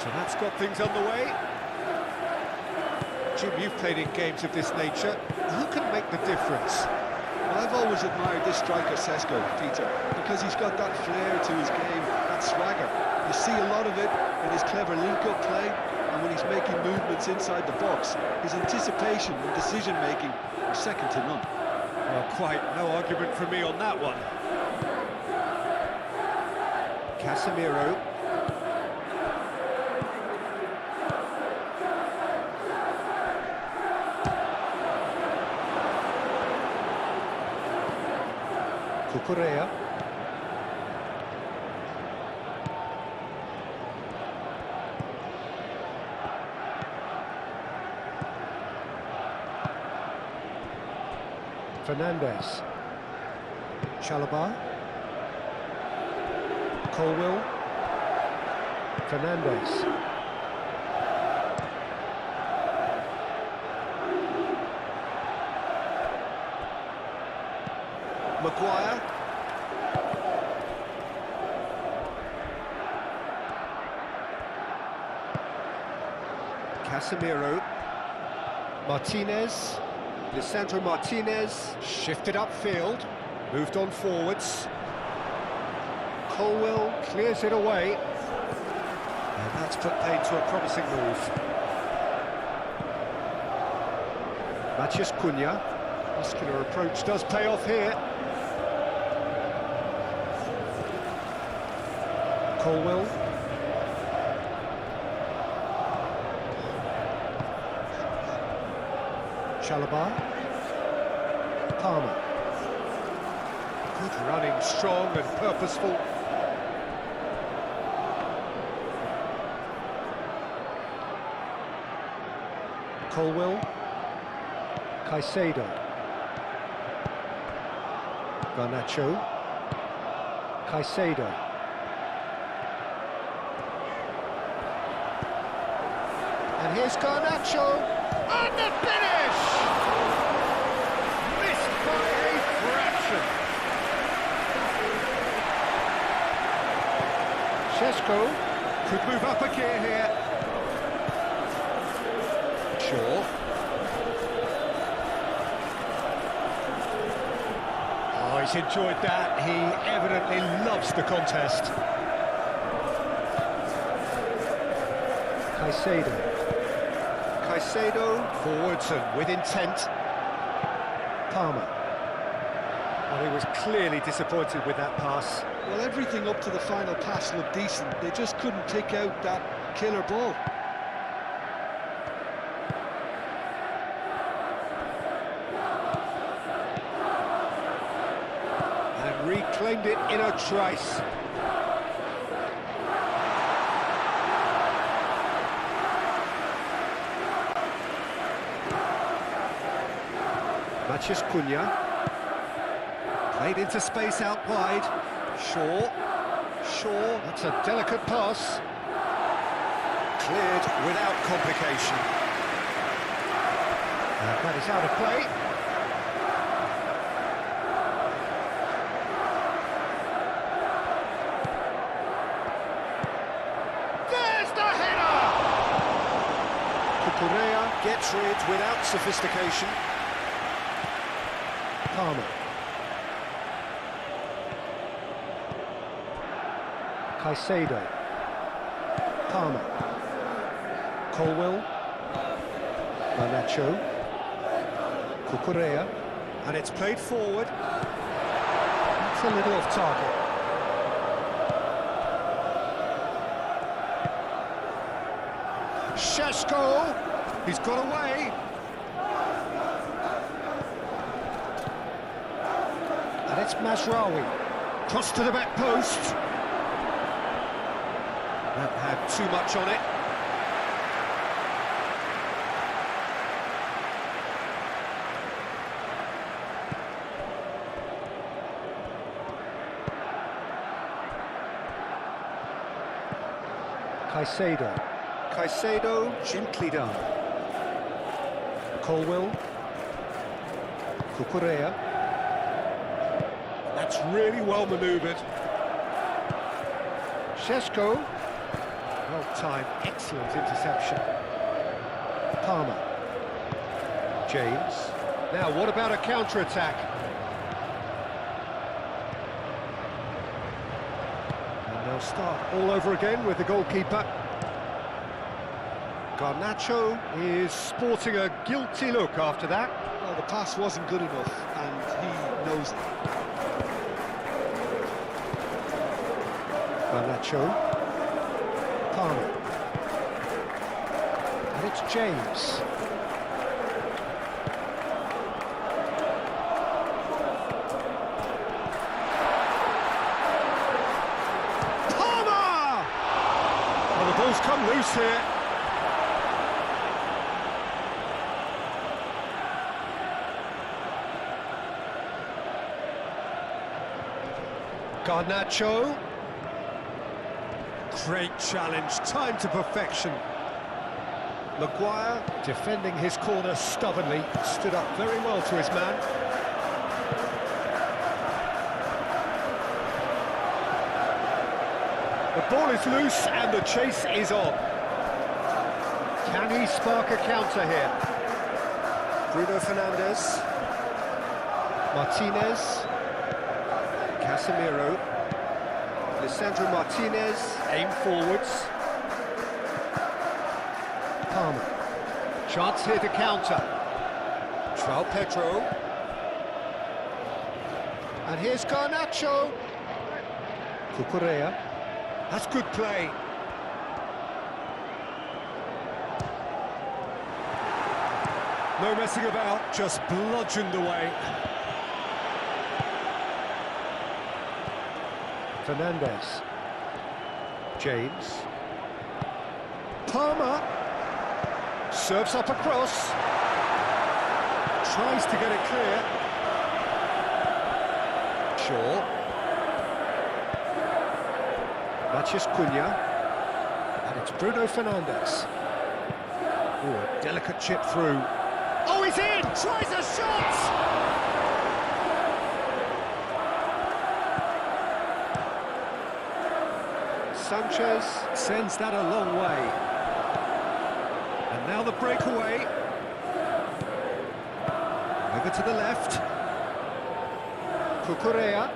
So that's got things underway. Jim, you've played in games of this nature. Who can make the difference? Well, I've always admired this striker, Sesko, Peter, because he's got that flair to his game, that swagger. You see a lot of it in his clever link-up play, and when he's making movements inside the box. His anticipation and decision-making are second to none. Well, quite no argument from me on that one. Casemiro. Cucurella. Fernandez. Chalobah. Colwill. Fernandez. Maguire. Casemiro. Martinez. Lisandro Martinez. Shifted upfield. Moved on forwards. Colwill clears it away. And that's put paid to a promising move. Matheus Cunha. Muscular approach does pay off here. Colwill. Chalobah. Palmer. Good running, strong and purposeful. Colwill. Caicedo. Garnacho. Caicedo. And here's Garnacho. And the finish! Missed by a fraction. Sesko could move up a gear here. Shaw. Oh, he's enjoyed that. He evidently loves the contest. Caicedo. Caicedo forwards and with intent. Palmer. Well, he was clearly disappointed with that pass. Well, everything up to the final pass looked decent. They just couldn't take out that killer ball. And reclaimed it in a trice. Matheus Cunha. Played into space out wide. Shaw. That's a delicate pass. Cleared without complication. And that is out of play. There's the header! Cucurella gets rid without sophistication. Palmer. Caicedo. Palmer. Colwill. Garnacho. Cucurella. And it's played forward. That's a little off target. Sesko. He's got away. And it's Mazraoui. Cross to the back post. That had too much on it. Caicedo, gently done. Colwill. Cucurella. That's really well manoeuvred. Sesko. Well-timed, excellent interception. Palmer. James. Now, what about a counter-attack? And they'll start all over again with the goalkeeper. Garnacho is sporting a guilty look after that. Well, the pass wasn't good enough, and he knows it. Garnacho. Palmer. And it's James. Palmer! Well, the ball's come loose here. Garnacho. Great challenge, time to perfection. Maguire, defending his corner stubbornly, stood up very well to his man. The ball is loose and the chase is on. Can he spark a counter here? Bruno Fernandes. Martinez. Casemiro. Lisandro Martinez, aim forwards. Palmer. Chance here to counter. João Pedro. And here's Garnacho. Cucurella. That's good play. No messing about, just bludgeoned away. Fernandes. James. Palmer. Serves up across. Tries to get it clear. Shaw. Matheus Cunha. And it's Bruno Fernandes. Oh, a delicate chip through. Oh, he's in! Tries a shot! Sanchez sends that a long way. And now the breakaway. Over to the left. Cucurella.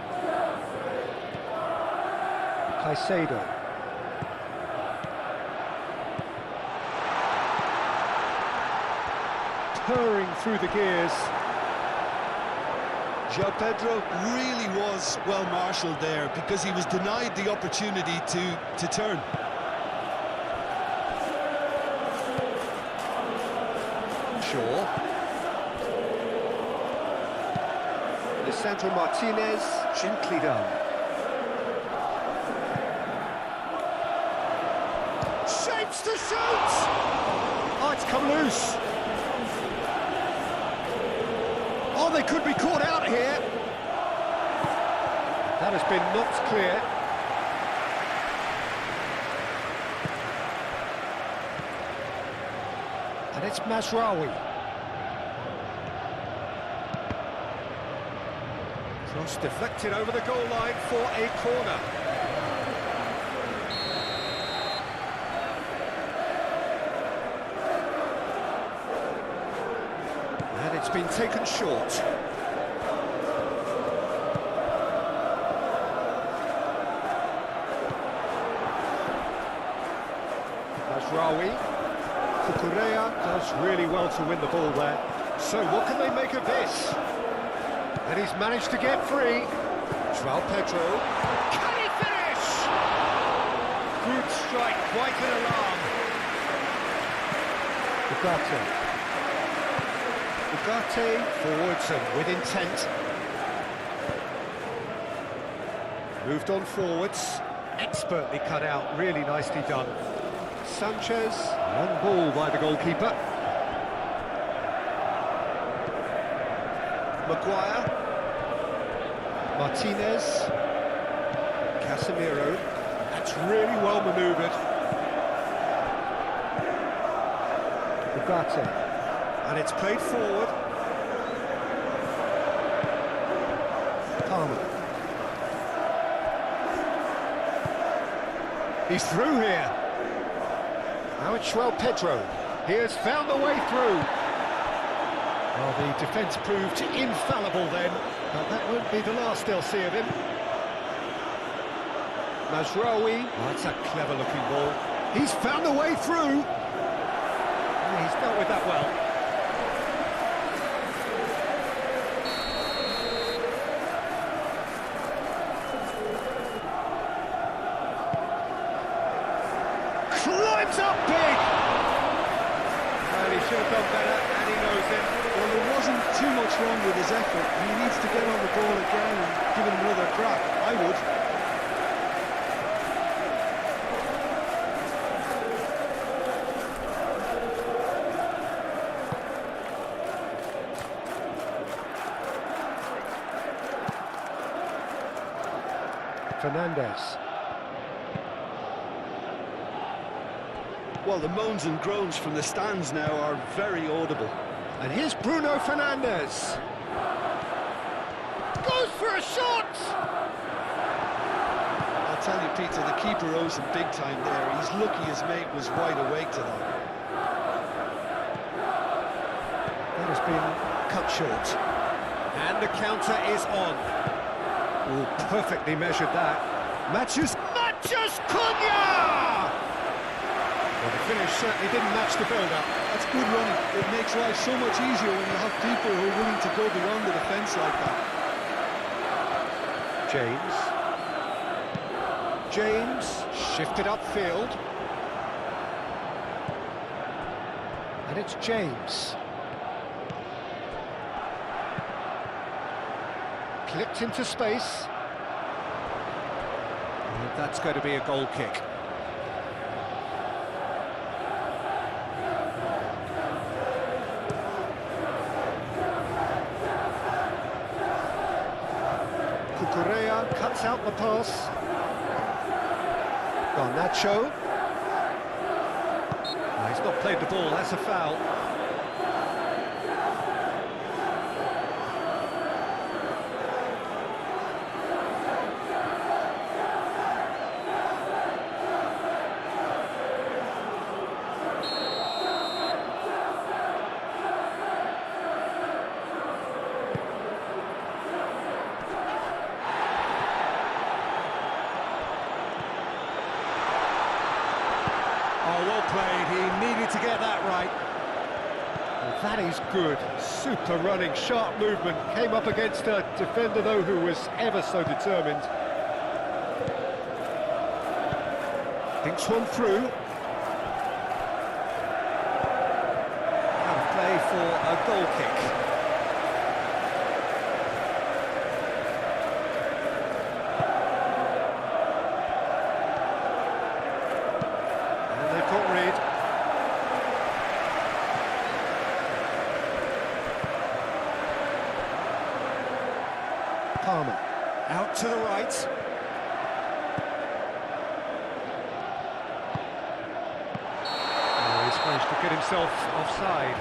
Caicedo. Purring through the gears. João Pedro really was well marshalled there because he was denied the opportunity to turn. Shaw. Lisandro Martinez, gently done. Shapes to shoot! Oh, it's come loose. Oh, they could be caught out here. That has been knocked clear. And it's Mazraoui. Cross deflected over the goal line for a corner. And it's been taken short. Mazraoui. Cucurella does really well to win the ball there. So what can they make of this? And he's managed to get free. João Pedro. Can he finish? Good strike, quite an alarm. Ugarte forwards and with intent. Moved on forwards. Expertly cut out, really nicely done. Sanchez, long ball by the goalkeeper. Maguire. Martinez. Casemiro. That's really well manoeuvred. Ugarte. And it's played forward. Palmer. He's through here. Now it's João Pedro. He has found the way through. Well, the defence proved infallible then, but that won't be the last they'll see of him. Mazraoui, oh, that's a clever-looking ball. He's found a way through. Yeah, he's dealt with that well. Climbs up big! Well, he should have done better, and he knows it. Well, there wasn't too much wrong with his effort. He needs to get on the ball again and give it another crack. I would. Fernandes. Well, the moans and groans from the stands now are very audible. And here's Bruno Fernandes. Goes for a shot! I'll tell you, Peter, the keeper owes him big time there. He's lucky his mate was wide awake to that. That has been cut short. And the counter is on. Oh, perfectly measured that. Matches Cunha! Well, the finish certainly didn't match the build-up. That's good running. It makes life so much easier when you have people who are willing to go beyond the defence like that. James shifted upfield. And it's James. Clipped into space. And that's going to be a goal kick. Cucurella cuts out the pass. Garnacho. Oh, he's not played the ball, that's a foul. Oh, well played. He needed to get that right. Well, that is good. Super running, sharp movement. Came up against a defender, though, who was ever so determined. Thinks one through. Out of play for a goal kick. Palmer, out to the right. Oh, he's managed to get himself offside.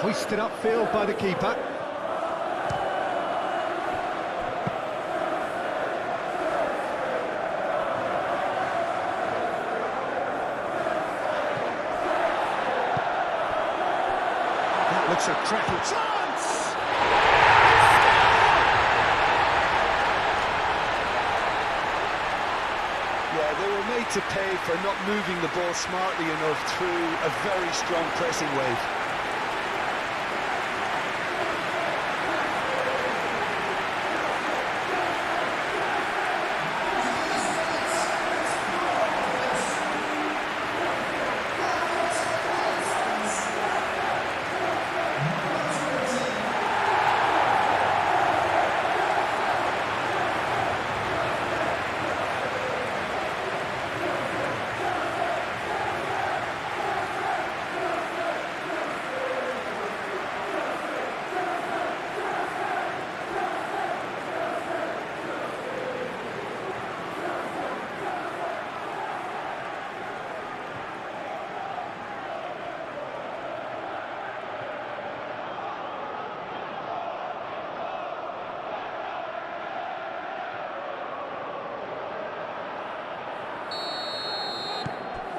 Hoisted upfield by the keeper. Looks a cracking chance! Yeah, they were made to pay for not moving the ball smartly enough through a very strong pressing wave.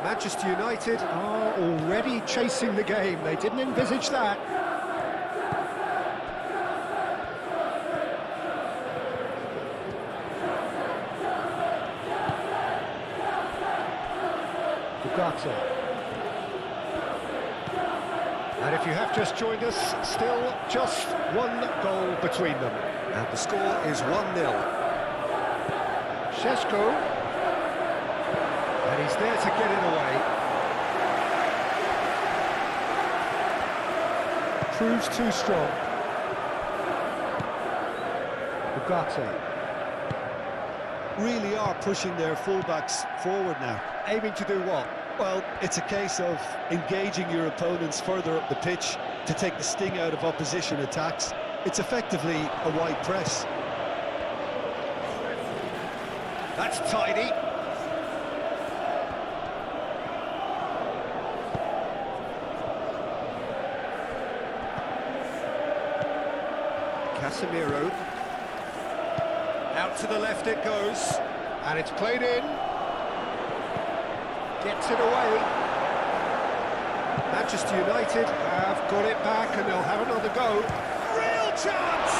Manchester United are already chasing the game. They didn't envisage that. Ugarte. And if you have just joined us, still just one goal between them. And the score is 1-0. Šeško. And he's there to get it away. Proves too strong. Ugarte. Really are pushing their fullbacks forward now. Aiming to do what? Well, it's a case of engaging your opponents further up the pitch to take the sting out of opposition attacks. It's effectively a wide press. That's tidy. Casemiro. Out to the left it goes. And it's played in. Gets it away. Manchester United have got it back and they'll have another go. Real chance!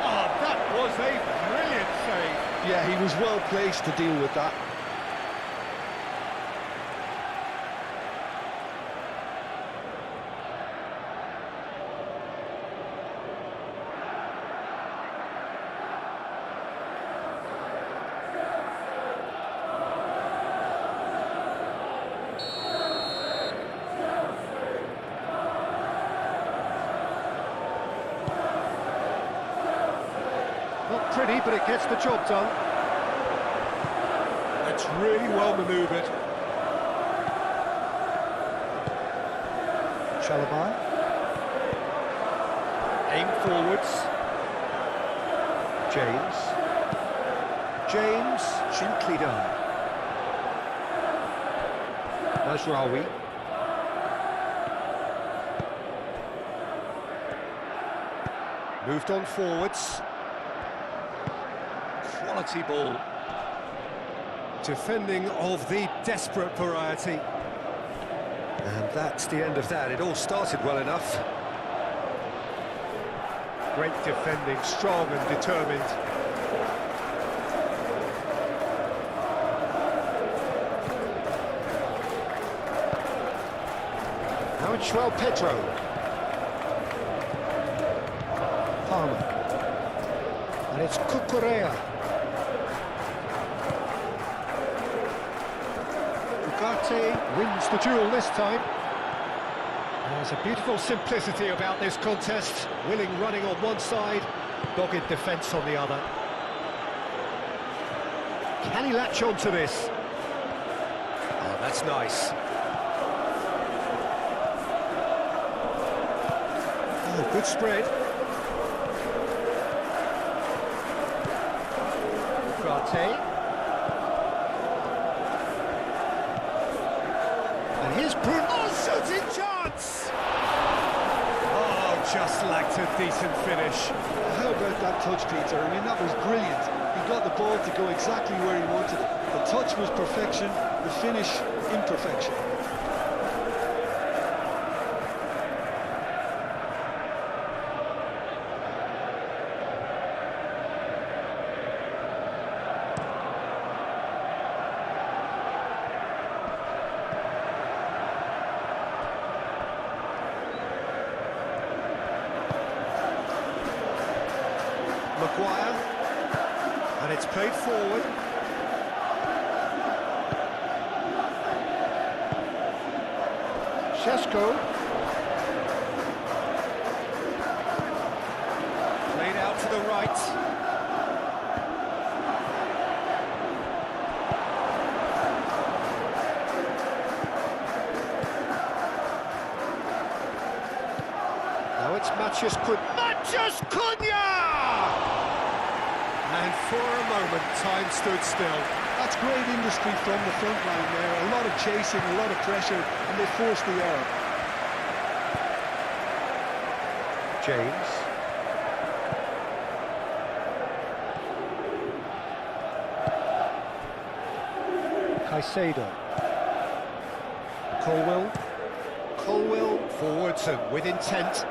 Oh, that was a brilliant save. Yeah, he was well placed to deal with that. Not pretty, but it gets the job done. It's really well manoeuvred. Chalobah. Aim forwards. James. James, gently done. Mazraoui. Moved on forwards. Quality ball. Defending of the desperate variety. And that's the end of that. It all started well enough. Great defending, strong and determined. Now it's João Pedro. Palmer. And it's Cucurella. Ugarte wins the duel this time. There's a beautiful simplicity about this contest. Willing running on one side, dogged defence on the other. Can he latch on to this? Oh, that's nice. Oh, good spread. Ugarte. And here's Bruno. Oh, shooting chance! Oh, just lacked a decent finish. How about that touch, Peter? I mean, that was brilliant. He got the ball to go exactly where he wanted it. The touch was perfection, the finish, imperfection. Maguire, and it's played forward. Šeško. Played out to the right. Now it's Mathias Cunha! And for a moment, time stood still. That's great industry from the front line there. A lot of chasing, a lot of pressure, and they forced the error. James. Caicedo. Colwill. Colwill forwards and with intent.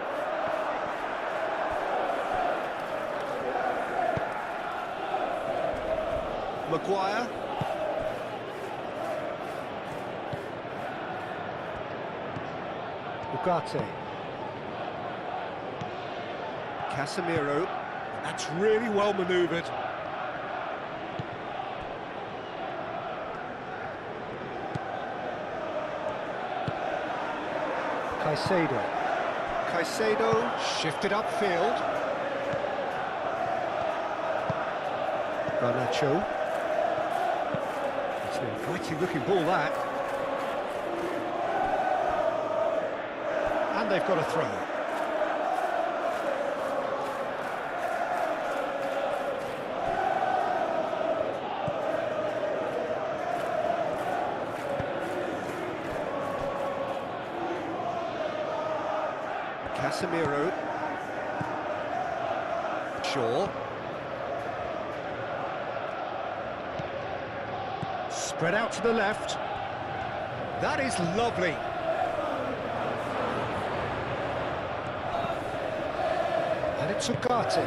Maguire. Ugarte. Casemiro. That's really well manoeuvred. Caicedo. Caicedo shifted upfield. Garnacho. It's an inviting looking ball, that. And they've got a throw. Casemiro. Shaw. Spread out to the left. That is lovely. And it's Ugarte.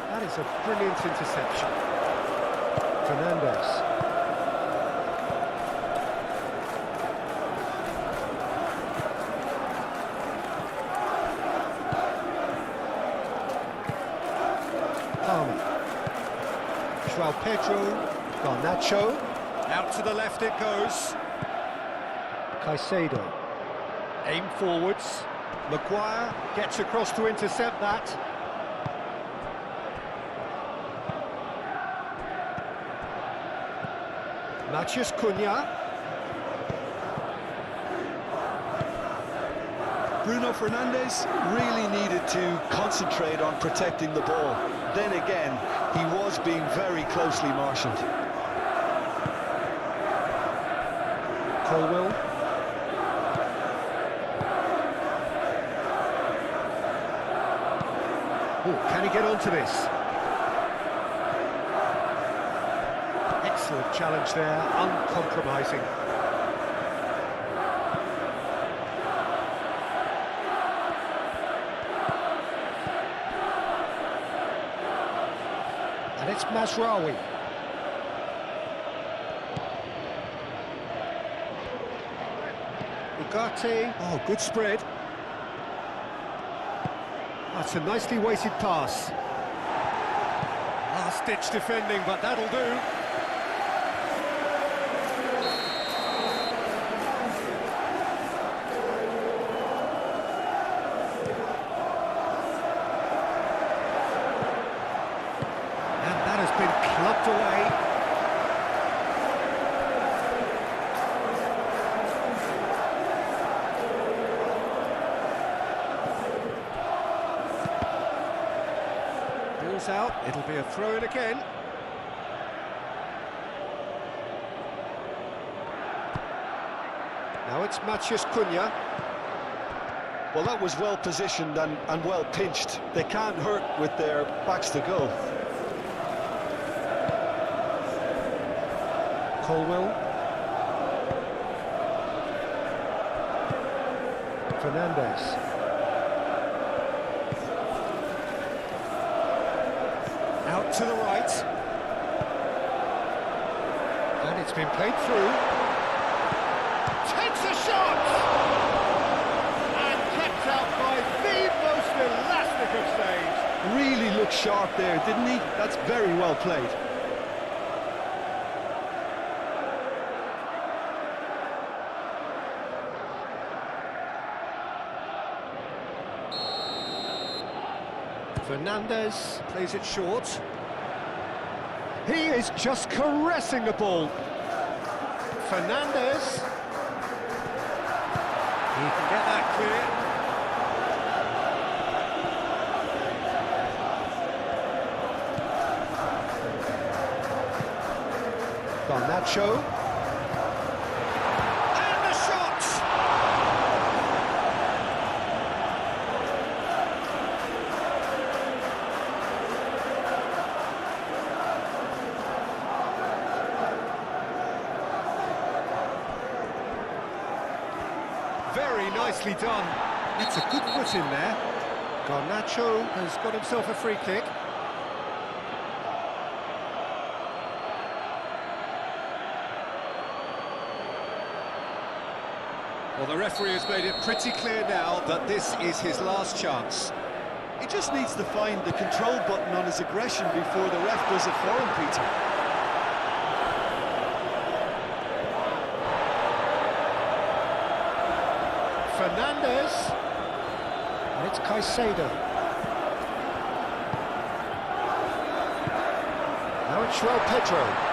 That is a brilliant interception. Fernandes. João Pedro, Garnacho, out to the left it goes. Caicedo, aim forwards. Maguire gets across to intercept that. Matheus Cunha. Bruno Fernandes really needed to concentrate on protecting the ball. Then again, he was being very closely marshalled. Colwill. Oh, can he get onto this? Excellent challenge there, uncompromising. And it's Mazraoui. Ugarte. Oh, good spread. That's a nicely weighted pass. Last-ditch defending, but that'll do. Been clubbed away. Ball's out, it'll be a throw-in again. Now it's Matheus Cunha. Well, that was well positioned and well pinched. They can't hurt with their backs to goal. Colwill. Fernandes. Out to the right. And it's been played through. Takes a shot! And kept out by the most elastic of saves. Really looked sharp there, didn't he? That's very well played. Fernandes plays it short. He is just caressing the ball. Fernandes. He can get that clear. Garnacho. And the shot! very nicely done. It's a good foot in there. Garnacho has got himself a free kick. Well, the referee has made it pretty clear now that this is his last chance. He just needs to find the control button on his aggression before the ref does it for him, Peter. Fernandez. And it's Caicedo. Now it's João Pedro.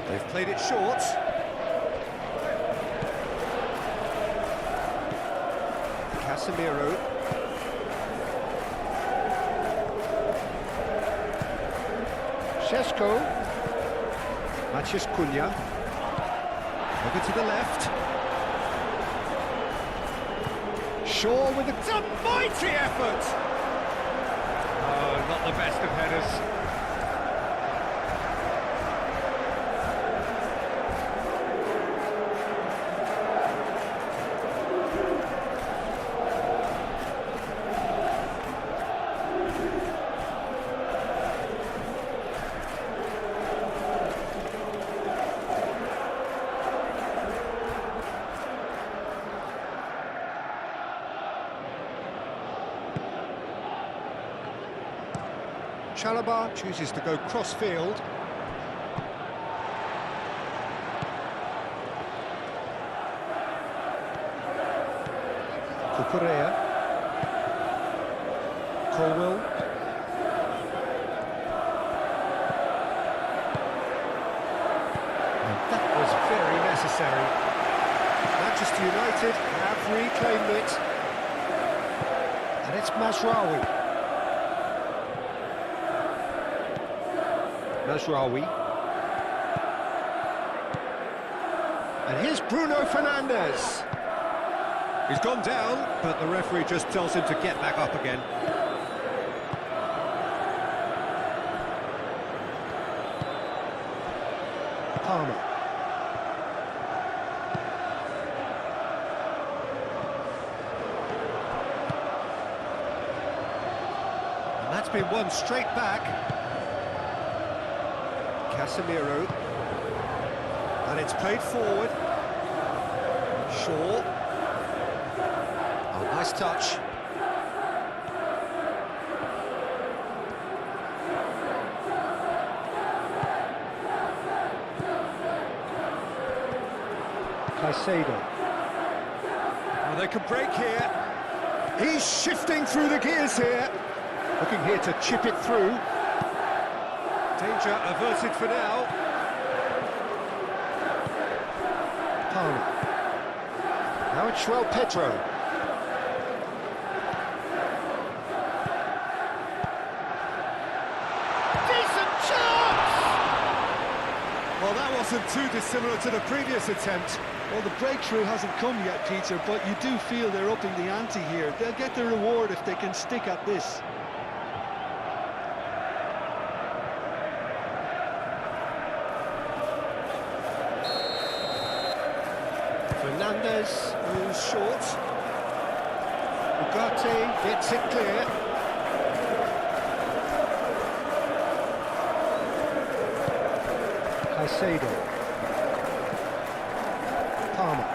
They've played it short. Casemiro. Šeško. Matías Cunha. Over to the left. Shaw with a mighty effort. Oh, not the best of headers. Chalobah chooses to go cross-field. Cucurella. Colwell. And that was very necessary. Manchester United have reclaimed it. And it's Mazraoui. Mazraoui. And here's Bruno Fernandes. He's gone down, but the referee just tells him to get back up again. Palmer. And that's been won straight back. Casemiro, and it's played forward. Shaw. Oh, nice touch. Caicedo. Oh, they can break here. He's shifting through the gears here. Looking here to chip it through. Danger averted for now. Palmer. Now it's João Pedro. Decent chance! Well, that wasn't too dissimilar to the previous attempt. Well, the breakthrough hasn't come yet, Peter, but you do feel they're upping the ante here. They'll get the reward if they can stick at this. Fernandes moves short. Ugarte gets it clear. Caicedo. Palmer.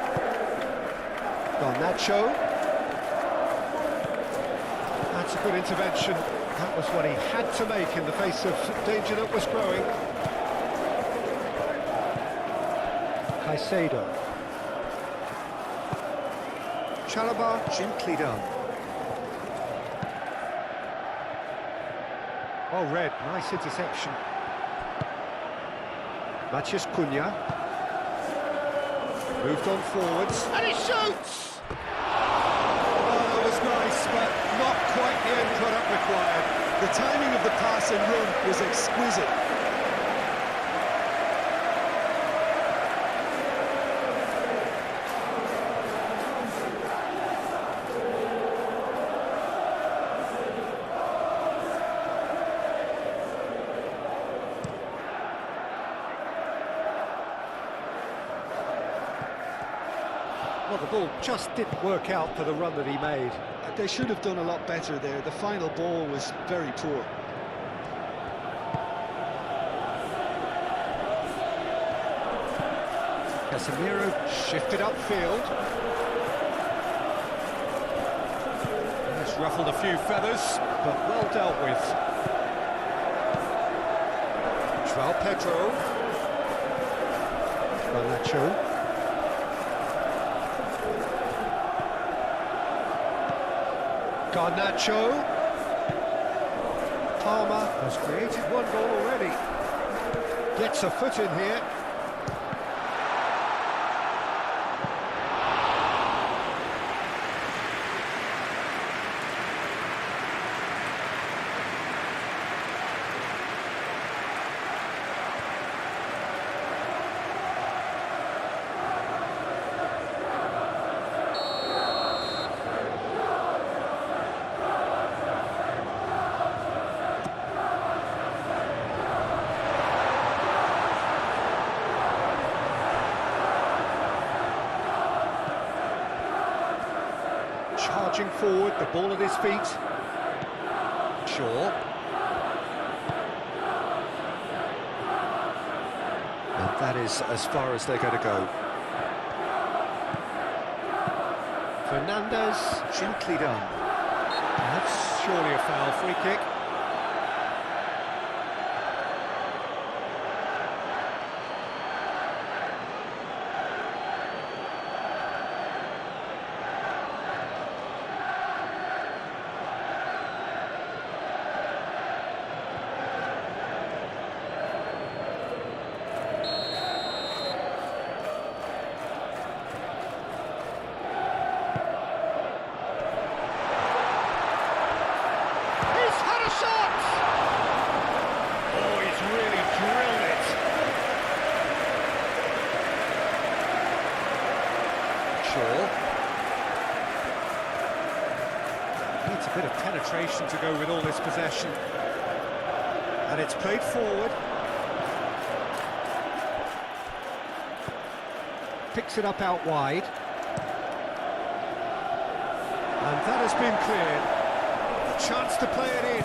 Garnacho. That's a good intervention. That was what he had to make in the face of danger that was growing. Caicedo. Chalobah gently done. Oh, Red, nice interception. Matías Cunha. Moved on forwards. And he shoots! Oh, but not quite the end product required. The timing of the pass and run was exquisite. Well, the ball just didn't work out for the run that he made. They should have done a lot better there. The final ball was very poor. Casemiro shifted upfield. That's ruffled a few feathers, but well dealt with. João Pedro. Garnacho. Garnacho. Palmer has created one goal already. Gets a foot in here. Charging forward, the ball at his feet. Shaw. And that is as far as they're going to go. Fernandez, gently done. That's surely a foul, free kick. Needs a bit of penetration to go with all this possession. And it's played forward. Picks it up out wide. And that has been cleared. A chance to play it in.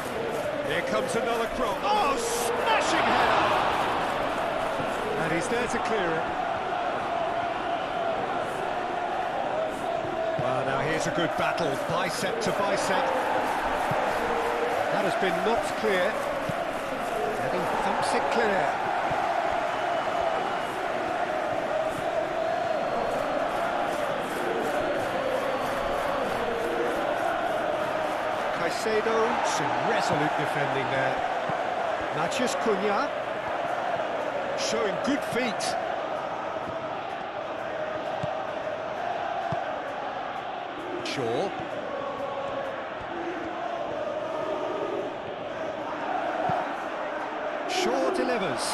Here comes another cross. Oh, smashing header! And he's there to clear it. Well, now here's a good battle, bicep to bicep. That has been knocked clear. And he thumps it clear. Caicedo, some resolute defending there. Matheus Cunha, showing good feet. Shaw. Shaw delivers.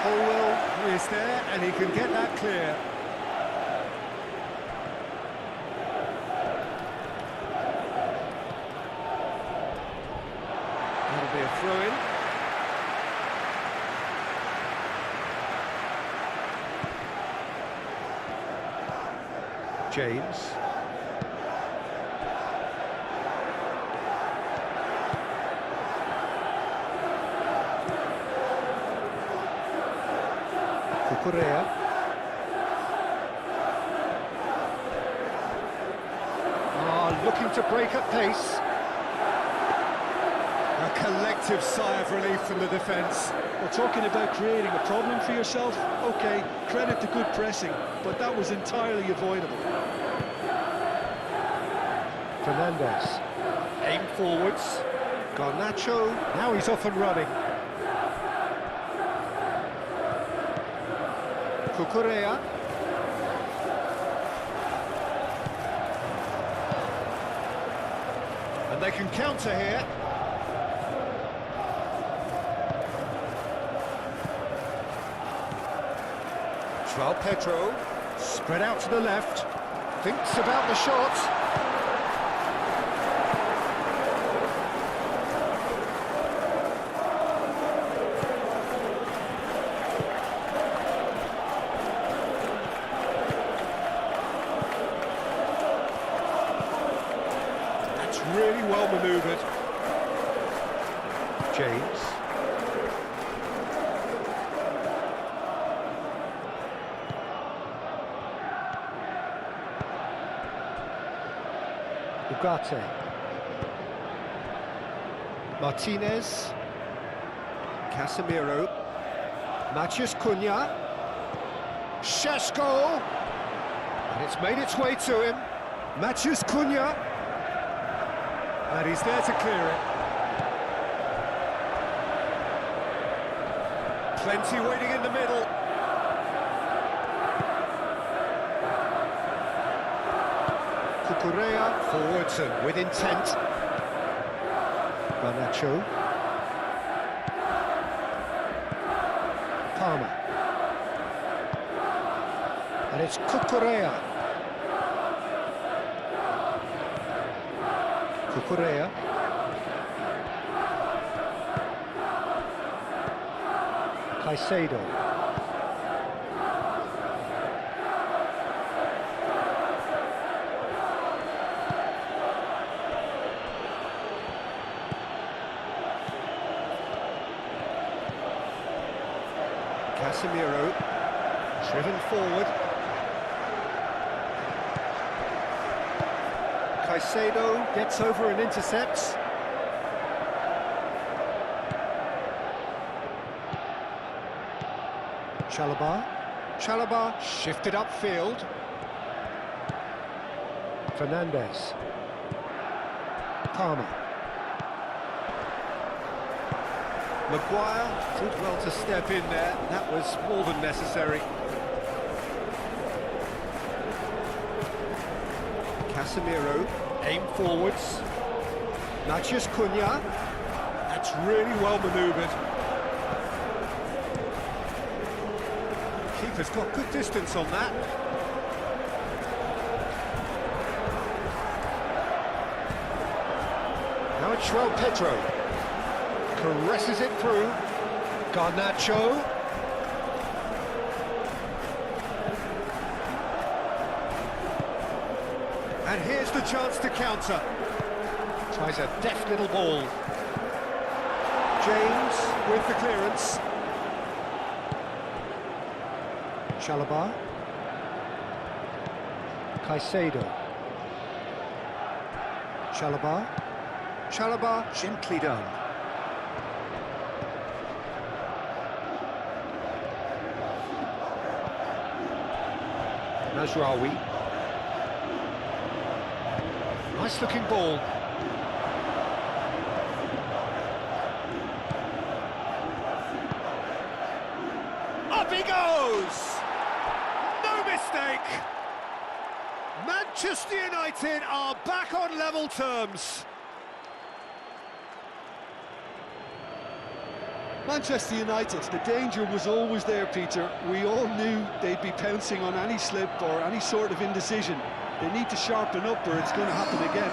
Colwell is there and he can get that clear. That'll be a throw-in. James. Cucurella. Looking to break at pace. A collective sigh of relief from the defence. Well, talking about creating a problem for yourself, OK, credit to good pressing, but that was entirely avoidable. Fernandez, aim forwards. Garnacho, now he's off and running. Cucurella. And they can counter here. João Pedro, spread out to the left, thinks about the shot. That's really well manoeuvred. James. Ugarte. Martinez. Casemiro. Matheus Cunha. Šeško. And it's made its way to him. Matheus Cunha. And he's there to clear it. Plenty waiting in the middle. Correa forwards and with intent. Garnacho. Palmer. And it's Cucurella. Cucurella. Caicedo. Casemiro, driven forward. Caicedo gets over and intercepts. Chalobah shifted upfield. Fernandez. Palmer. Maguire did well to step in there. That was more than necessary. Casemiro, aim forwards. Matheus Cunha. That's really well manoeuvred. Keeper's got good distance on that. Now it's João Pedro. Caresses it through. Garnacho. And here's the chance to counter. Tries a deft little ball. James with the clearance. Chalobah. Caicedo. Chalobah gently done. Mazraoui. Nice looking ball. Up he goes! No mistake! Manchester United are back on level terms. Manchester United, the danger was always there, Peter. We all knew they'd be pouncing on any slip or any sort of indecision. They need to sharpen up or it's going to happen again.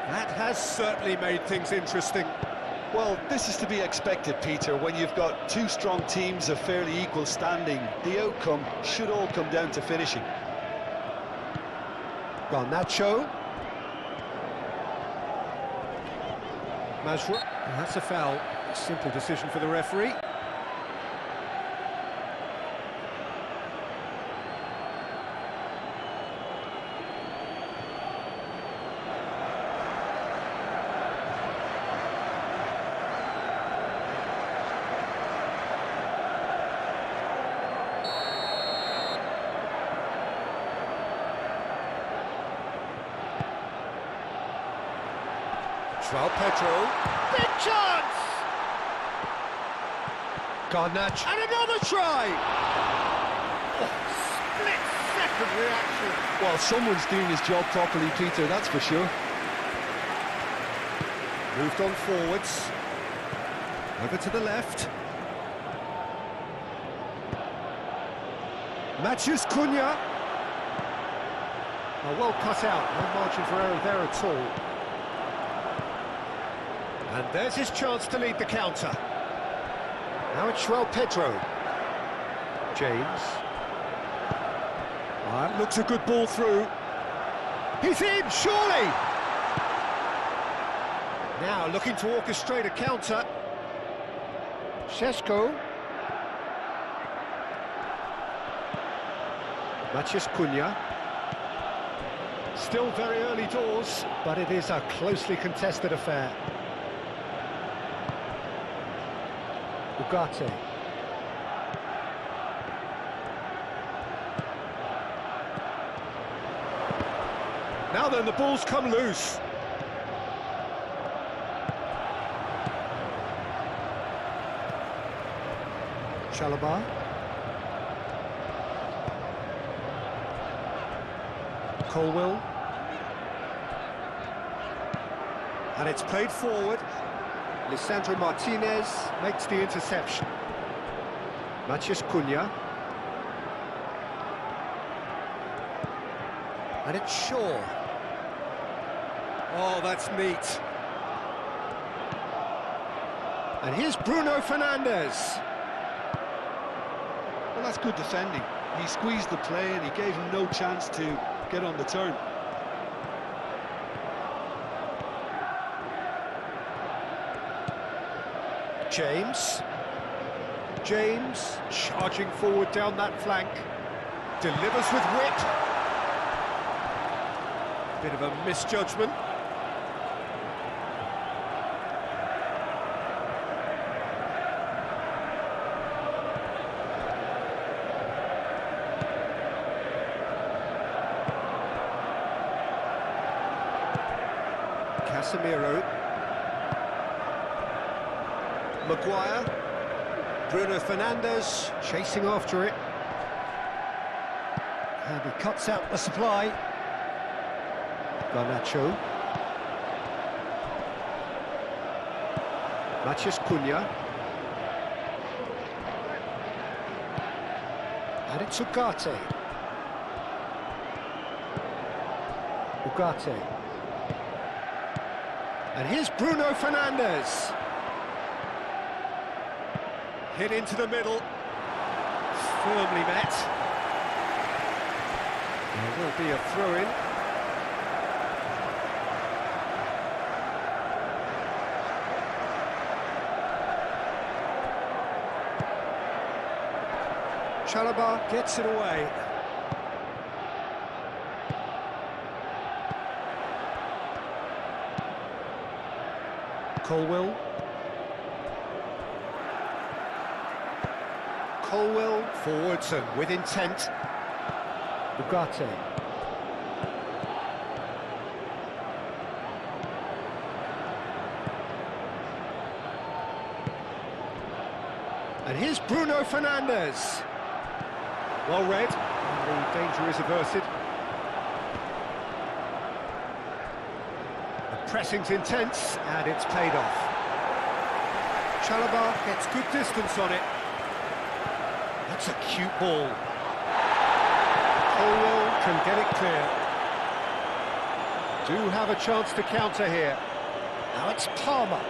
That has certainly made things interesting. Well, this is to be expected, Peter, when you've got two strong teams of fairly equal standing. The outcome should all come down to finishing. Garnacho. Mazraoui. That's a foul. A simple decision for the referee. João Pedro. Big chance! Garnacho. And another try! Oh, split-second reaction. Well, someone's doing his job properly, Peter, that's for sure. Moved on forwards. Over to the left. Matthews Cunha. Oh, well cut out, no margin for error there at all. And there's his chance to lead the counter. Now it's João Pedro. James. That looks a good ball through. He's in, surely! Now looking to orchestrate a counter. Šeško. Matthews Cunha. Still very early doors, but it is a closely contested affair. Ugarte. Now then, the ball's come loose. Chalobah. Colwill. And it's played forward. Lisandro Martinez makes the interception. Matthews Cunha. And it's Shaw. Oh, that's neat. And here's Bruno Fernandes. Well, that's good defending. He squeezed the play and he gave him no chance to get on the turn. James charging forward down that flank, delivers with wit. Bit of a misjudgment. Casemiro. Maguire. Bruno Fernandes chasing after it. And he cuts out the supply. Garnacho. Matthews Cunha. And it's Ugarte. And here's Bruno Fernandes. Hit into the middle. Firmly met. There will be a throw-in. Chalobah gets it away. Colwill. Forwards and with intent. Ugarte. And here's Bruno Fernandes. Well read, and the danger is averted. The pressing's intense, and it's paid off. Chalobah gets good distance on it. That's a cute ball. Colwill can get it clear. Do have a chance to counter here. Now it's Palmer.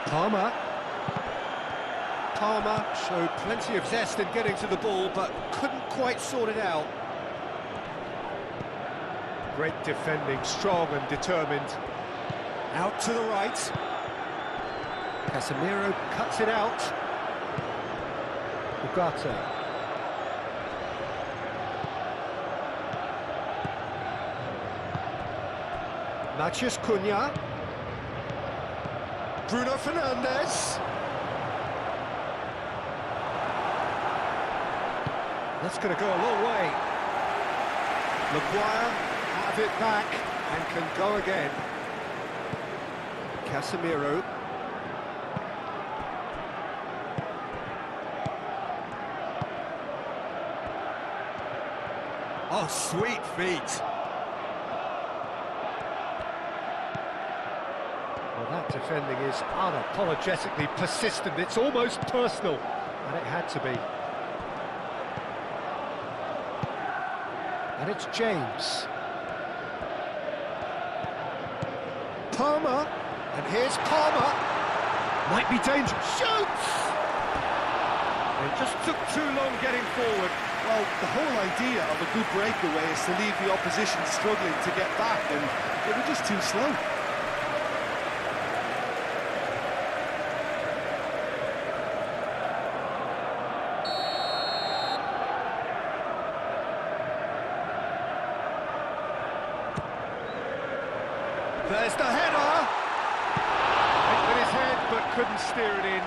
Palmer showed plenty of zest in getting to the ball, but couldn't quite sort it out. Great defending, strong and determined. Out to the right. Casemiro cuts it out. Ugarte. Matthews Cunha. Bruno Fernandes. That's going to go a long way. Maguire have it back and can go again. Casemiro. Oh, sweet feet. Well, that defending is unapologetically persistent. It's almost personal, and it had to be. And it's James. Palmer. And here's Palmer. Might be dangerous. Shoots! It just took too long getting forward. Well, the whole idea of a good breakaway is to leave the opposition struggling to get back, and they were just too slow. There's the header! Hit with his head, but couldn't steer it in.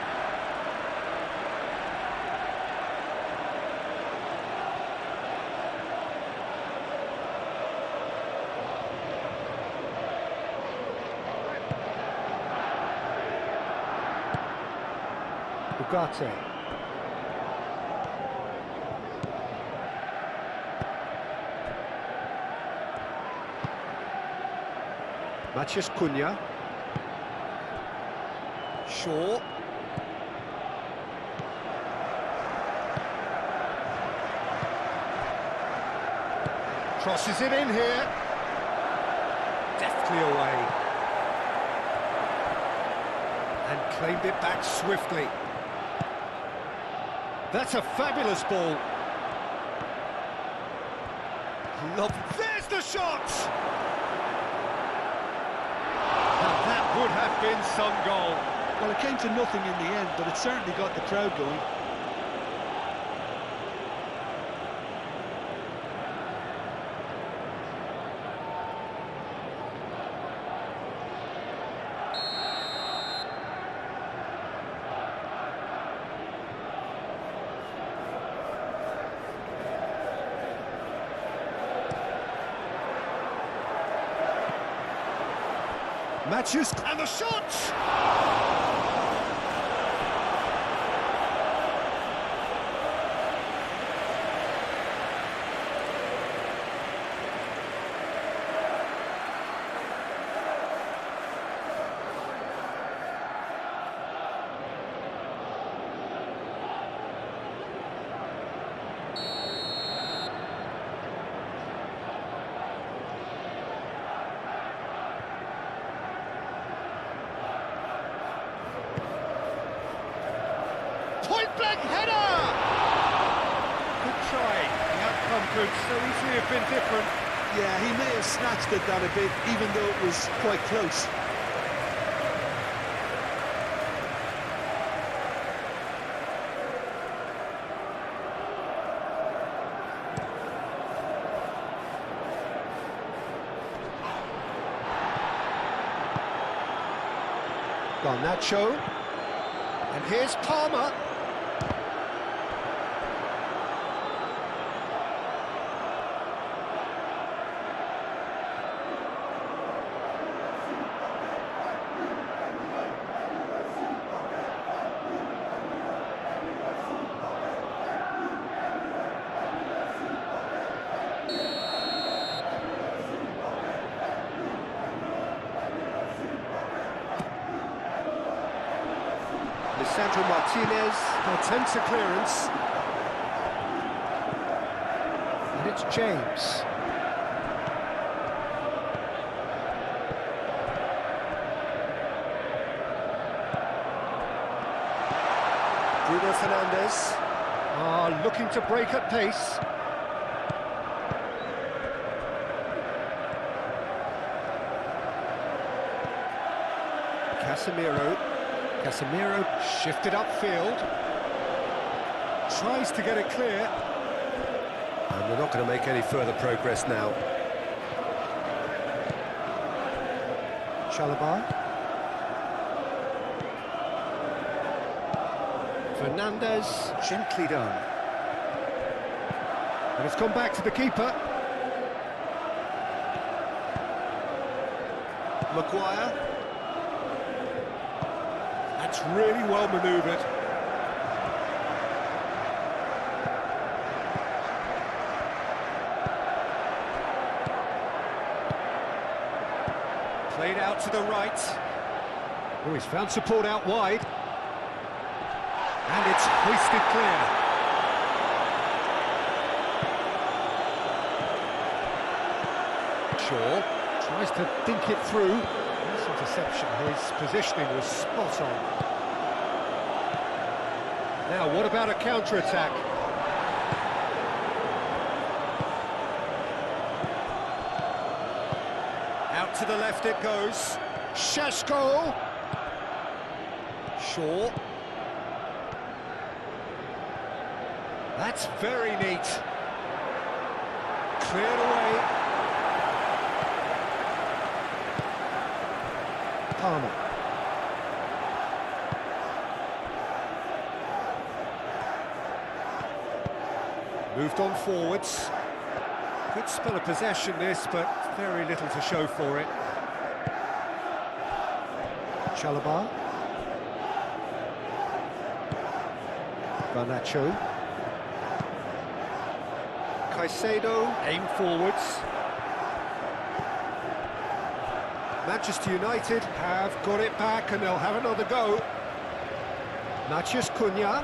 Ugarte. Matheus Cunha. Shaw. Crosses it in here. Deftly away. And claimed it back swiftly. That's a fabulous ball. There's the shot! Now that would have been some goal. Well, it came to nothing in the end, but it certainly got the crowd going. Matheus, and the shot! Point-blank header! Good try. The outcome could so easily have been different. Yeah, he may have snatched at that a bit, even though it was quite close. Garnacho. And here's Palmer. Lisandro Martinez attempts a clearance. And it's James. Bruno Fernandes. Looking to break at pace. Casemiro shifted upfield. Tries to get it clear. And they're not going to make any further progress now. Chalobah. Fernandes, gently done. And it's gone back to the keeper. Maguire. That's really well manoeuvred. Played out to the right. Oh, he's found support out wide. And it's hoisted clear. Shaw tries to think it through. Nice interception. His positioning was spot on. Now, what about a counter-attack? Out to the left it goes. Šeško. Shaw. That's very neat. Cleared away. Palmer. Moved on forwards. Good spell of possession this, but very little to show for it. Chalobah. Garnacho. Caicedo, aim forwards. Manchester United have got it back and they'll have another go. Matheus Cunha.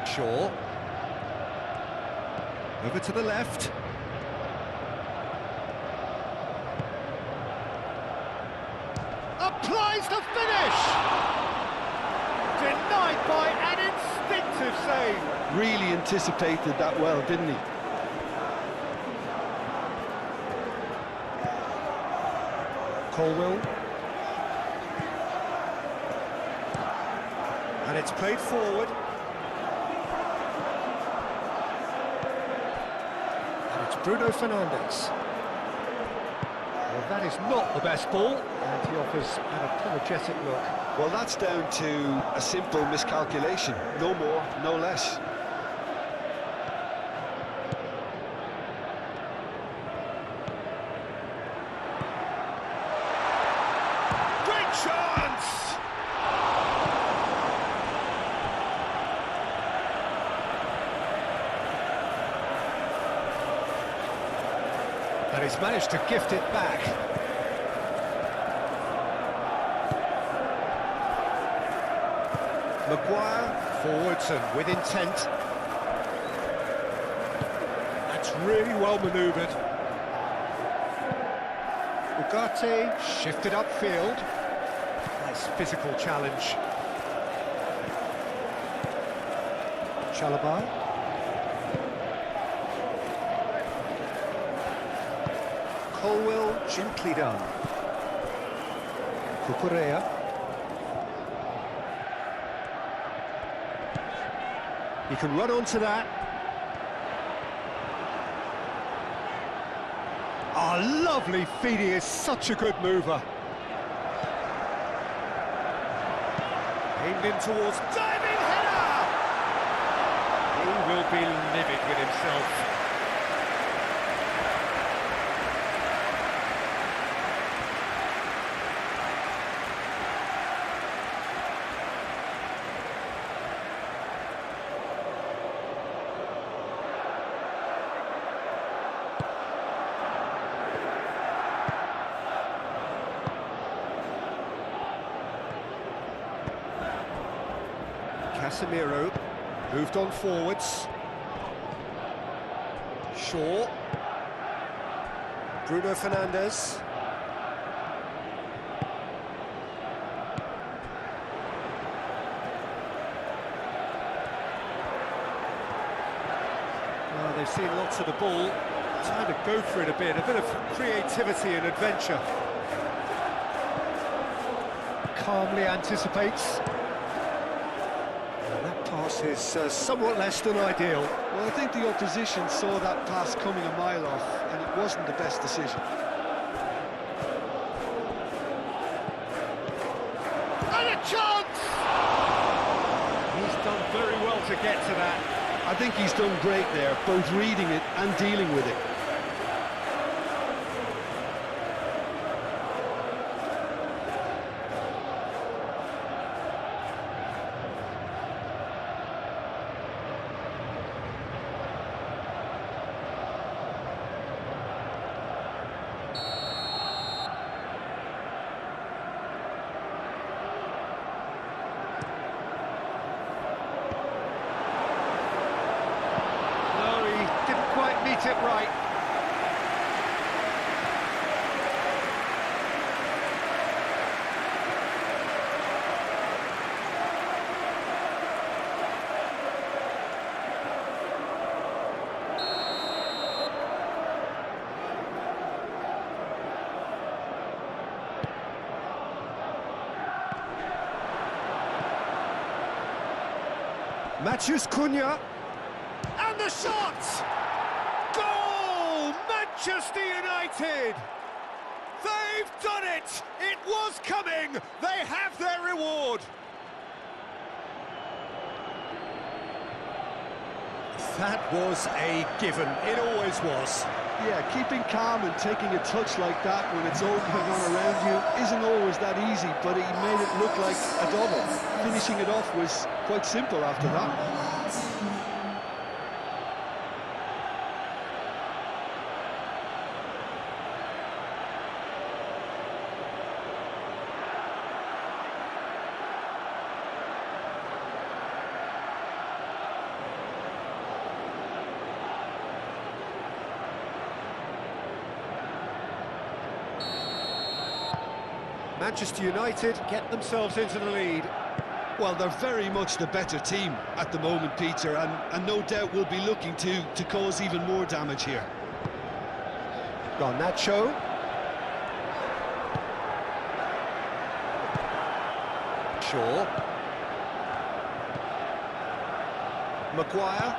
Shaw. Over to the left. Applies the finish! Denied by an instinctive save. Really anticipated that well, didn't he? Colwill. And it's played forward. And it's Bruno Fernandes. Well, that is not the best ball, and he offers an apologetic look. Well, that's down to a simple miscalculation. No more, no less. Chance! And he's managed to gift it back. Maguire, forwards and with intent. That's really well manoeuvred. Ugarte shifted upfield. Nice physical challenge. Chalobah. Colwill, gently done. Cucurella. He can run onto that. Oh, lovely feed, he is such a good mover. Aimed in towards diving header! He will be livid with himself. Casemiro moved on forwards. Shaw. Bruno Fernandes. Well, they've seen lots of the ball. Trying to go for it a bit of creativity and adventure. Calmly anticipates. Pass is somewhat less than ideal. Well, I think the opposition saw that pass coming a mile off, and it wasn't the best decision. And a chance! He's done very well to get to that. I think he's done great there, both reading it and dealing with it. Matthews Cunha. And the shot! Goal! Manchester United! They've done it! It was coming! They have their reward! That was a given. It always was. Yeah, keeping calm and taking a touch like that when it's all going on around you isn't always that easy, but he made it look like a double. Finishing it off was quite simple after that. Manchester United get themselves into the lead. Well, they're very much the better team at the moment, Peter, and no doubt will be looking to cause even more damage here. Garnacho. Shaw. Maguire.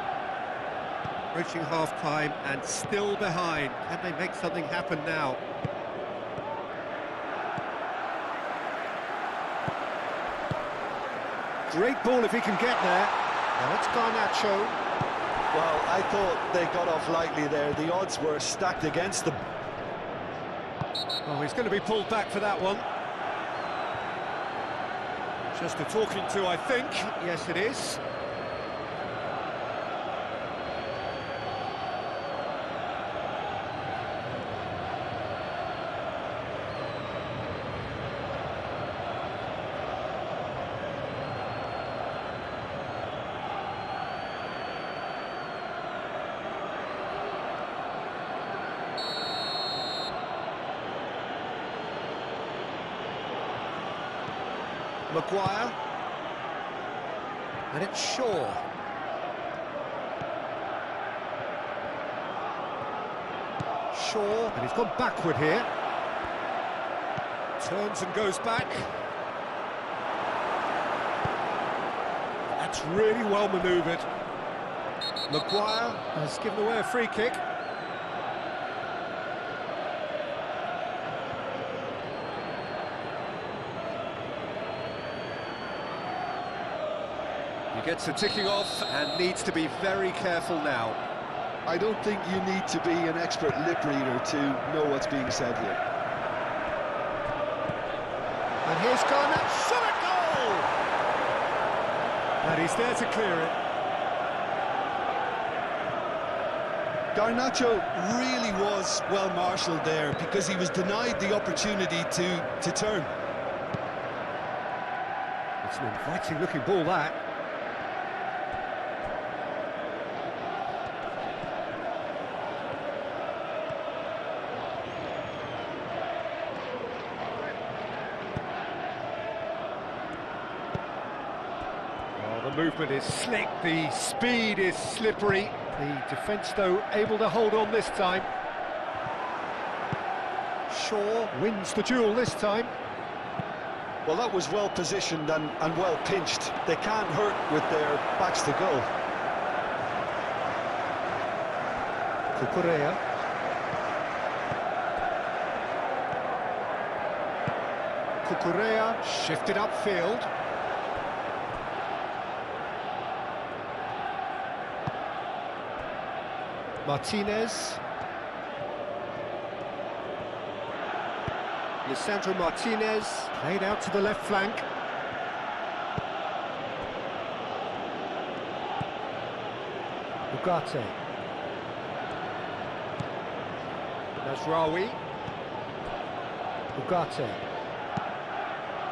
Reaching half-time and still behind. Can they make something happen now? Great ball if he can get there. Now it's Garnacho. Well, I thought they got off lightly there. The odds were stacked against them. Oh, he's going to be pulled back for that one. Just a talking to, I think. Yes, it is. Maguire, and it's Shaw. Shaw, and he's gone backward here. Turns and goes back. That's really well manoeuvred. Maguire has given away a free kick. He gets the ticking off and needs to be very careful now. I don't think you need to be an expert lip reader to know what's being said here. And here's Garnacho, shot a goal! And he's there to clear it. Garnacho really was well marshalled there because he was denied the opportunity to turn. It's an inviting looking ball, that. The movement is slick, the speed is slippery. The defence, though, able to hold on this time. Shaw wins the duel this time. Well, that was well positioned and well pinched. They can't hurt with their backs to goal. Cucurella. Cucurella shifted upfield. Martinez. Lisandro Martinez played out to the left flank. Ugarte. Nasraoui. Ugarte.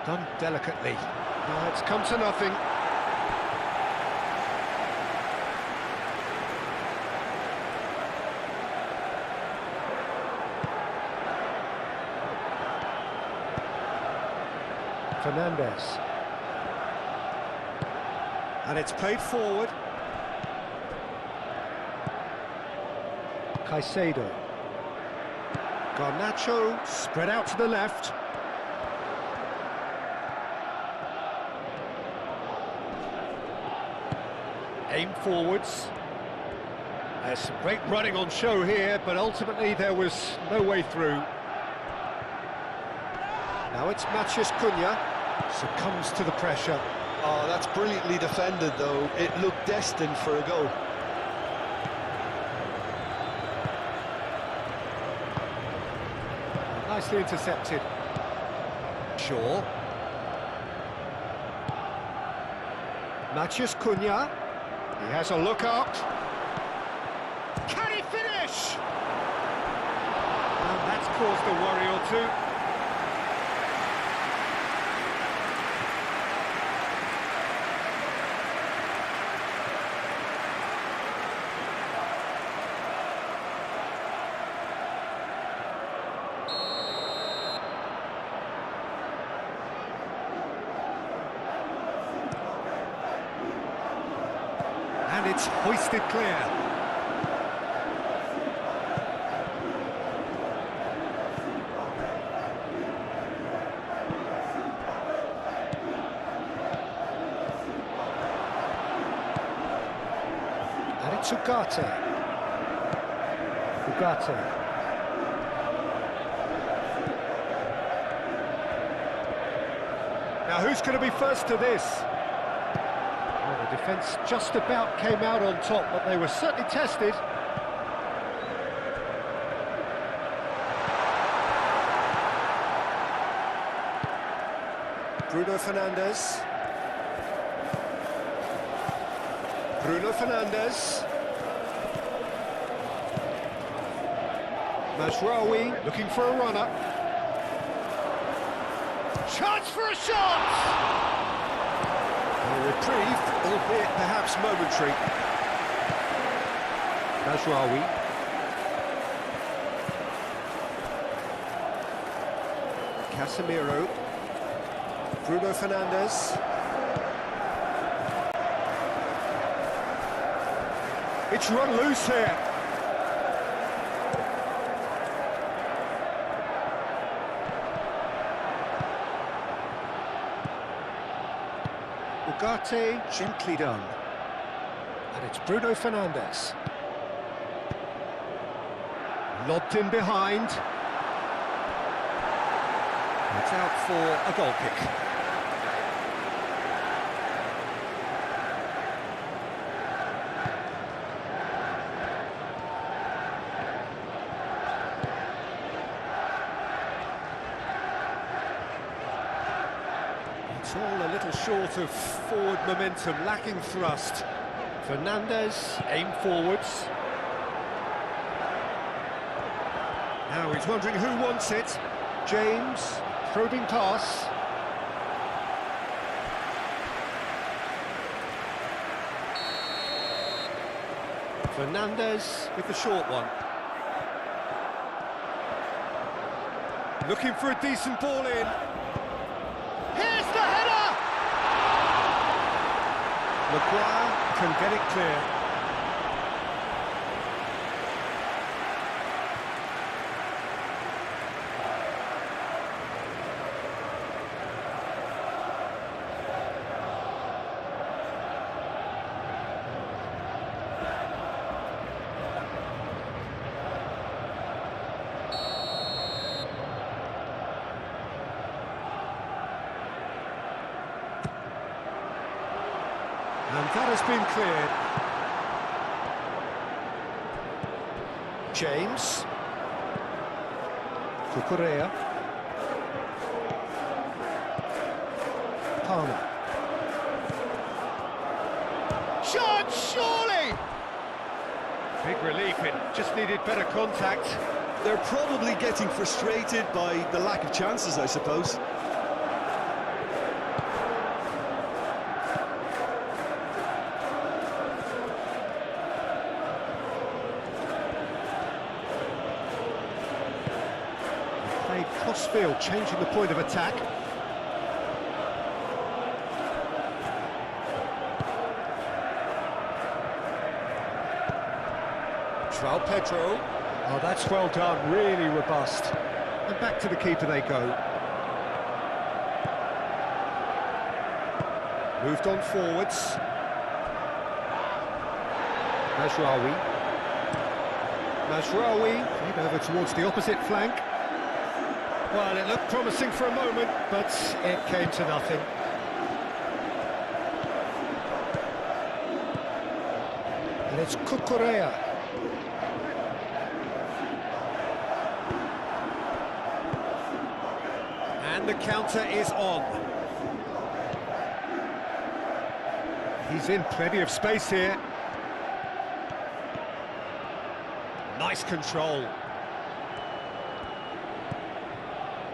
Done delicately. Now it's come to nothing. Fernandez. And it's played forward. Caicedo. Garnacho spread out to the left. aim forwards. There's some great running on show here, but ultimately there was no way through. Now it's Matheus Cunha, succumbs to the pressure. Oh, that's brilliantly defended, though. It looked destined for a goal. Nicely intercepted. Shaw. Matheus Cunha. He has a look up. Can he finish? And that's caused a worry or two. And it's hoisted clear. And it's Ugarte. Now who's going to be first to this? The defence just about came out on top, but they were certainly tested. Bruno Fernandes. Mazraoui looking for a runner. Chance for a shot! Reprieve, albeit perhaps momentary. Mazraoui. Casemiro. Bruno Fernandes. It's run loose here. Ugarte, gently done. And it's Bruno Fernandes. Lobbed in behind. It's out for a goal kick. It's all a little short of forward momentum, lacking thrust. Fernandes, aim forwards. Now he's wondering who wants it. James, probing pass. Fernandes with the short one. Looking for a decent ball in. Here's the header! Maguire can get it clear. And that has been cleared. James. Cucurella. Palmer. Shot, surely! Big relief, it just needed better contact. They're probably getting frustrated by the lack of chances, I suppose. Played cross-field, changing the point of attack. João Pedro. Oh, that's well done, really robust. And back to the keeper they go. Moved on forwards. Mazraoui. Mazraoui played over towards the opposite flank. Well, it looked promising for a moment, but it came to nothing. And it's Cucurella. And the counter is on. He's in plenty of space here. Nice control.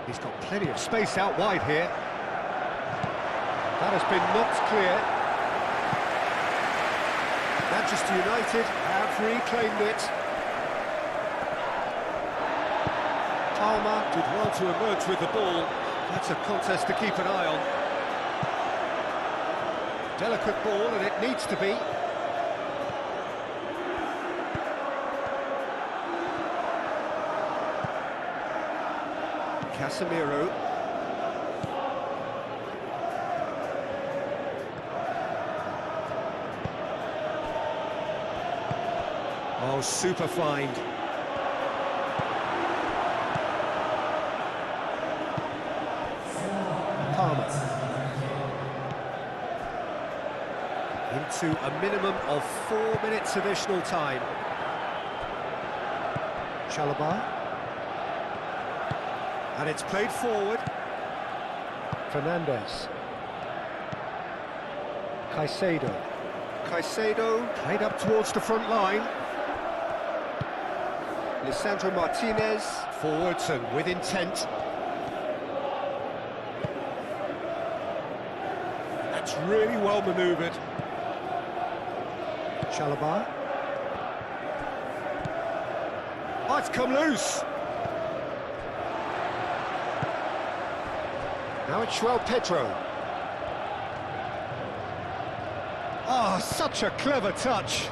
He's got plenty of space out wide here. That has been knocked clear. Manchester United have reclaimed it. Palmer did well to emerge with the ball. That's a contest to keep an eye on. Delicate ball, and it needs to be. Casemiro. Oh, super find. Palmer. Into a minimum of 4 minutes additional time. Chalobah. And it's played forward. Fernandes. Caicedo. Caicedo played up towards the front line. Lisandro Martinez forwards and with intent. That's really well manoeuvred. Chalobah. Oh, it's come loose. Now it's João Pedro. Oh, such a clever touch.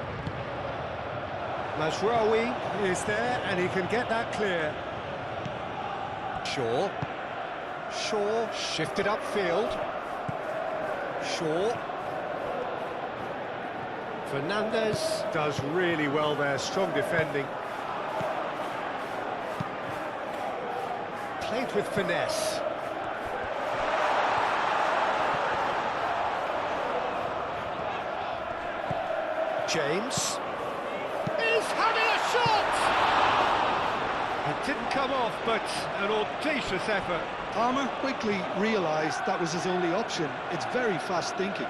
Mazraoui is there and he can get that clear. Shaw. Shaw shifted upfield. Shaw. Fernandes does really well there, strong defending. Played with finesse. James is having a shot! It didn't come off, but an audacious effort. Palmer quickly realised that was his only option. It's very fast thinking.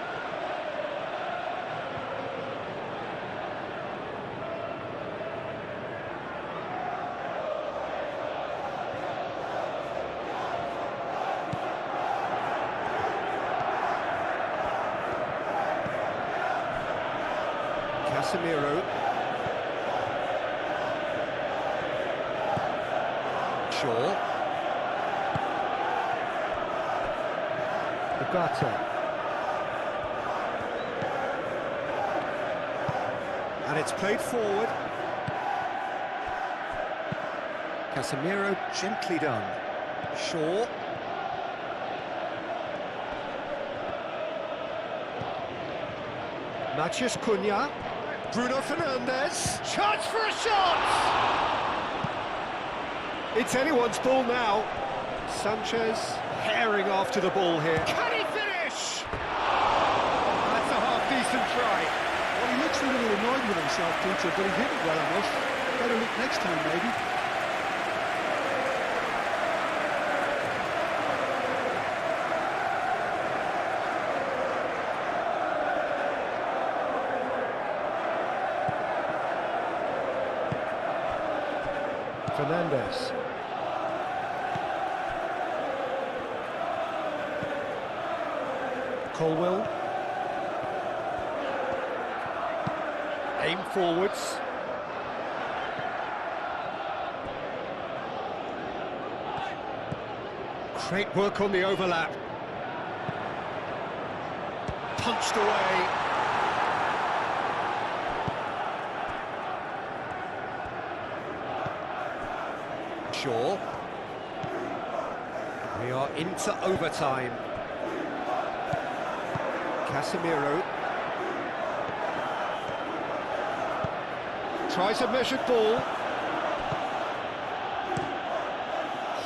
Casemiro. Shaw. Ugarte. And it's played forward. Casemiro gently done. Shaw. Matheus Cunha. Bruno Fernandes, chance for a shot! It's anyone's ball now. Sanchez herring after the ball here. Can he finish? That's a half-decent try. Well, he looks a little annoyed with himself, Peter, but he hit it well enough. Better look next time, maybe. Fernandes. Colwell. Aim forwards. Great work on the overlap. Punched away. Shaw. We are into overtime. Casemiro. Tries a measured ball.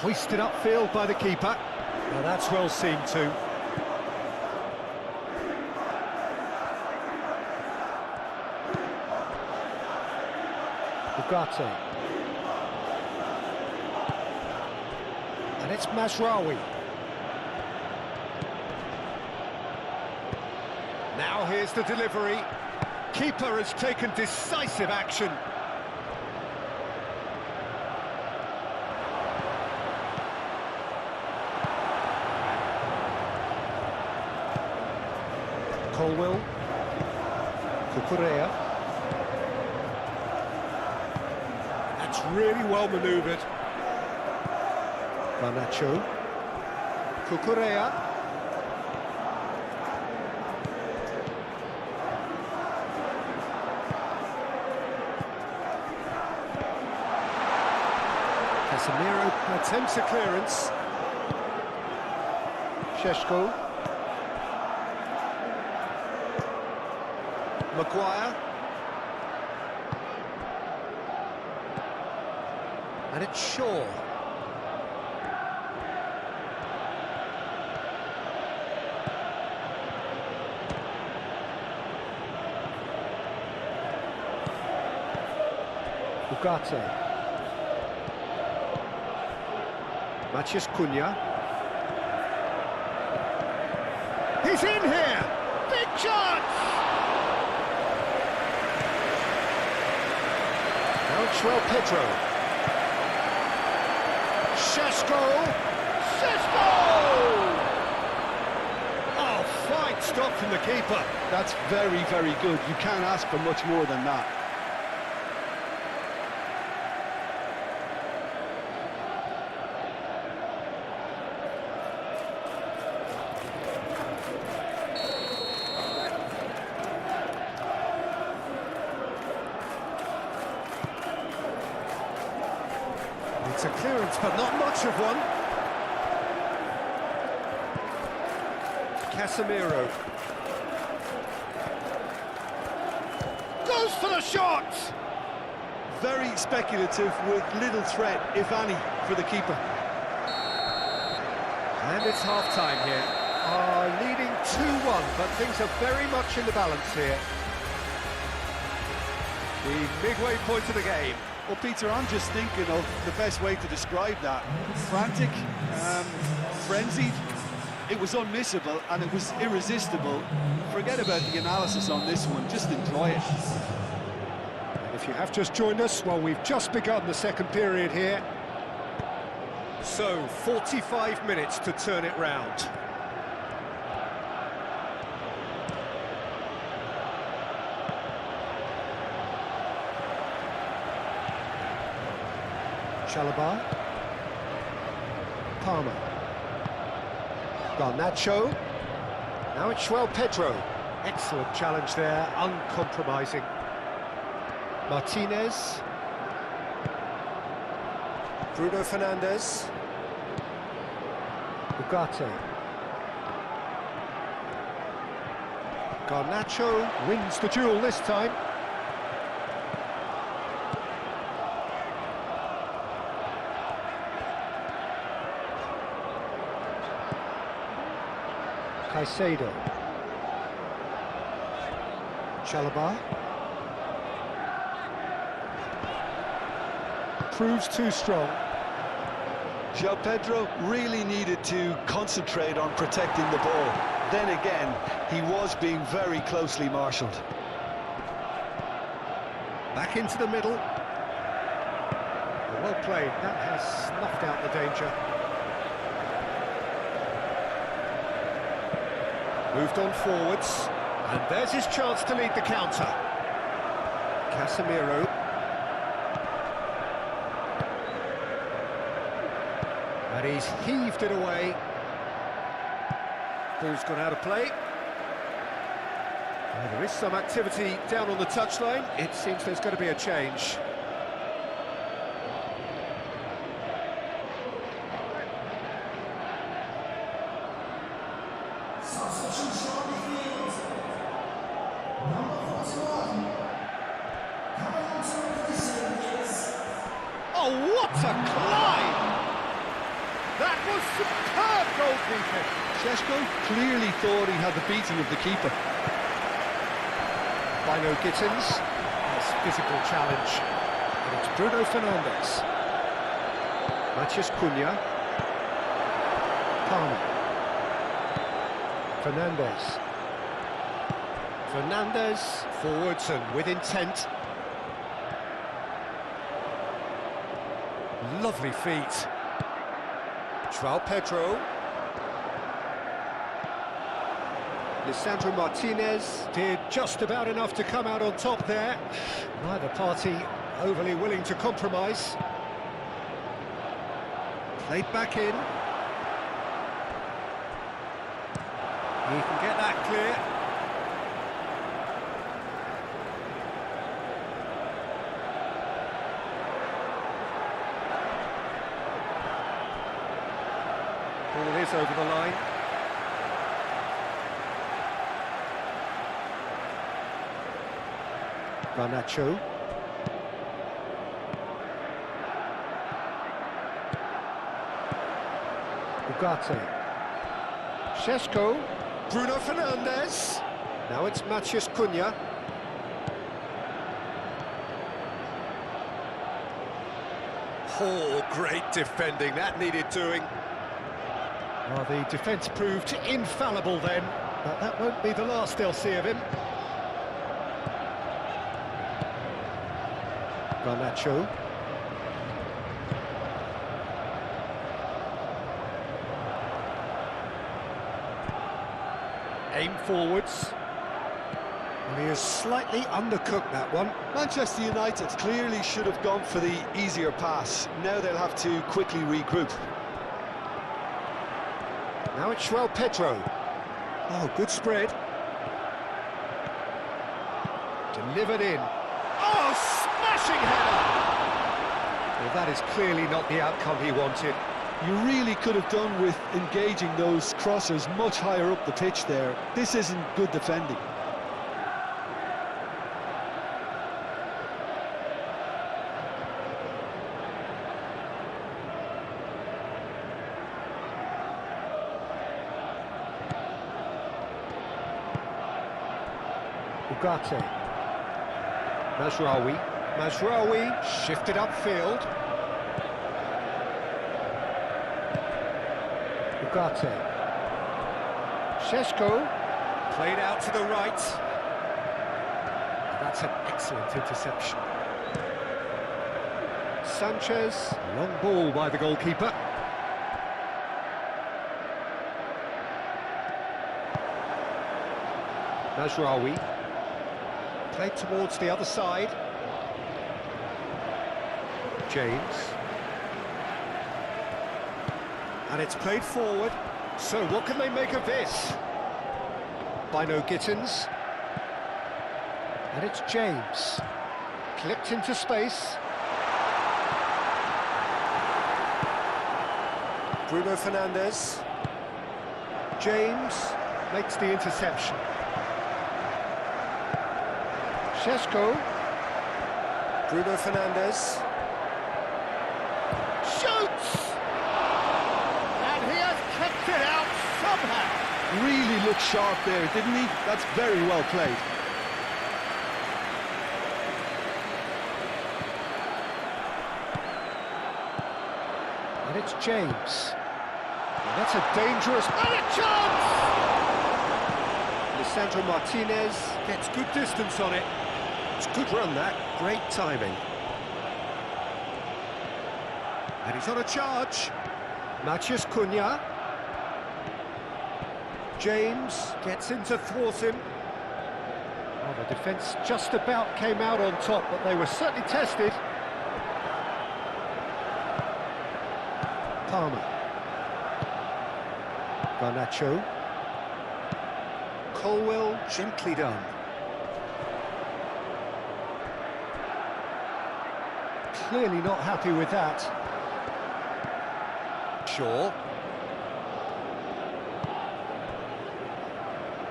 Hoisted upfield by the keeper. Now that's well seen too. Ugarte. And it's Mazraoui. Now here's the delivery. Keeper has taken decisive action. Colwell. Cucurella. That's really well manoeuvred. Garnacho. Cucurella. Casemiro attempts a clearance. Šeško. Maguire. And it's Shaw. Ugarte. Matheus Cunha. He's in here! Big chance! Now it's João Pedro. Šeško! Oh, fine stop from the keeper. That's very, very good. You can't ask for much more than that. It's a clearance, but not much of one. Casemiro. Goes for the shot! Very speculative with little threat, if any, for the keeper. And it's half-time here. Leading 2-1, but things are very much in the balance here. The midway point of the game. Well, Peter, I'm just thinking of the best way to describe that. Frantic, frenzied. It was unmissable and it was irresistible. Forget about the analysis on this one, just enjoy it. And if you have just joined us, well, we've just begun the second period here. So, 45 minutes to turn it round. Chalobah. Palmer. Garnacho. Now it's João Pedro. Excellent challenge there, uncompromising. Martinez. Bruno Fernandes. Ugarte. Garnacho wins the duel this time. Caicedo. Chalobah. Proves too strong. João Pedro really needed to concentrate on protecting the ball. Then again, he was being very closely marshalled. Back into the middle. Well played, that has snuffed out the danger. Moved on forwards, and there's his chance to lead the counter. Casemiro. And he's heaved it away. Ball's gone out of play. Well, there is some activity down on the touchline. It seems there's going to be a change. Number 41, coming onto Oh, what a climb! That was superb goalkeeping. Šeško clearly thought he had the beating of the keeper. Bino Gittins, nice physical challenge. And it's Bruno Fernandes. Matheus Cunha. Palmer. Fernandes. Fernandes forwards and with intent. Lovely feet. João Pedro. Lisandro Martinez did just about enough to come out on top there. Neither party overly willing to compromise. Played back in. He can get that clear. Ball is over the line. Garnacho. Ugarte. Šeško. Bruno Fernandes. Now it's Matheus Cunha. Oh, great defending. That needed doing. Well, the defence proved infallible then, but that won't be the last they'll see of him. Garnacho. Aim forwards. And he has slightly undercooked that one. Manchester United clearly should have gone for the easier pass. Now they'll have to quickly regroup. Now it's João Pedro. Oh, good spread. Delivered in. Oh, smashing header! Well, that is clearly not the outcome he wanted. You really could have done with engaging those crossers much higher up the pitch there. This isn't good defending. Ugarte. Mazraoui shifted upfield. Ugarte. Šeško played out to the right. That's an excellent interception. Sanchez, long ball by the goalkeeper. Mazraoui played towards the other side. James. And it's played forward. So what can they make of this? Bino Gittins. And it's James. Clipped into space. Bruno Fernandes. James makes the interception. Šeško. Bruno Fernandes. Shoots! And he has kept it out somehow. Really looked sharp there, didn't he? That's very well played. And it's James. And that's a dangerous... And a chance! Lisandro Martinez gets good distance on it. It's a good run, that. Great timing. And he's on a charge. Matheus Cunha. James gets in to thwart him. Oh, the defence just about came out on top, but they were certainly tested. Palmer. Garnacho. Colwell, gently done. Clearly not happy with that. Shaw.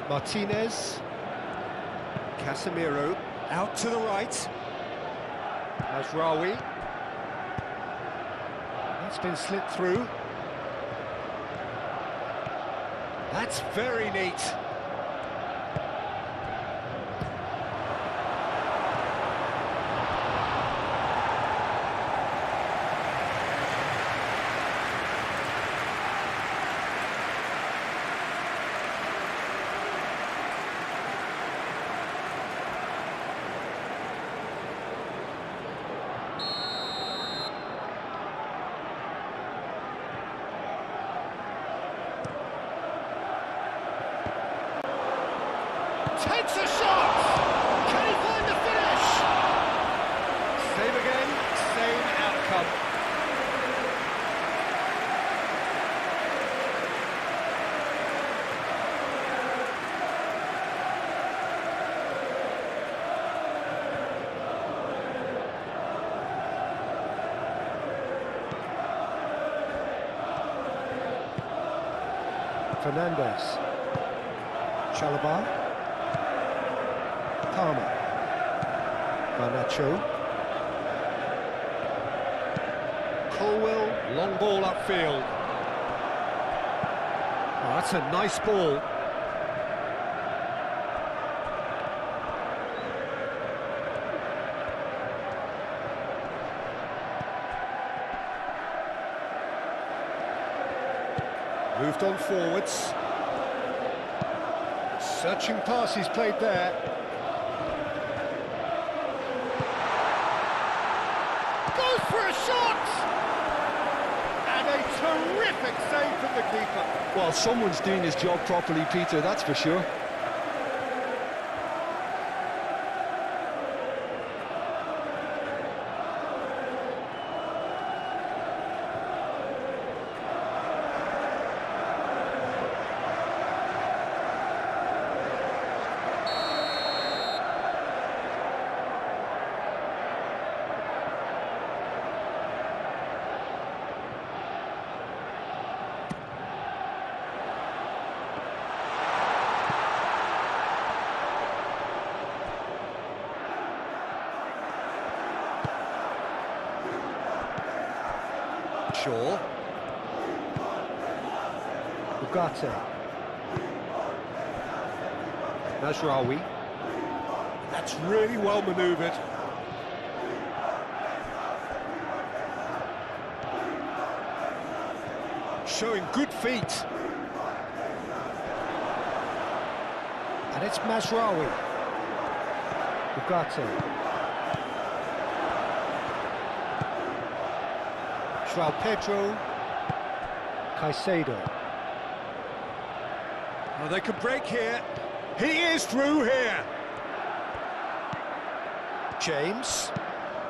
Martinez. Casemiro out to the right. Mazraoui. That's been slipped through. That's very neat. Takes a shot! Can he find the finish? Same again, same outcome. Fernandez. Chalobah. Palmer. Garnacho. Colwell, long ball upfield. Oh, that's a nice ball. Moved on forwards. Searching pass he's played there. Goes for a shot! And a terrific save from the keeper. Well, someone's doing his job properly, Peter, that's for sure. Shaw. Ugarte. Mazraoui. That's really well manoeuvred. Showing good feet. And it's Mazraoui. Ugarte. João Pedro. Caicedo. Oh, they could break here. He is through here. James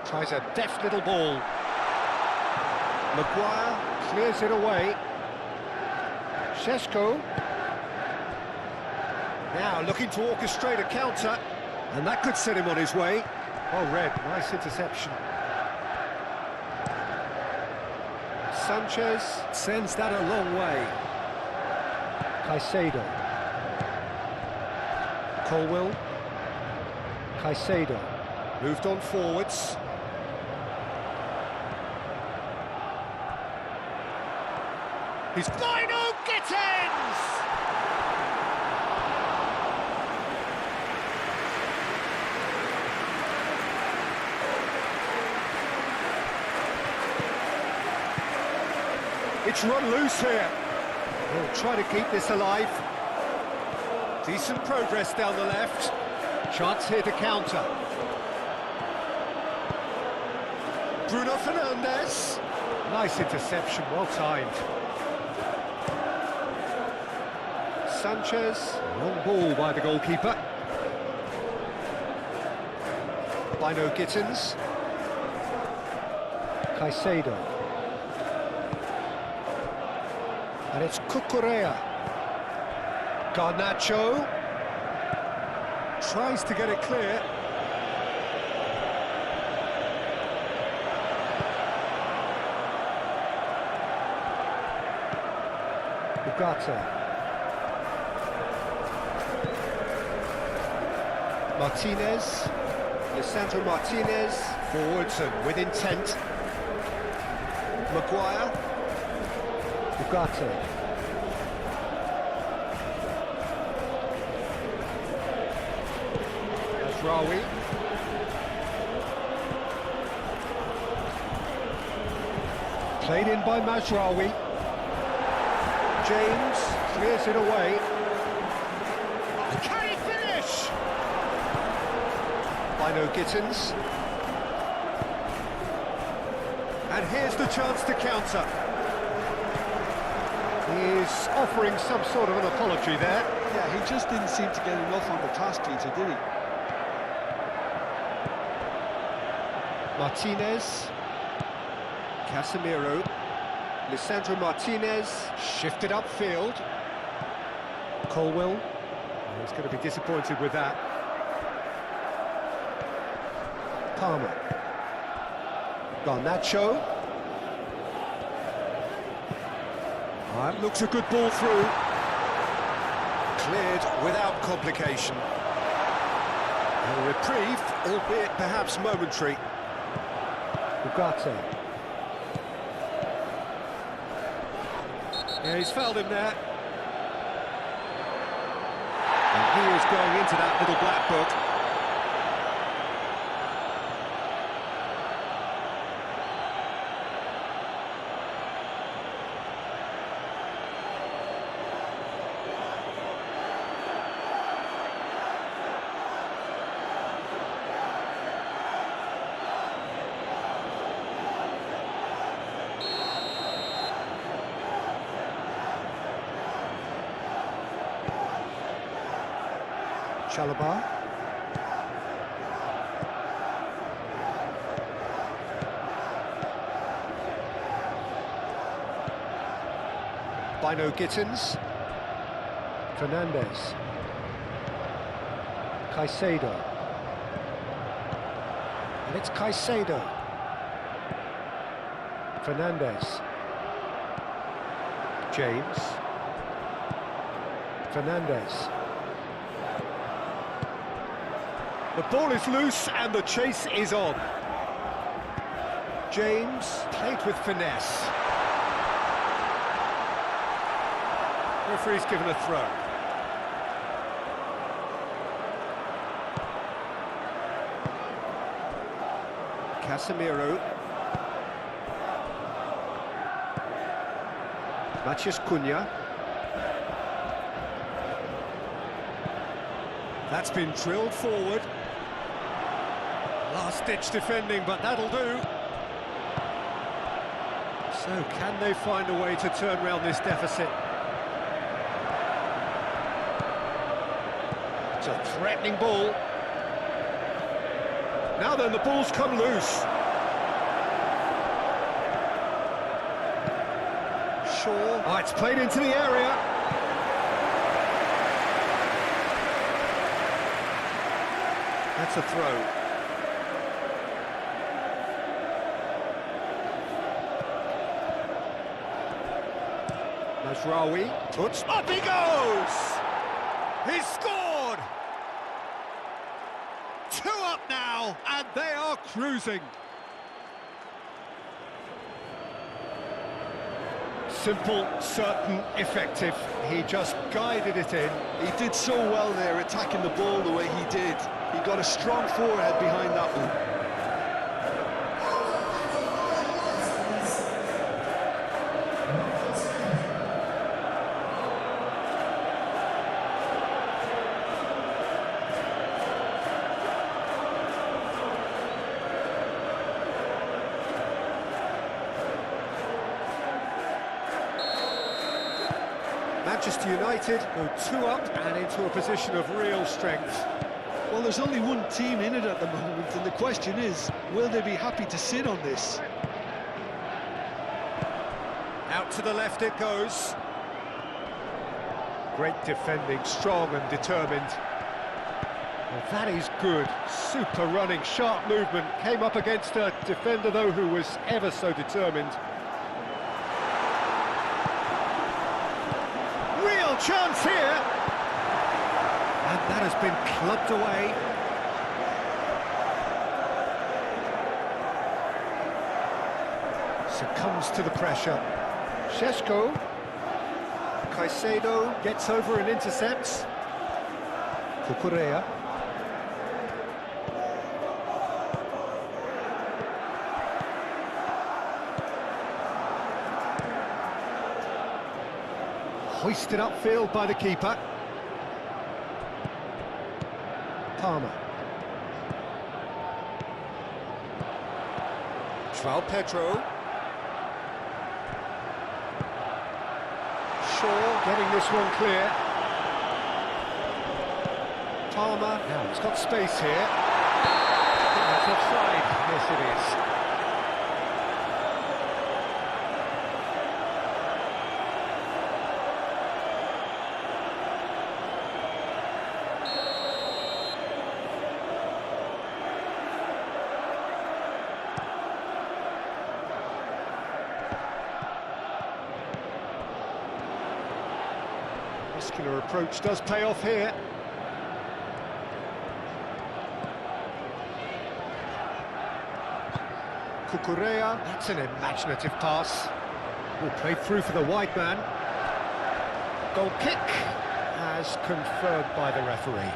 tries a deft little ball. Maguire clears it away. Šeško now looking to orchestrate a counter, and that could set him on his way. Oh, Red, nice interception. Sanchez sends that a long way. Caicedo. Colwell. Caicedo. Moved on forwards. His final Gittins! It's run loose here. He'll try to keep this alive. Decent progress down the left. Chance here to counter. Bruno Fernandes. Nice interception, well timed. Sanchez, long ball by the goalkeeper. Bino Gittins. Caicedo. And it's Cucurella. Garnacho tries to get it clear. Ugarte. Martinez. Lisandro Martinez. Forwards and with intent. Maguire. Ugarte. Rawi. Played in by Mazraoui. James clears it away. Can he finish? Bino Gittins. And here's the chance to counter. He's offering some sort of an apology there. Yeah, he just didn't seem to get enough on the task, Peter, did he? Martinez, Casemiro, Lisandro Martinez, shifted upfield. Colwill, he's going to be disappointed with that. Palmer, Garnacho. That looks a good ball through. Cleared without complication. A reprieve, albeit perhaps momentary. Ugarte. Yeah, he's fouled him there. And he is going into that little black book. Chalobah. Bino Gittins. Fernandez. Caicedo. And it's Caicedo. Fernandez. James. Fernandez. The ball is loose and the chase is on. James played with finesse. Referee's given a throw. Casemiro. Matheus Cunha. That's been drilled forward. Last-ditch defending, but that'll do. So, can they find a way to turn around this deficit? It's a threatening ball. Now then, the ball's come loose. Shaw. Oh, it's played into the area. That's a throw. Mazraoui puts up, he goes! He's scored! 2 up now, and they are cruising. Simple, certain, effective. He just guided it in. He did so well there, attacking the ball the way he did. He got a strong forehead behind that one. Manchester United go 2 up and into a position of real strength. Well, there's only one team in it at the moment, and the question is, will they be happy to sit on this? Out to the left it goes. Great defending, strong and determined. Well, that is good. Super running, sharp movement. Came up against a defender, though, who was ever so determined. Real chance here! And that has been clubbed away. Succumbed responds to the pressure. Šeško. Caicedo gets over and intercepts. Cucurella. Hoisted upfield by the keeper. Palmer. João Pedro. Shaw getting this one clear. Palmer, now he's got space here. I think that's offside. Yes, it is. Muscular approach does pay off here. Cucurella, that's an imaginative pass. Will play through for the wide man. Goal kick, as confirmed by the referee.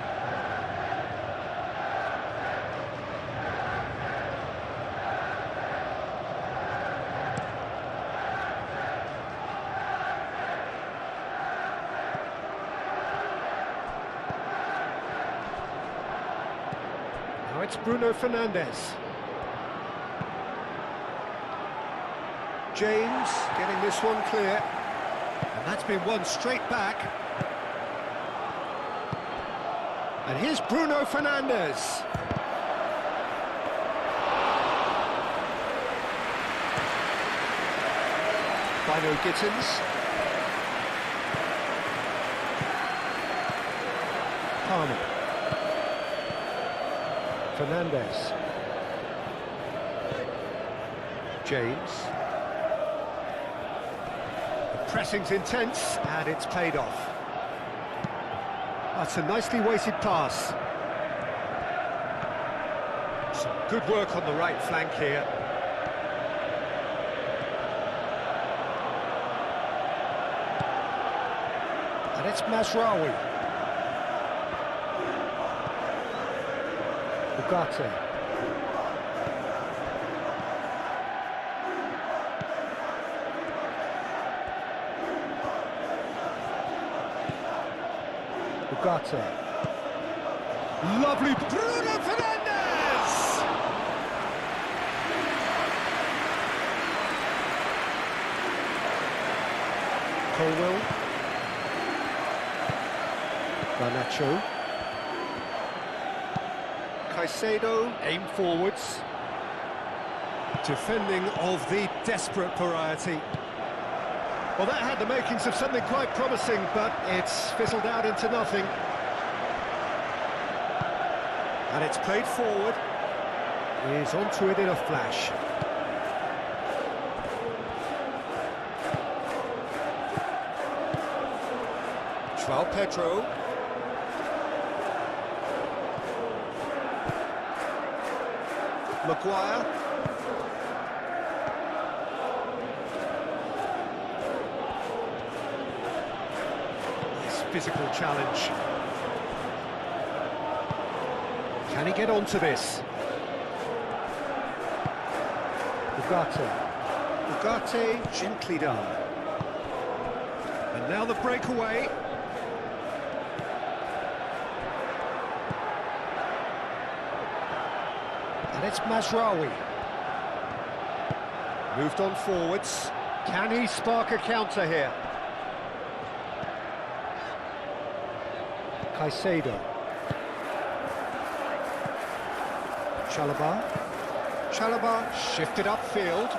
Now it's Bruno Fernandes. James getting this one clear, and that's been won straight back. And here's Bruno Fernandes. Bino Gittins. Palmer. Fernandes. James. Pressing's intense, and it's paid off. That's a nicely weighted pass. Some good work on the right flank here. And it's Mazraoui. Ugarte. Ugarte. Lovely Bruno Fernandes! Colwell. Garnacho. Caicedo, aim forwards. Defending of the desperate variety. Well, that had the makings of something quite promising, but it's fizzled out into nothing. And it's played forward. He's onto it in a flash. João Pedro. Maguire. Physical challenge. Can he get onto this? Ugarte. Ugarte, gently done. And now the breakaway. And it's Mazraoui. Moved on forwards. Can he spark a counter here? Caicedo. Chalobah shifted upfield.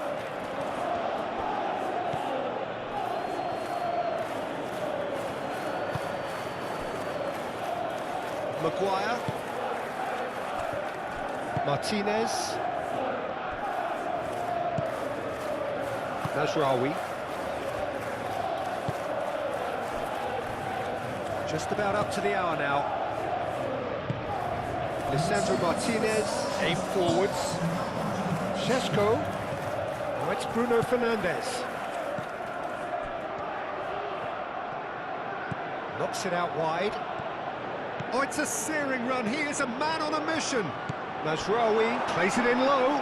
Maguire. Martinez. Mazraoui. Just about up to the hour now. Lisandro Martinez, aim forwards. Šeško. Now it's Bruno Fernandes. Knocks it out wide. Oh, it's a searing run. He is a man on a mission. Mazraoui plays it in low.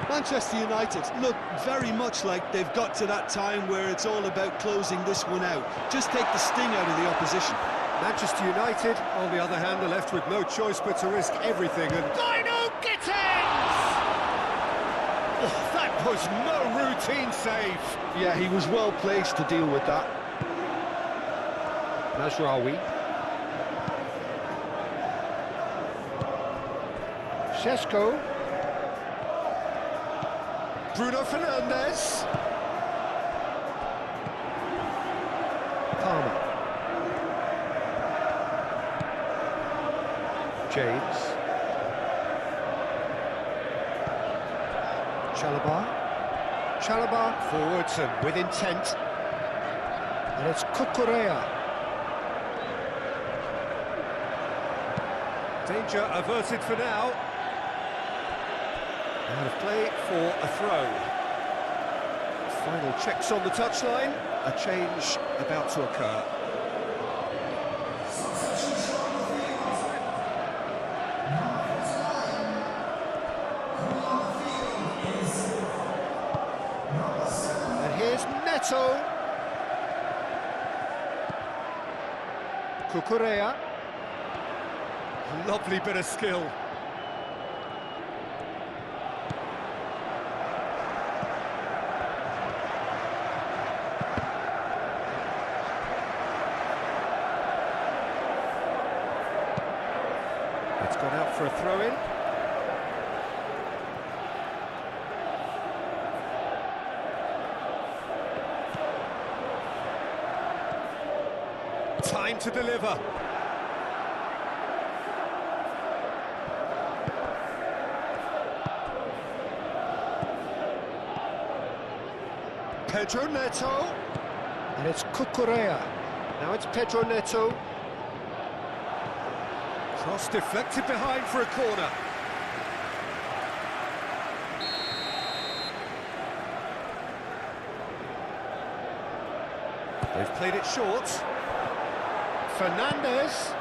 Manchester United look very much like they've got to that time where it's all about closing this one out. Just take the sting out of the opposition. Manchester United, on the other hand, are left with no choice but to risk everything and... Dino Gittins! Oh, that was no routine save. Yeah, he was well placed to deal with that. Mazraoui. Šeško. Bruno Fernandes. Palmer. James. Chalobah forwards and with intent. And it's Cucurella. Danger averted for now. Out of play for a throw. Final checks on the touchline. A change about to occur. And here's Neto. Cucurella. Lovely bit of skill. It's gone out for a throw-in. Time to deliver. Pedro Neto. And it's Cucurella. Now it's Pedro Neto. Cross deflected behind for a corner. They've played it short. Fernandes.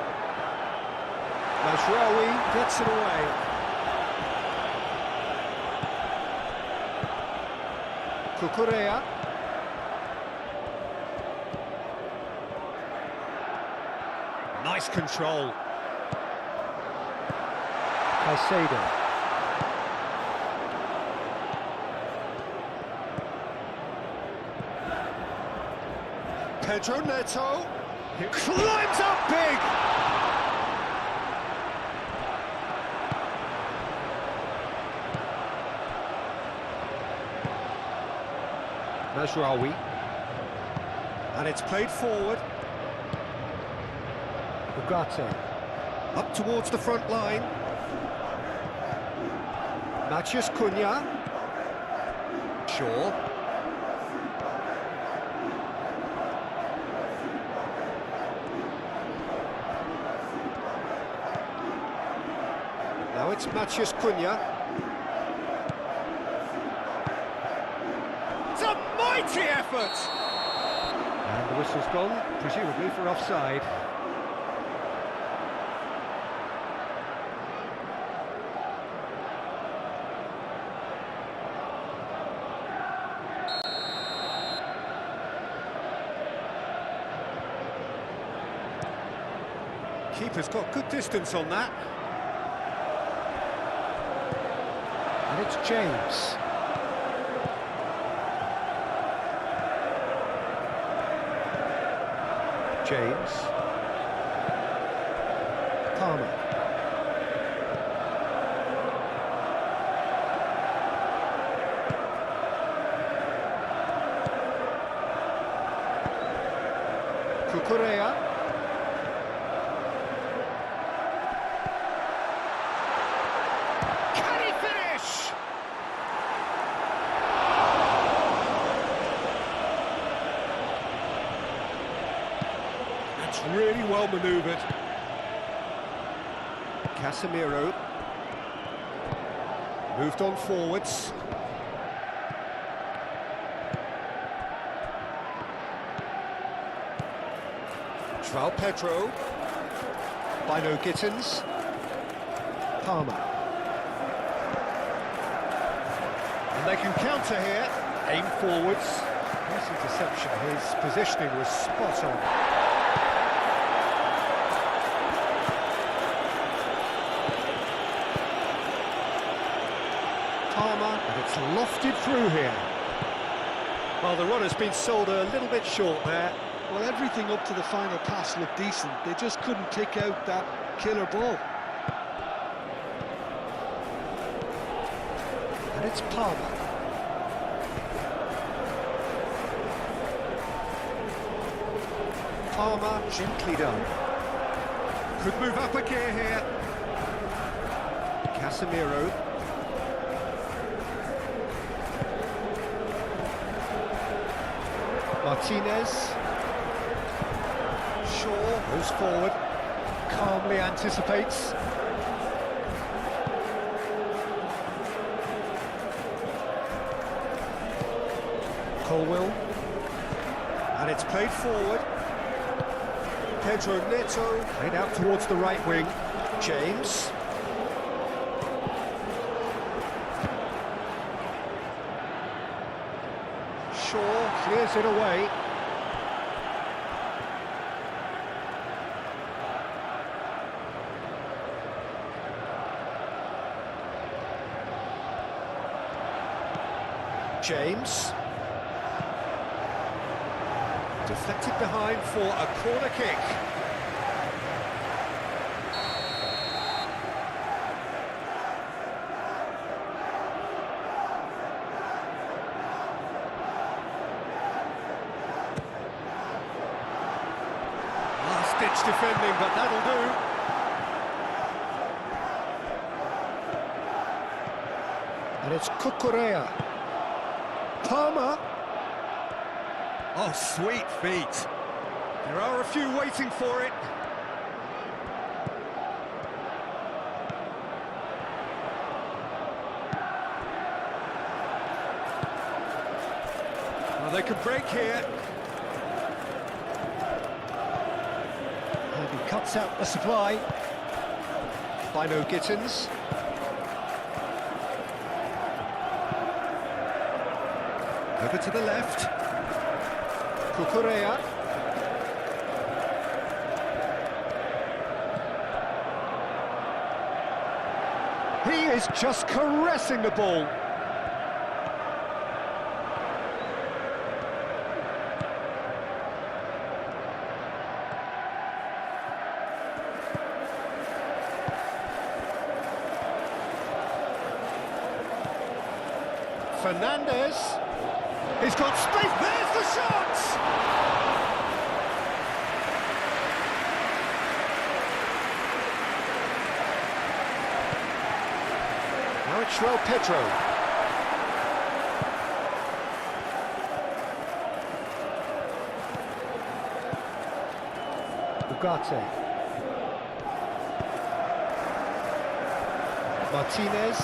Mazraoui gets it away. Cucurella. Nice control. Caicedo. Pedro Neto. He climbs up big. Mazraoui. And it's played forward. Ugarte. Up towards the front line. Matheus Cunha. Shaw. Now it's Matheus Cunha. It's a mighty effort! And the whistle's gone, presumably for offside. Keeper's got good distance on that. And it's James. James. Palmer. Cucurella. Really well manoeuvred. Casemiro moved on forwards. João Pedro. Bino Gittins. Palmer. And they can counter here. Aim forwards. Nice interception. His positioning was spot on. Palmer, and it's lofted through here. Well, the run has been sold a little bit short there. Well, everything up to the final pass looked decent. They just couldn't pick out that killer ball. And it's Palmer. Palmer, gently done. Could move up a gear here. Casemiro. Martinez. Shaw goes forward, calmly anticipates. Colwill. And it's played forward. Pedro Neto, played out towards the right wing. James. Shaw clears it away. James. Deflected behind for a corner kick. Last-ditch defending, but that'll do. And it's Cucurella. Palmer. Oh, sweet feet. There are a few waiting for it. Well, they could break here. And he cuts out the supply. Bino Gittins. Over to the left. Cucurella. He is just caressing the ball. Fernandez. He's got space. There's the shot! Now it's João Pedro. Ugarte. Martinez.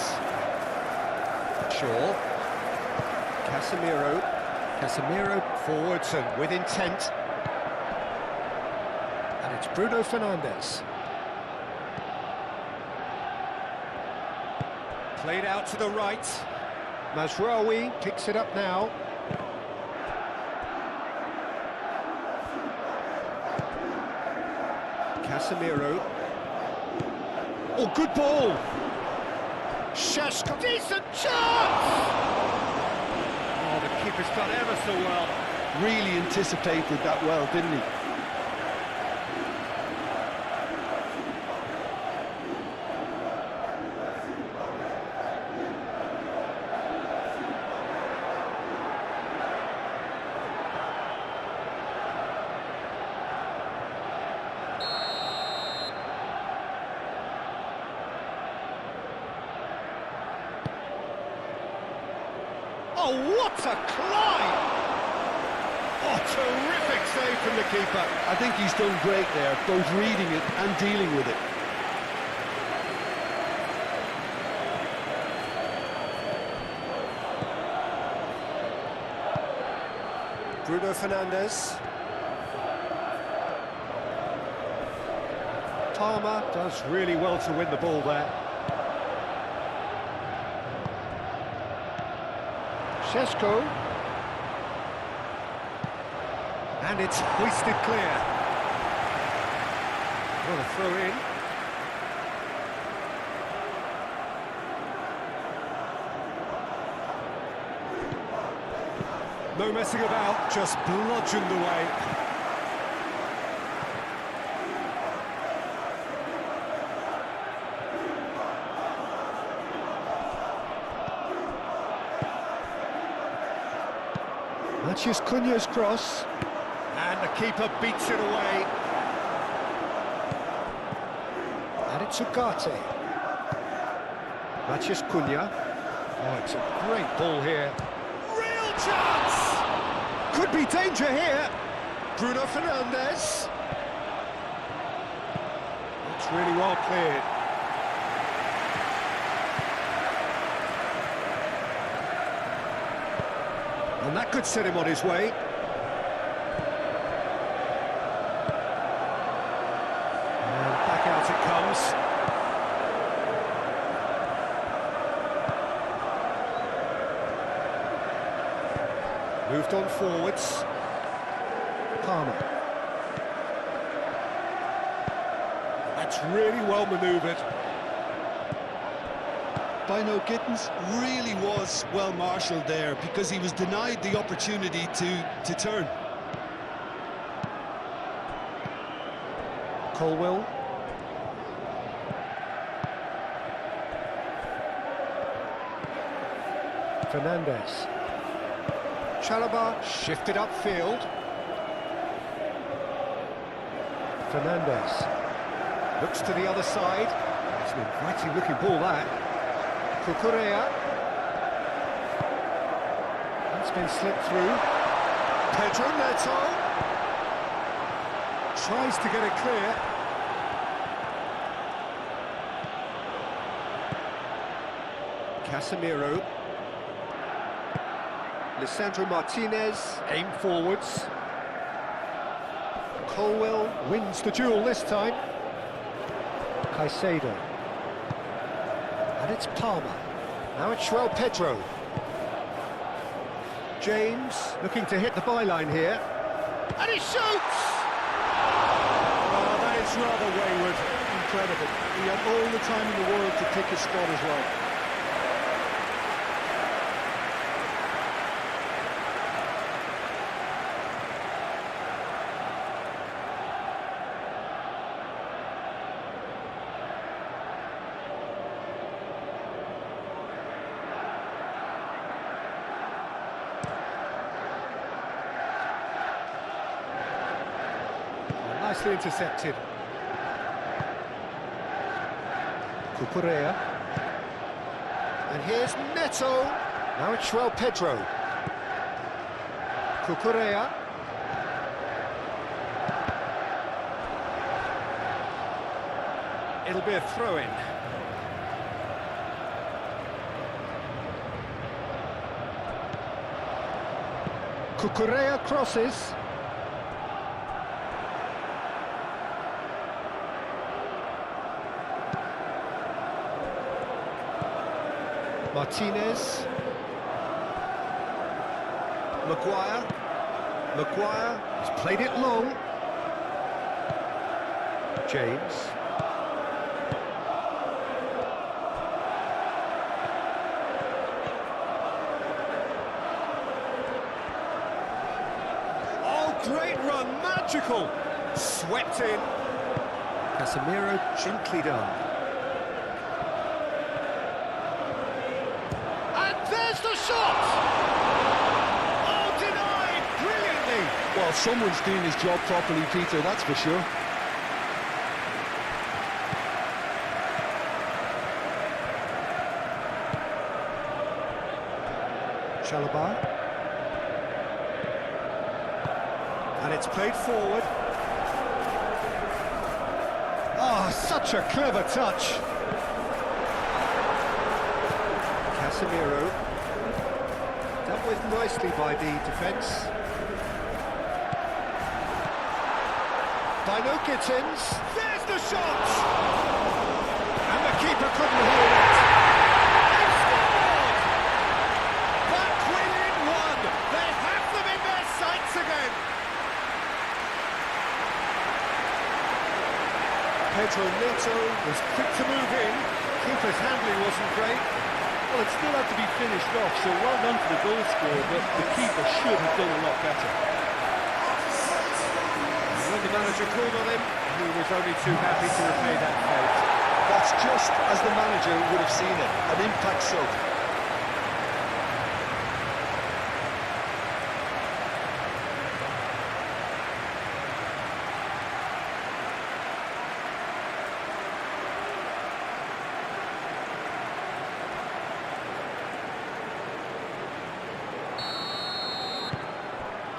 Shaw. Casemiro. Casemiro forwards and with intent. And it's Bruno Fernandes. Played out to the right. Mazraoui picks it up now. Casemiro. Oh, good ball! Sheshko, decent chance! Oh, the keeper's done ever so well. Really anticipated that well, didn't he? Oh, what a climb! Oh, terrific save from the keeper. I think he's done great there, both reading it and dealing with it. Bruno Fernandes. Palmer does really well to win the ball there. Šeško. And it's hoisted clear. What a throw in. No messing about, just bludgeoned away. Mathias Cunha's cross, and the keeper beats it away. And it's Ugarte. Mathias Cunha. Oh, it's a great ball here. Real chance! Could be danger here. Bruno Fernandes. It's really well cleared. And that could set him on his way. And back out it comes. Moved on forwards. Palmer. That's really well manoeuvred. Bino Gittins really was well marshalled there because he was denied the opportunity to turn. Colwill. Fernandes. Chalobah shifted upfield. Fernandes looks to the other side. It's an inviting looking ball that. Cucurella. That's been slipped through. Pedro Neto tries to get it clear. Casemiro. Lisandro Martinez, aim forwards. Colwill wins the duel this time. Caicedo. And it's Palmer. Now it's João Pedro. James looking to hit the byline here. And he shoots! Oh, that is rather wayward. Incredible. He had all the time in the world to pick his spot as well. Nicely intercepted. Cucurella. And here's Neto. Now it's João Pedro. Cucurella. It'll be a throw-in. Cucurella crosses. Martinez. Maguire. Maguire has played it long. James. Oh, great run, magical. Swept in. Casemiro gently done. The shot! Oh, denied brilliantly! Well, someone's doing his job properly, Peter, that's for sure. Chalobah. And it's played forward. Oh, such a clever touch. Casemiro. Dealt with nicely by the defence. Bino Gittins, there's the shot! And the keeper couldn't hold it. They've scored! Back within one! They have them in their sights again! Pedro Neto was quick to move in. Keeper's handling wasn't great. Well, it still had to be finished off, so well done for the goal scorer, but the keeper should have done a lot better. When the manager called on him, he was only too happy to repay that fate. That's just as the manager would have seen it, an impact sub.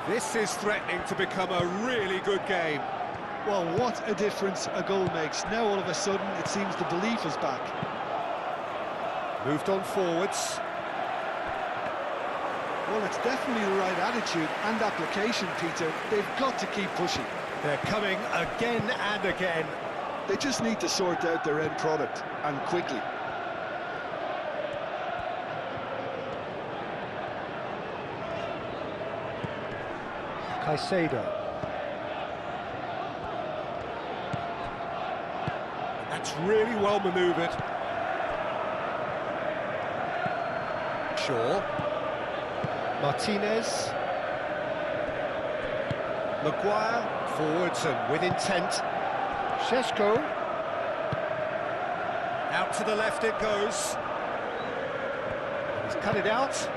This is threatening to become a really good game. Well, what a difference a goal makes. Now all of a sudden it seems the belief is back. Moved on forwards. Well, it's definitely the right attitude and application, Peter. They've got to keep pushing. They're coming again and again. They just need to sort out their end product, and quickly. Caicedo. That's really well manoeuvred. Shaw. Martinez. Maguire, forwards and with intent. Šeško. Out to the left it goes. He's cut it out.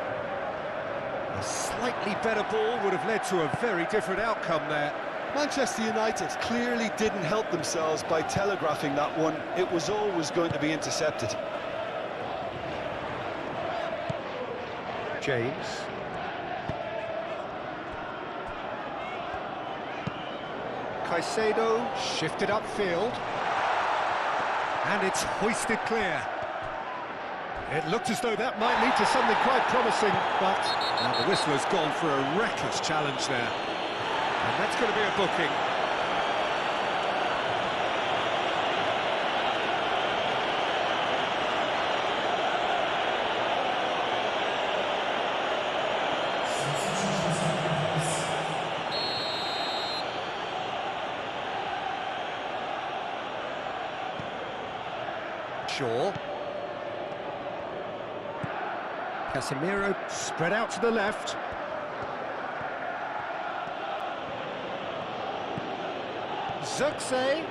A slightly better ball would have led to a very different outcome there. Manchester United clearly didn't help themselves by telegraphing that one. It was always going to be intercepted. James. Caicedo shifted upfield. And it's hoisted clear. It looked as though that might lead to something quite promising, but now the whistler's gone for a reckless challenge there. And that's going to be a booking. Shaw. Casemiro spread out to the left. Zirkzee.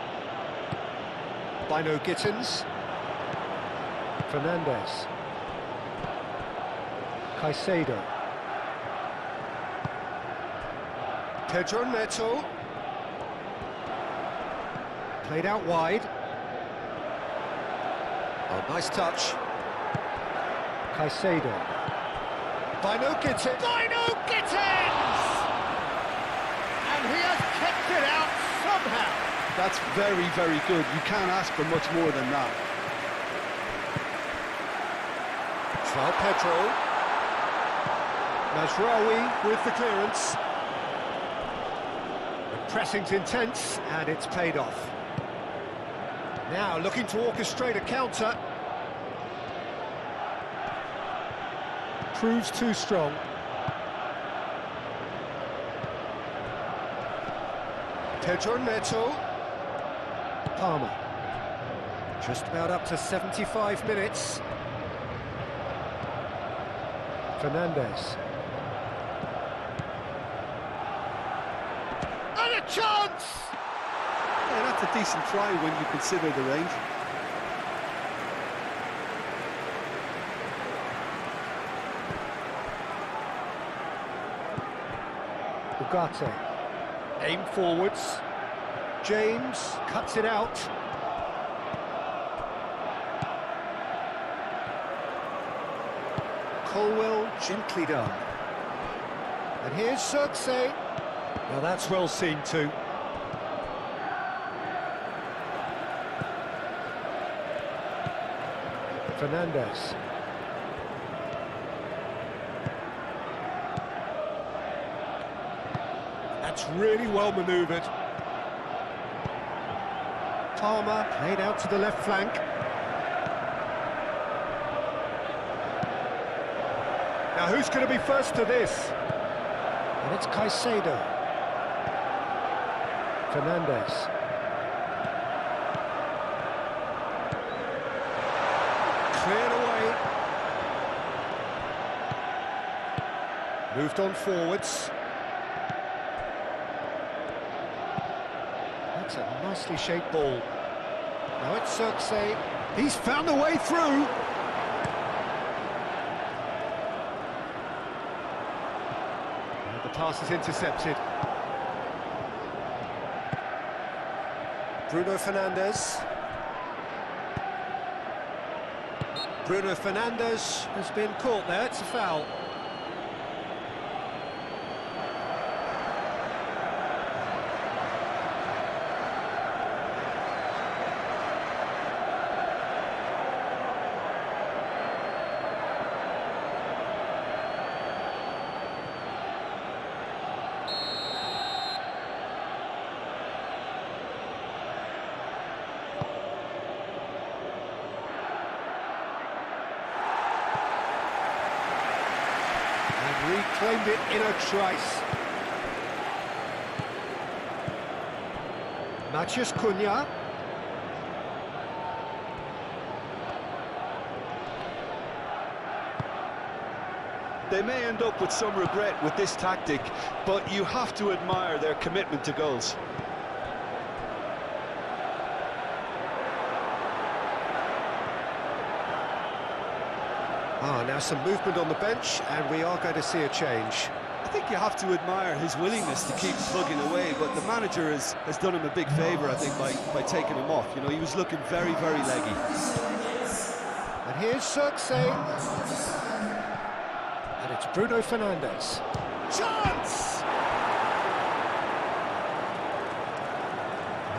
Bino Gittins. Fernandes. Caicedo. Pedro Neto. Played out wide. Oh, nice touch. Caicedo. Bino Gittins. Bino Gittins! And he has kept it out somehow. That's very, very good. You can't ask for much more than that. João Pedro. Mazraoui with the clearance. The pressing's intense and it's paid off. Now looking to orchestrate a counter. Proves too strong. Pedro Neto. Palmer. Just about up to 75 minutes. Fernandes. And a chance! Yeah, that's a decent try when you consider the range. Ugarte. Aim forwards. James cuts it out. Colwell gently done. And here's Zirkzee. Now that's well seen too. Fernandes. That's really well manoeuvred. Palmer played out to the left flank. Now who's going to be first to this? And it's Caicedo. Fernandes. Cleared away. Moved on forwards. That's a nicely shaped ball. Now it's Xerxes. He's found a way through. And the pass is intercepted. Bruno Fernandes. Bruno Fernandes has been caught there. It's a foul. Reclaimed it in a trice. Matheus Cunha. They may end up with some regret with this tactic, but you have to admire their commitment to goals. Now some movement on the bench, and we are going to see a change. I think you have to admire his willingness to keep plugging away, but the manager has done him a big favour, I think, by taking him off. You know, he was looking very, very leggy. And here's Xerxes. And it's Bruno Fernandes. Chance!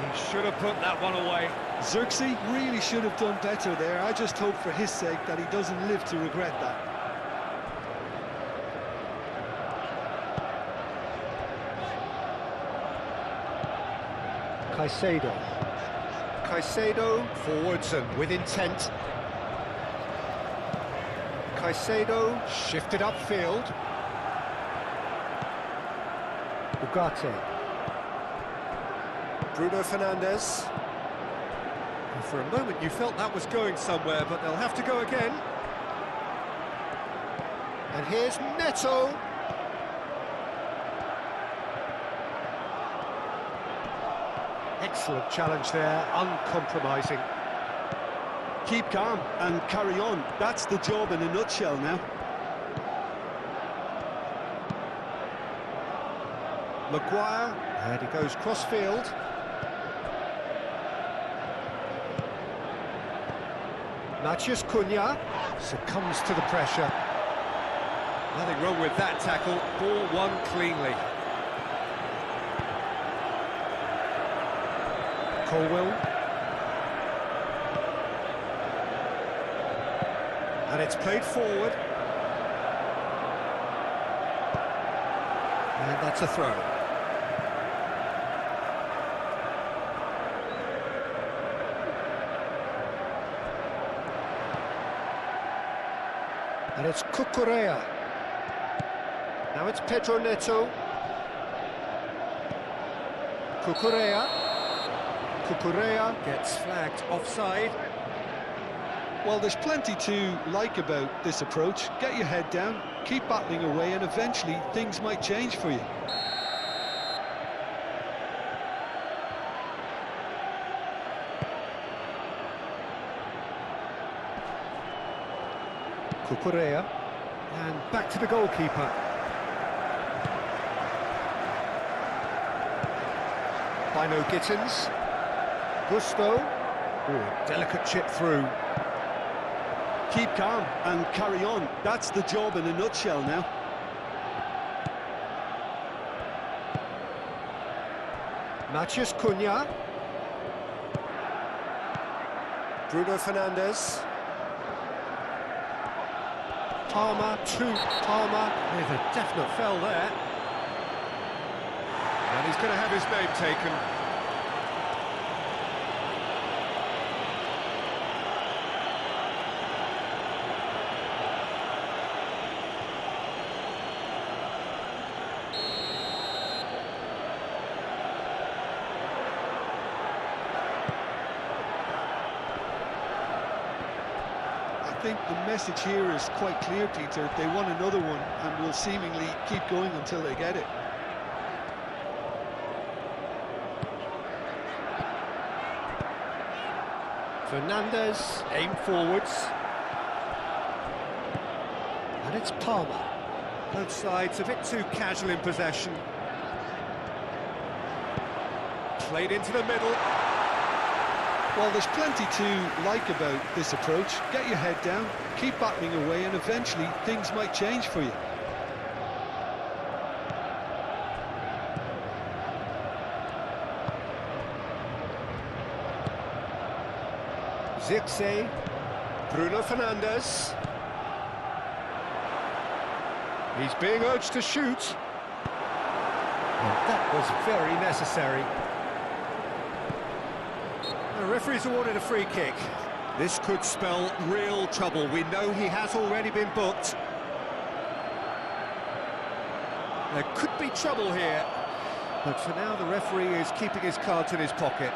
He should have put that one away. Xerxes really should have done better there. I just hope for his sake that he doesn't live to regret that. Caicedo. Caicedo forwards and with intent. Caicedo shifted upfield. Ugarte. Bruno Fernandes. And for a moment you felt that was going somewhere, but they'll have to go again. And here's Neto. Excellent challenge there, uncompromising. Keep calm and carry on. That's the job in a nutshell now. Maguire, and he goes cross-field. Matheus Cunha succumbs to the pressure. Nothing wrong with that tackle, ball won cleanly. Colwell. And it's played forward. And that's a throw. And it's Cucurella. Now it's Pedro Neto. Cucurella. Cucurella gets flagged offside. Well, there's plenty to like about this approach. Get your head down, keep battling away, and eventually things might change for you. Cucurella, and back to the goalkeeper. Bino Gittins. Gusto. Ooh, delicate chip through. Keep calm and carry on. That's the job in a nutshell now. Matheus Cunha. Bruno Fernandes. Palmer to Palmer with a definite foul there. And he's going to have his name taken. think the message here is quite clear, Peter. They want another one and will seemingly keep going until they get it. Fernandez, aim forwards. And it's Palmer. Both sides a bit too casual in possession. Played into the middle. Well, there's plenty to like about this approach. Get your head down, keep battling away, and eventually things might change for you. Zirkzee, Bruno Fernandes. He's being urged to shoot. And that was very necessary. The referee's awarded a free kick. This could spell real trouble. We know he has already been booked. There could be trouble here. But for now, the referee is keeping his cards in his pocket.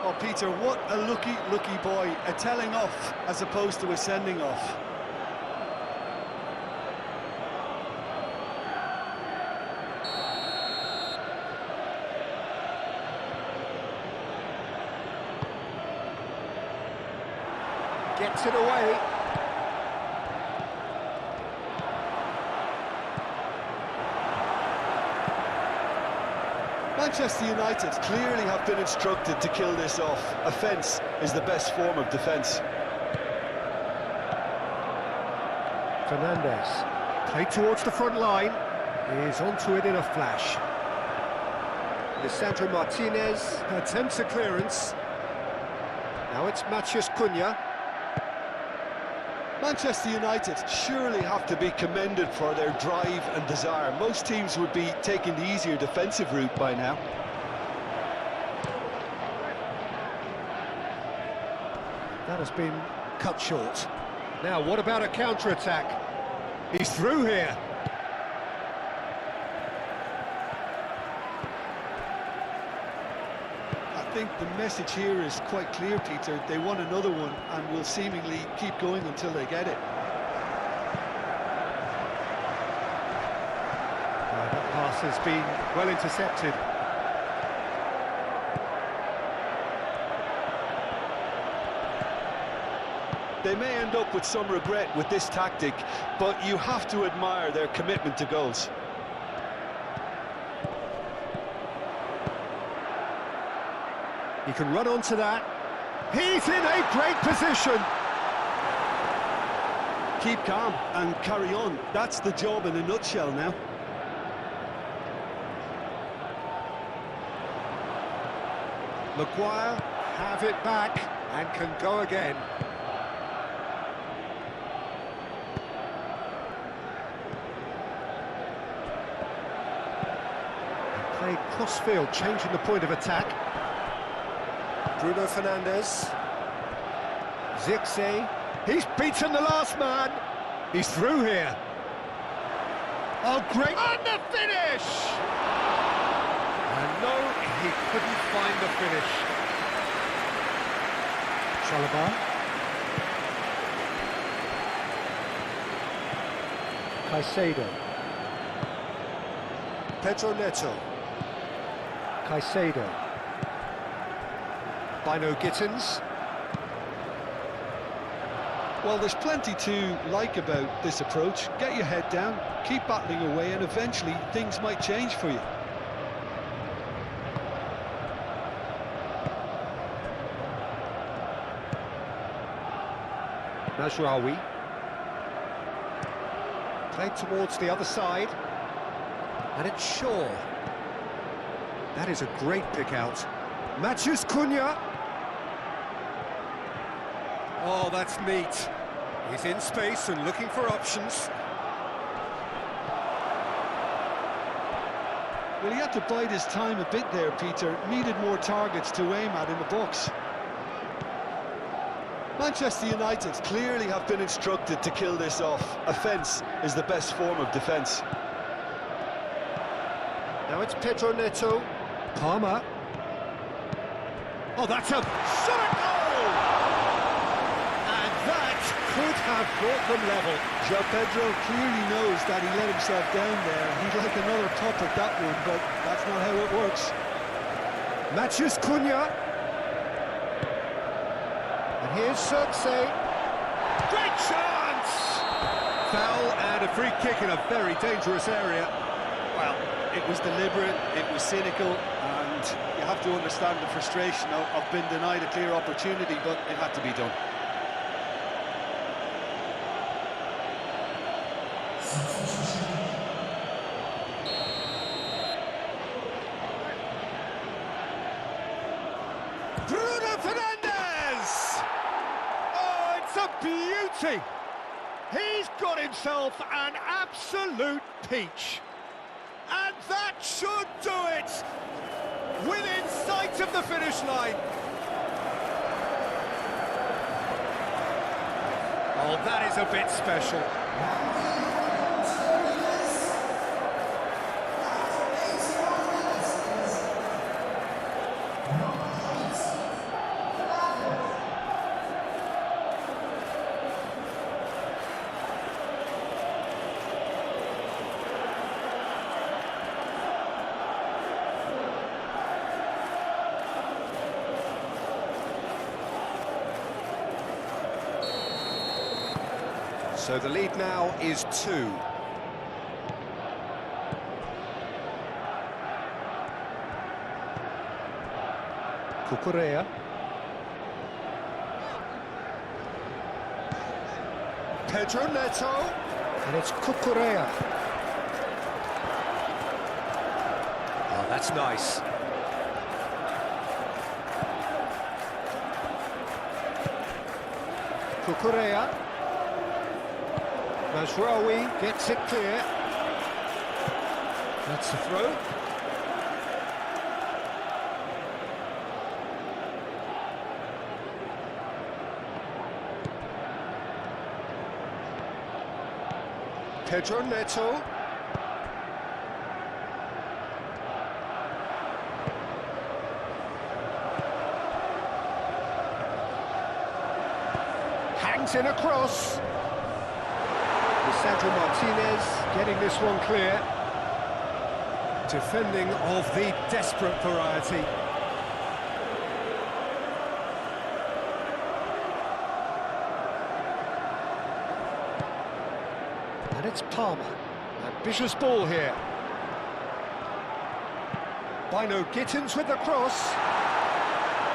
Oh, Peter, what a lucky boy. A telling off as opposed to a sending off. Gets it away. Manchester United clearly have been instructed to kill this off. Offence is the best form of defence. Fernandes, played towards the front line. Is onto it in a flash. Lisandro Martinez attempts a clearance. Now it's Matheus Cunha. Manchester United surely have to be commended for their drive and desire. Most teams would be taking the easier defensive route by now. That has been cut short. Now, what about a counter-attack? He's through here. I think the message here is quite clear, Peter. They want another one and will seemingly keep going until they get it. That pass has been well intercepted. They may end up with some regret with this tactic, but you have to admire their commitment to goals. He can run onto that. He's in a great position. Keep calm and carry on. That's the job in a nutshell now. Maguire have it back and can go again. Played cross-field, changing the point of attack. Bruno Fernandes. Zirkzee. He's beaten the last man. He's through here. Oh, great. And the finish! And no, he couldn't find the finish. Chalobah. Caicedo. Pedro Neto. Caicedo. Bino Gittins. Well, there's plenty to like about this approach. Get your head down, keep battling away, and eventually things might change for you. Mazraoui. Played towards the other side. And it's Shaw. That is a great pick out. Matheus Cunha. Oh, that's neat. He's in space and looking for options. Well, he had to bide his time a bit there, Peter. Needed more targets to aim at in the box. Manchester United clearly have been instructed to kill this off. Offence is the best form of defence. Now it's Pedro Neto. Palmer. Oh, that's a shot goal! And that could have brought them level. João Pedro clearly knows that he let himself down there. He'd like another putt at that one, but that's not how it works. Matches Cunha. And here's Circe. Great chance! Foul and a free kick in a very dangerous area. Well, it was deliberate, it was cynical, and you have to understand the frustration of being denied a clear opportunity, but it had to be done. Bruno Fernandes! Oh, it's a beauty! He's got himself an absolute peach. And that should do it! Within sight of the finish line. Oh, that is a bit special. So the lead now is 2. Cucurella. Pedro Neto. And it's Cucurella. Oh, that's nice. Cucurella. Mazraoui gets it clear. That's the throw. Pedro Neto. Hangs in across. Sandro Martinez getting this one clear. Defending of the desperate variety. And it's Palmer. Ambitious ball here. Bino Gittins with the cross.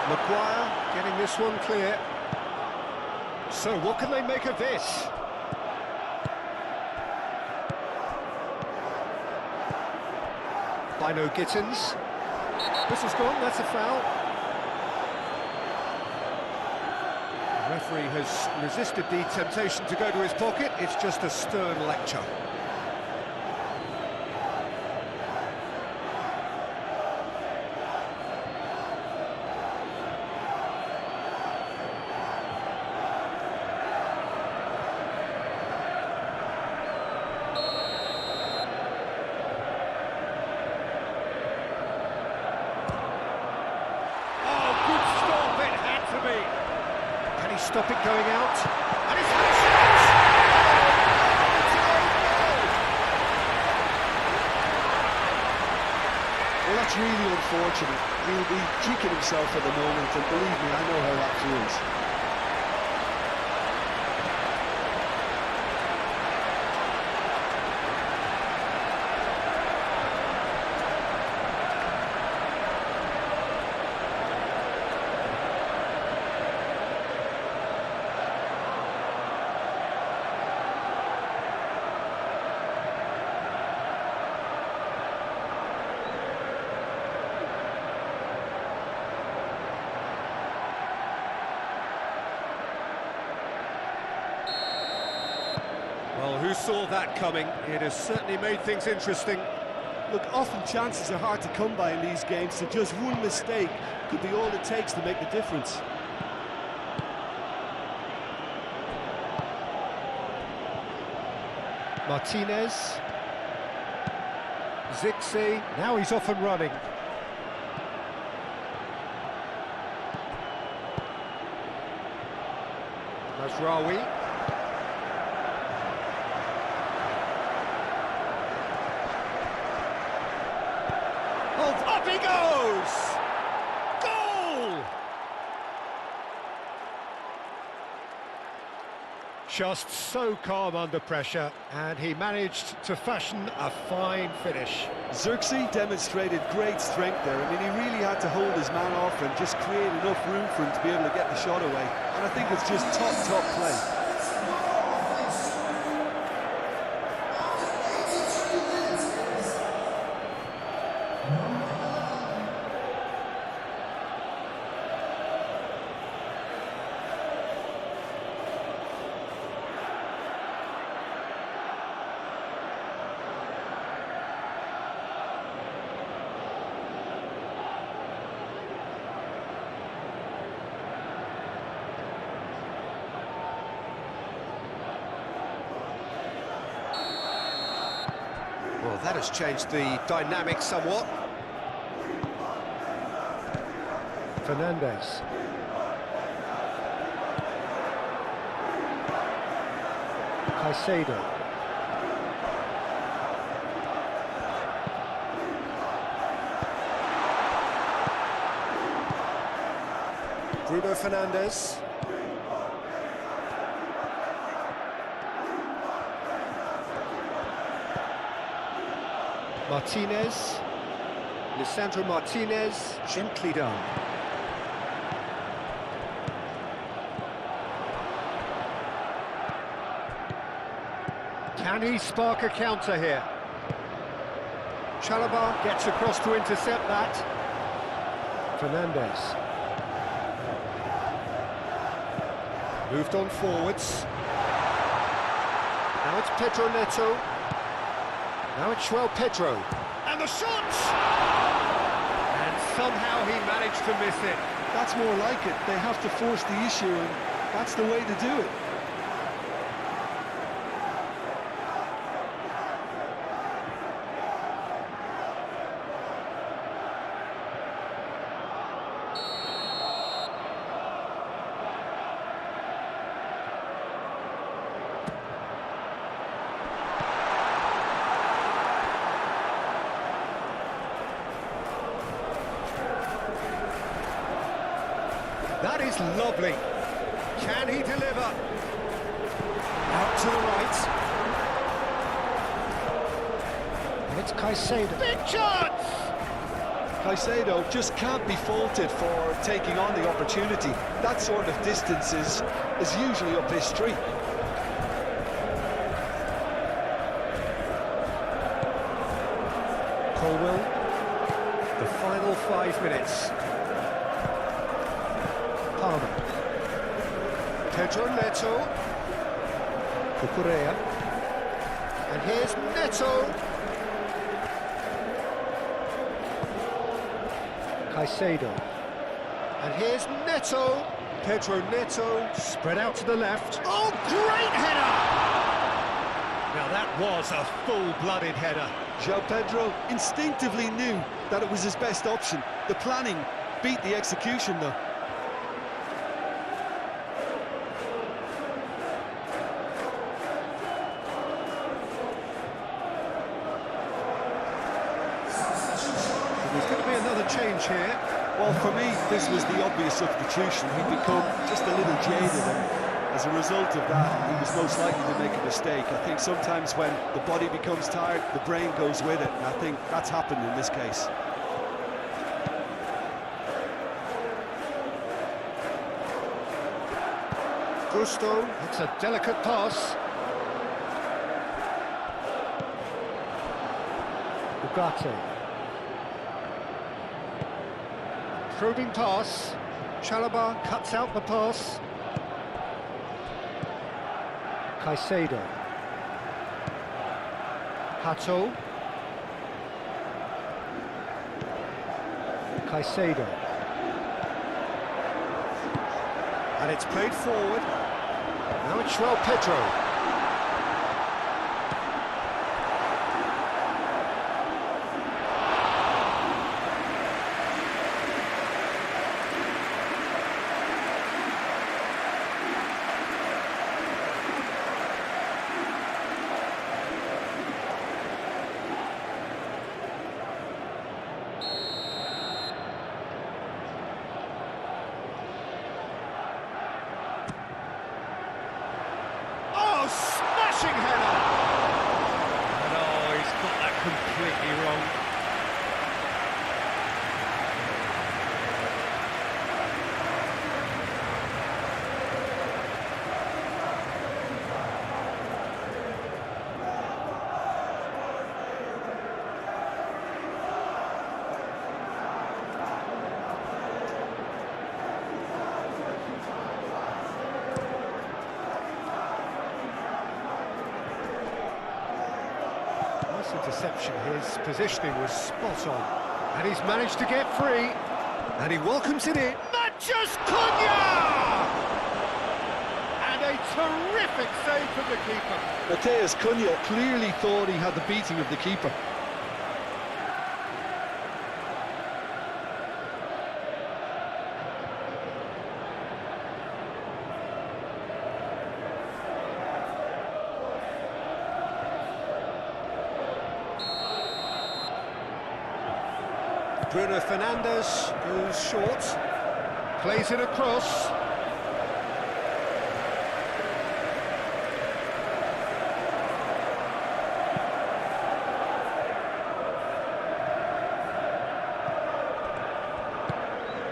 Maguire getting this one clear. So what can they make of this? Bino Gittins. This is gone, that's a foul. The referee has resisted the temptation to go to his pocket. It's just a stern lecture. Stop it going out, and it's had a shot! Well, that's really unfortunate. He'll be kicking himself at the moment, and believe me, I know how that feels. Well, who saw that coming? It has certainly made things interesting. Look, often chances are hard to come by in these games, so just one mistake could be all it takes to make the difference. Martinez. Zixi. Now he's off and running. Mazraoui. Just so calm under pressure, and he managed to fashion a fine finish. Xerxes demonstrated great strength there. I mean, he really had to hold his man off and just create enough room for him to be able to get the shot away. And I think it's just top play. Well, that has changed the dynamic somewhat. Fernandez. Caicedo. Bruno Fernandes. Martinez. Lisandro Martinez, gently done. Can he spark a counter here? Chalobah gets across to intercept that. Fernandez. Moved on forwards. Now it's Pedro Neto. Now it's João Pedro. And the shot! And somehow he managed to miss it. That's more like it. They have to force the issue, and that's the way to do it. That is lovely. Can he deliver? Out to the right. And it's Caicedo. Big chance! Caicedo just can't be faulted for taking on the opportunity. That sort of distance is usually up his street. Colwell. The final 5 minutes. Palmer. Pedro Neto. Cucurella. And here's Neto. Caicedo. And here's Neto. Pedro Neto. Spread out to the left. Oh, great header! Now that was a full-blooded header. João Pedro instinctively knew that it was his best option. The planning beat the execution, though. There's going to be another change here. Well, for me, this was the obvious substitution. He'd become just a little jaded, and as a result of that, he was most likely to make a mistake. I think sometimes when the body becomes tired, the brain goes with it, and I think that's happened in this case. Gusto, it's a delicate pass. Ugarte. Probing pass. Chalobah cuts out the pass. Caicedo. Hato. Caicedo. And it's played forward. Now it's João Pedro. interception. His positioning was spot on. And he's managed to get free. And he welcomes it in. Matches Cunha! And a terrific save from the keeper. Matheus Cunha clearly thought he had the beating of the keeper. Bruno Fernandes goes short, plays it across.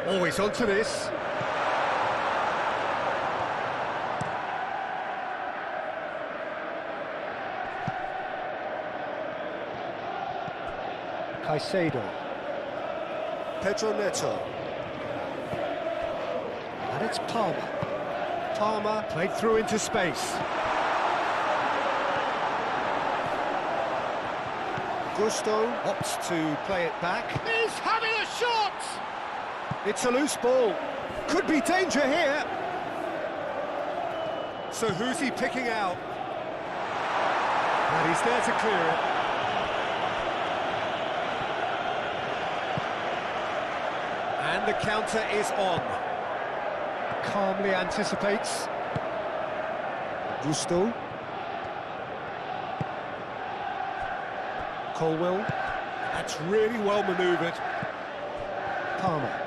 Always onto this. Caicedo. Pedro Neto. And it's Palmer. Palmer played through into space. Gusto opts to play it back. He's having a shot! It's a loose ball. Could be danger here. So who's he picking out? And he's there to clear it. And the counter is on. Calmly anticipates. Gusto. Colwell. That's really well manoeuvred. Palmer.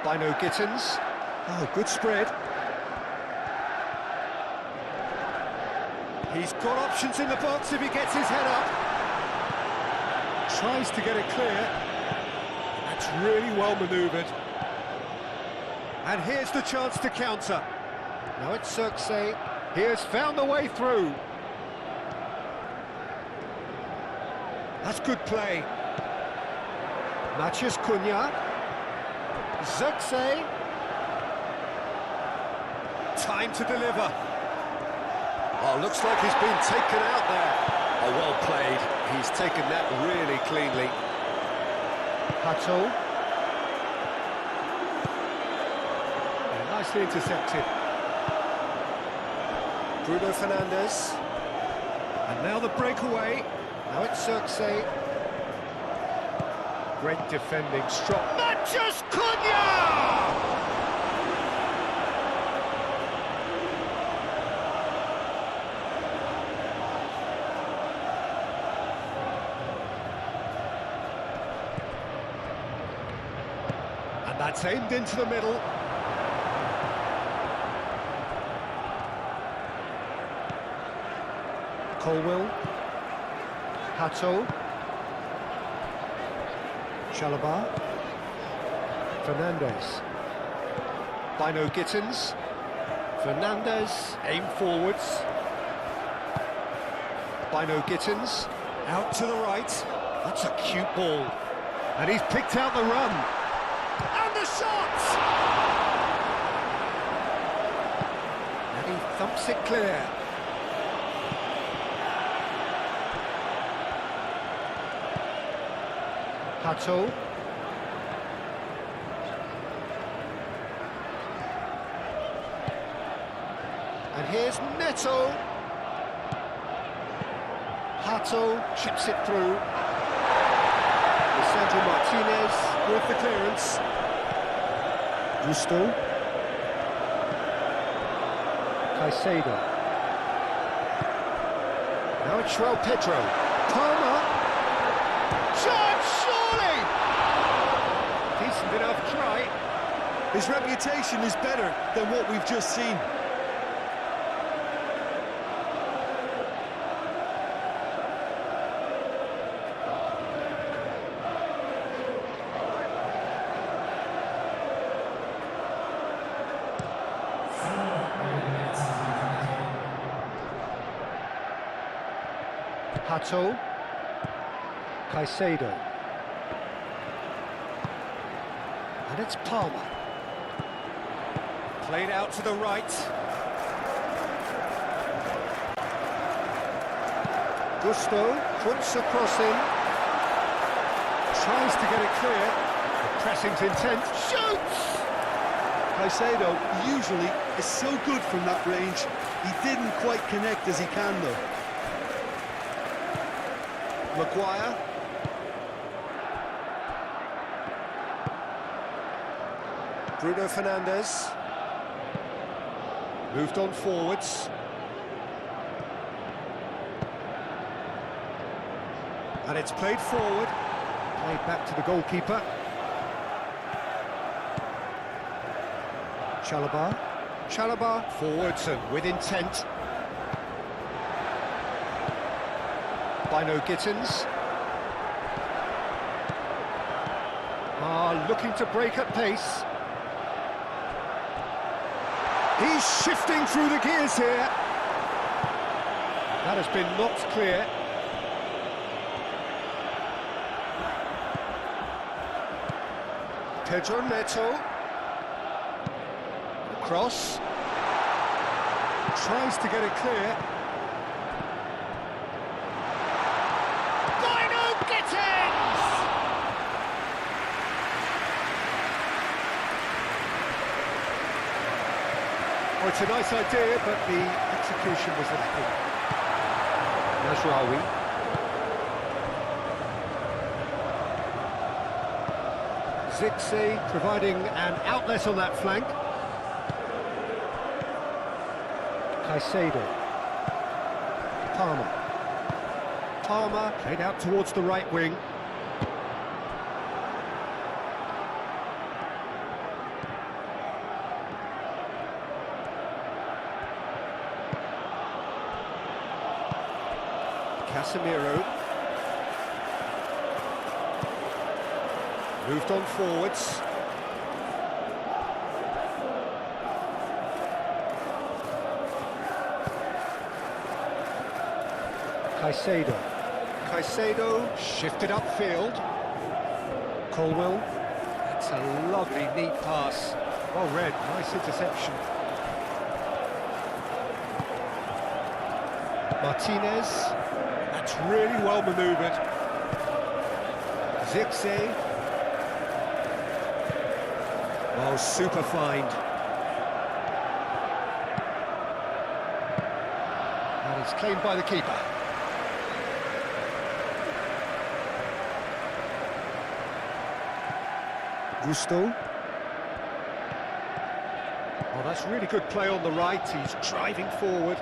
Bino Gittins. Oh, good spread. He's got options in the box if he gets his head up. Tries to get it clear. That's really well manoeuvred. And here's the chance to counter. Now it's Xerxes. He has found the way through. That's good play. Matches Cunha. Xerxes. Time to deliver. Oh, looks like he's been taken out there. Oh, well played. He's taken that really cleanly. Hato. Yeah, nicely intercepted. Bruno Fernandes. And now the breakaway. Now it's Xerxes. Great defending, strong. Matches Cunha! And that's aimed into the middle. Colwell. Hato. Chalobah. Fernandes. Bino Gittins. Fernandes, aim forwards. Bino Gittins, out to the right. That's a cute ball. And he's picked out the run. And the shot! And he thumps it clear. Hato. And here's Neto. Hato chips it through. Lisandro Martinez with the clearance. Gusto. Caicedo. Now it's João Pedro. Palmer. Surely! Decent enough try. His reputation is better than what we've just seen. Hato. Caicedo. And it's Palmer. Played out to the right. Gusto puts a cross in. Tries to get it clear. The pressing's intense. Shoots! Caicedo usually is so good from that range. He didn't quite connect as he can though. Maguire. Bruno Fernandes. Moved on forwards. And it's played forward. Played back to the goalkeeper. Chalobah forwards and with intent. Bino Gittins. Looking to break at pace. He's shifting through the gears here. That has been knocked clear. Pedro Neto. Cross. Tries to get it clear. Bino Gittins! Oh, it's a nice idea, but the execution was lacking. Nasraoui. Zirkzee providing an outlet on that flank. Caicedo. Palmer played out towards the right wing. Casemiro. Moved on forwards. Caicedo shifted upfield. Colwill. That's a lovely, neat pass. Well read, nice interception. Martinez. That's really well manoeuvred. Zirkzee. Oh, super find. And it's claimed by the keeper. Gusto. Oh, that's really good play on the right. He's driving forward.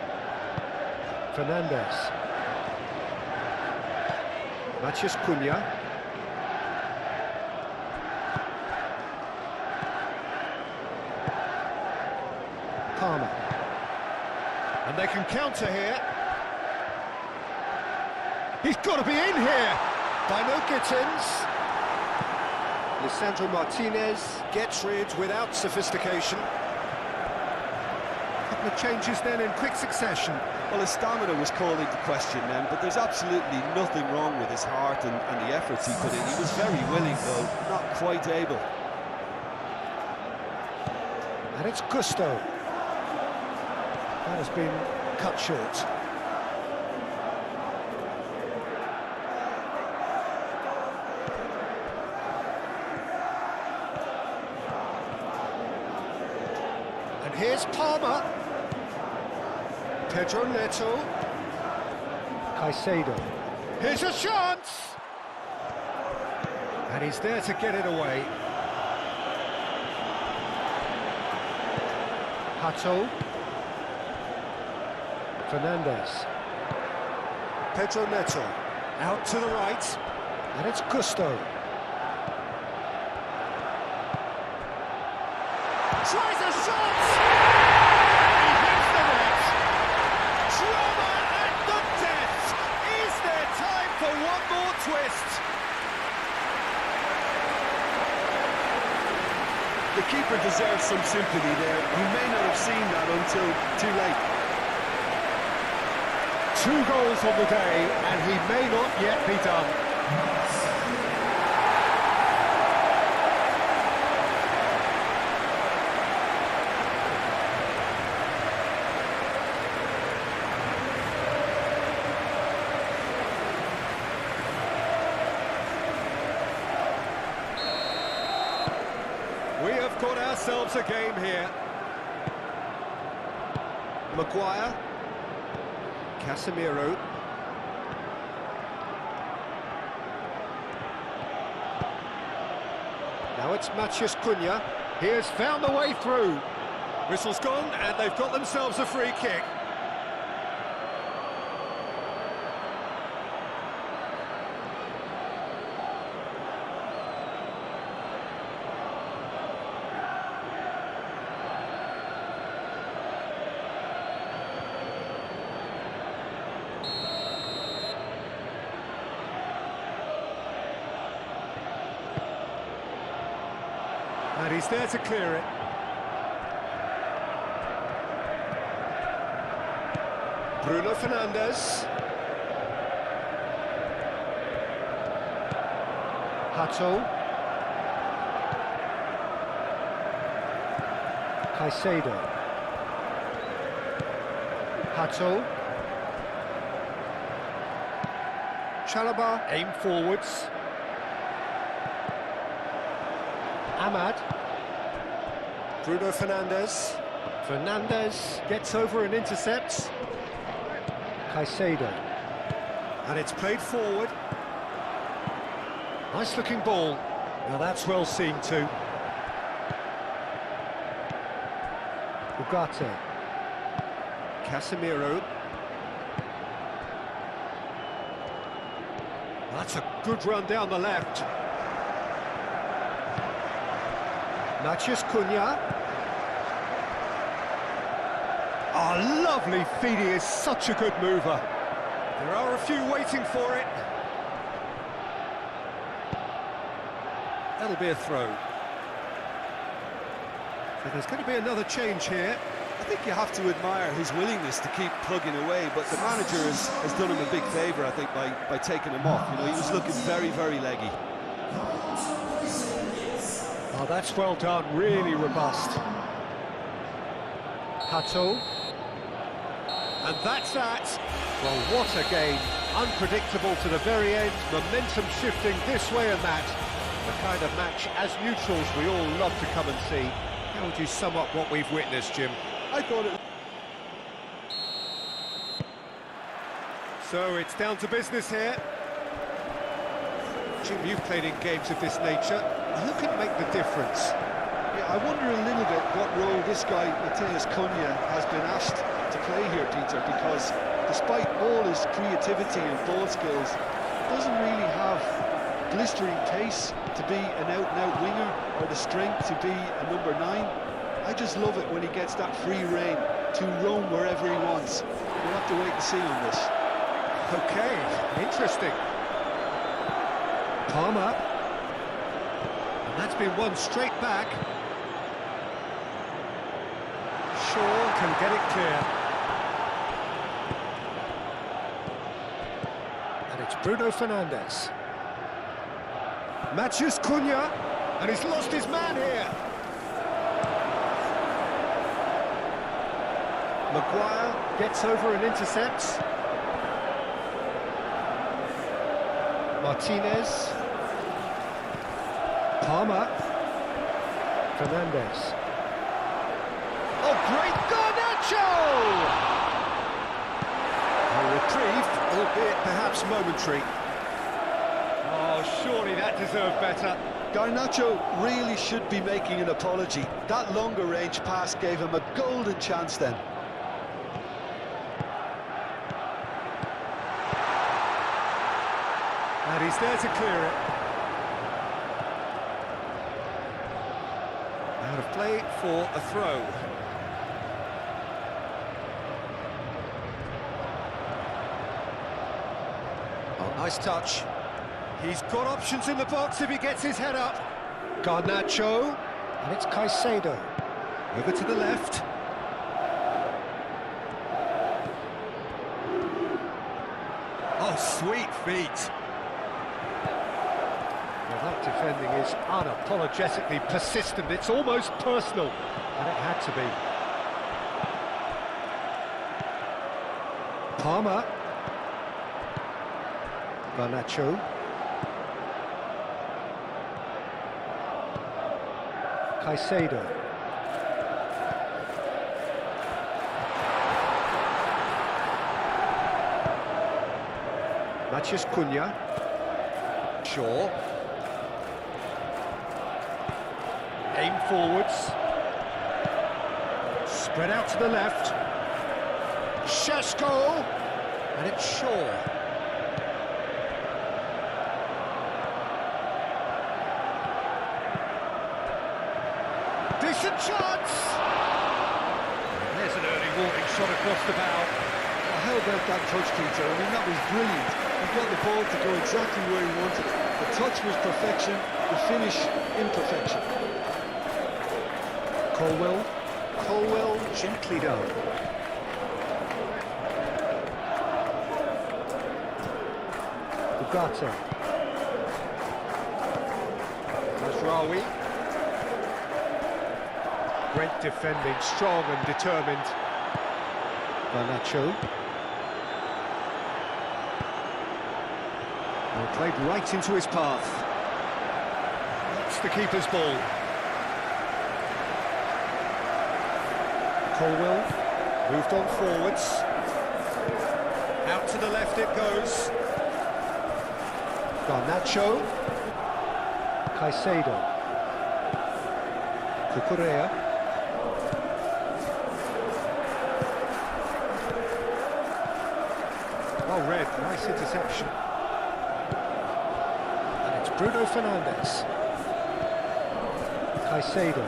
Fernandes. Matheus Cunha. Palmer. And they can counter here. He's got to be in here. Bino Gittins. Lisandro Martinez gets rid without sophistication. A couple of changes then in quick succession. Well, his stamina was called into question then, but there's absolutely nothing wrong with his heart and the efforts he put in. He was very willing, though, not quite able. And it's Gusto. That has been cut short. And here's Palmer. Pedro Neto. Caicedo. Here's a chance! And he's there to get it away. Hato. Fernandes. Pedro Neto. Out to the right. And it's Gusto. Tries a shot! He hits the net! Drama at the death! Is there time for one more twist? The keeper deserves some sympathy there. He may not have seen that until too late. 2 goals on the day, and he may not yet be done. We've got ourselves a game here. Maguire. Casemiro. Now it's Matheus Cunha. He has found the way through. Whistle's gone, and they've got themselves a free kick. And he's there to clear it. Bruno Fernandes. Hato. Caicedo. Hato. Chalobah, aim forwards. Ahmad. Bruno Fernandes. Fernandes gets over and intercepts. Caicedo. And it's played forward. Nice looking ball. Now that's well seen too. Ugarte. Casemiro. That's a good run down the left. Matheus Cunha. Oh, lovely feed, he is such a good mover. There are a few waiting for it. That'll be a throw. So there's going to be another change here. I think you have to admire his willingness to keep plugging away, but the manager has done him a big favour, I think, by taking him off. You know, he was looking very, very leggy. Oh, that's well done, really robust. Hato. And that's that. Well, what a game. Unpredictable to the very end, momentum shifting this way and that. The kind of match, as neutrals, we all love to come and see. How would you sum up what we've witnessed, Jim? I thought it... So it's down to business here. Jim, you've played in games of this nature. Who can make the difference? Yeah, I wonder a little bit what role this guy, Matheus Cunha, has been asked to play here, Peter, because despite all his creativity and ball skills, doesn't really have blistering pace to be an out-and-out winger or the strength to be a number 9. I just love it when he gets that free rein to roam wherever he wants. We'll have to wait and see on this. Okay, interesting. Palmer. And that's been won straight back. Shaw can get it clear. And it's Bruno Fernandes. Matheus Cunha, and he's lost his man here. Maguire gets over and intercepts. Martinez. Palmer. Fernandes. Oh, great Garnacho! A reprieve, albeit perhaps momentary. Oh, surely that deserved better. Garnacho really should be making an apology. That longer range pass gave him a golden chance then. And he's there to clear it. Out of play for a throw. Oh, nice touch. He's got options in the box if he gets his head up. Garnacho, and it's Caicedo. Over to the left. Oh, sweet feet. Well, that defending is unapologetically persistent. It's almost personal, and it had to be. Palmer. Garnacho. Caicedo. Matheus Cunha. Shaw. Aim forwards. Spread out to the left. Šeško. And it's Shaw. Decent chance! There's an early warning shot across the bow. How about that touch, Peter? I mean, that was brilliant. He got the ball to go exactly where he wanted it. The touch was perfection, the finish imperfection. Colwell gently done. Ugarte. Mazraoui. Great defending, strong and determined. Garnacho. Well, played right into his path. That's the keeper's ball. Colwell moved on forwards. Out to the left it goes. Garnacho. Caicedo. Cucurella. Well read, nice interception. And it's Bruno Fernandes. Caicedo.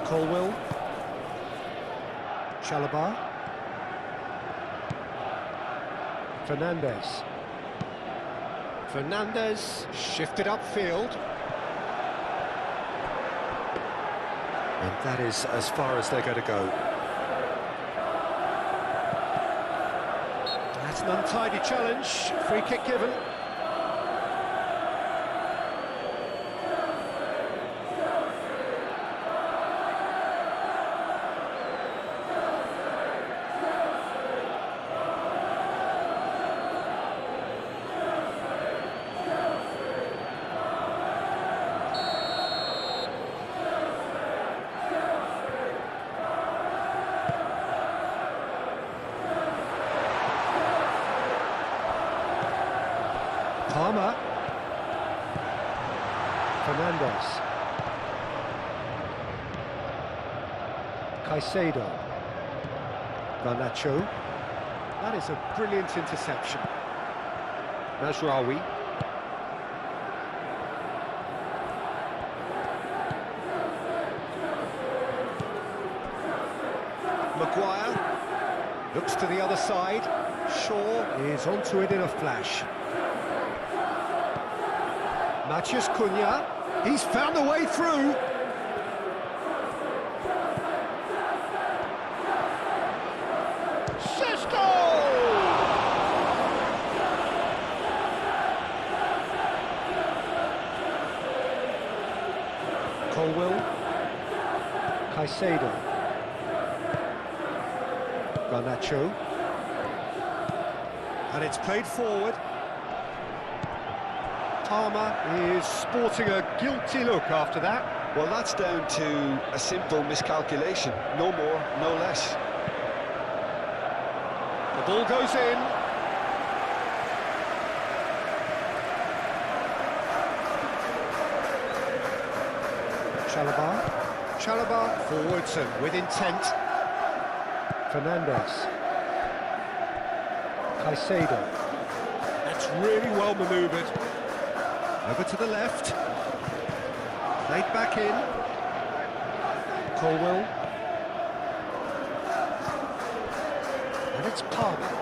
Colwell. Chalobah. Fernandes. Fernandes shifted upfield. And that is as far as they're going to go. That's an untidy challenge. Free kick given. Palmer. Fernandes. Caicedo. Garnacho. That is a brilliant interception. Mazraoui. Maguire. Looks to the other side. Shaw is onto it in a flash. Matheus Cunha, he's found a way through. Šeško! Colwell, Caicedo, Garnacho, and it's played forward. Palmer is sporting a guilty look after that. Well, that's down to a simple miscalculation. No more, no less. The ball goes in. Chalobah forwards and with intent. Fernandes. Caicedo. That's really well manoeuvred. Over to the left. Played back in. Colwell. And it's Palmer.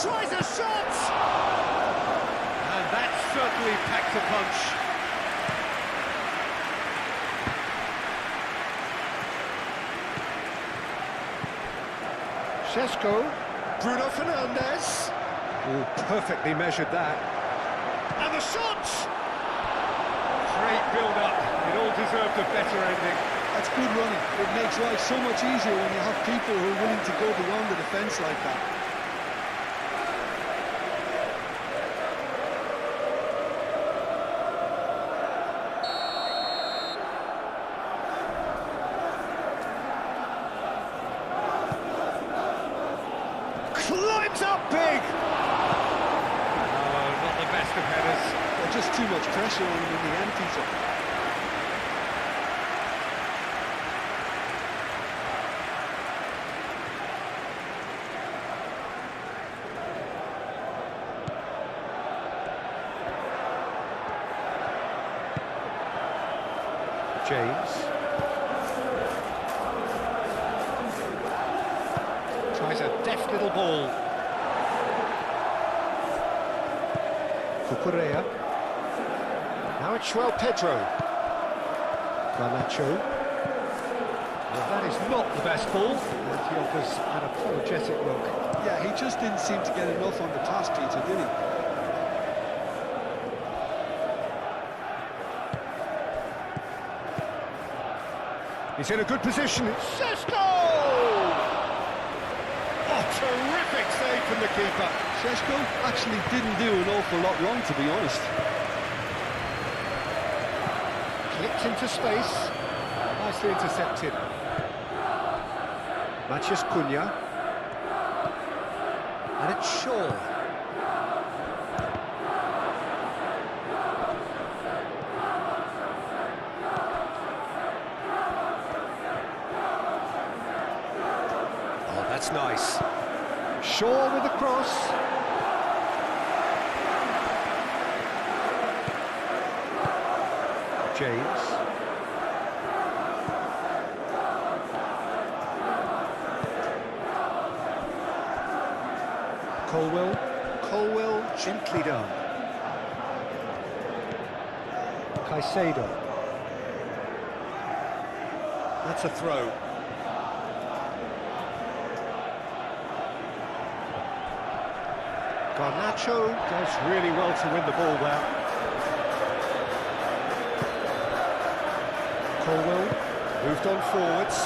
Tries a shot! And that certainly packed a punch. Šeško. Bruno Fernandes. Oh, perfectly measured that. And the shot! Great build-up. It all deserved a better ending. That's good running. It makes life so much easier when you have people who are willing to go beyond the defence like that. ends up big! Oh, not the best of headers. Well, just too much pressure on him in the end, Peter. James. Tries a deft little ball. Cucurella. Now it's Pedro. Garnacho. Well, that is not the best ball, and he offers an apologetic look. Yeah, he just didn't seem to get enough on the task, Peter, did he? He's in a good position. Šeško! Oh, terrific save from the keeper. Šeško actually didn't do an awful lot wrong, to be honest. Clipped into space. Nicely intercepted. Matías Cunha. And it's Shaw. That's nice. Shaw with the cross. James. Colwell gently done. Caicedo. That's a throw. Garnacho does really well to win the ball there. Colwell moved on forwards.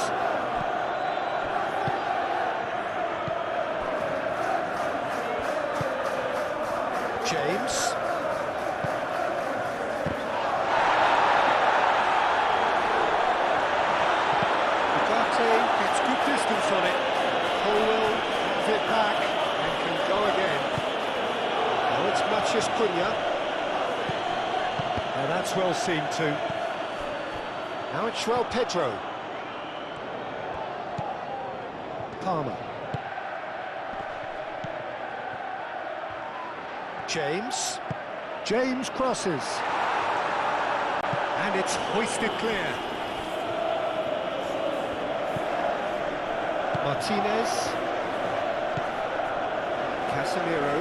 James. Ugarte gets good distance on it. Colwell has it back and can go again. It's Matías Cunha. Now that's well seen too. Now it's Pedro. Palmer. James crosses. And it's hoisted clear. Martinez. Casemiro.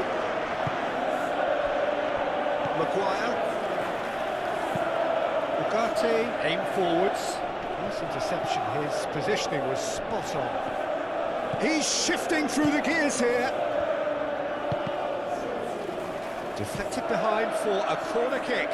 Maguire. Ugarte aim forwards. Nice interception. His positioning was spot on. He's shifting through the gears here. Deflected behind for a corner kick.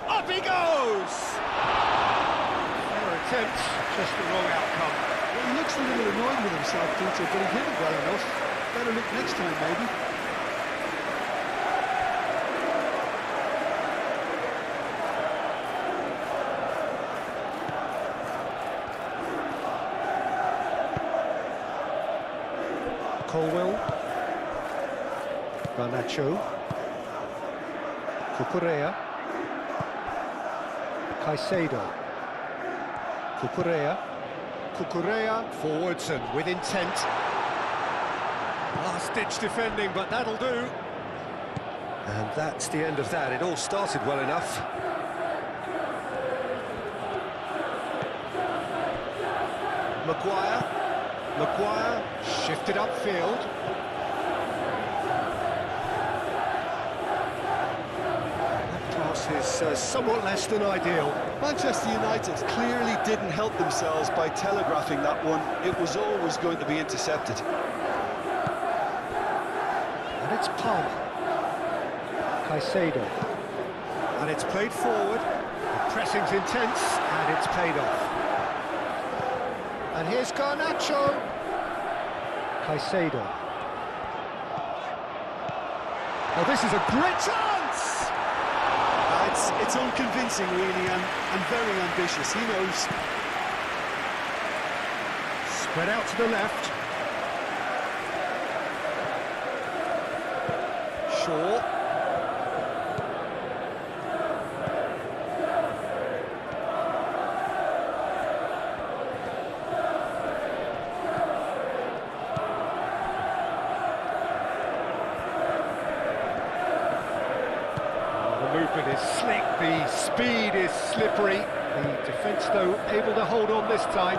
Up he goes! Fair attempt, just the wrong outcome. Well, he looks a little annoyed with himself, Peter, but he hit it well enough. Better look next time, maybe. Colwell. Garnacho. Cucurella. Caicedo. Cucurella forwards and with intent. Last-ditch defending, but that'll do. And that's the end of that. It all started well enough. Maguire shifted upfield. That pass is somewhat less than ideal. Manchester United clearly didn't help themselves by telegraphing that one. It was always going to be intercepted. And it's Palmer. Caicedo. And it's played forward. The pressing's intense, and it's paid off. And here's Garnacho. Caicedo. Oh, this is a great chance! It's unconvincing, really, and very ambitious. He knows. Spread out to the left. Shaw. The movement is slick, the speed is slippery. The defence, though, able to hold on this time.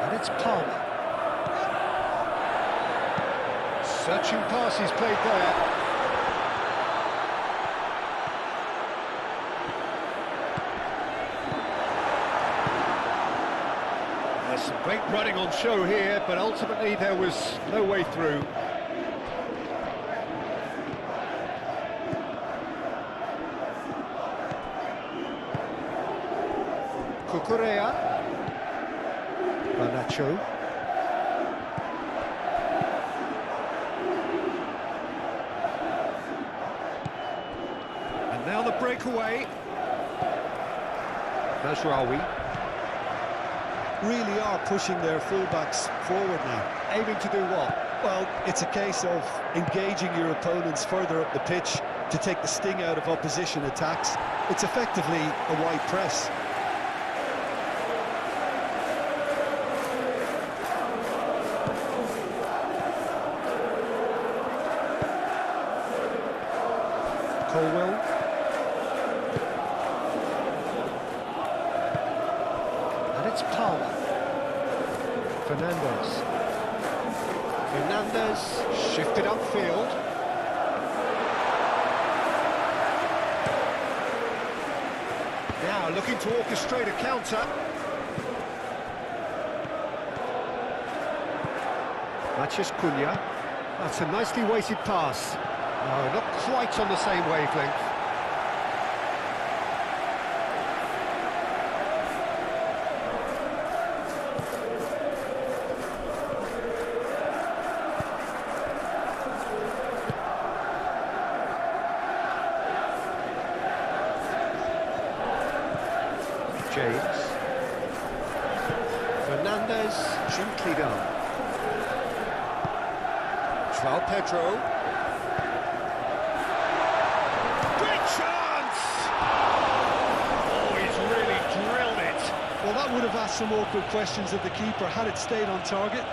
And it's Palmer. Searching passes played there. There's some great running on show here, but ultimately there was no way through. Cucurella. Garnacho. And now the breakaway. Mazraoui. Really are pushing their fullbacks forward now. Aiming to do what? Well, it's a case of engaging your opponents further up the pitch to take the sting out of opposition attacks. It's effectively a wide press. Colwell. And it's Palmer. Fernandez. Fernandez shifted upfield. Now looking to orchestrate a counter. Matches Cunha. That's a nicely weighted pass. No, not quite on the same wavelength. James. Fernandez, gently done. João Pedro. Well, that would have asked some awkward questions of the keeper had it stayed on target.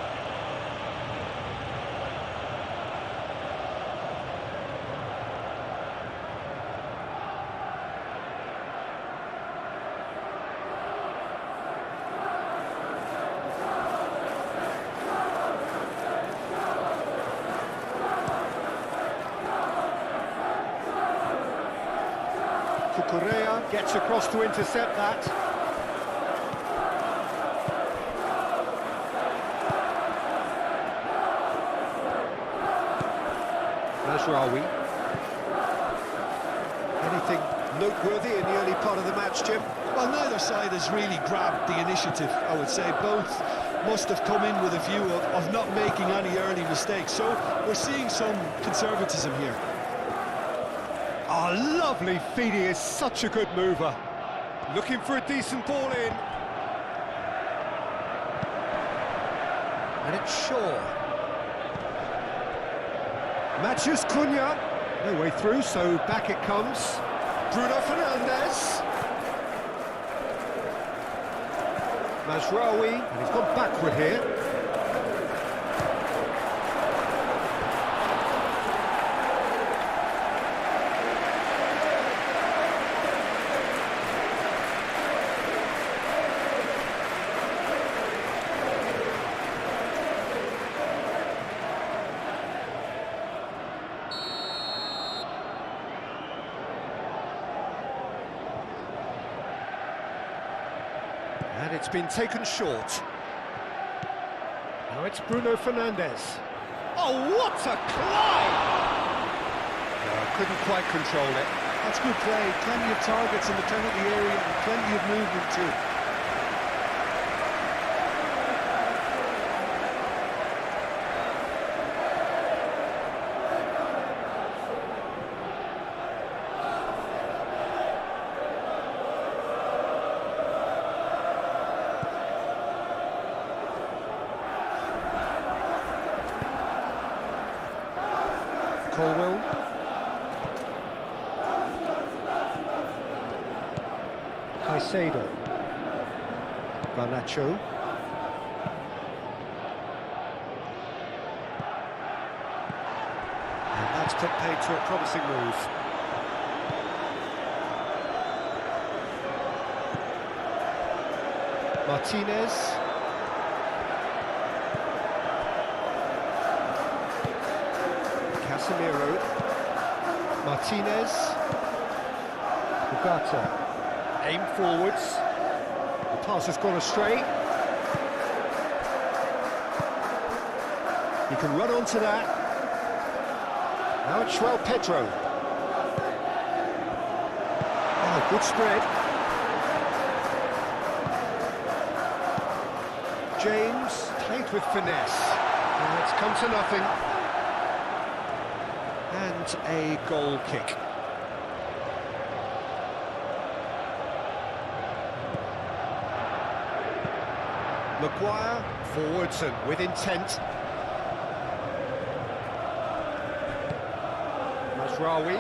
Cucurella gets across to intercept that. Mazraoui. Anything noteworthy in the early part of the match, Jim? Well, neither side has really grabbed the initiative, I would say. Both must have come in with a view of not making any early mistakes. So we're seeing some conservatism here. Oh, lovely feed. He is such a good mover. Looking for a decent ball in. And it's Shaw. Matches Cunha. No way through, so back it comes. Bruno Fernandes. Mazraoui, and he's gone backward here. And it's been taken short. Now it's Bruno Fernandes. Oh, what a climb! Couldn't quite control it. That's good play. Plenty of targets in the penalty area and plenty of movement too. Colwell. Caicedo. Garnacho. And that's put paid to a promising move. Martinez. Casemiro. Martinez. Ugarte. Aim forwards. The pass has gone astray. You can run onto that. Now it's João Pedro. Oh, good spread. James played with finesse. And it's come to nothing. And a goal kick. Maguire, forwards and with intent. Masraoui.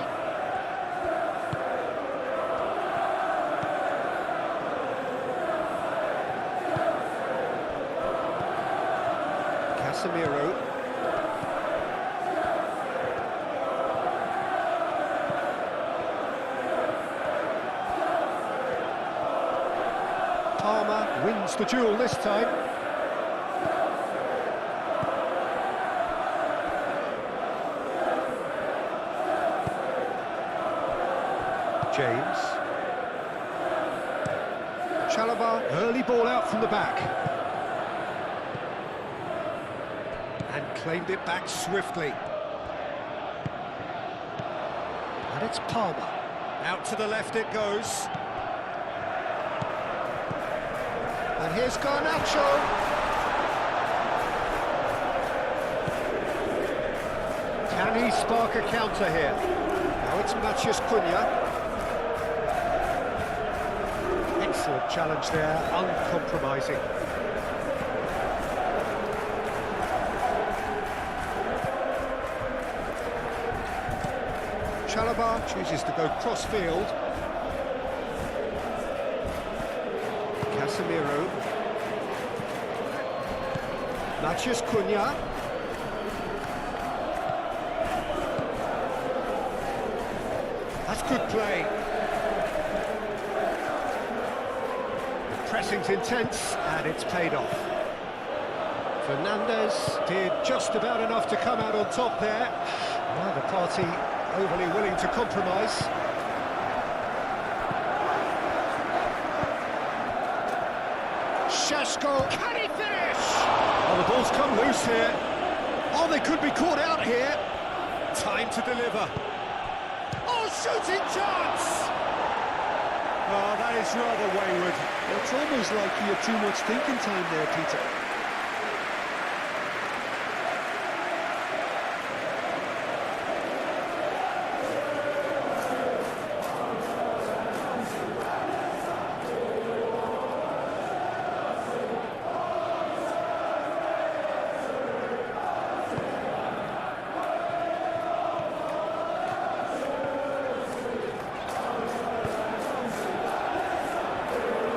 Casemiro. Palmer wins the duel this time. James. Chalobah, early ball out from the back. And claimed it back swiftly. And it's Palmer. Out to the left it goes. And here's Garnacho. Can he spark a counter here? Now it's Matheus Cunha. Excellent challenge there, uncompromising. Chalobah chooses to go cross-field. Casemiro. Matheus Cunha. That's good play. The pressing's intense, and it's paid off. Fernandes did just about enough to come out on top there. Neither party overly willing to compromise. Šeško, can he finish? Oh, the ball's come loose here. Oh, they could be caught out here. Time to deliver. Oh, shooting chance! Oh, that is rather wayward. It's almost like he had too much thinking time there, Peter.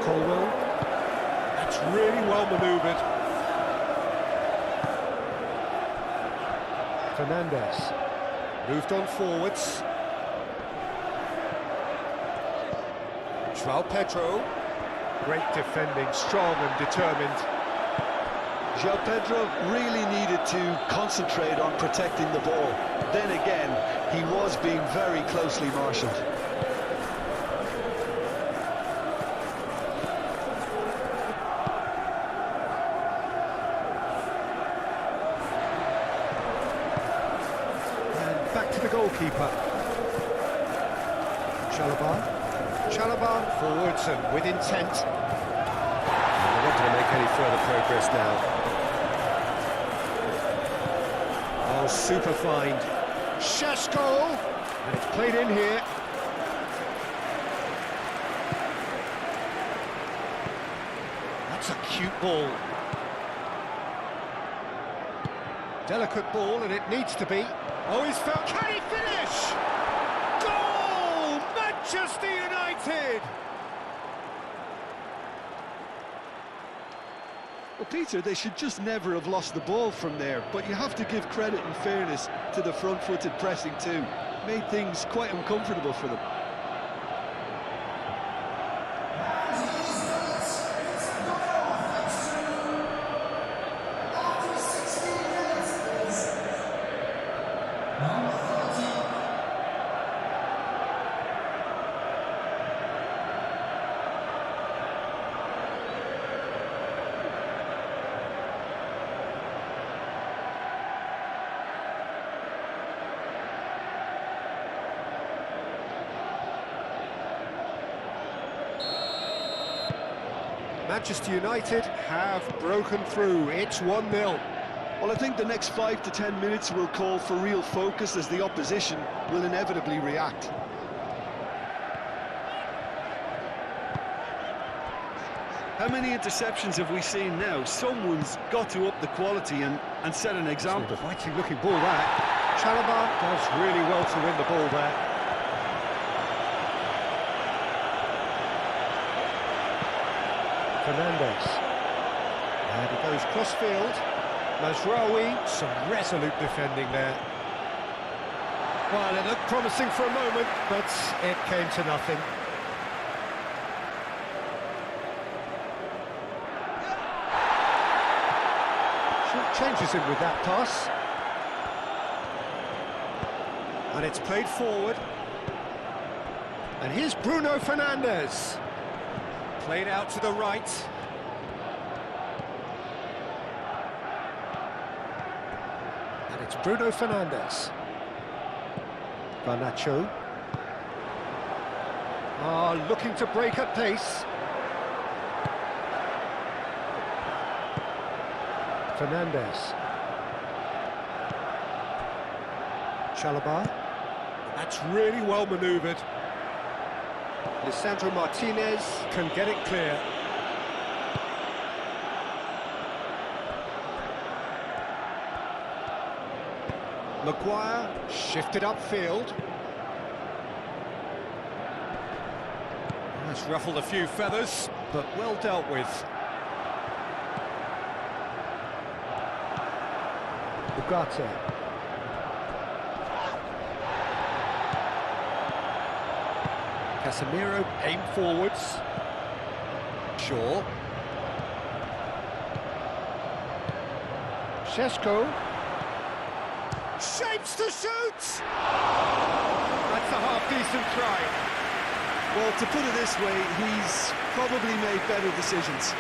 Colwell. That's really well manoeuvred. Fernandes. Moved on forwards. João Pedro. Great defending, strong and determined. João Pedro really needed to concentrate on protecting the ball. Then again, he was being very closely marshalled. Back to the goalkeeper. Chalobah forwards and with intent. They're not going to make any further progress now. Oh, super find. Šeško! And it's played in here. That's a cute ball. Delicate ball, and it needs to be. Oh, he's found. Can he finish? Goal! Manchester United! Well, Peter, they should just never have lost the ball from there, but you have to give credit and fairness to the front-footed pressing too. Made things quite uncomfortable for them. Manchester United have broken through. It's 1-0. Well, I think the next 5 to 10 minutes will call for real focus as the opposition will inevitably react. How many interceptions have we seen now? Someone's got to up the quality and set an example. Fighting looking ball that. Chalobah does really well to win the ball there. Fernandes. And he goes cross-field. Mazraoui, some resolute defending there. Well, it looked promising for a moment, but it came to nothing. Changes him with that pass. And it's played forward. And here's Bruno Fernandes. Played out to the right. And it's Bruno Fernandes. Garnacho. Looking to break at pace. Fernandes. Chalobah. That's really well manoeuvred. Lisandro Martinez can get it clear. Maguire shifted upfield. That's ruffled a few feathers, but well dealt with. Ugarte. Casemiro aimed forwards. Shaw. Šeško. Shapes to shoot! That's a half-decent try. Well, to put it this way, he's probably made better decisions.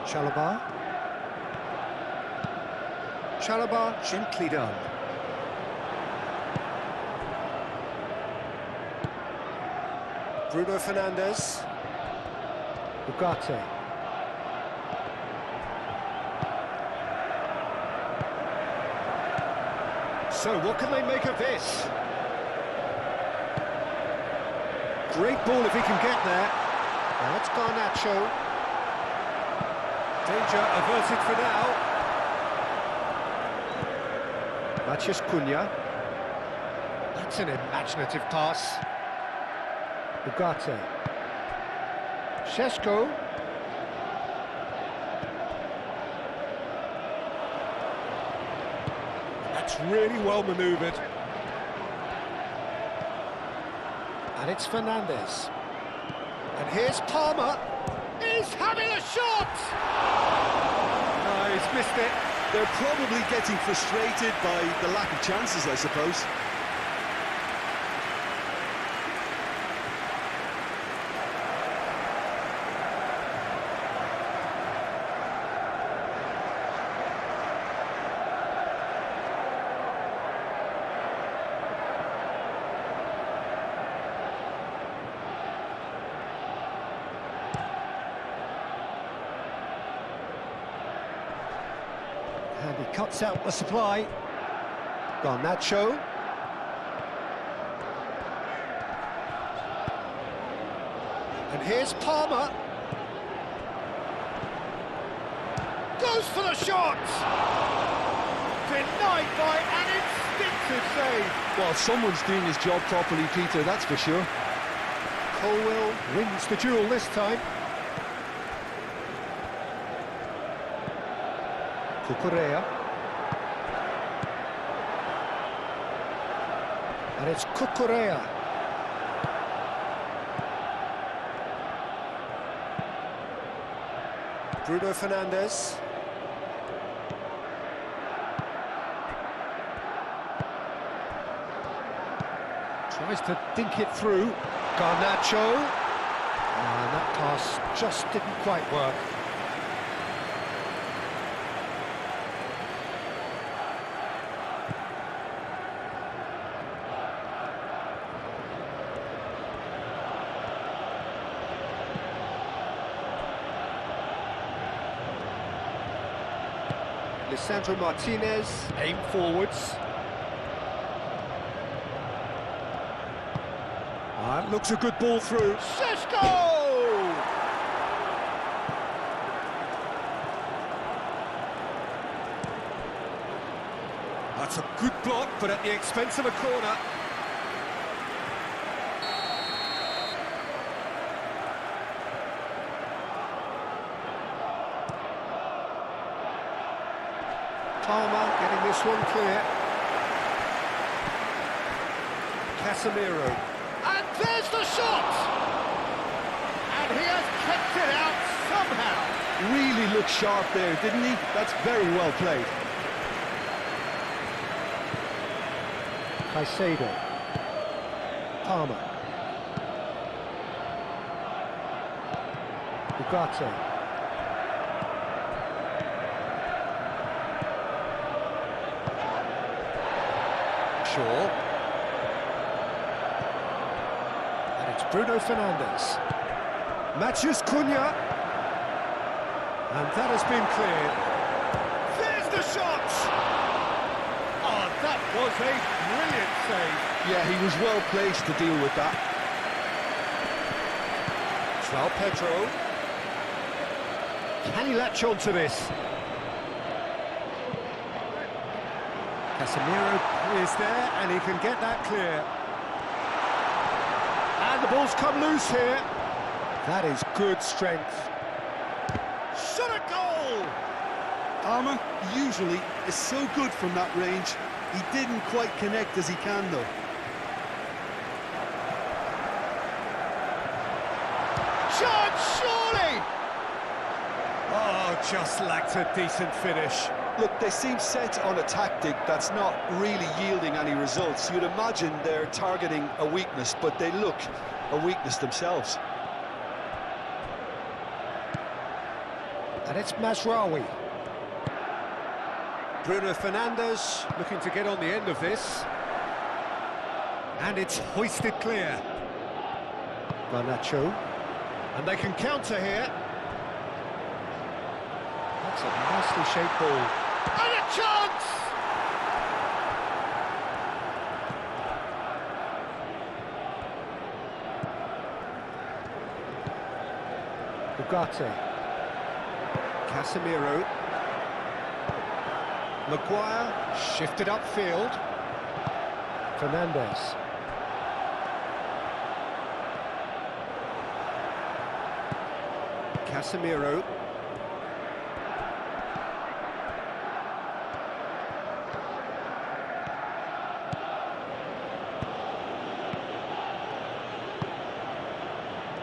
Chalobah. Chalobah gently done. Bruno Fernandes. Ugarte. So what can they make of this? Great ball if he can get there. Now it's Garnacho. Danger averted for now. Matheus Cunha. That's an imaginative pass. Ugarte. Šeško. That's really well manoeuvred. And it's Fernandes. And here's Palmer. He's having a shot! No, he's missed it. They're probably getting frustrated by the lack of chances, I suppose. And he cuts out the supply. Garnacho. And here's Palmer. Goes for the shot! Denied by an instinctive save. Well, someone's doing his job properly, Peter, that's for sure. Colwell wins the duel this time. Cucurella. And it's Cucurella. Bruno Fernandes. Tries to dink it through. Garnacho. And that pass just didn't quite work. Lisandro Martinez, aim forwards. That looks a good ball through. Šeško! That's a good block, but at the expense of a corner. Palmer getting this one clear. Casemiro. And there's the shot! And he has kept it out somehow. Really looked sharp there, didn't he? That's very well played. Caicedo. Palmer. Ugarte. Shaw. And it's Bruno Fernandes. Matthews Cunha. And that has been cleared. There's the shot! Oh, that was a brilliant save. Yeah, he was well placed to deal with that. João Pedro. Can he latch on to this? Casemiro is there, and he can get that clear. And the ball's come loose here. That is good strength. Shot a goal! Palmer usually is so good from that range. He didn't quite connect as he can, though. Shot, surely! Oh, just lacked a decent finish. Look, they seem set on a tactic that's not really yielding any results. You'd imagine they're targeting a weakness, but they look a weakness themselves. And it's Mazraoui. Bruno Fernandes looking to get on the end of this. And it's hoisted clear. Garnacho. And they can counter here. That's a nicely shaped ball. And a chance! Ugarte. Casemiro. Maguire shifted upfield. Fernandes. Casemiro.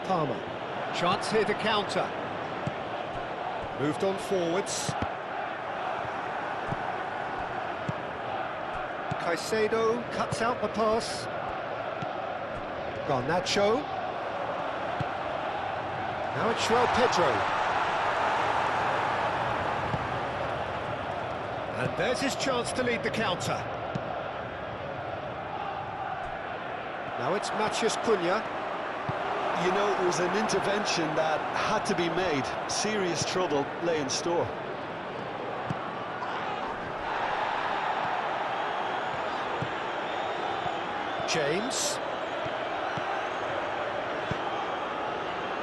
Palmer. Chance here to counter. Moved on forwards. Caicedo cuts out the pass. Garnacho. Now it's João Pedro. And there's his chance to lead the counter. Now it's Matthews Cunha. You know, it was an intervention that had to be made. Serious trouble lay in store. James.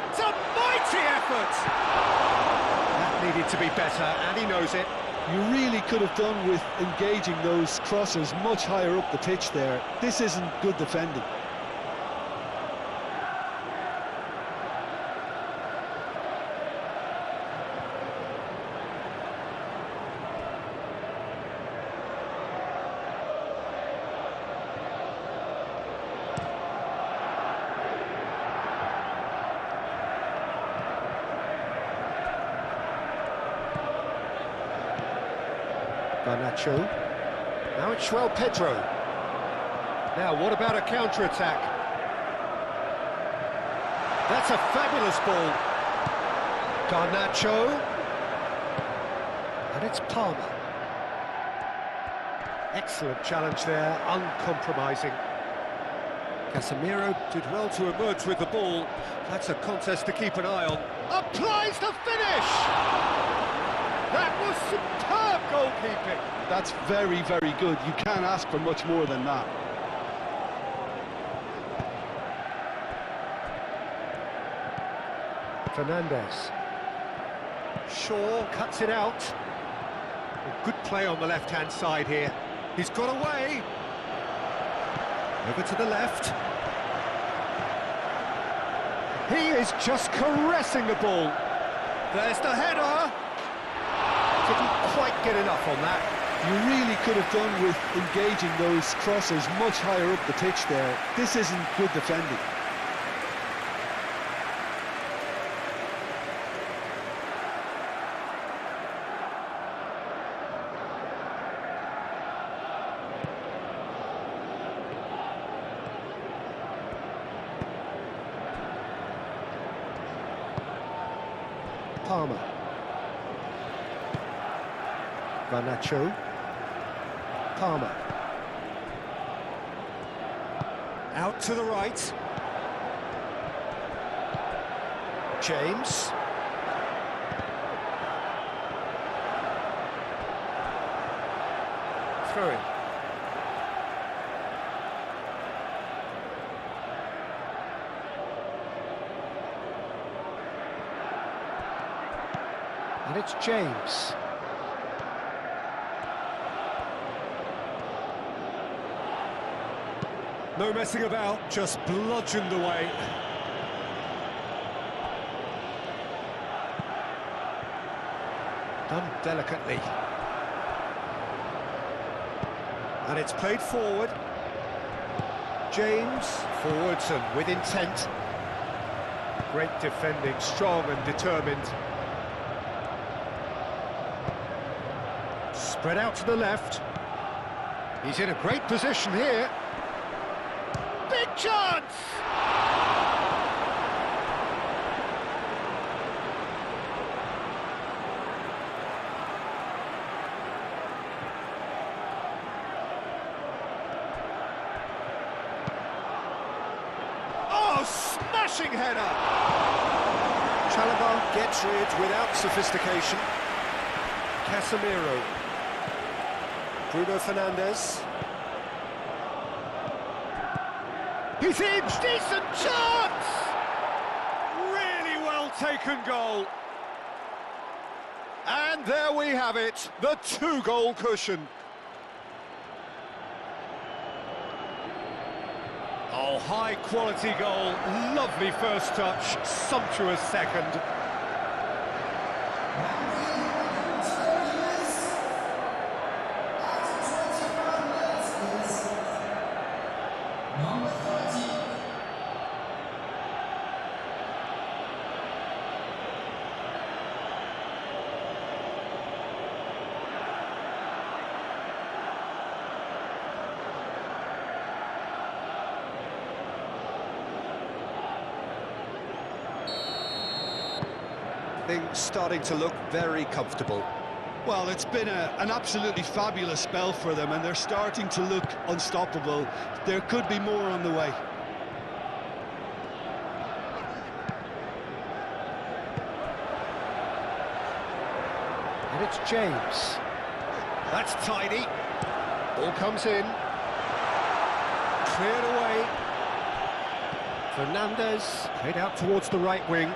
It's a mighty effort! That needed to be better, and he knows it. You really could have done with engaging those crossers much higher up the pitch there. This isn't good defending. Garnacho. Now it's Pedro. Now, what about a counter-attack? That's a fabulous ball. Garnacho. And it's Palmer. Excellent challenge there, uncompromising. Casemiro did well to emerge with the ball. That's a contest to keep an eye on. Applies the finish! That was superb goalkeeping. That's very, very good. You can't ask for much more than that. Fernandez. Shaw cuts it out. A good play on the left-hand side here. He's got away. Over to the left. He is just caressing the ball. There's the header. Didn't quite get enough on that. You really could have done with engaging those crossers much higher up the pitch there. This isn't good defending. Palmer. Garnacho. Palmer. Out to the right. James. Throw in. And it's James. No messing about, just bludgeoned away. Done delicately. And it's played forward. James, forwards and with intent. Great defending, strong and determined. Spread out to the left. He's in a great position here. Big chance! Oh, smashing header! Chalobah gets rid without sophistication. Casemiro. Bruno Fernandes. He's in! Decent chance! Really well taken goal. And there we have it, the two-goal cushion. Oh, high-quality goal, lovely first touch, sumptuous second. Things starting to look very comfortable. Well, it's been an absolutely fabulous spell for them, and they're starting to look unstoppable. There could be more on the way. And it's James. That's tidy. Ball comes in. Cleared away. Fernandez played out towards the right wing.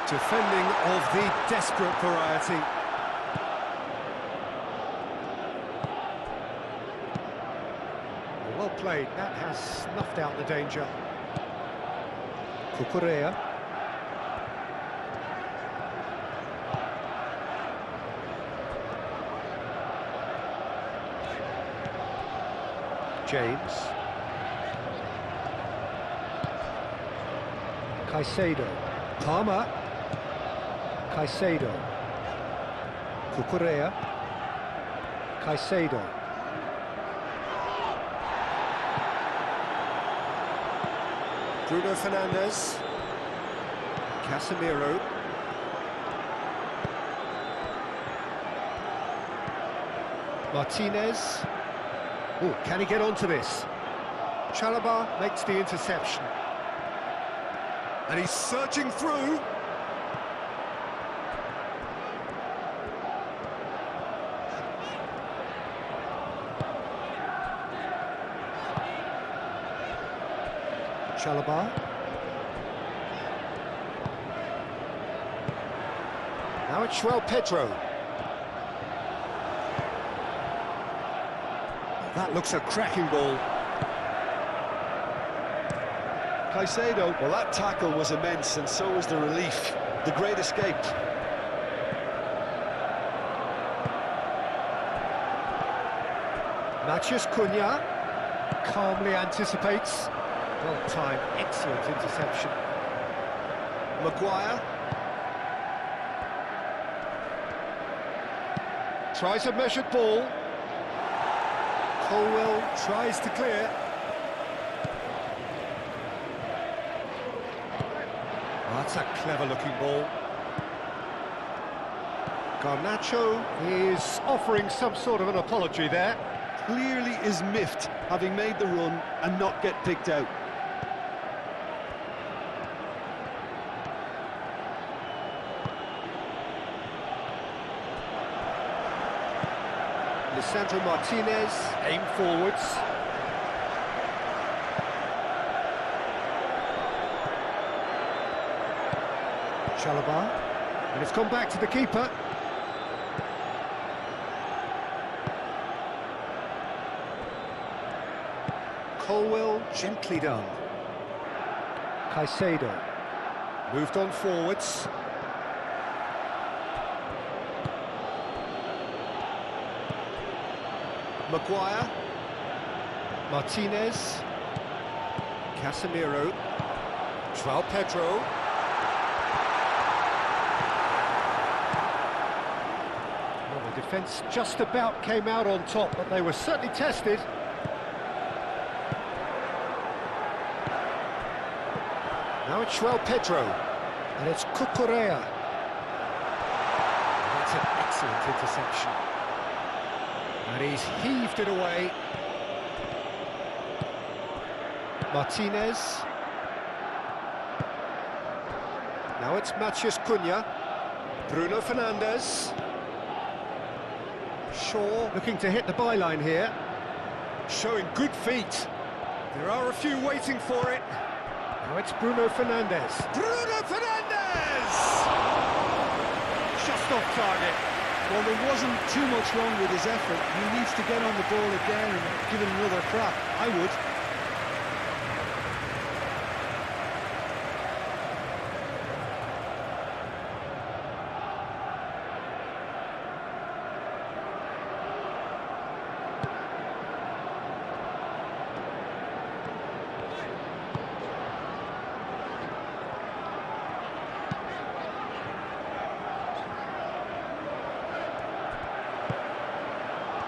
Defending of the desperate variety. Well played, that has snuffed out the danger. Cucurella. James. Caicedo. Palmer. Caicedo. Cucurella. Caicedo. Bruno Fernandes. Casemiro. Martinez. Oh, can he get onto this? Chalobah makes the interception. And he's searching through. Chalobah. Now it's João Pedro. That looks a cracking ball. Caicedo, well, that tackle was immense, and so was the relief. The great escape. Matheus Cunha calmly anticipates. Well timed, excellent interception. Maguire. Tries a measured ball. Colwell tries to clear. Oh, that's a clever-looking ball. Garnacho is offering some sort of an apology there. Clearly is miffed, having made the run and not get picked out. Lisandro Martinez, aim forwards. Chalobah, and it's gone back to the keeper. Colwell, gently done. Caicedo, moved on forwards. Maguire. Martinez. Casemiro. João Pedro. Well, the defence just about came out on top, but they were certainly tested. Now it's João Pedro, and it's Cucurella. That's an excellent interception. And he's heaved it away. Martinez. Now it's Matheus Cunha. Bruno Fernandes. Shaw looking to hit the byline here. Showing good feet. There are a few waiting for it. Now it's Bruno Fernandes. Bruno Fernandes! Just off target. Well, there wasn't too much wrong with his effort. He needs to get on the ball again and give it another crack. I would.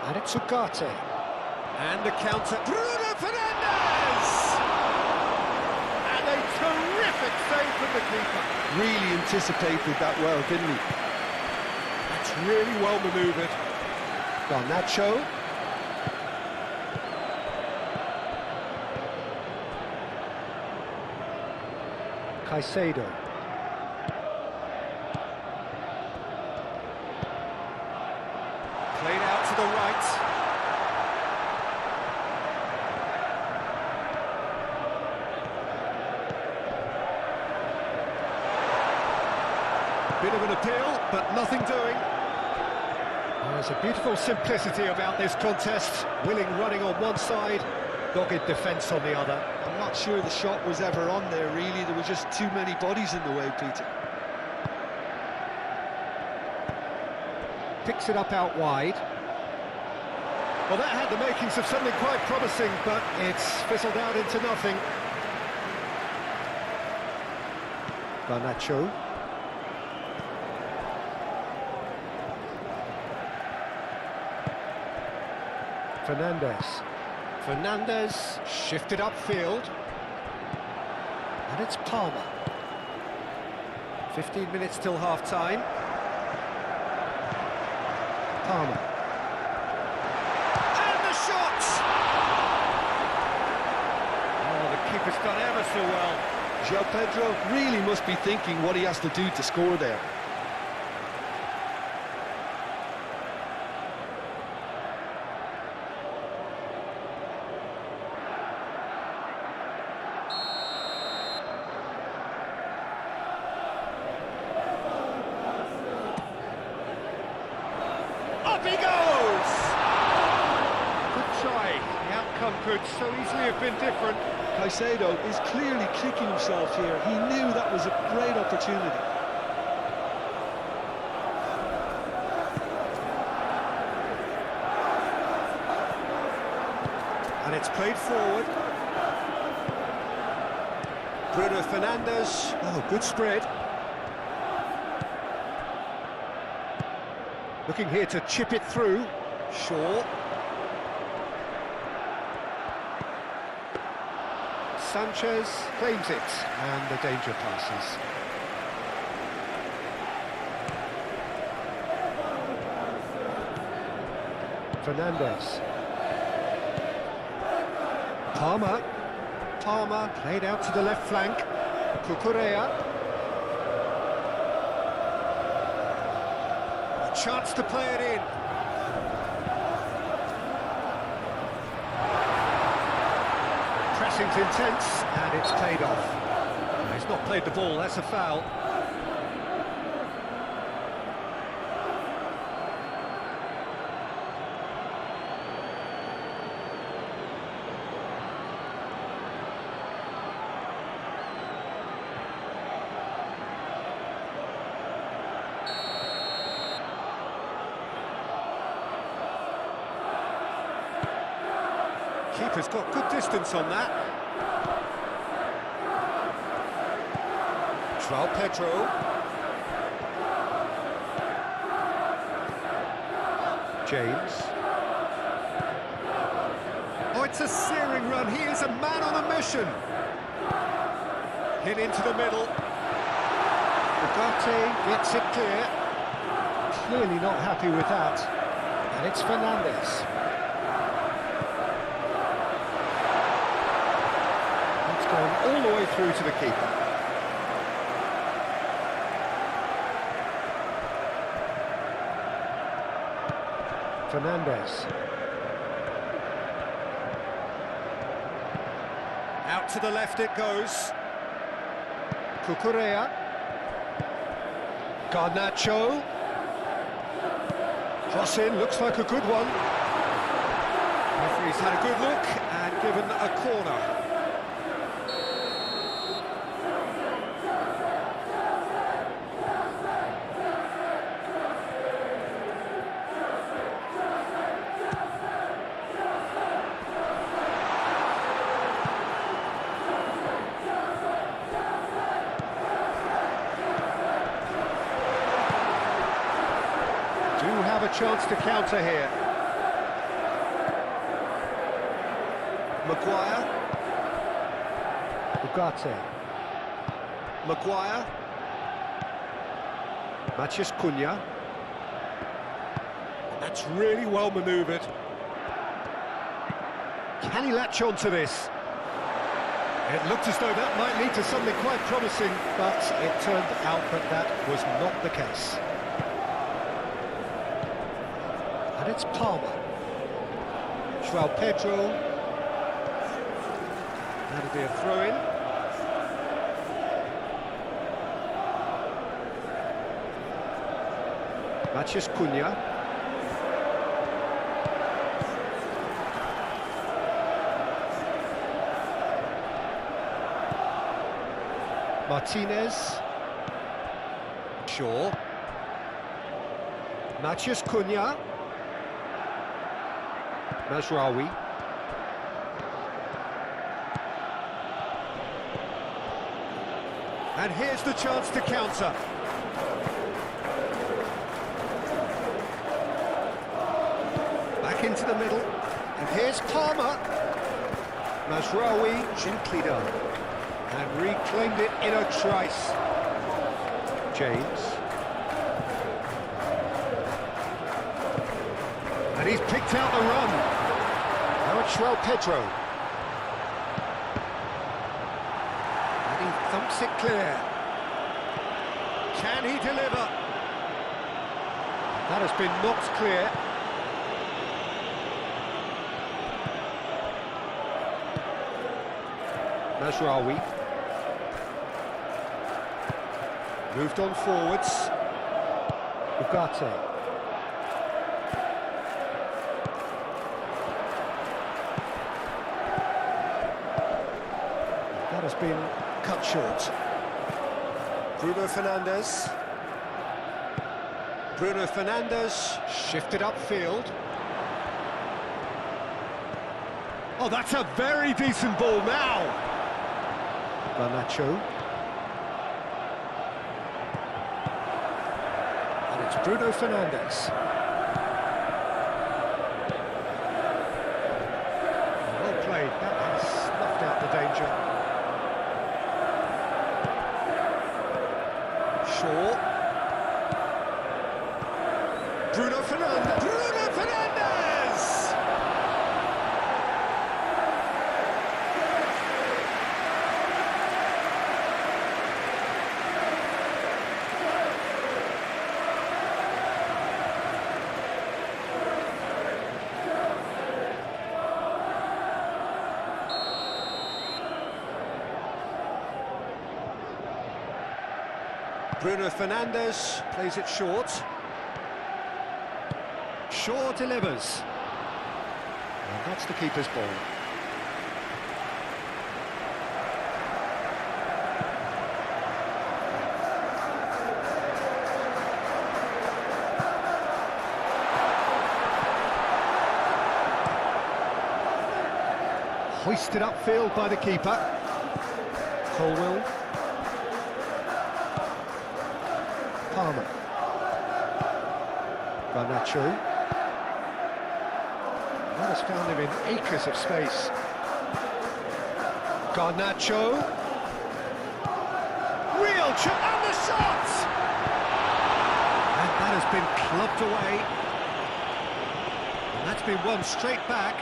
And it's Ugarte. And the counter. Bruno Fernandes! And a terrific save from the keeper. Really anticipated that well, didn't he? That's really well manoeuvred. Garnacho. Caicedo. the right. Bit of an appeal, but nothing doing. There's a beautiful simplicity about this contest. Willing running on one side, dogged defence on the other. I'm not sure the shot was ever on there, really. There were just too many bodies in the way, Peter. Picks it up out wide. Well, that had the makings of something quite promising, but it's fizzled out into nothing. Garnacho. Fernandez shifted upfield. And it's Palmer. 15 minutes till half-time. Palmer. And the shot! Oh, the keeper's done ever so well. João Pedro really must be thinking what he has to do to score there. Up he goes! Good try. The outcome could so easily have been different. Caicedo is clearly kicking himself here. He knew that was a great opportunity. And it's played forward. Bruno Fernandes. Oh, good spread. Looking here to chip it through. Shaw. Sanchez claims it, and the danger passes. Fernandes. Palmer played out to the left flank. Cucurella. Chance to play it in. Pressing's intense, and it's paid off. He's not played the ball, that's a foul. Keeper's got good distance on that. João Pedro. James. Oh, it's a searing run. He is a man on a mission. Hit into the middle. Ugarte gets it clear. Clearly not happy with that. And it's Fernandes. Going all the way through to the keeper. Fernandes. Out to the left it goes. Cucurella. Garnacho. Cross in, looks like a good one. Referee's had a good look and given a corner. Have a chance to counter here. Maguire. Ugarte. Maguire. Matheus Cunha. That's really well manoeuvred. Can he latch on to this? It looked as though that might lead to something quite promising, but it turned out that that was not the case. And And it's Palmer. João Pedro. That'll be a throw-in. Matheus Cunha. Martinez. Shaw. Matheus Cunha. Mazraoui. And here's the chance to counter. Back into the middle. And here's Palmer. Mazraoui gently done. And reclaimed it in a trice. James. And he's picked out the run. Now it's João Pedro. And he thumps it clear. Can he deliver? That has been knocked clear. Mazraoui. Moved on forwards. Ugarte. That has been cut short. Bruno Fernandes. Bruno Fernandes shifted upfield. Oh, that's a very decent ball now. Garnacho. And it's Bruno Fernandes. Well played, that has snuffed out the danger. Shaw. Bruno Fernandes. Bruno Fernandes! Bruno Fernandes plays it short. Shaw delivers. And that's the keeper's ball. Hoisted upfield by the keeper. Colwell. Palmer. Garnacho. That has found him in acres of space. Garnacho. Real chance, and the shot! And that has been clubbed away. And that's been won straight back.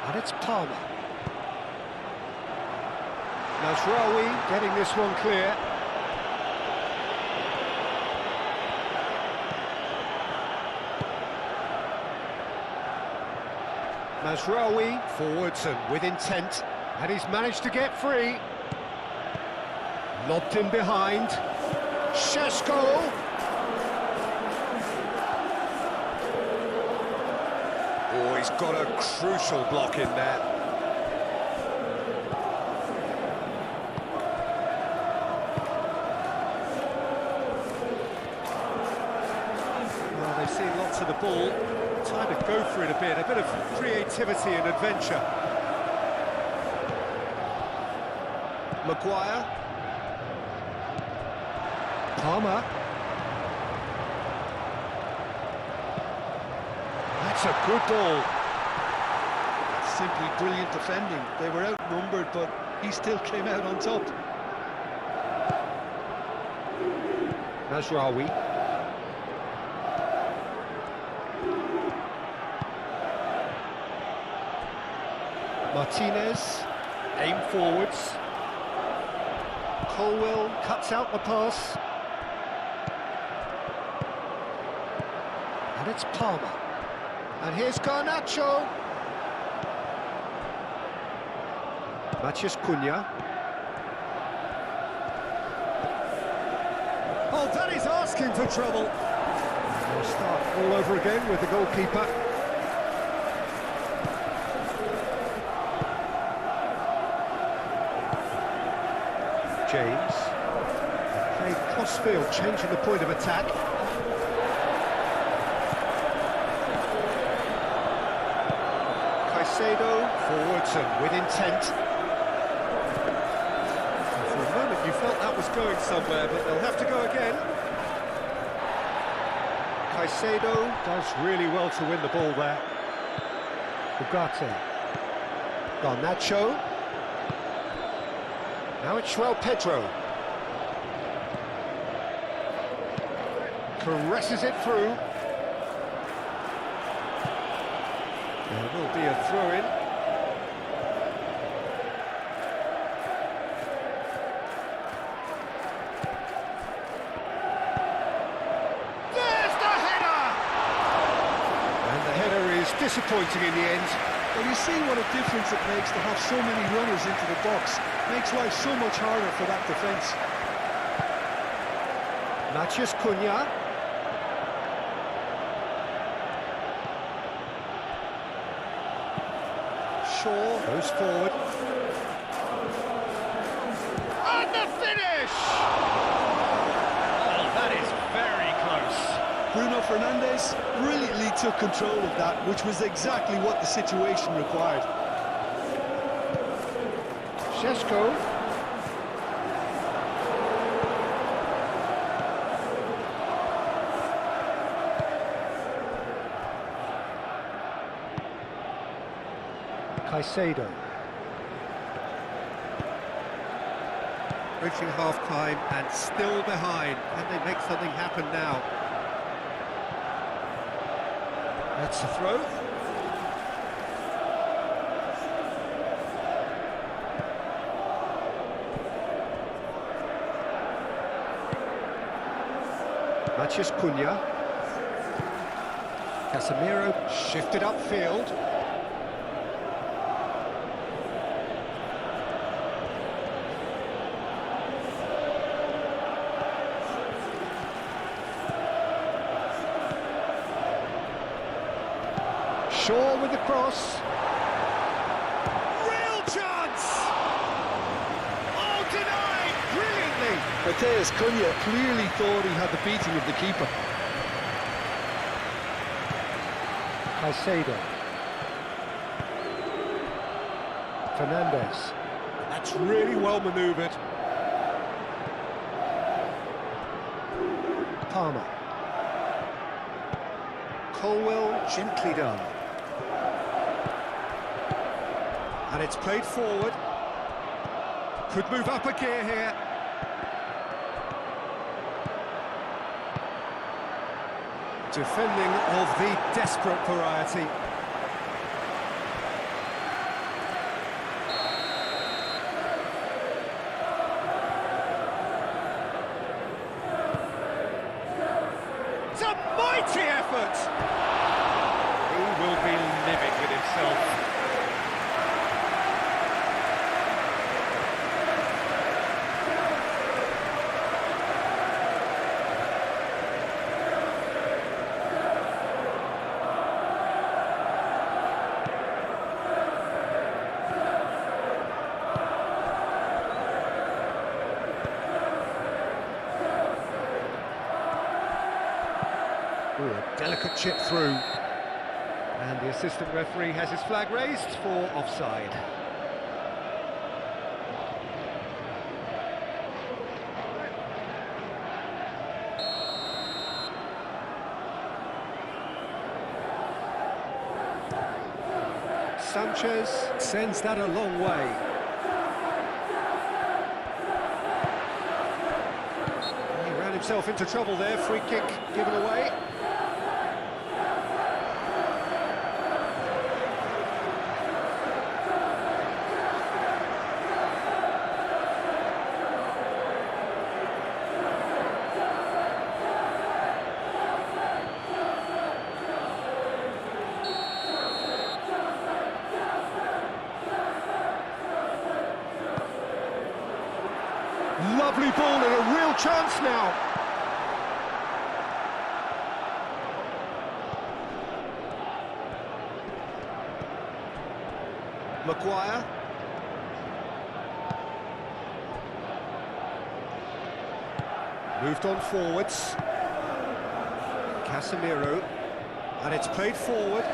And it's Palmer. Mazraoui getting this one clear. Mazraoui forwards and with intent, and he's managed to get free. Lobbed in behind. Šeško. Oh, he's got a crucial block in there. Well, they've seen lots of the ball. Time to go for it a bit of creativity and adventure. Maguire. Palmer. That's a good ball. Simply brilliant defending. They were outnumbered, but he still came out on top. Mazraoui. Martinez, aim forwards. Colwell cuts out the pass. And it's Palmer. And here's Garnacho. Matheus Cunha. Oh, that is asking for trouble. We'll start all over again with the goalkeeper. James. Played cross-field, changing the point of attack. Caicedo, forwards and with intent. For a moment you felt that was going somewhere, but they'll have to go again. Caicedo does really well to win the ball there. Ugarte. Garnacho. Now it's João Pedro. Caresses it through. There will be a throw-in. There's the header! And the header is disappointing in the end. Well, you see what a difference it makes to have so many runners into the box. Makes life so much harder for that defence. Matheus Cunha. Shaw goes forward. And the finish! Oh, that is very close. Bruno Fernandes brilliantly took control of that, which was exactly what the situation required. Šeško. Caicedo. Reaching half-time and still behind. Can they make something happen now? That's the throw. Matheus Cunha. Casemiro shifted upfield. Shaw with the cross. Real chance! Oh, denied brilliantly! Matheus Cunha clearly thought he had the beating of the keeper. Caicedo. Fernandes. That's really well manoeuvred. Palmer. Colwell, gently done. And it's played forward. Could move up a gear here. Defending of the desperate variety. It's a mighty effort! He will be livid with himself. Ooh, a delicate chip through. And the assistant referee has his flag raised for offside. Sanchez sends that a long way. He ran himself into trouble there, free kick given away. lovely ball and a real chance now. Maguire. Moved on forwards. Casemiro. And it's played forward.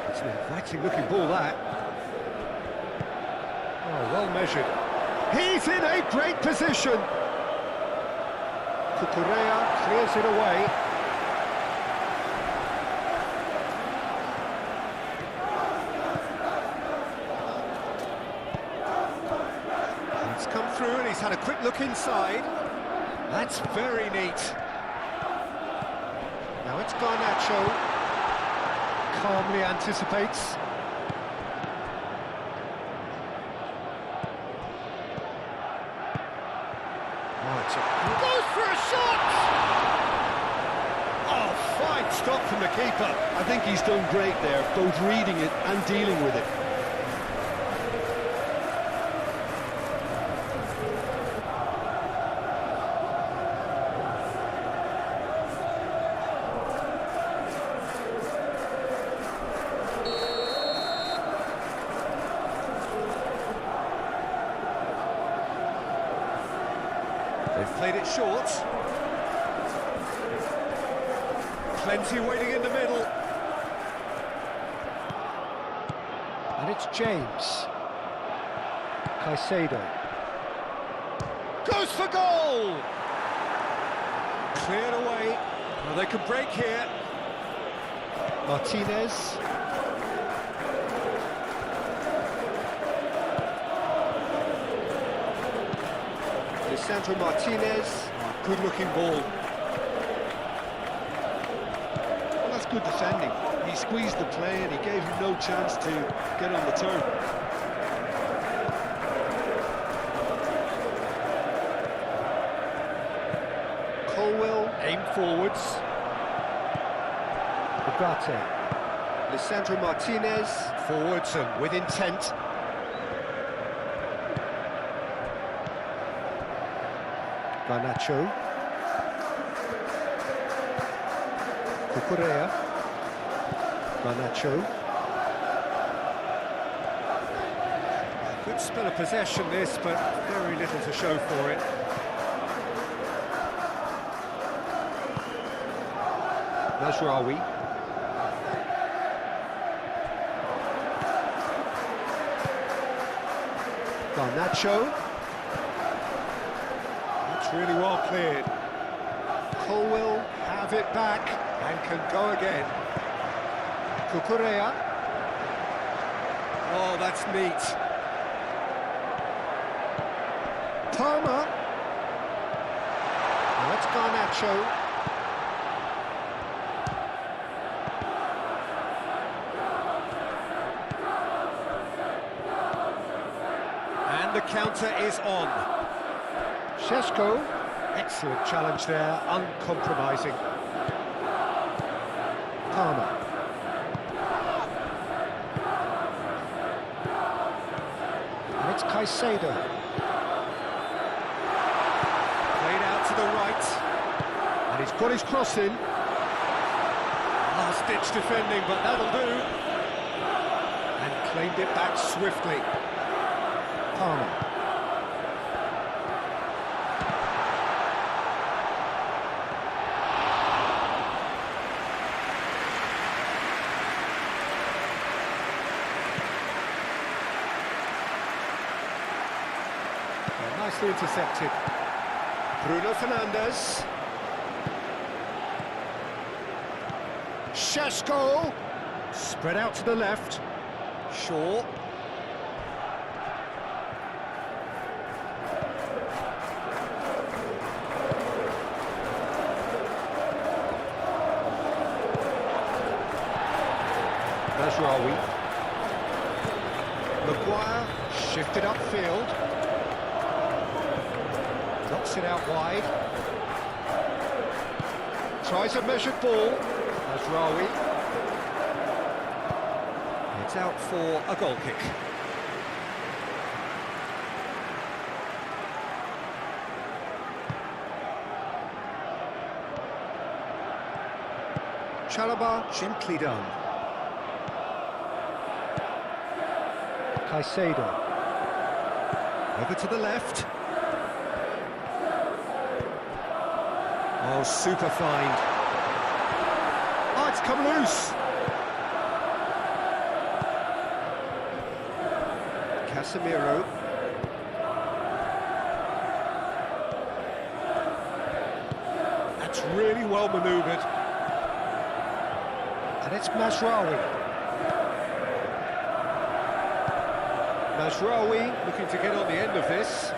It's an inviting looking ball, that. Oh, well measured. He's in a great position. Cucurella clears it away. He's come through and he's had a quick look inside. That's very neat. Now it's Garnacho. Calmly anticipates. Goes for a shot! Oh, fine stop from the keeper. I think he's done great there, both reading it and dealing with it. They've played it short. Plenty waiting in the middle. And it's James. Caicedo. Goes for goal! Cleared away. Well, they can break here. Martinez. Sandro Martinez, good looking ball. Well, that's good defending. He squeezed the play and he gave him no chance to get on the turn. Colwell, aim forwards. Ugarte. Lisandro Martinez, forwards and with intent. Garnacho. Cucurella. Garnacho. Good spell of possession this, but very little to show for it. Mazraoui. Garnacho. Really well cleared. Colwell have it back and can go again. Cucurella. Oh, that's neat. Palmer. Now it's Garnacho. And the counter is on. Šeško, excellent challenge there, uncompromising. Palmer. And it's Caicedo. Played out to the right. And he's got his cross in. Last-ditch defending, but that'll do. And claimed it back swiftly. Palmer. Nicely intercepted. Bruno Fernandes. Šeško. Spread out to the left. Shaw. Mazraoui. Maguire shifted upfield. Knocks it out wide. Tries a measured ball. Mazraoui. It's out for a goal kick. Chalobah, gently done. Caicedo. Over to the left. Oh, super find. Oh, it's come loose. Casemiro. That's really well manoeuvred. And it's Mazraoui. Mazraoui looking to get on the end of this.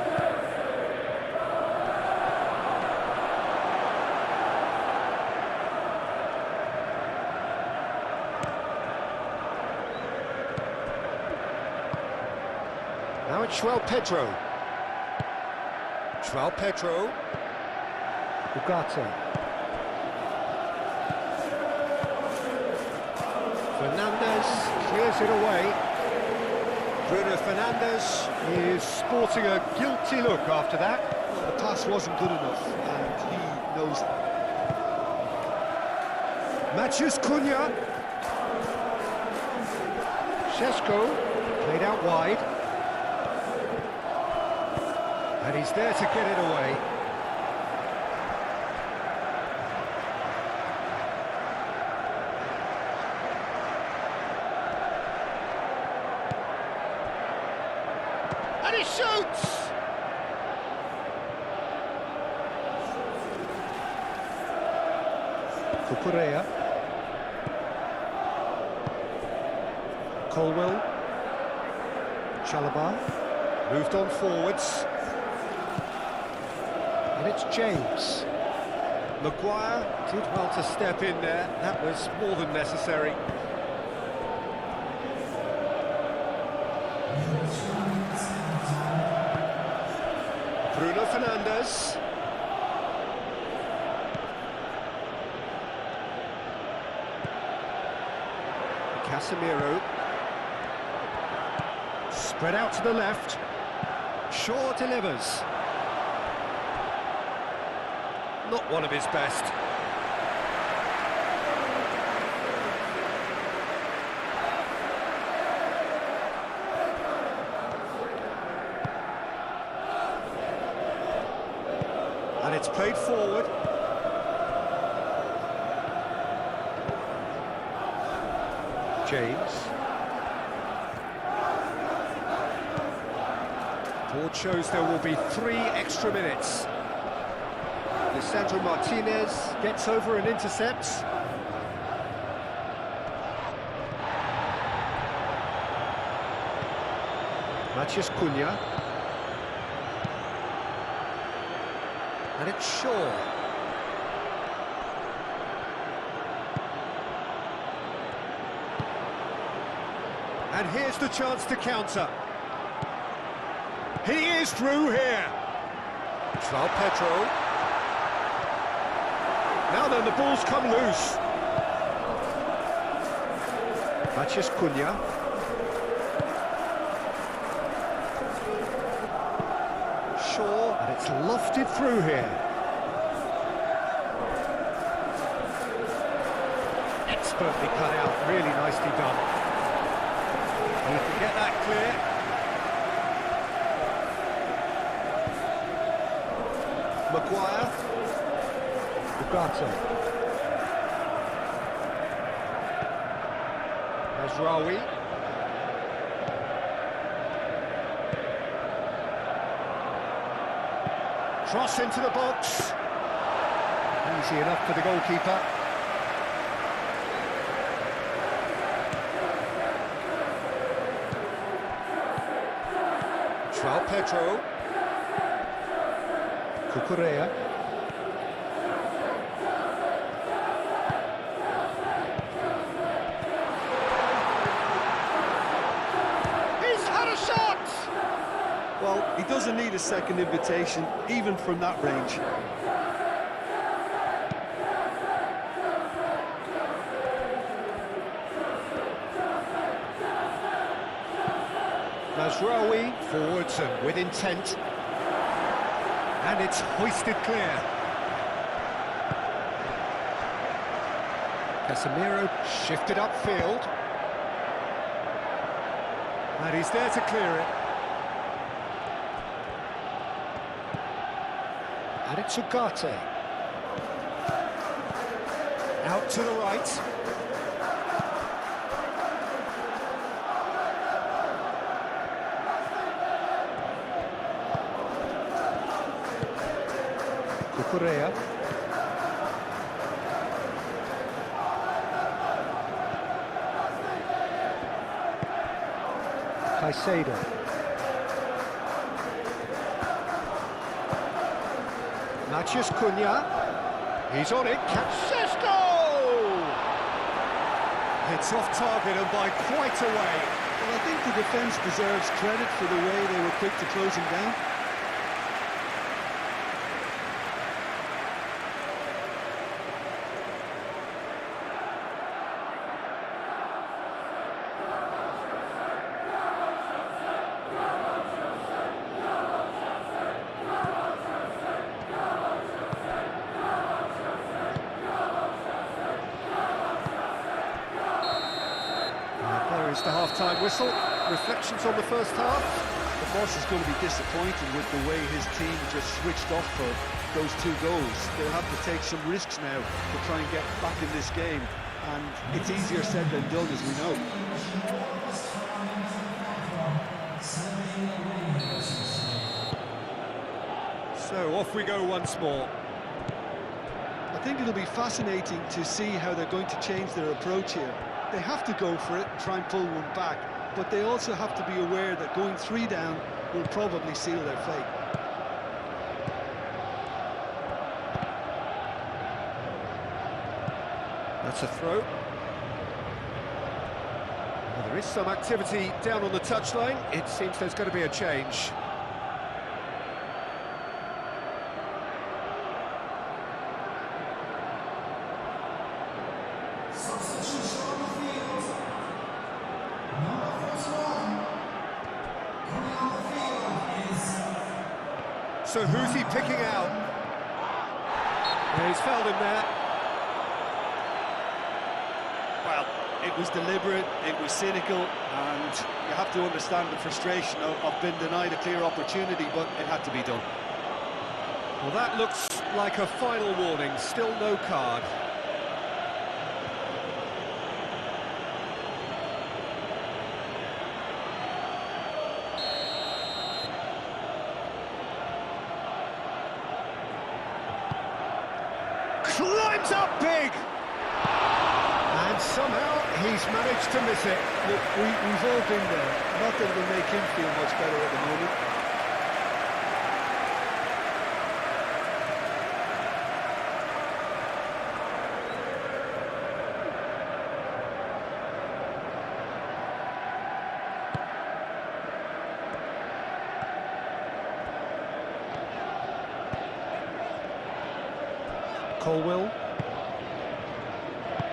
Now it's João Pedro. João Pedro. Ugarte. Fernandes clears it away. Bruno Fernandes is sporting a guilty look after that. Well, the pass wasn't good enough, and he knows that. Matheus Cunha. Šeško played out wide. And he's there to get it away. And he shoots! Cucurella. Colwell. Chalobah. Moved on forwards. And it's James. Maguire did well to step in there. That was more than necessary. Bruno Fernandes. Casemiro. Spread out to the left. Shaw delivers. Not one of his best. And it's played forward. James. Board shows there will be 3 extra minutes. Lisandro Martinez gets over and intercepts. Matheus Cunha. And it's Shaw. And here's the chance to counter. He is through here. João Pedro. Now then, the ball's come loose. Matheus Cunha. Shaw, and it's lofted through here. Expertly cut out, really nicely done. And he can get that clear. Maguire. Ugarte. Mazraoui. Cross into the box. Easy enough for the goalkeeper. João Pedro. Cucurella. Well, he doesn't need a second invitation, even from that range. Mazraoui forwards and with intent. And it's hoisted clear. Casemiro shifted upfield. And he's there to clear it. And it's Ugarte. Out to the right. Cucurella. Caicedo. Matheus Cunha. He's on it. Cancesco! It's off target and by quite a way. Well, I think the defence deserves credit for the way they were quick to close him down. There's the half-time whistle. Reflections on the first half. The boss is going to be disappointed with the way his team just switched off for those 2 goals. They'll have to take some risks now to try and get back in this game, and it's easier said than done, as we know. So off we go once more. I think it'll be fascinating to see how they're going to change their approach here. They have to go for it and try and pull one back, but they also have to be aware that going 3 down will probably seal their fate. That's a throw. Well, there is some activity down on the touchline. It seems there's going to be a change. So who's he picking out? Yeah, he's fouled him there. Well, it was deliberate, it was cynical, and you have to understand the frustration of being denied a clear opportunity, but it had to be done. Well, that looks like a final warning. Still no card. Climbs up big! And somehow he's managed to miss it. Look, we've all been there. Not that it'll make him feel much better at the moment. Colwell.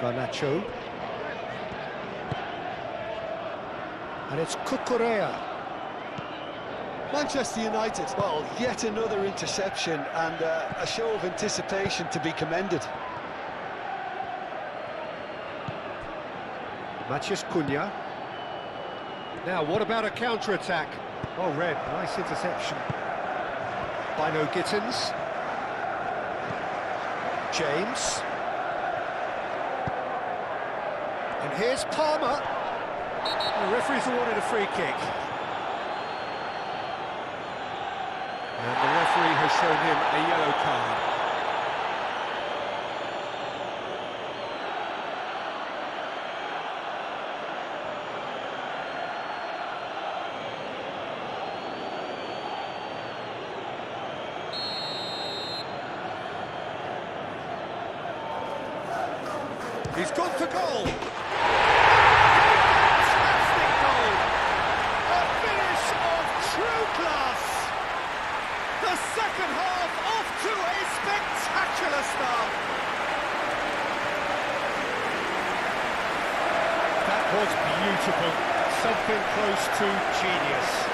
Garnacho. And it's Cucurella. Manchester United, well, yet another interception and a show of anticipation to be commended. Matheus Cunha. Now, what about a counter-attack? Oh, Red, nice interception. Bino Gittins. James. And here's Palmer. The referee's awarded a free kick. And the referee has shown him a yellow card. He's gone for goal! Fantastic goal! A finish of true class! The second half off to a spectacular start! That was beautiful. Something close to genius.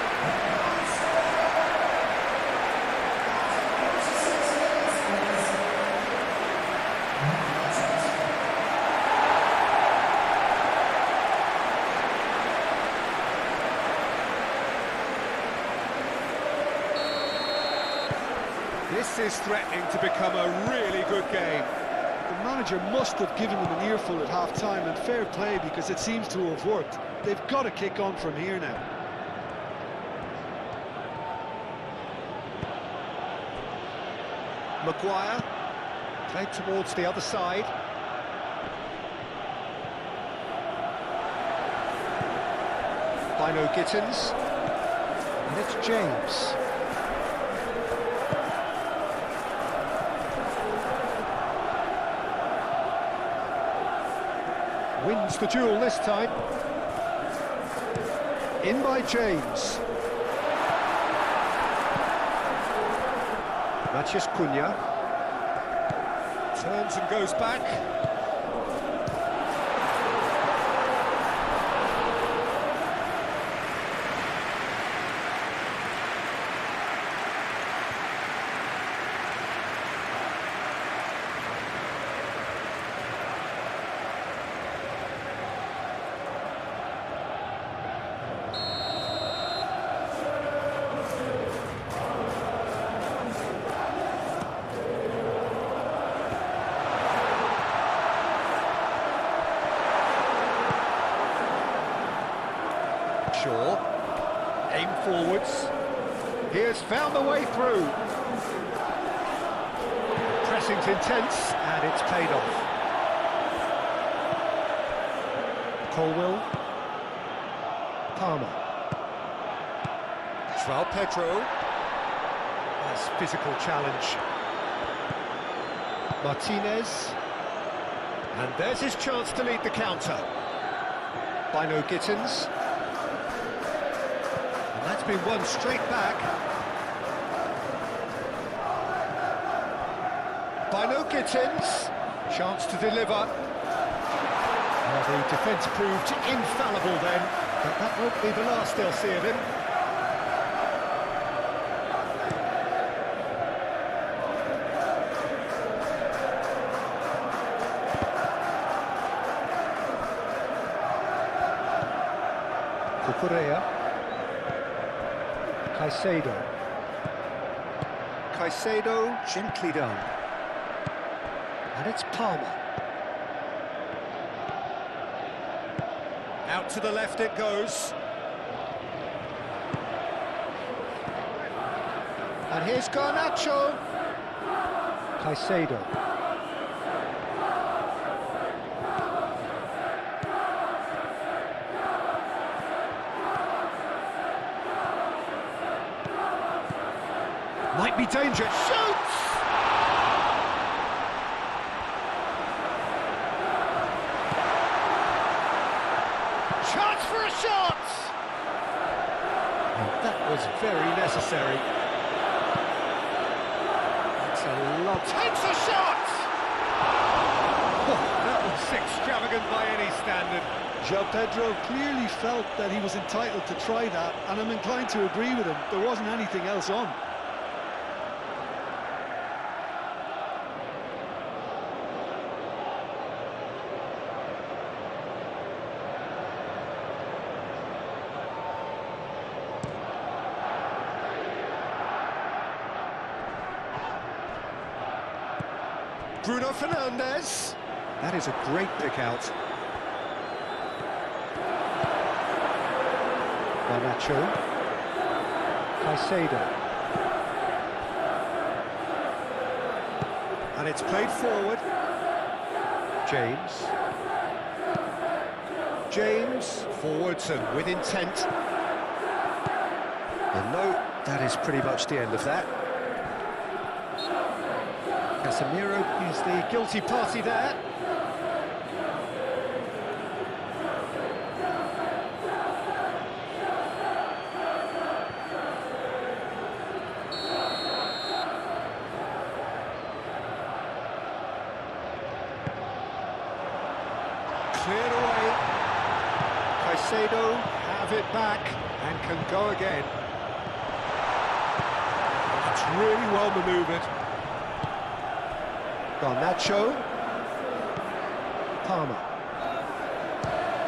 This is threatening to become a really good game. The manager must have given them an earful at half-time, and fair play, because it seems to have worked. They've got to kick on from here now. Maguire, played towards the other side. Bino Gittins, and it's James. Wins the duel this time. In by James. Matheus Cunha. Turns and goes back. Shaw, aim forwards. He has found the way through. The pressing's intense, and it's paid off. Colwill. Palmer. João Pedro. Nice physical challenge. Martinez. And there's his chance to lead the counter. Bino Gittins. And that's been won straight back. Bino Gittins. Chance to deliver. Well, the defence proved infallible then, but that won't be the last they'll see of him. Cucurella. Caicedo. Caicedo, gently done. And it's Palmer. Out to the left it goes. And here's Garnacho. Caicedo. Might be dangerous. Shoots! Chance for a shot! And that was very necessary. That's a lot. Takes a shot! Oh, that was extravagant by any standard. João Pedro clearly felt that he was entitled to try that, and I'm inclined to agree with him. There wasn't anything else on. Bruno Fernandes. That is a great pick out. Garnacho. Caicedo. And it's played forward. James. James, forwards and with intent. And no, that is pretty much the end of that. Casemiro is the guilty party there. Cleared away. Caicedo have it back and can go again. That's really well manoeuvred. Garnacho. Palmer.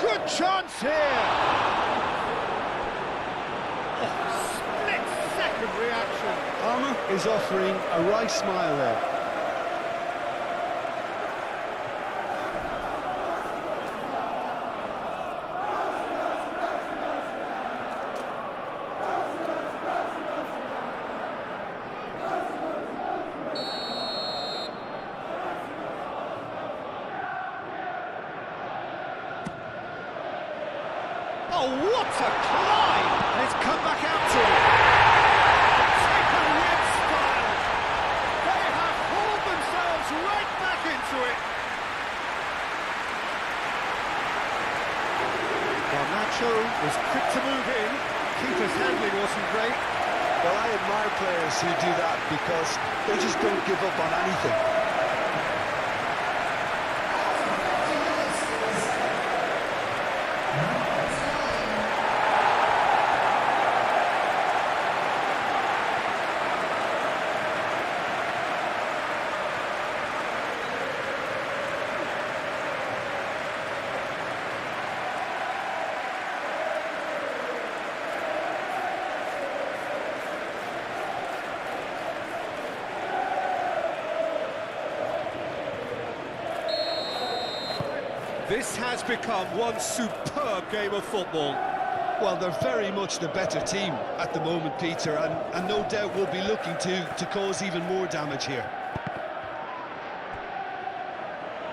Good chance here! Oh, split second reaction. Palmer is offering a wry smile there. Oh, what a climb! And it's come back out to him. Take a rib style. They have hauled themselves right back into it. Garnacho was quick to move in. Keeper's handling wasn't great. Well, I admire players who do that because they just don't give up on anything. This has become one superb game of football. Well, they're very much the better team at the moment, Peter, and no doubt will be looking to cause even more damage here.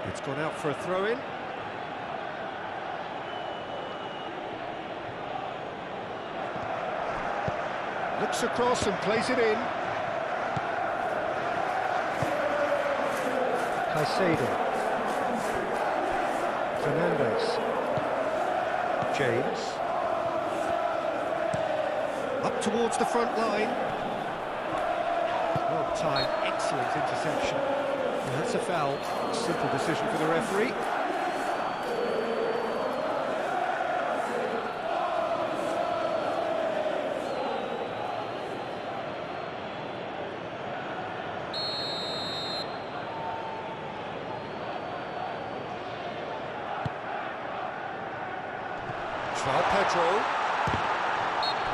It's gone out for a throw-in. Looks across and plays it in. Caicedo. Fernandez. James. Up towards the front line. Well timed, excellent interception. And that's a foul. Simple decision for the referee. Pedro.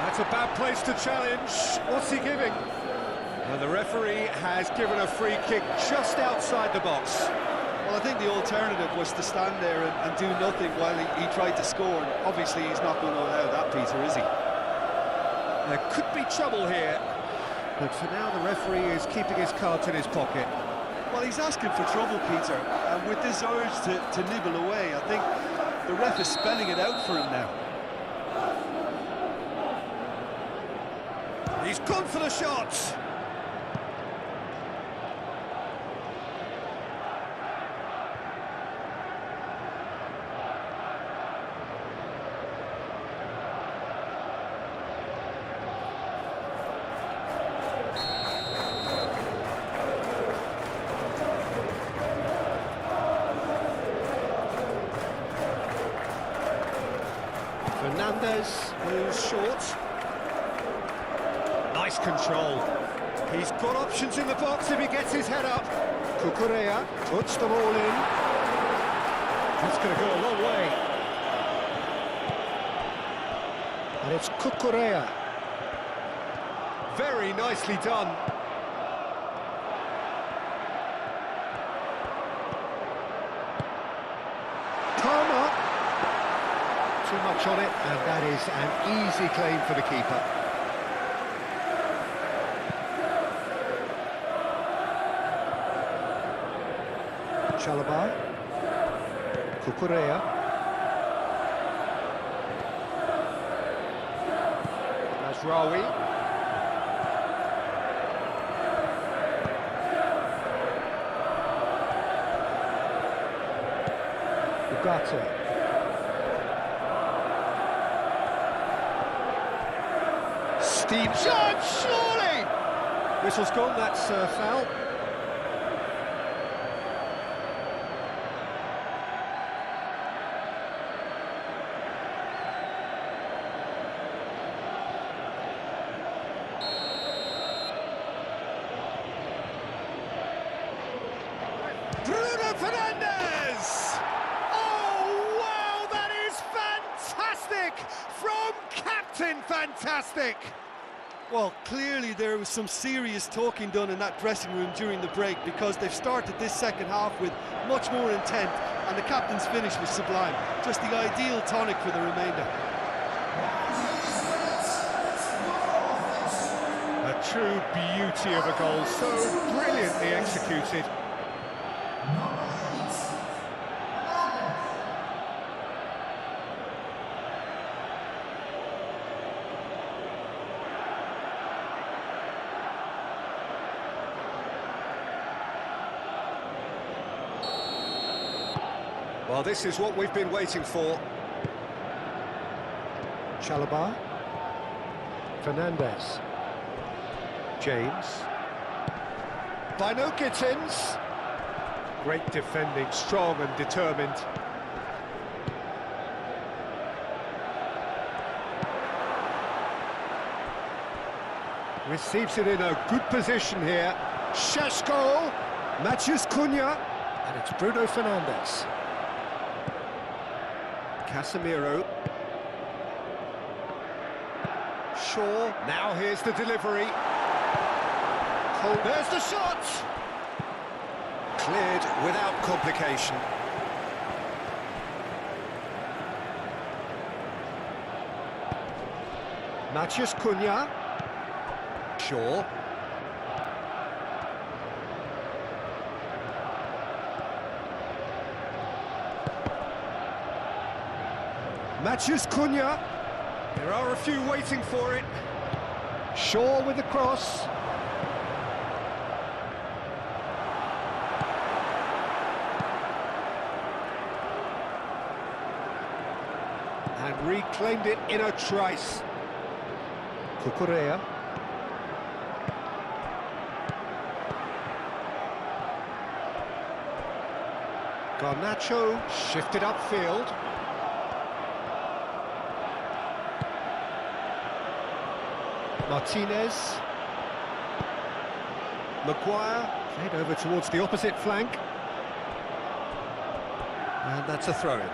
That's a bad place to challenge. What's he giving? And the referee has given a free kick just outside the box. Well, I think the alternative was to stand there and do nothing while he tried to score. And obviously, he's not going to allow that, Peter, is he? There could be trouble here. But for now, the referee is keeping his cards in his pocket. Well, he's asking for trouble, Peter. And with this urge to nibble away, I think the ref is spelling it out for him now. He's gone for the shot. Fernandez moves short. Nice control. He's got options in the box if he gets his head up. Cucurella puts them all in. That's going to go a long way. And it's Cucurella. Very nicely done. Palmer. Too much on it, and that is an easy claim for the keeper. Chalobah, Cucurella, Mazraoui, Ugarte, Steve Judge, surely! Whistle's gone, that's foul. Bruno Fernandez! Oh, wow, that is fantastic! From Captain Fantastic! Well, clearly there was some serious talking done in that dressing room during the break, because they've started this second half with much more intent, and the captain's finish was sublime. Just the ideal tonic for the remainder. A true beauty of a goal, so brilliantly executed. Well, this is what we've been waiting for. Chalobah. Fernandez. James. Bino Gittins. Great defending, strong and determined. Receives it in a good position here. Šeško. Matheus Cunha. And it's Bruno Fernandes. Casemiro. Shaw. Now here's the delivery. There's the shot! Cleared without complication. Matheus Cunha. Shaw. Matheus Cunha. There are a few waiting for it. Shaw with the cross. And reclaimed it in a trice. Cucurella. Garnacho shifted upfield. Martinez. Maguire played over towards the opposite flank. And that's a throw-in.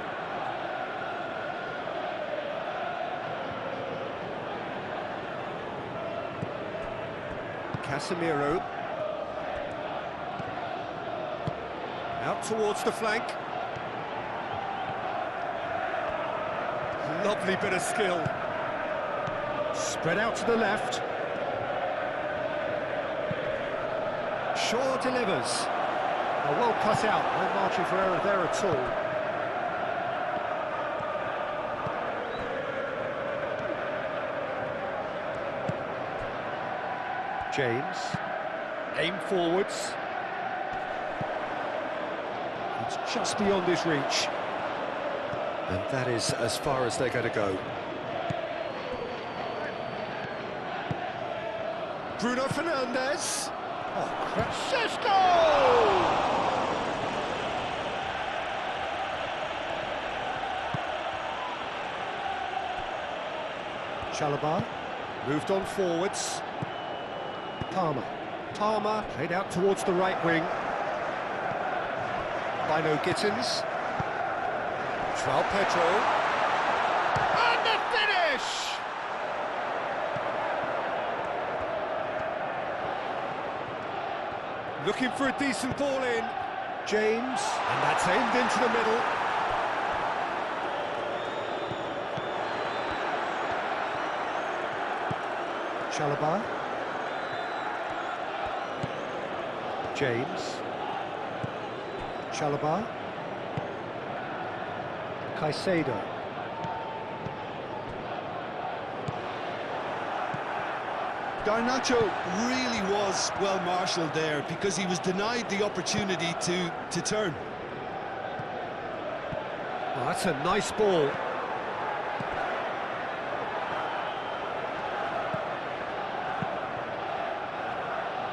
Casemiro. Out towards the flank. Lovely bit of skill. Spread out to the left. Shaw delivers. Oh, well cut out, no margin for error there at all. James. Aim forwards. It's just beyond his reach. And that is as far as they're going to go. Bruno Fernandes. Oh, Šeško! Chalobah moved on forwards. Palmer played out towards the right wing. Bino Gittins. João Pedro. And the finish! Looking for a decent ball in. James. And that's aimed into the middle. Chalobah. James. Chalobah. Caicedo. Garnacho really was well marshalled there, because he was denied the opportunity to turn. Oh, that's a nice ball.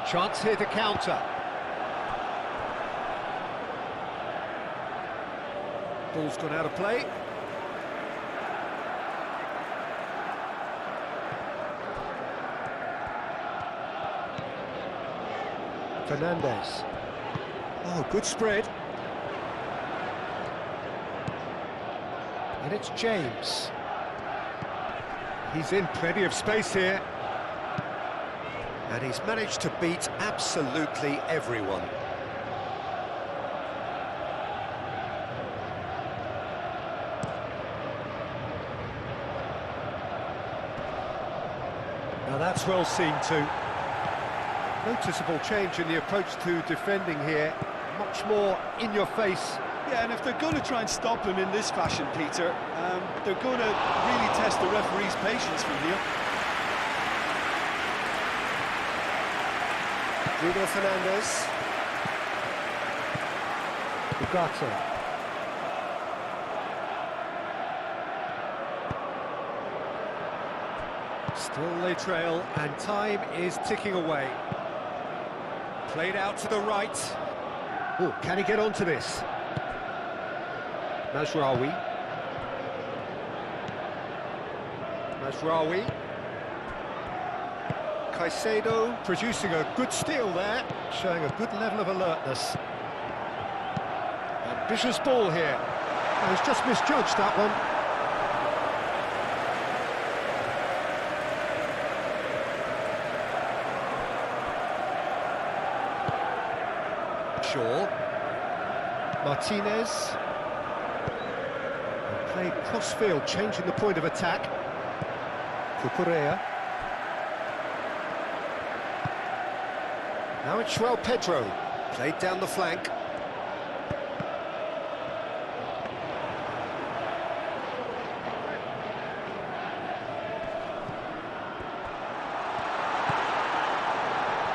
Chance here to counter. Ball's gone out of play. Fernandez. Oh, good spread. And it's James. He's in plenty of space here. And he's managed to beat absolutely everyone. Now that's well seen too. Noticeable change in the approach to defending here. Much more in your face. Yeah, and if they're going to try and stop him in this fashion, Peter, they're going to really test the referee's patience from here. Bruno Fernandes. Ugarte. Still they trail, and time is ticking away. Played out to the right. Oh, can he get onto this? Mazraoui. Caicedo producing a good steal there, showing a good level of alertness. Ambitious ball here. Oh, he's just misjudged that one. Shaw. Martinez. And played cross-field, changing the point of attack. Cucurella. Now it's João Pedro, played down the flank.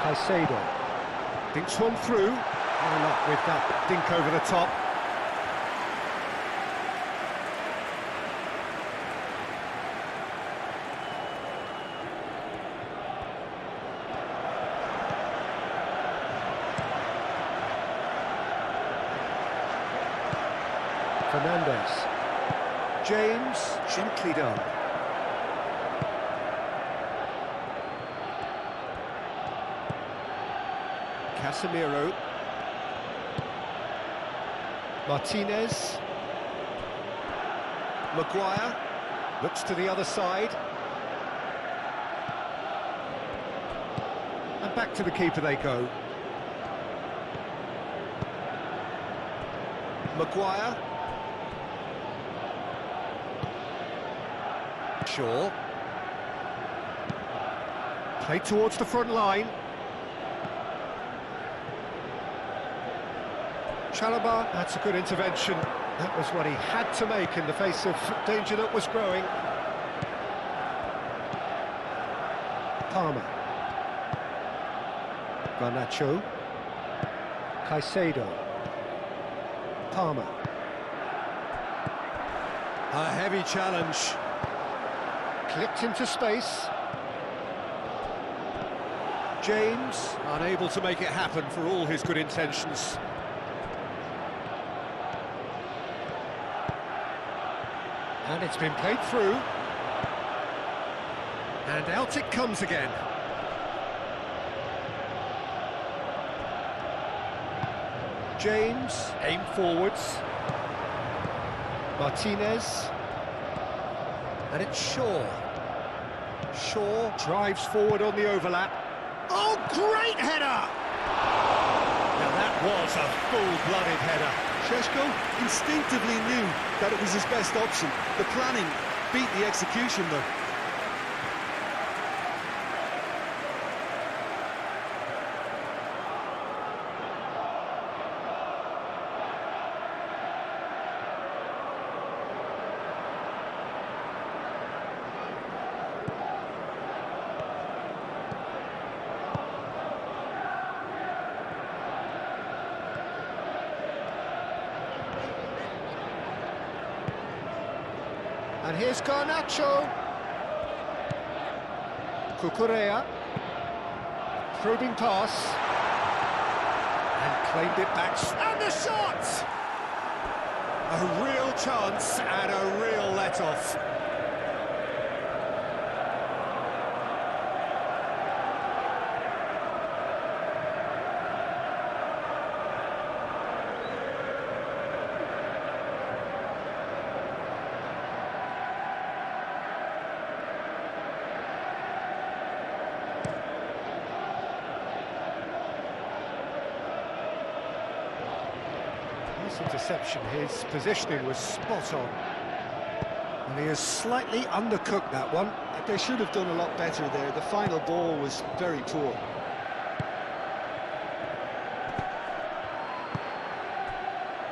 Caicedo, dinks one through, and up with that dink over the top. Fernandes. James, gently done. Casemiro. Martinez. Maguire. Looks to the other side. And back to the keeper they go. Maguire. Shaw. Played towards the front line. Chalobah, that's a good intervention. That was what he had to make in the face of danger that was growing. Palmer. Garnacho. Caicedo. Palmer. A heavy challenge. Clipped into space. James, unable to make it happen for all his good intentions. And it's been played through. And out it comes again. James, aim forwards. Martinez. And it's Shaw. Shaw drives forward on the overlap. Oh, great header! Now that was a full-blooded header. Šeško instinctively knew that it was his best option. The planning beat the execution, though. And here's Garnacho. Cucurella. Probing pass. And claimed it back. And the shot! A real chance and a real let-off. Nice interception, his positioning was spot on. And he has slightly undercooked that one. They should have done a lot better there. The final ball was very poor.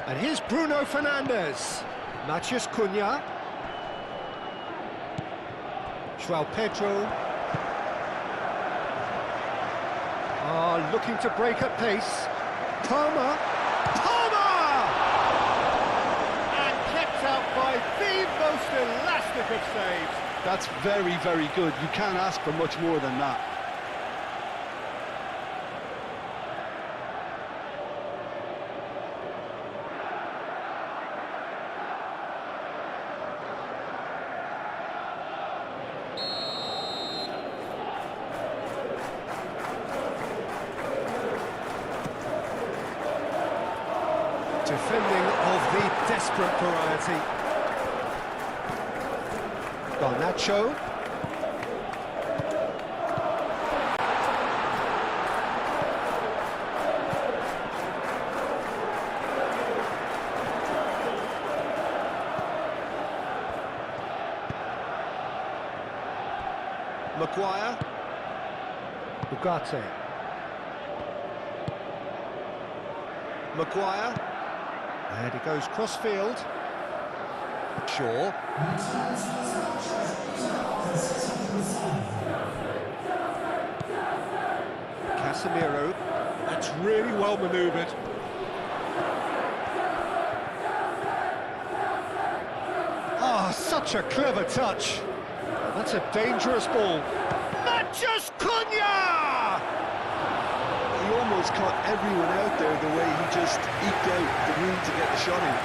And here's Bruno Fernandes. Matheus Cunha. João Pedro. Looking to break at pace. Palmer. And kept out by the most elastic of saves. That's very, very good. You can't ask for much more than that. Defending of the desperate variety. Garnacho. Maguire. Ugarte. Maguire. And he goes cross-field. Shaw. Casemiro. That's really well manoeuvred. Such a clever touch. That's a dangerous ball. Matheus Cunha! He almost caught everyone out there the way he just eked out the room to get the shot in.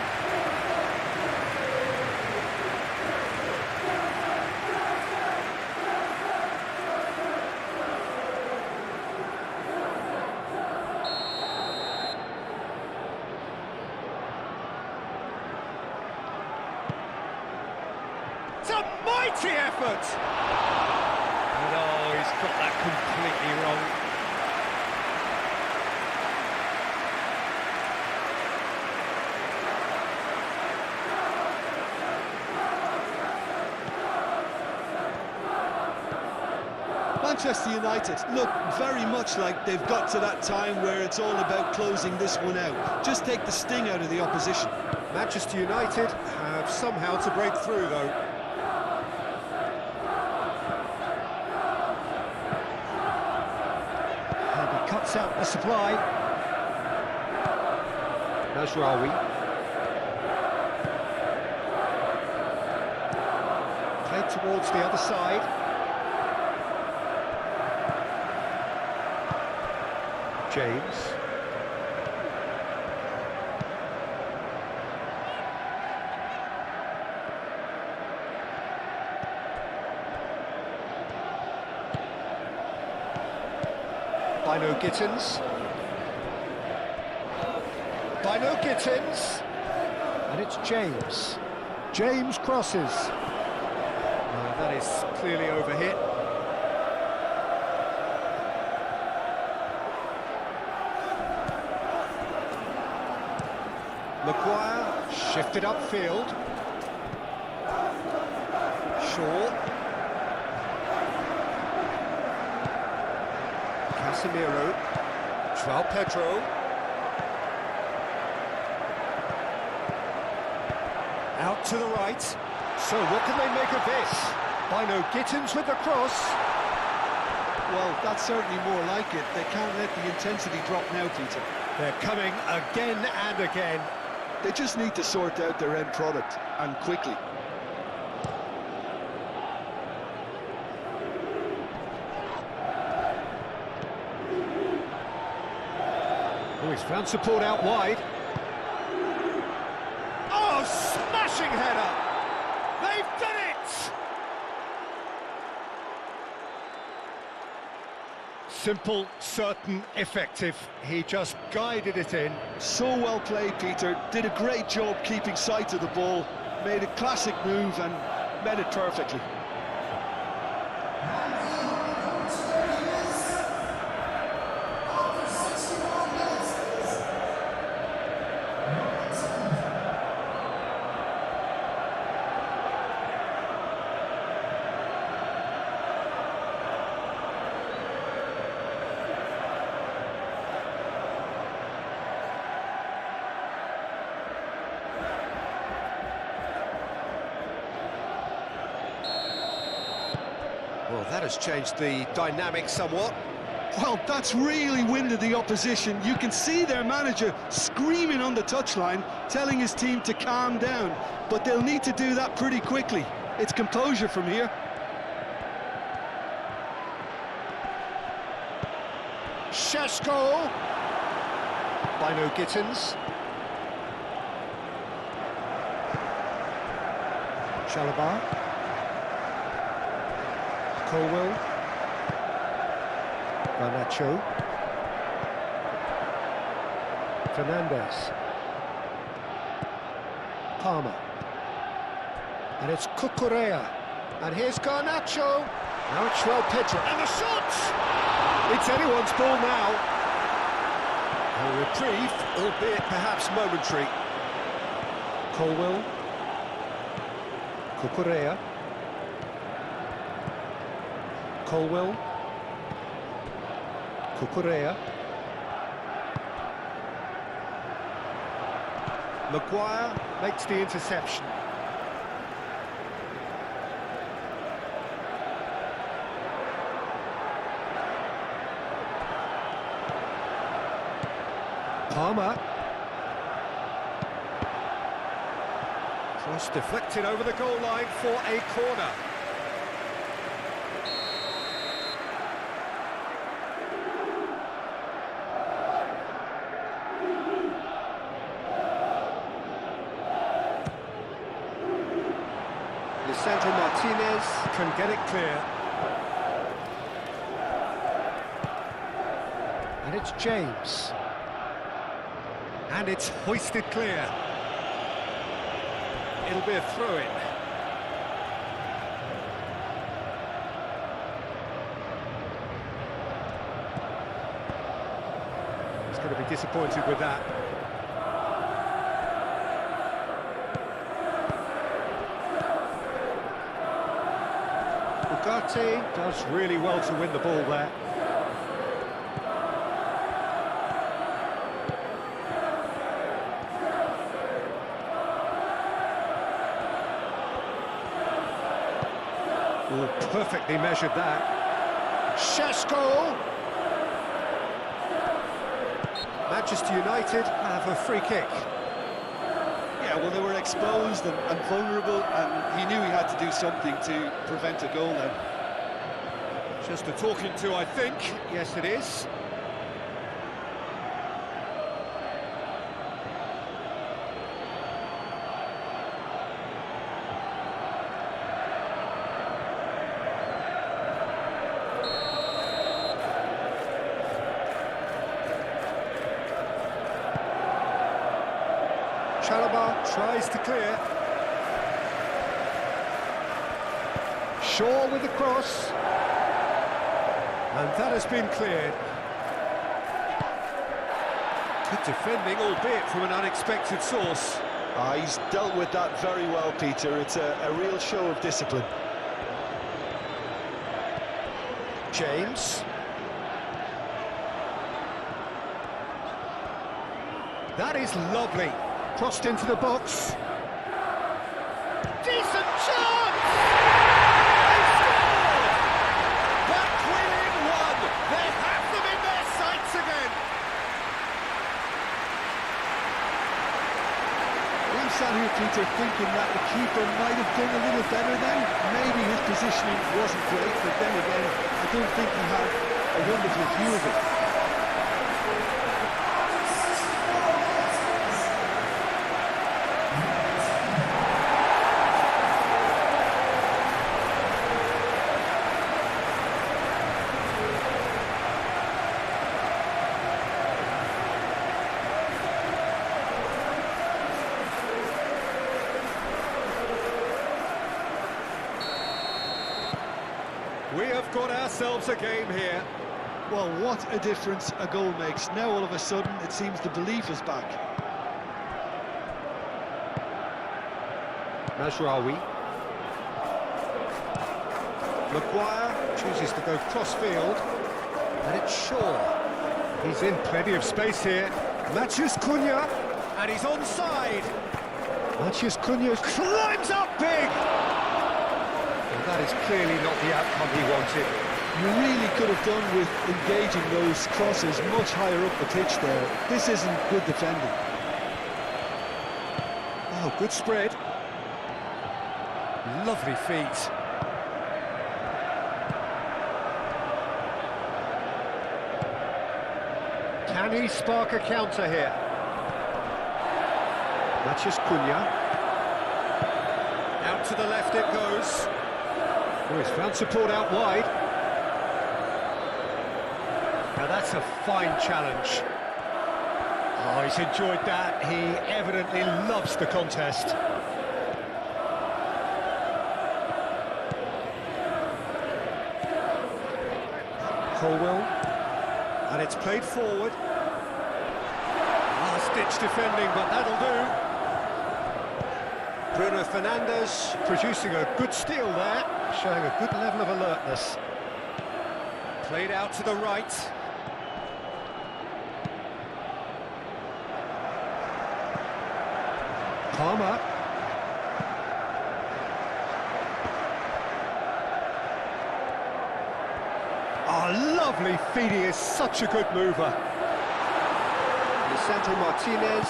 It's a mighty effort! And he's got that completely wrong. Manchester United look very much like they've got to that time where it's all about closing this one out. Just take the sting out of the opposition. Manchester United have somehow to break through, though. And he cuts out the supply. Nasraoui. Played towards the other side. James. Bino Gittins. And it's James. James crosses. Well, that is clearly overhit. Maguire shifted upfield. Shaw. Casemiro. João Pedro. Out to the right. So what can they make of this? Bino Gittins with the cross. Well, that's certainly more like it. They can't let the intensity drop now, Peter. They're coming again and again. They just need to sort out their end product, and quickly. Oh, he's found support out wide. Oh, smashing header! They've done it! Simple, certain, effective. He just guided it in. So well played, Peter. Did a great job keeping sight of the ball. Made a classic move and met it perfectly. Well, that has changed the dynamic somewhat. Well, that's really winded the opposition. You can see their manager screaming on the touchline, telling his team to calm down. But they'll need to do that pretty quickly. It's composure from here. Šeško! Bino Gittins. Chalobah. Colwell. Garnacho. Fernandez. Palmer. And it's Cucurella. And here's Garnacho. Now it's João Pedro. And the shot! It's anyone's ball now. A reprieve, albeit perhaps momentary. Colwell. Cucurella. Colwell. Cucurella. Maguire makes the interception. Palmer. Cross deflected over the goal line for a corner. Lisandro Martinez can get it clear. And it's James. And it's hoisted clear. It'll be a throw-in. He's going to be disappointed with that. Ugarte does really well to win the ball there. Oh, perfectly measured that. Šeško! Manchester United have a free kick. Yeah, well, they were exposed and vulnerable, and he knew he had to do something to prevent a goal then. Just a talking to, I think. Yes, it is. Chalobah tries to clear. Shaw with the cross. And that has been cleared. Good defending, albeit from an unexpected source. He's dealt with that very well, Peter. It's a real show of discipline. James. That is lovely. Crossed into the box. Decent chance! They scored! Back within one. They have them in their sights again. I'm sat here, Peter, thinking that the keeper might have done a little better then. Maybe his positioning wasn't great, but then again, I don't think he had a wonderful view of it. We have got ourselves a game here. Well, what a difference a goal makes. Now all of a sudden it seems the belief is back. Mazraoui. Maguire chooses to go cross-field. And it's Shaw. He's in plenty of space here. Matheus Cunha. And he's onside. Matheus Cunha climbs up big. And that is clearly not the outcome he wanted. You really could have done with engaging those crosses much higher up the pitch there. This isn't good defending. Oh, good spread. Lovely feet. Can he spark a counter here? Matches Cunha. Out to the left it goes. Oh, he's found support out wide. Now that's a fine challenge. Oh, he's enjoyed that. He evidently loves the contest. Colwell. And it's played forward. Last-ditch defending, but that'll do. Bruno Fernandes producing a good steal there, showing a good level of alertness. Played out to the right. Palmer. Oh, lovely feet, he is such a good mover. Lisandro Martinez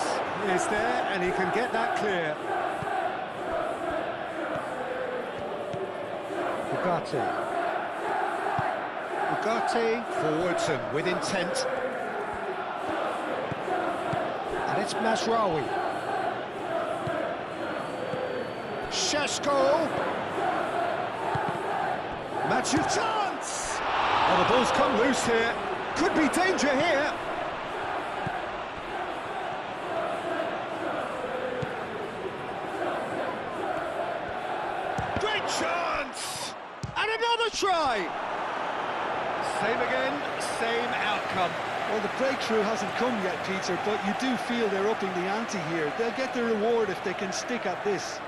is there, and he can get that clear. Ugarte forwards and with intent. And it's Mazraoui. Šeško. Matthew chance! Oh, the ball's come loose here. Could be danger here. Great chance! And another try! Same again, same outcome. Well, the breakthrough hasn't come yet, Peter, but you do feel they're upping the ante here. They'll get the reward if they can stick at this.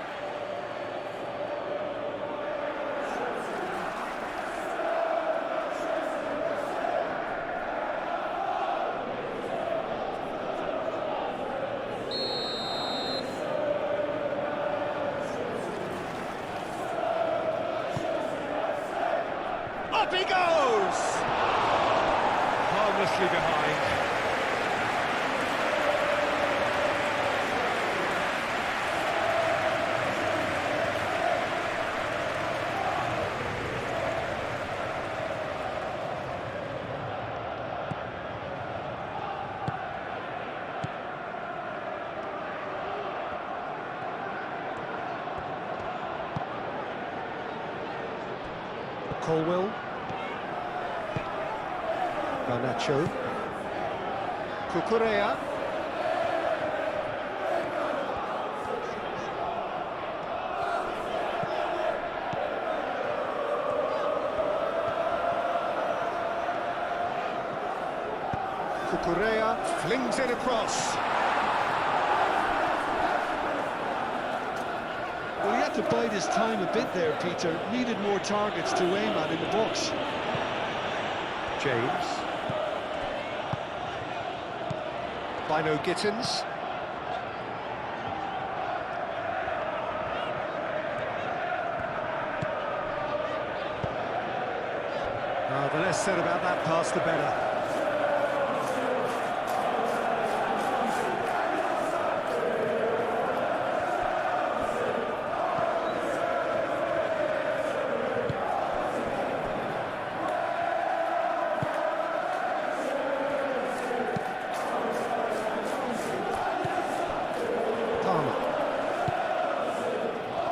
Up he goes! Harmlessly behind. Colwell. Garnacho. Cucurella. Cucurella flings it across. Well, he had to bide his time a bit there, Peter. Needed more targets to aim at in the box. James. Bino Gittins. The less said about that pass, the better.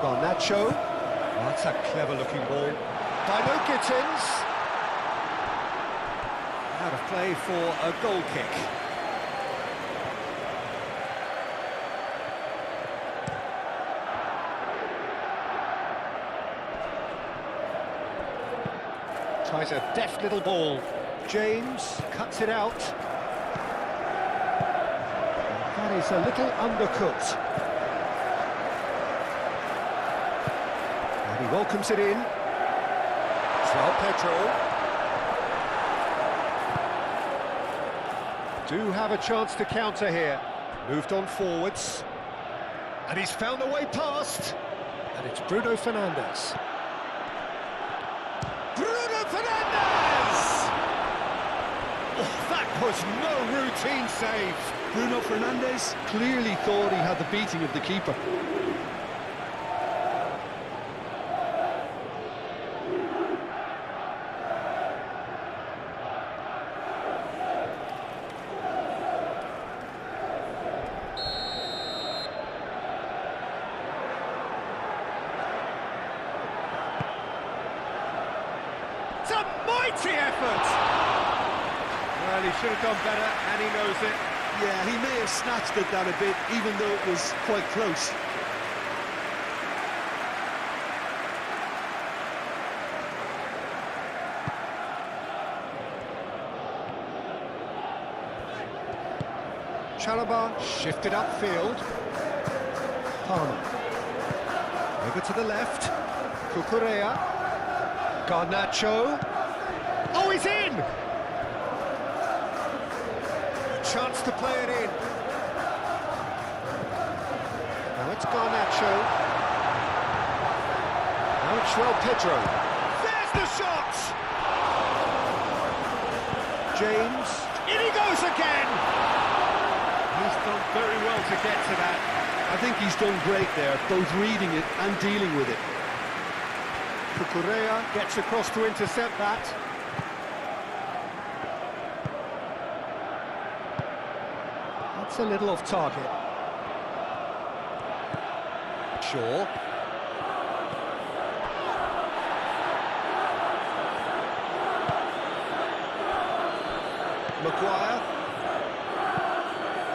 Garnacho. Oh, that's a clever-looking ball. Bino Gittins. Out of play for a goal kick. Tries a deft little ball. James cuts it out. That is a little undercut. And he welcomes it in. João Pedro. Do have a chance to counter here. Moved on forwards. And he's found a way past. And it's Bruno Fernandes. was no routine save. Bruno Fernandes clearly thought he had the beating of the keeper. It's a mighty effort! Well, he should have done better, and he knows it. Yeah, he may have snatched at that a bit, even though it was quite close. Chalobah shifted upfield. Palmer. Over to the left. Cucurella. Garnacho. Oh, he's in! Chance to play it in. Now it's Garnacho. Now it's João Pedro. There's the shot! James. In he goes again! He's done very well to get to that. I think he's done great there, both reading it and dealing with it. Cucurella gets across to intercept that. That's a little off target. Shaw. Maguire.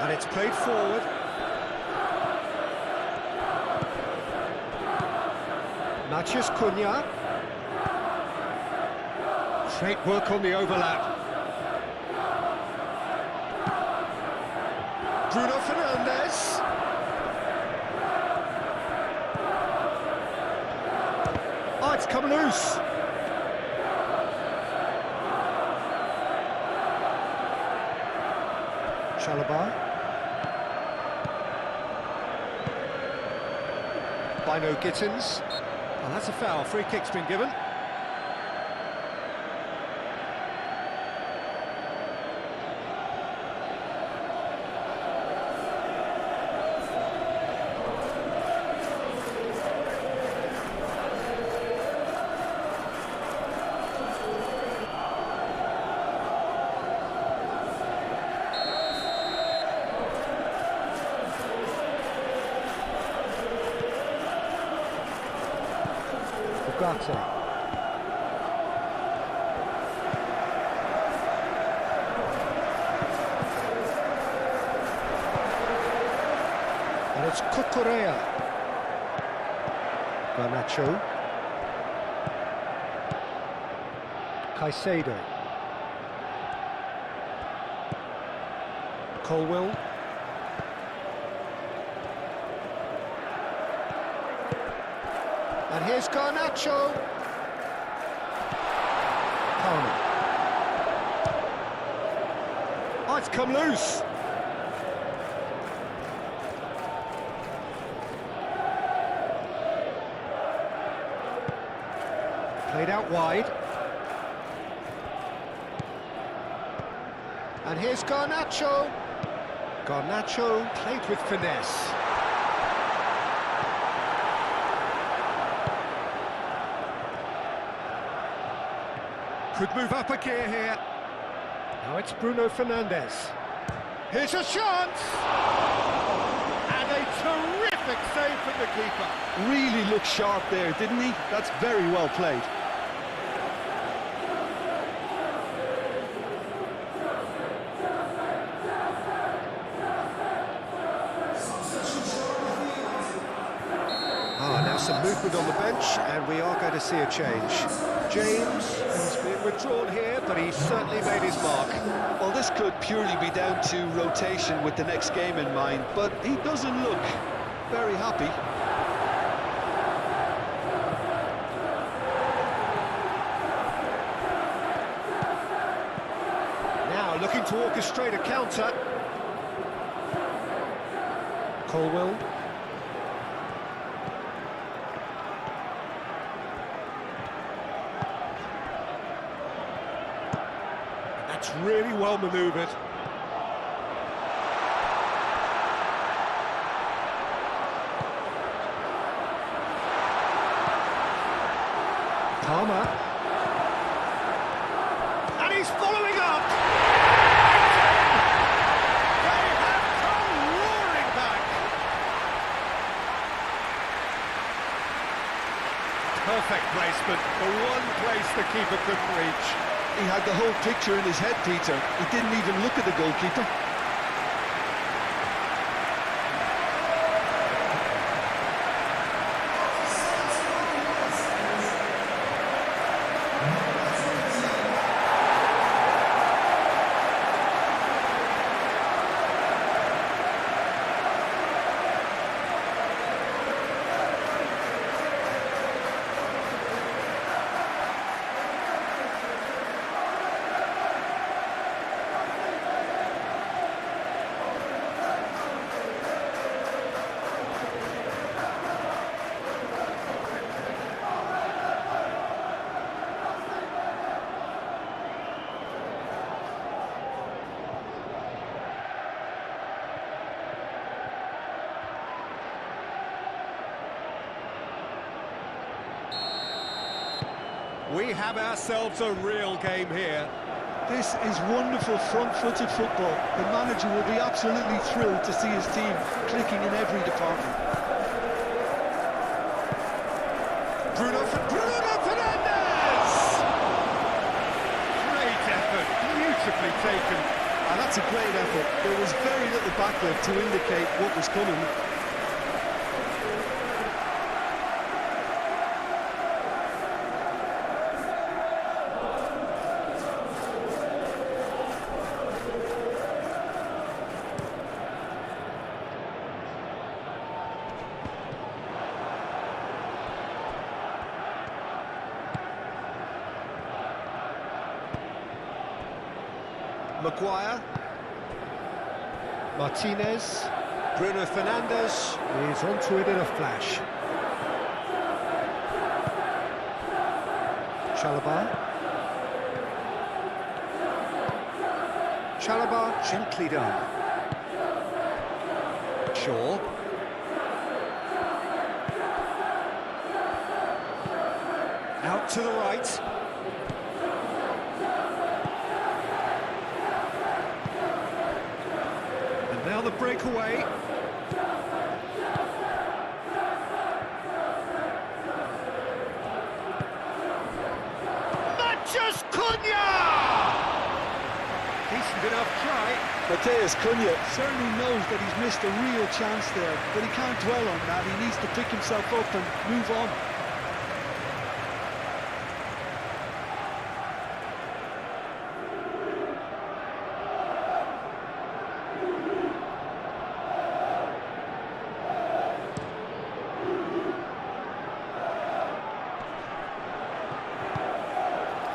And it's played forward. Matheus Cunha. Great work on the overlap. Bruno Fernandes. Oh, it's come loose. Chalobah. Bino Gittins. Oh, that's a foul. Free kick's been given. Ugarte. And it's Cucurella. Garnacho. Caicedo. Colwill. And here's Garnacho. Palmer. Oh, it's come loose. Played out wide. And here's Garnacho. Garnacho played with finesse. Could move up a gear here. Now it's Bruno Fernandes. Here's a chance! And a terrific save from the keeper. Really looked sharp there, didn't he? That's very well played. Now some movement on the bench, and we are going to see a change. James, he's been withdrawn here, but he's certainly made his mark. Well, this could purely be down to rotation with the next game in mind, but he doesn't look very happy. Now looking to orchestrate a counter. Colwill. That's really well manoeuvred. Palmer. And he's following up! They have come roaring back! Perfect placement, the one place the keeper couldn't reach. He had the whole picture in his head, Peter. He didn't even look at the goalkeeper. We have ourselves a real game here. This is wonderful front-footed football. The manager will be absolutely thrilled to see his team clicking in every department. Bruno Fernandes! Great effort, beautifully taken. And that's a great effort. There was very little backup to indicate what was coming. Maguire, Martinez, Bruno Fernandes is onto it in a flash. Chalobah gently done. Shaw. Out to the right. Now the breakaway. Mathias Cunha! Decent enough try. Matheus Cunha certainly knows that he's missed a real chance there, but he can't dwell on that. He needs to pick himself up and move on.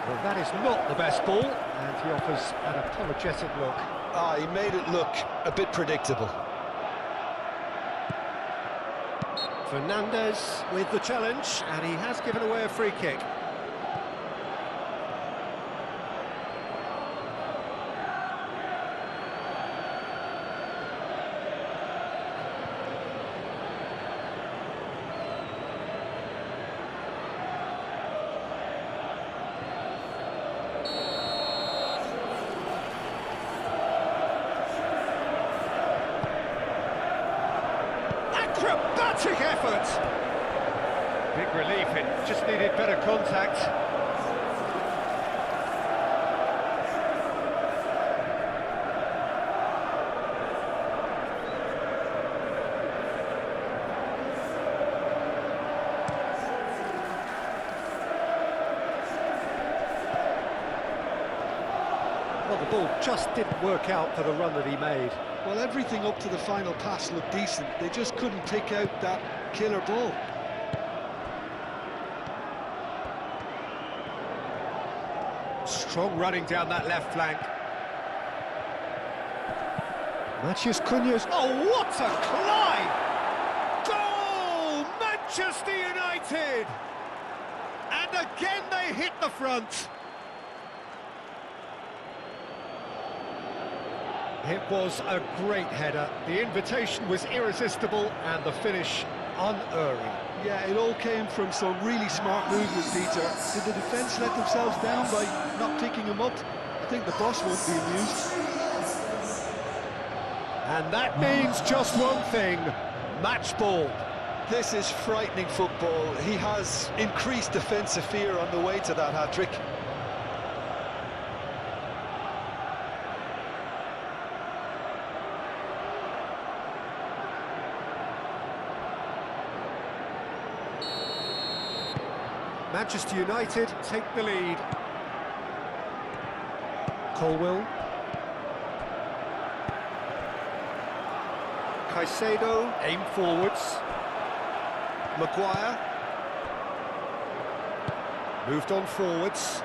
Well, that is not the best ball, and he offers an apologetic look. He made it look a bit predictable. Fernandes with the challenge, and he has given away a free kick. Acrobatic effort! Big relief, it just needed better contact. Well, the ball just didn't work out for the run that he made. Well, everything up to the final pass looked decent. They just couldn't pick out that killer ball. Strong running down that left flank. Mathias Cunha's... Oh, what a climb! Goal! Manchester United! And again they hit the front. It was a great header. The invitation was irresistible and the finish unerring. Yeah, it all came from some really smart movement, Peter. Did the defence let themselves down by not picking him up? I think the boss won't be amused. And that means just one thing, match ball. This is frightening football. He has increased defensive fear on the way to that hat-trick. Manchester United take the lead. Colwill. Caicedo, aim forwards. Maguire. Moved on forwards.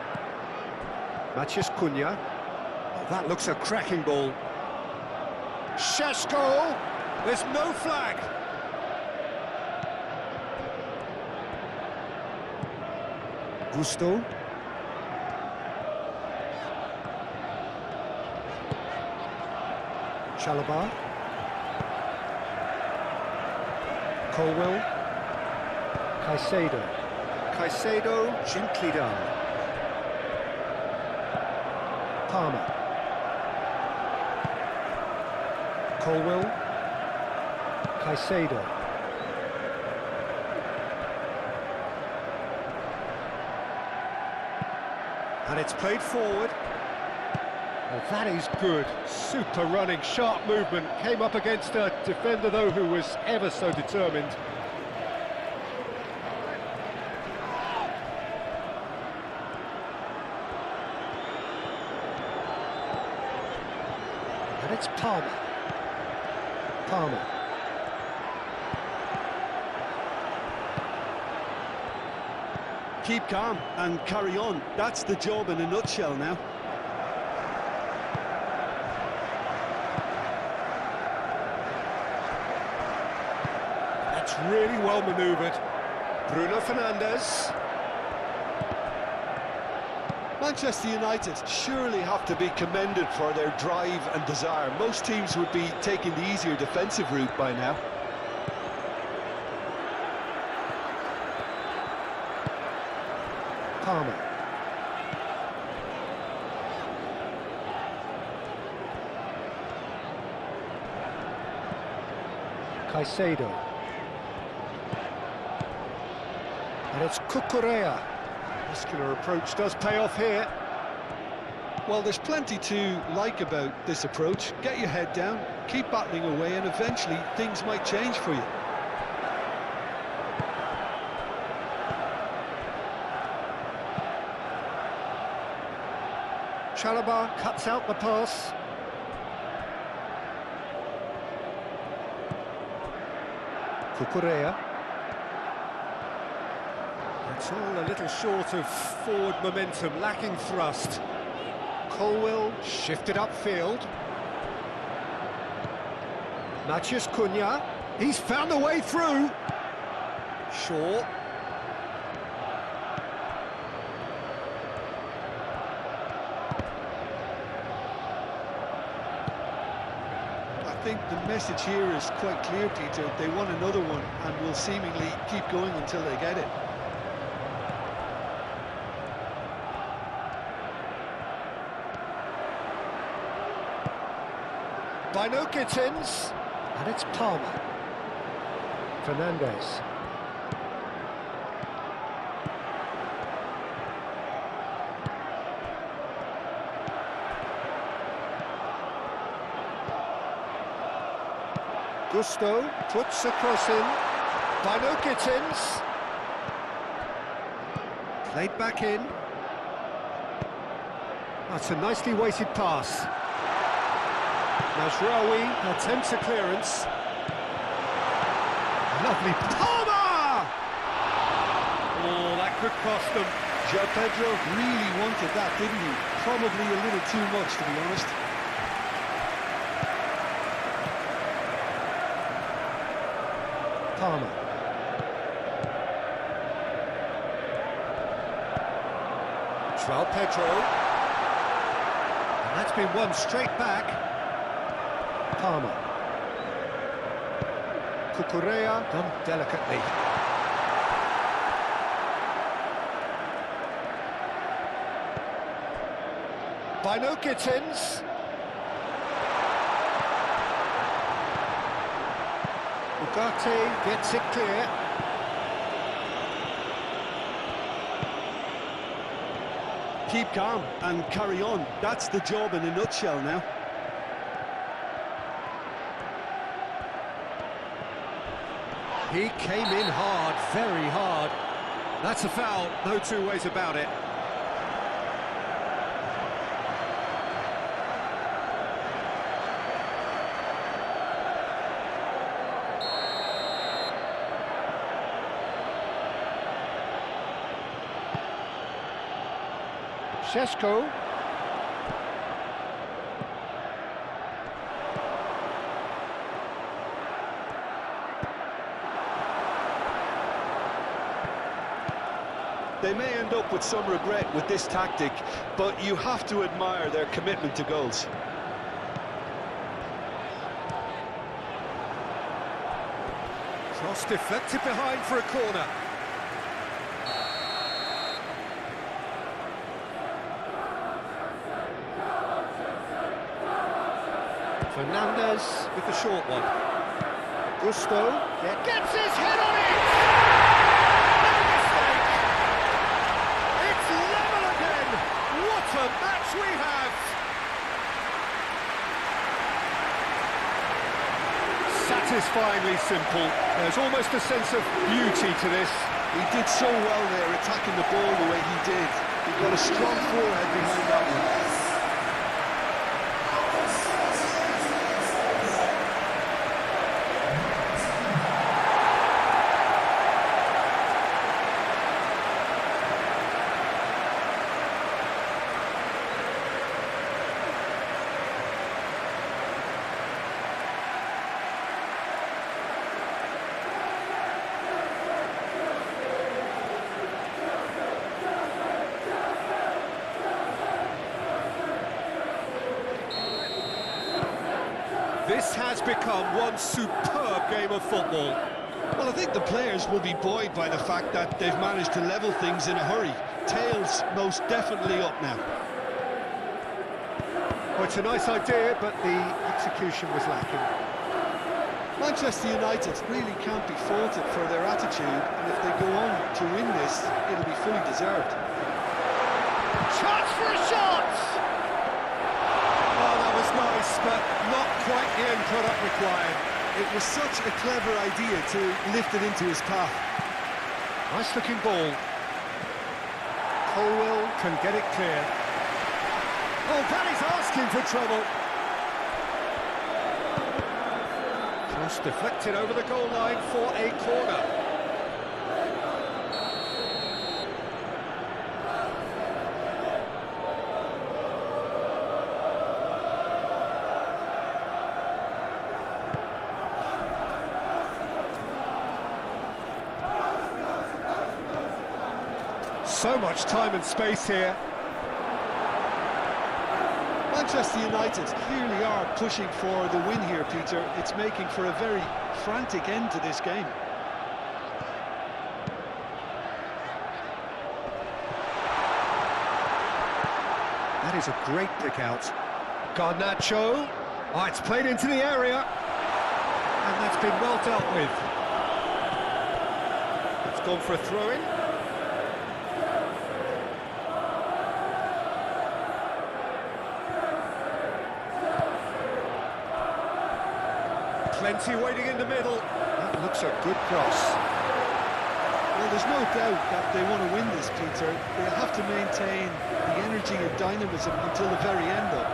Matheus Cunha. Oh, that looks a cracking ball. Šeško! There's no flag. Gusto. Chalobah. Colwill. Caicedo. Caicedo, gently done. Palmer. Colwill. Caicedo. And it's played forward. Well, that is good. Super running, sharp movement. Came up against a defender, though, who was ever so determined. And it's Palmer. Palmer. Keep calm and carry on. That's the job in a nutshell now. That's really well manoeuvred. Bruno Fernandes. Manchester United surely have to be commended for their drive and desire. Most teams would be taking the easier defensive route by now. Palmer. Caicedo. And it's Cucurella. Muscular approach does pay off here. Well, there's plenty to like about this approach. Get your head down, keep battling away, and eventually things might change for you. Chalobah cuts out the pass. Cucurella. It's all a little short of forward momentum, lacking thrust. Colwill shifted upfield. Matheus Cunha. He's found a way through. Shaw. I think the message here is quite clear, Peter. They want another one and will seemingly keep going until they get it. By no Gittins. And it's Palmer. Fernandes. Gusto puts a cross in. By no Gittins. Played back in. That's a nicely weighted pass. Mazraoui attempts a clearance. Lovely Palmer! Oh, that could cost them. João Pedro really wanted that, didn't he? Probably a little too much, to be honest. Palmer. João Pedro. And that's been won straight back. Palmer. Cucurella done delicately. By no Gittins. Ugarte gets it clear. Keep calm and carry on. That's the job in a nutshell now. He came in hard, very hard. That's a foul, no two ways about it. Šeško. They may end up with some regret with this tactic, but you have to admire their commitment to goals. Cross deflected behind for a corner. Fernandez with the short one. Gusto gets his head on it! No mistake! It's level again! What a match we have! Satisfyingly simple. There's almost a sense of beauty to this. He did so well there, attacking the ball the way he did. He got a strong forehead behind that one. This has become one superb game of football. Well, I think the players will be buoyed by the fact that they've managed to level things in a hurry. Tails most definitely up now. Well, it's a nice idea, but the execution was lacking. Manchester United really can't be faulted for their attitude, and if they go on to win this, it'll be fully deserved. Chance for a shot! Oh, that was nice, but not quite the end product required. It was such a clever idea to lift it into his path. Nice looking ball. Colwell can get it clear. Oh, that is asking for trouble. Cross deflected over the goal line for a corner. So much time and space here. Manchester United clearly are pushing for the win here, Peter. It's making for a very frantic end to this game. That is a great pick out. Garnacho. Oh, it's played into the area. And that's been well dealt with. It's gone for a throw-in. Plenty waiting in the middle. That looks a good cross. Well, there's no doubt that they want to win this, Peter. They'll have to maintain the energy and dynamism until the very end, though.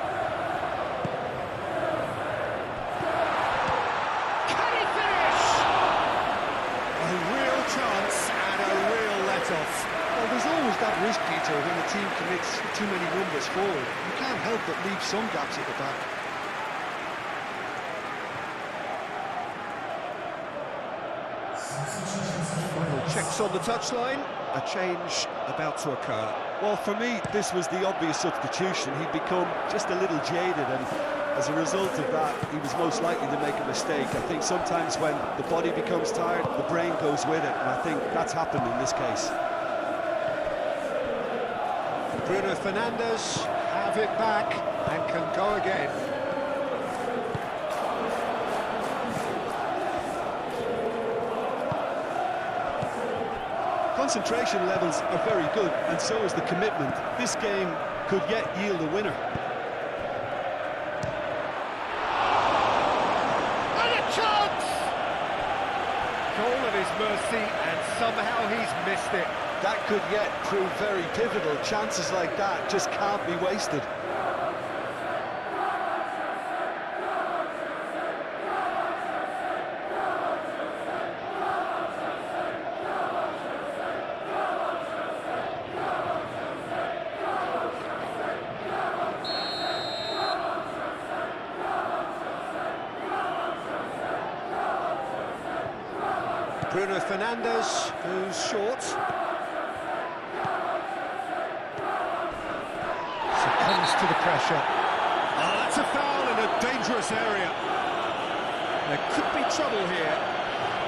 Can he finish? A real chance and a real let-off. Well, there's always that risk, Peter, when a team commits too many numbers forward. You can't help but leave some gaps at the back. Final checks on the touchline. A change about to occur. Well, for me, this was the obvious substitution. He'd become just a little jaded, and As a result of that, he was most likely to make a mistake. I think sometimes when the body becomes tired, the brain goes with it, and I think that's happened in this case. Bruno Fernandes have it back and can go again. Concentration levels are very good, and so is the commitment. This game could yet yield a winner. And a chance! Goal at his mercy, and somehow he's missed it. That could yet prove very pivotal. Chances like that just can't be wasted. Bruno Fernandes goes short. Succumbs to the pressure. Oh, that's a foul in a dangerous area. There could be trouble here,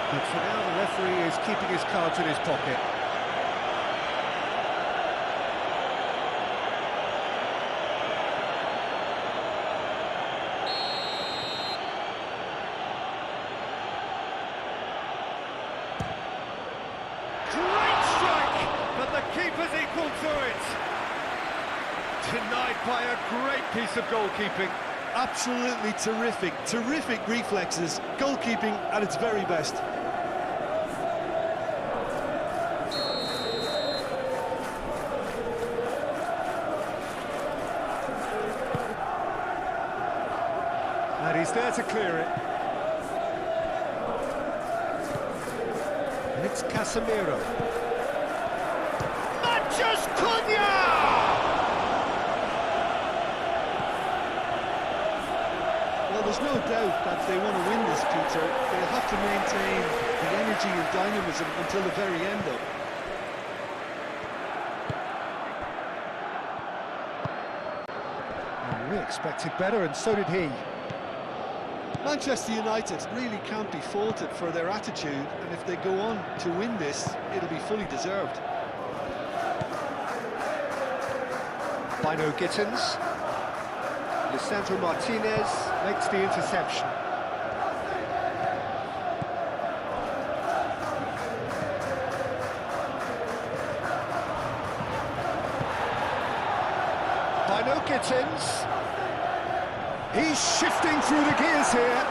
but for now the referee is keeping his cards in his pocket. Keeper's equal to it. Denied by a great piece of goalkeeping. Absolutely terrific, terrific reflexes. Goalkeeping at its very best. And he's there to clear it. And it's Casemiro. Just Cunha! Well, there's no doubt that they want to win this, Peter. They'll have to maintain the energy and dynamism until the very end, though. And we expected better, and so did he. Manchester United really can't be faulted for their attitude, and if they go on to win this, it'll be fully deserved. Bino Gittins. Lisandro Martinez makes the interception. Bino Gittins. He's shifting through the gears here.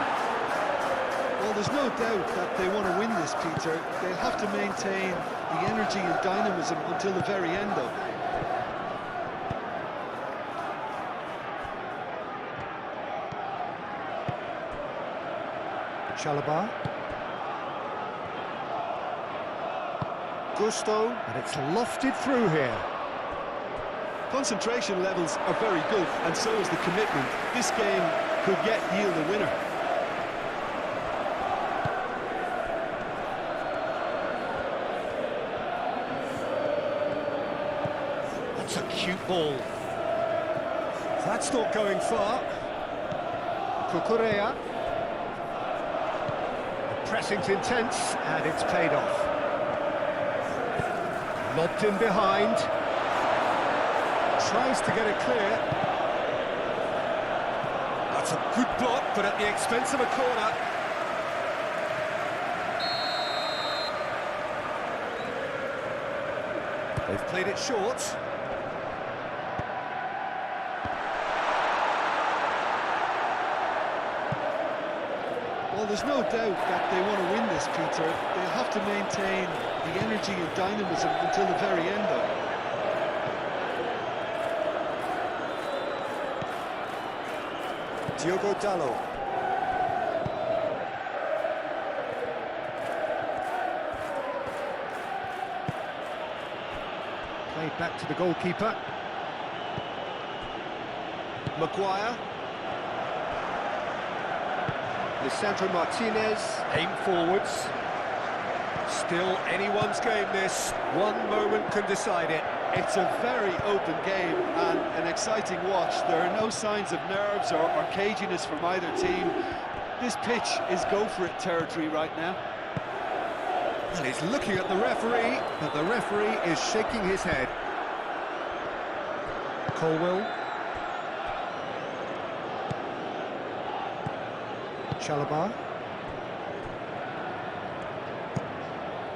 Well, there's no doubt that they want to win this, Peter. They'll have to maintain the energy and dynamism until the very end, though. Chalobah. Gusto, and it's lofted through here. Concentration levels are very good, and so is the commitment. This game could yet yield a winner. That's a cute ball. That's not going far. Cucurella. Pressing's intense, and it's paid off. Lobbed in behind. Tries to get it clear. That's a good block, but at the expense of a corner. They've played it short. Well, there's no doubt that they want to win this, Peter. They'll have to maintain the energy and dynamism until the very end, though. Diogo Dalot. Played back to the goalkeeper. Maguire. Lisandro Martinez, aim forwards. Still anyone's game this. One moment can decide it. It's a very open game and an exciting watch. There are no signs of nerves or caginess from either team. This pitch is go-for-it territory right now. Well, he's looking at the referee, but the referee is shaking his head. Colwell. Chalobah.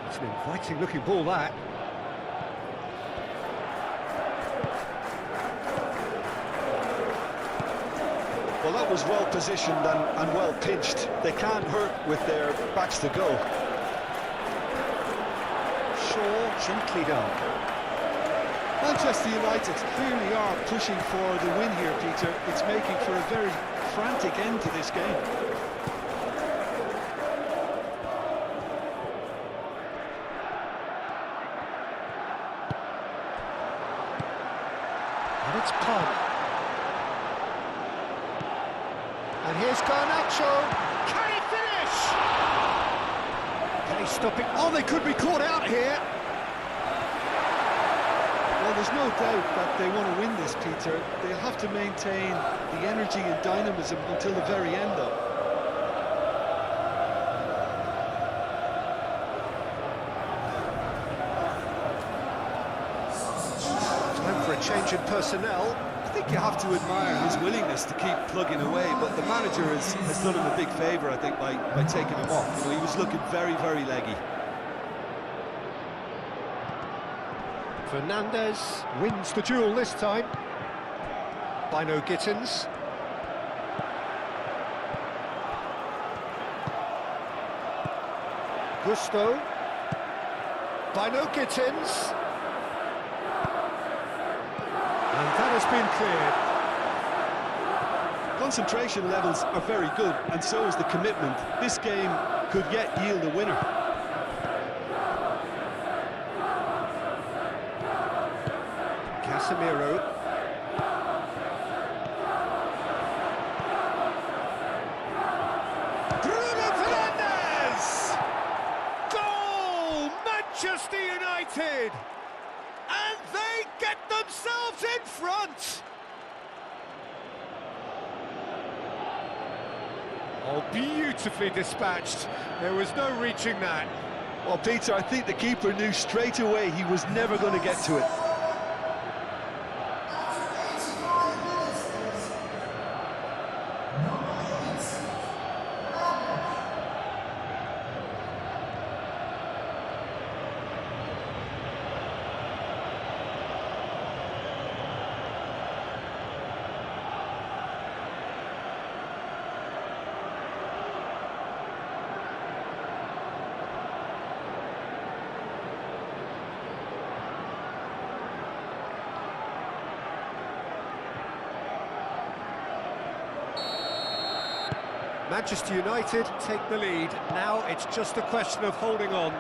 It's an inviting-looking ball, that. Well, that was well positioned and well pinched. They can't hurt with their backs to go. Shaw, gently done. Manchester United clearly are pushing for the win here, Peter. It's making for a very frantic end to this game. And it's Palmer. And here's Garnacho. Can he finish? Can he stop it? Oh, they could be caught out here. Well, there's no doubt that they want to win this, Peter. They'll have to maintain the energy and dynamism until the very end, though. Time for a change in personnel. I think you have to admire his willingness to keep plugging away, but the manager has done him a big favour, I think, by taking him off. You know, he was looking very, very leggy. Fernandez wins the duel this time. By no Gittins. Gusto. By no Gittins. And that has been cleared. Concentration levels are very good, and so is the commitment. This game could yet yield a winner. Casemiro. Bruno Fernandes! Goal! Manchester United! And they get themselves in front! Oh, beautifully dispatched. There was no reaching that. Well, Peter, I think the keeper knew straight away he was never going to get to it. Manchester United take the lead. Now it's just a question of holding on.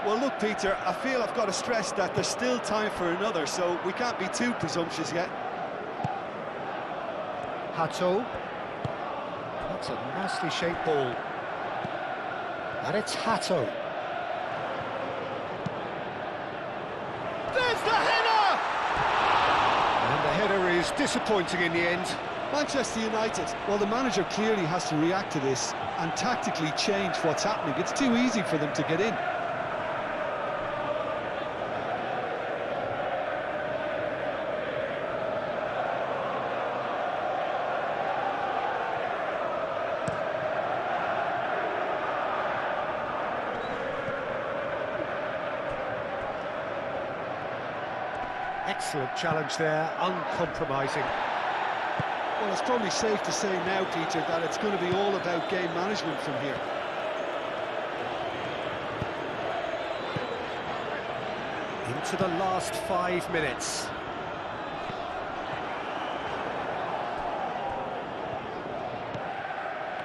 Well, look, Peter, I feel I've got to stress that there's still time for another, so we can't be too presumptuous yet. Hato. That's a nicely shaped ball. And it's Hato. There's the header! And the header is disappointing in the end. Manchester United, well, the manager clearly has to react to this and tactically change what's happening. It's too easy for them to get in. Excellent challenge there, uncompromising. Well, it's probably safe to say now, Peter, that it's going to be all about game management from here. Into the last 5 minutes.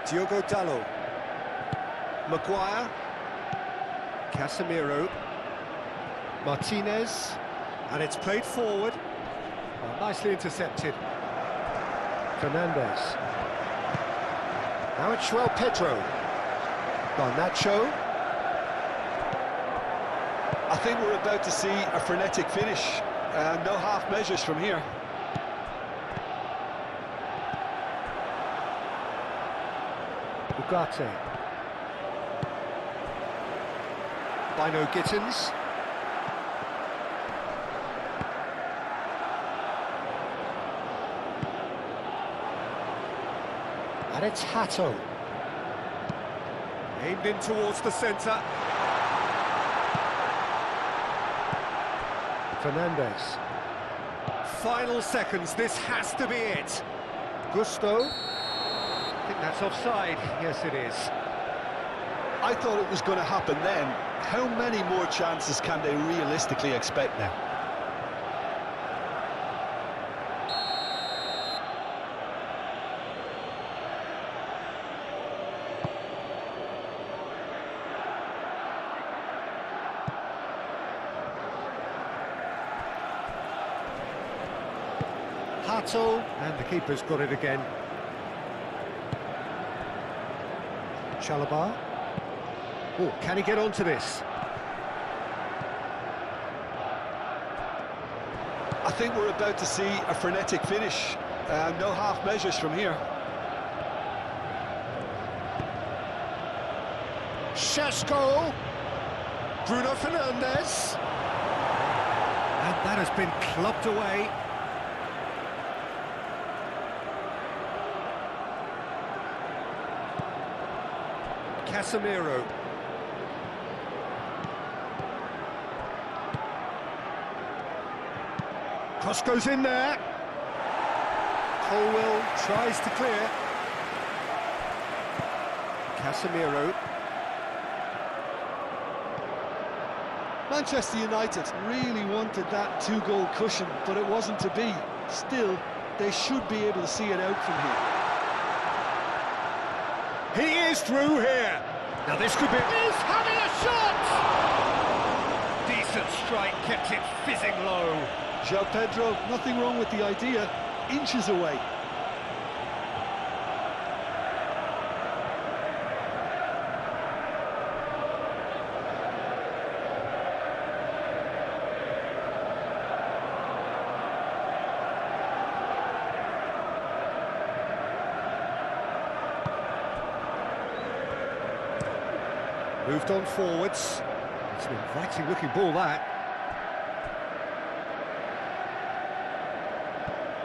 Diogo Dalot. Maguire. Casemiro. Martinez. And it's played forward. Well, nicely intercepted. Fernandez. Now it's João Pedro. Garnacho. I think we're about to see a frenetic finish. No half measures from here. Ugarte. Bino Gittins. And it's Hatto. Aimed in towards the centre. Fernandez. Final seconds, this has to be it. Gusto. I think that's offside. Yes, it is. I thought it was going to happen then. How many more chances can they realistically expect now? Hatto, and the keeper's got it again. Chalobah. Oh, can he get onto this? I think we're about to see a frenetic finish. No half measures from here. Šeško. Bruno Fernandes. And that has been clubbed away. Casemiro. Cross goes in there. Colwell tries to clear. Casemiro. Manchester United really wanted that two-goal cushion, but it wasn't to be. Still, they should be able to see it out from here. He is through here. Now this could be... He's having a shot! Decent strike, kept it fizzing low. João Pedro, nothing wrong with the idea. Inches away. Moved on forwards. It's an inviting looking ball, that.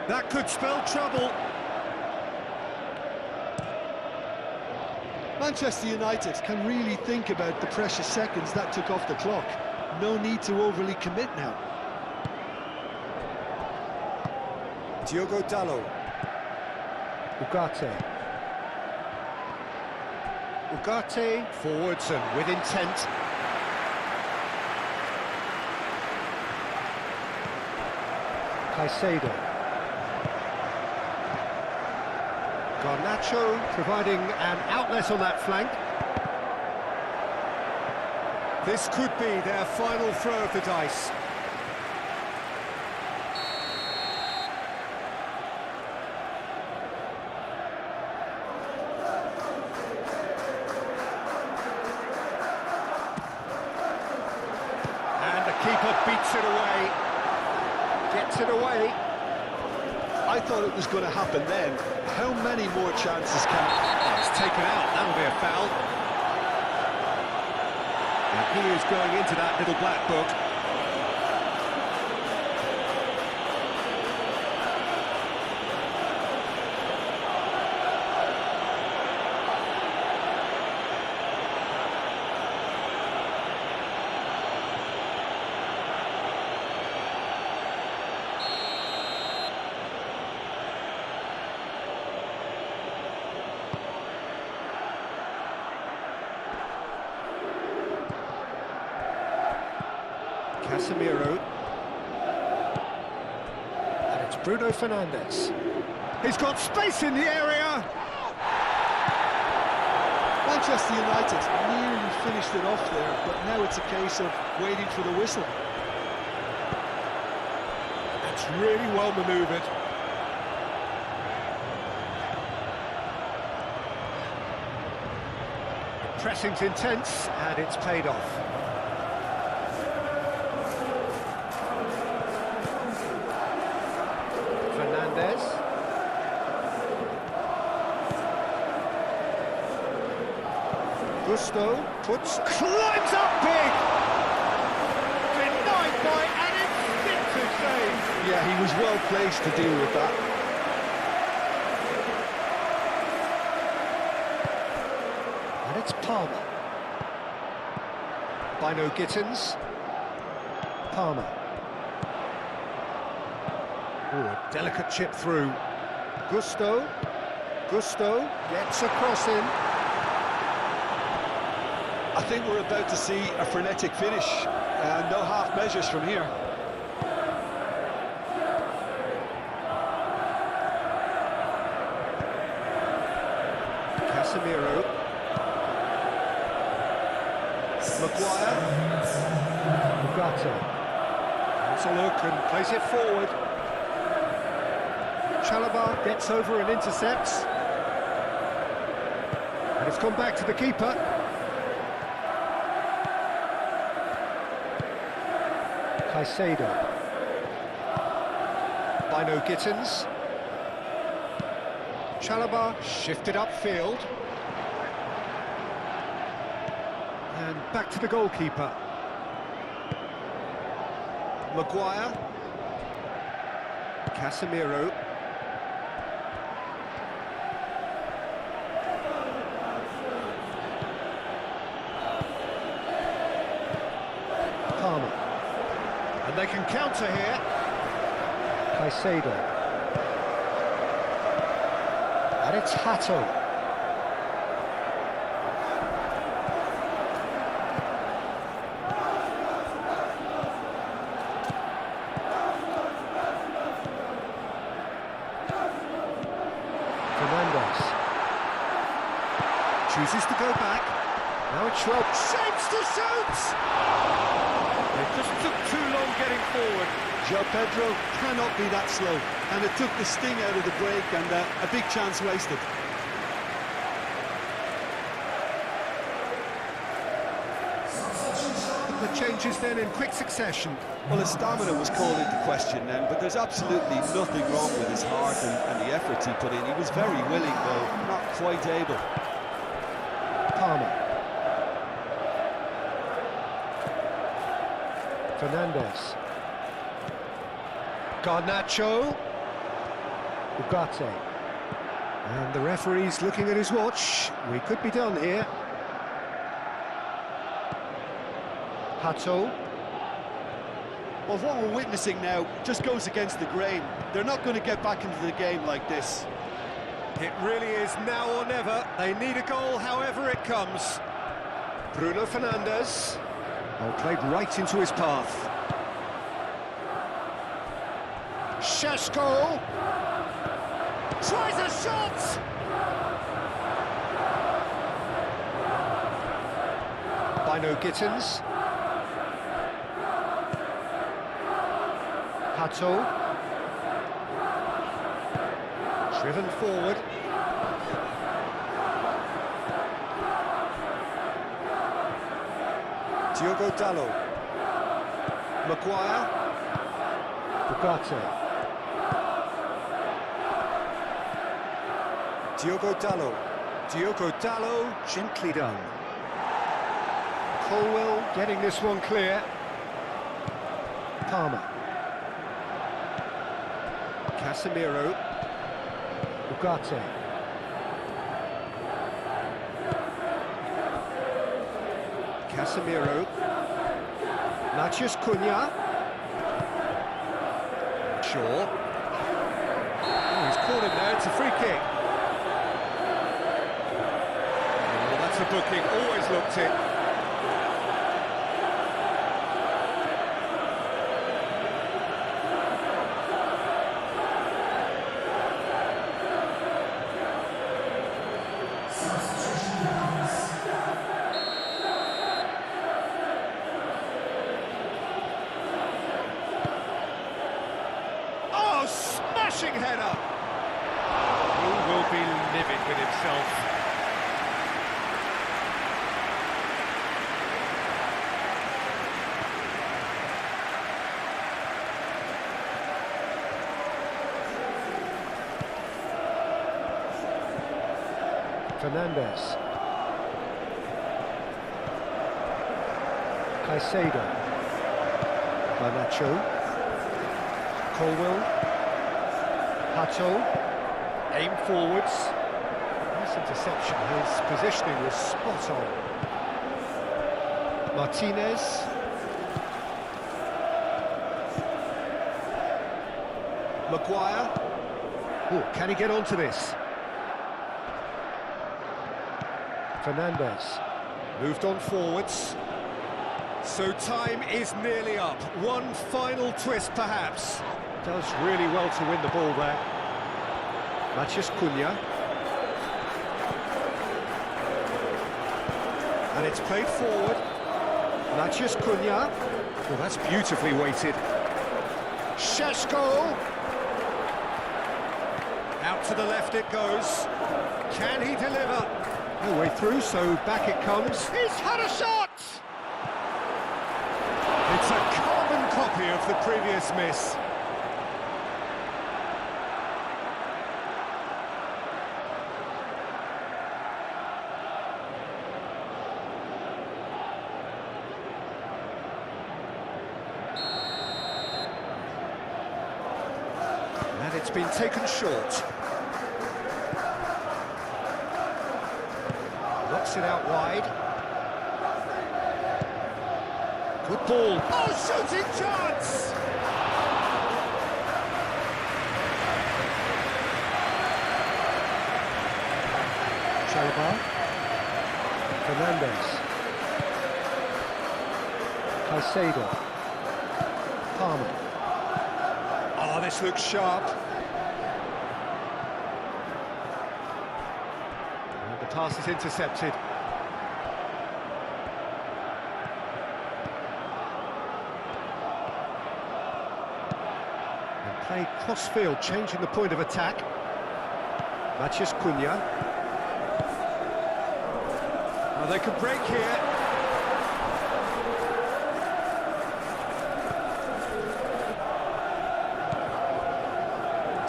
That could spell trouble. Manchester United can really think about the precious seconds that took off the clock. No need to overly commit now. Diogo Dalot. Ugarte. Ugarte, forwards and with intent. Caicedo. Garnacho providing an outlet on that flank. This could be their final throw of the dice. Keeper beats it away, gets it away. I thought it was going to happen then. How many more chances can... Oh, it's taken out, that'll be a foul. And he is going into that little black book. Casemiro. And it's Bruno Fernandes. He's got space in the area! Manchester United nearly finished it off there, but now it's a case of waiting for the whistle. That's really well manoeuvred. The pressing's intense, and it's paid off. Gusto climbs up big! Denied by an instinctive save. Yeah, he was well placed to deal with that. And it's Palmer. Bino Gittins. Palmer. Oh, a delicate chip through. Gusto gets a cross in. I think we're about to see a frenetic finish. No half measures from here. Casemiro. Maguire. Ugarte. Has a look and plays it forward. Chalobah gets over and intercepts. And it's gone back to the keeper. Caicedo. Bino Gittins. Chalobah shifted upfield. And back to the goalkeeper. Maguire. Casemiro. Palmer. And they can counter here. Caicedo. And it's Hato. Fernandes. Chooses to go back. Now it's Schwab. Shapes to shoot! It just took too long getting forward. João Pedro cannot be that slow, and it took the sting out of the break, and a big chance wasted. The changes then in quick succession. Well, his stamina was called into question then, but there's absolutely nothing wrong with his heart and the efforts he put in. He was very willing, though not quite able. Palmer. Fernandes. Garnacho. Ugarte. And the referee's looking at his watch. We could be done here. Hato. Well, what we're witnessing now just goes against the grain. They're not going to get back into the game like this. It really is now or never. They need a goal however it comes. Bruno Fernandes. Oh, played right into his path. Šeško tries a shot. Bino Gittins. Hato. Driven forward. Diogo Dalot. Maguire. Ugarte. Diogo Dalot, gently done. Colwell getting this one clear. Palmer. Casemiro. Ugarte. Casemiro. Matheus Cunha. Shaw. Oh, he's caught him there, it's a free kick. Oh, that's a booking, always looked it. Smashing header! He will be livid with himself. Fernandes. Caicedo. Garnacho. Colwell. Hato. Aim forwards. Nice interception. His positioning was spot on. Martinez. Maguire. Oh, can he get onto this? Fernandes. Moved on forwards. So time is nearly up. One final twist, perhaps. Does really well to win the ball there. Matheus Cunha. And it's played forward. Matheus Cunha. Well, that's beautifully weighted. Šeško. Out to the left it goes. Can he deliver? No way through, so back it comes. He's had a shot! It's a carbon copy of the previous miss. And it's been taken short. Knocks it out wide. Good ball. Oh, shooting chance! Chalobah. Fernandes. Caicedo. Palmer. Oh, this looks sharp. And the pass is intercepted. Played cross-field, changing the point of attack. Matheus Cunha. Oh, they could break here.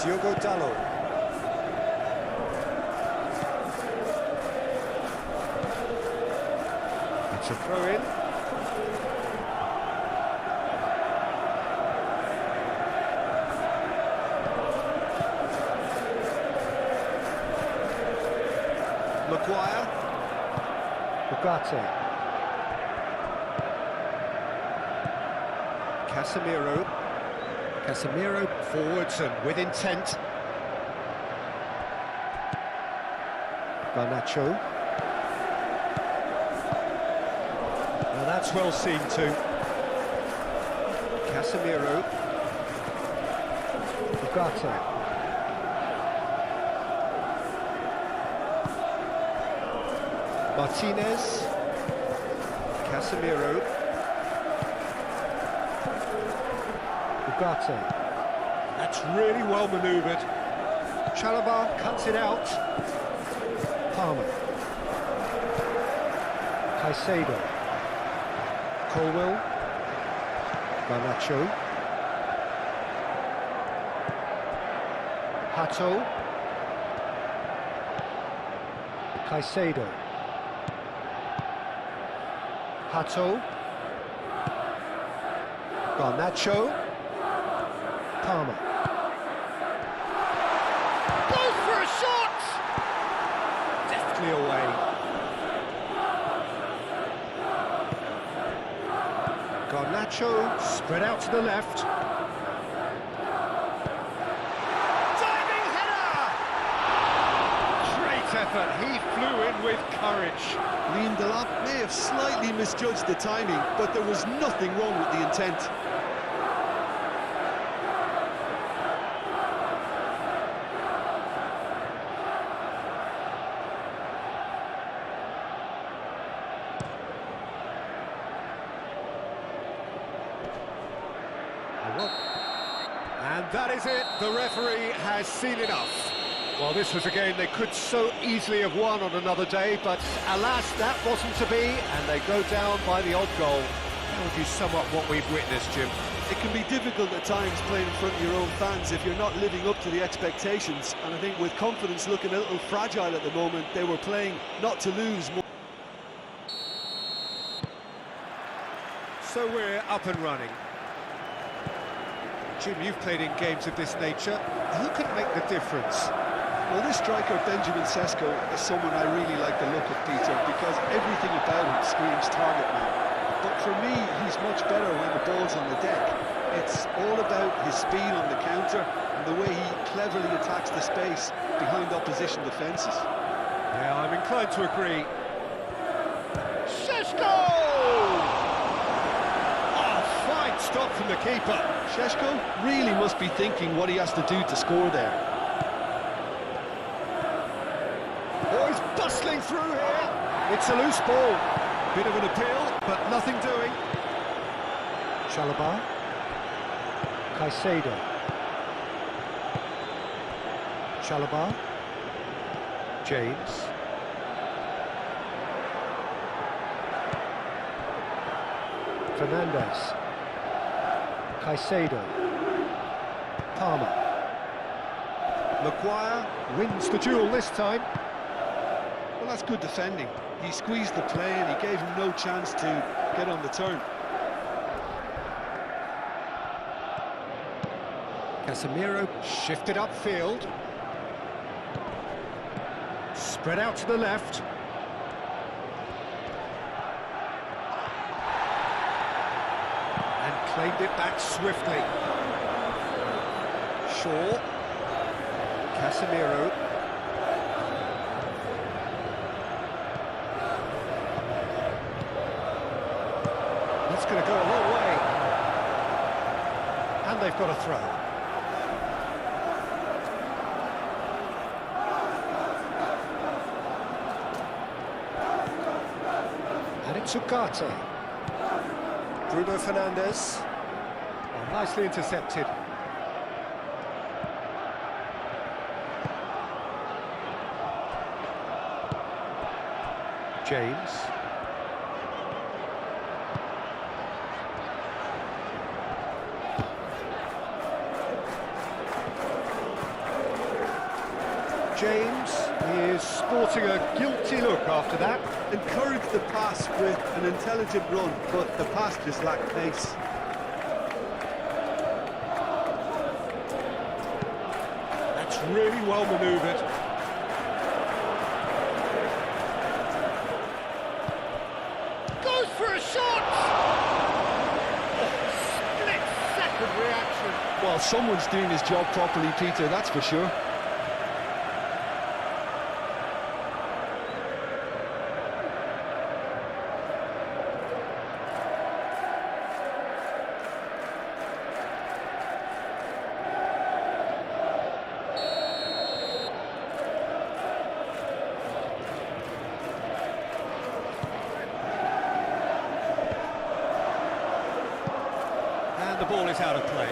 Diogo Dalot. It's a throw-in. Maguire. Ugarte. Casemiro forwards and with intent. Garnacho. Now that's well seen too. Casemiro. Ugarte. Martinez. Casemiro. Ugarte. That's really well manoeuvred. Chalobah cuts it out. Palmer. Caicedo. Colwell. Garnacho. Hato. Caicedo. Hato. Garnacho. Palmer. Goes for a shot! Deftly away. Garnacho spread out to the left. Diving header! Great effort, he flew in with courage. Lindelof may have slightly misjudged the timing, but there was nothing wrong with the intent. And that is it, the referee has seen enough. Well, this was a game they could so easily have won on another day, but alas, that wasn't to be, and they go down by the odd goal. That would be somewhat what we've witnessed, Jim. It can be difficult at times playing in front of your own fans if you're not living up to the expectations, and I think with confidence looking a little fragile at the moment, they were playing not to lose more. So we're up and running. Jim, you've played in games of this nature. Who can make the difference? Well, this striker, Benjamin Sesko, is someone I really like the look of, Peter, because everything about him screams target man. But for me, he's much better when the ball's on the deck. It's all about his speed on the counter and the way he cleverly attacks the space behind opposition defences. Yeah, I'm inclined to agree. Šeško! Oh, fine stop from the keeper. Šeško really must be thinking what he has to do to score there. Oh, he's bustling through here. It's a loose ball. Bit of an appeal, but nothing doing. Chalobah. Caicedo. Chalobah. James. Fernandez. Caicedo. Palmer. Maguire wins the duel this time. Well, that's good defending. He squeezed the play and he gave him no chance to get on the turn. Casemiro shifted upfield. Spread out to the left. And claimed it back swiftly. Shaw. Casemiro. That's going to go a long way. And they've got a throw. And it's Ugarte. Bruno Fernandes. Oh, nicely intercepted. James. James is sporting a guilty look after that. Encouraged the pass with an intelligent run, but the pass just lacked pace. That's really well manoeuvred. Goes for a shot! Oh, split-second reaction. Well, someone's doing his job properly, Peter, that's for sure. And the ball is out of play.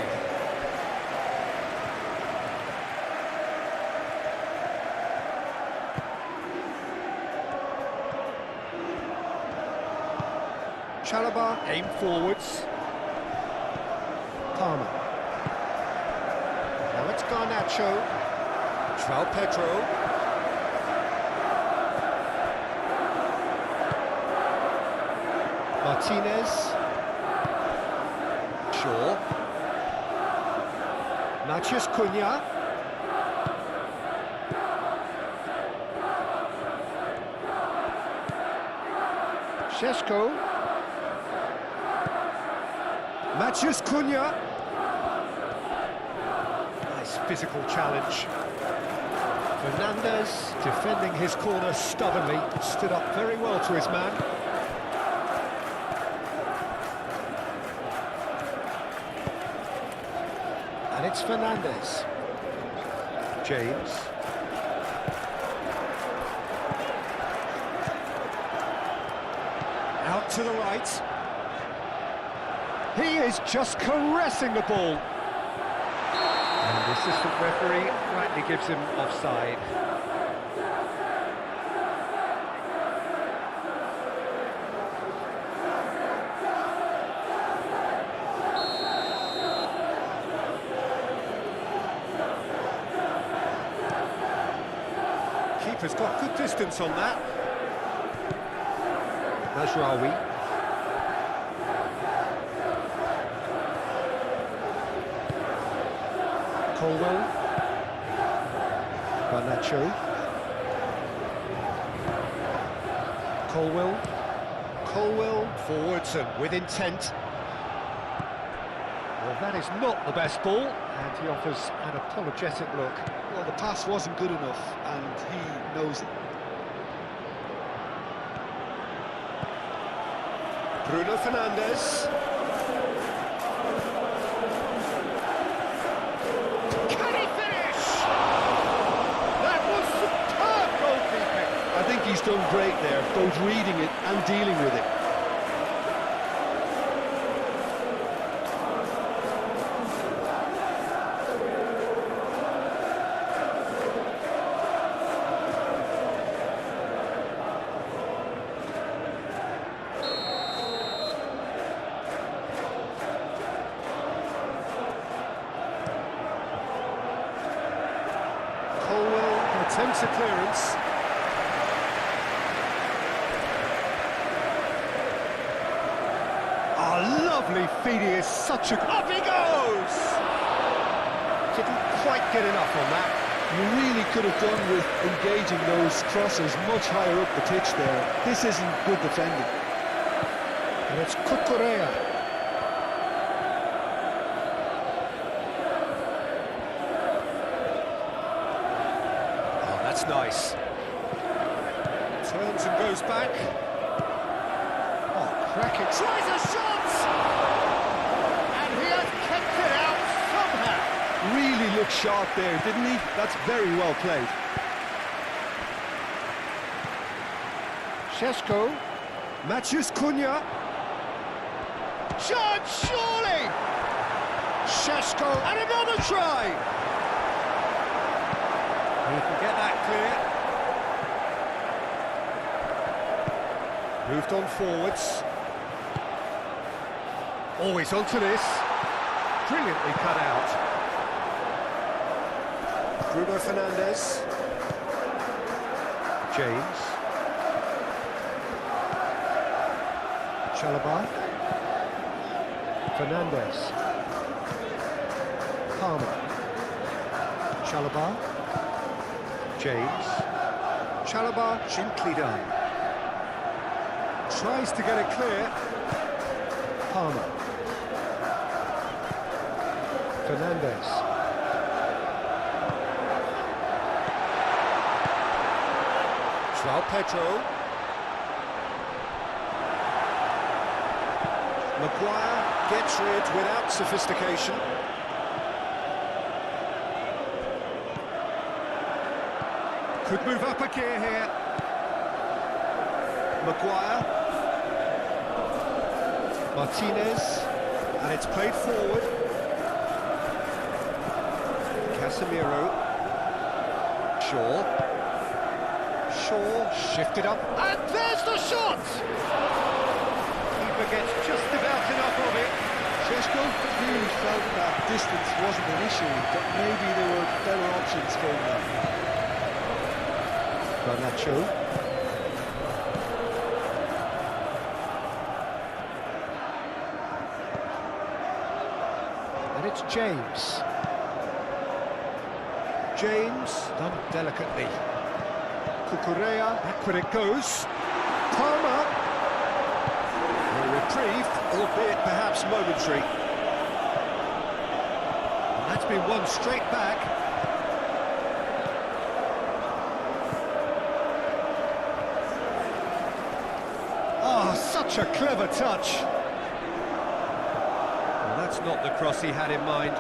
Chalobah aimed forwards. Palmer. Now it's Garnacho. João Pedro. Martinez. Shaw. Matheus Cunha. Šeško. Matheus Cunha. Nice physical challenge. Fernandes defending his corner stubbornly, stood up very well to his man. And it's Fernandes. James. Out to the right. He is just caressing the ball. And the assistant referee rightly gives him offside. Keeper's got good distance on that. Colwell. Garnacho. Colwell. Colwell forwards and with intent. Well, that is not the best ball, and he offers an apologetic look. Well, the pass wasn't good enough, and he knows it. Bruno Fernandes. Can he finish? That was superb goalkeeping. I think he's done great there, both reading it and dealing with it. Colwell attempts a clearance. Oh, lovely feed, he is such a... Up he goes! Didn't quite get enough on that. You really could have done with engaging those crosses much higher up the pitch there. This isn't good defending. And it's Cucurella. Oh, that's nice. Turns and goes back. Oh, cracking. Tries a shot! And he has kept it out somehow. Really looked sharp there, didn't he? That's very well played. Šeško. Matches Cunha. Shot, surely! Šeško, and another try! He can get that clear. Moved on forwards. Oh, he's onto this. Brilliantly cut out. Bruno Fernandes. James. Chalobah. Fernandes. Palmer. Chalobah. James. Chalobah, gently done. Tries to get it clear. Palmer. Fernandes. João Pedro. Maguire gets rid without sophistication. Could move up a gear here. Maguire. Martinez. And it's played forward. Casemiro. Shaw. Shaw shifted up. And there's the shot! Keeper gets just about enough of it. Šeško really felt that distance wasn't an issue, but maybe there were better options for him there. Garnacho. And it's James. James, done delicately. Cucurella, backward it goes. Palmer. A reprieve, albeit perhaps momentary. And that's been won straight back. Oh, such a clever touch. Well, that's not the cross he had in mind.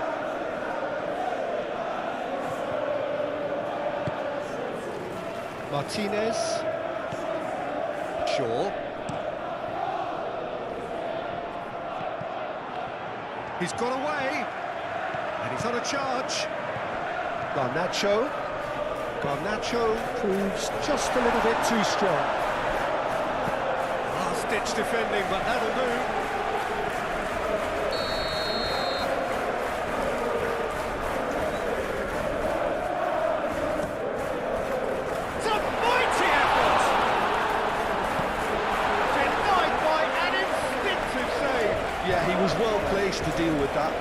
Martinez. Shaw. He's got away. And he's on a charge. Garnacho. Garnacho proves just a little bit too strong. Last-ditch defending, but that'll do. Yeah, he was well placed to deal with that.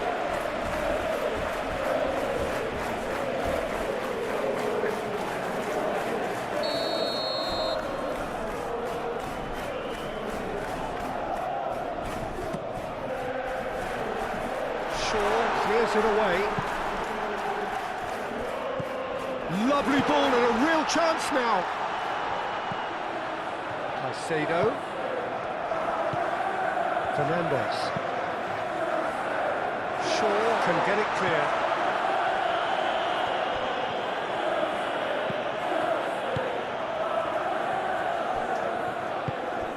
Shaw clears it away. Lovely ball and a real chance now. Caicedo. Fernandes. Shaw can get it clear.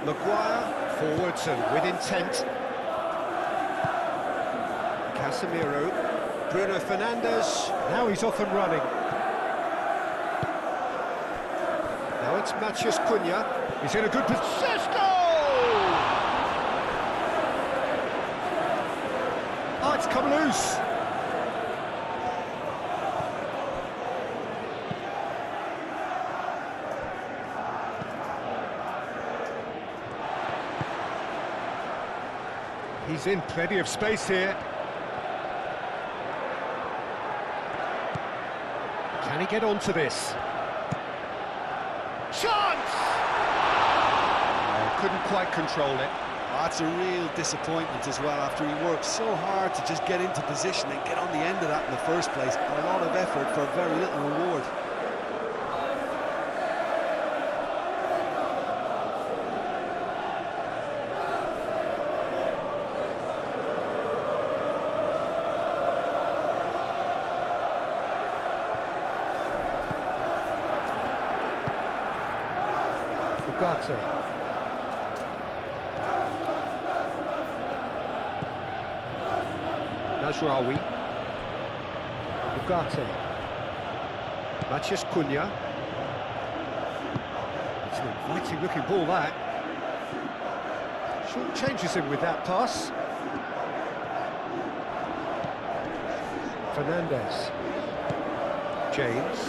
Maguire forwards and with intent. Casemiro. Bruno Fernandes. Now he's off and running. Now it's Matheus Cunha. He's in a good position. Oh, it's come loose. He's in plenty of space here. Can he get onto this? Chance! Oh, couldn't quite control it. That's a real disappointment as well, after he worked so hard to just get into position and get on the end of that in the first place. A lot of effort for very little reward. Ugarte. Nasraoui. Ugarte. Matheus Cunha. It's an inviting looking ball, that. Short changes him with that pass. Fernandes. James.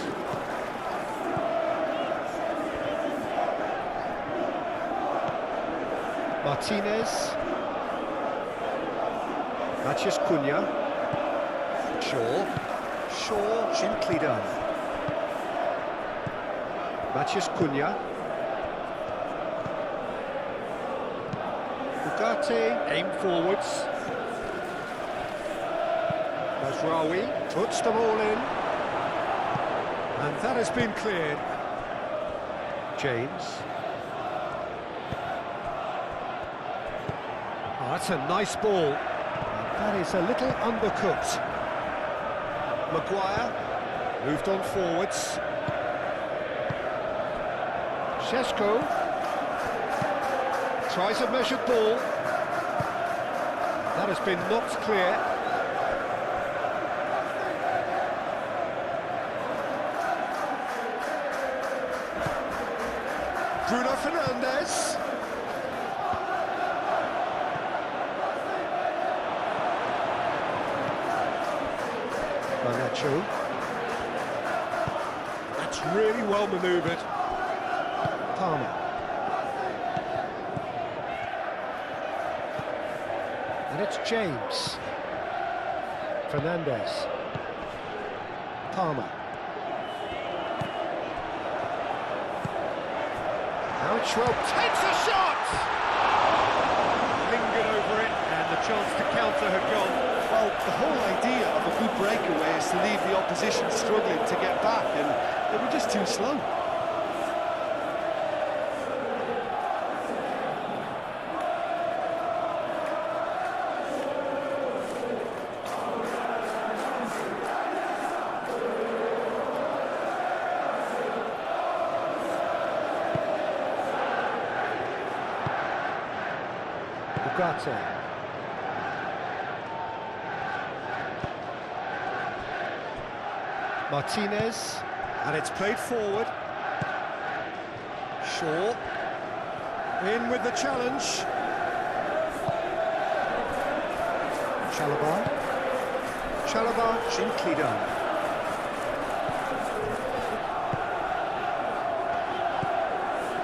Martinez. Matheus Cunha. Shaw, gently done. Matheus Cunha. Ugarte, aim forwards. Nasraoui puts them all in. And that has been cleared. James. Oh, that's a nice ball. That is a little undercooked. Maguire moved on forwards. Šeško tries a measured ball. That has been knocked clear. Bruno Fernandes. Nacho. That's really well manoeuvred. Palmer. And it's James. Fernandes. Palmer. Now it's Schwab takes a shot! Lingered over it, and the chance to counter had gone. Well, the whole idea of a good breakaway is to leave the opposition struggling to get back, and they were just too slow. Ugarte. Martinez, and it's played forward. Shaw, in with the challenge. Chalobah, gently done.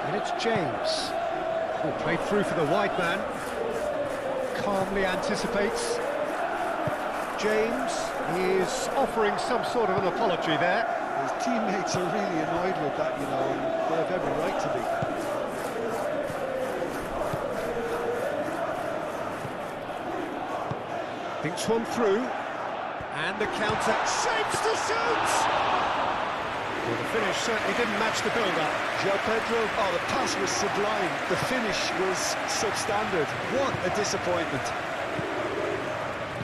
And it's James, who played through for the wide man. Calmly anticipates. James is offering some sort of an apology there. His teammates are really annoyed with that, you know, and they have every right to be. Thinks one through. And the counter shapes to shoot! Well, the finish certainly didn't match the build-up. João Pedro, oh, the pass was sublime. The finish was substandard. What a disappointment.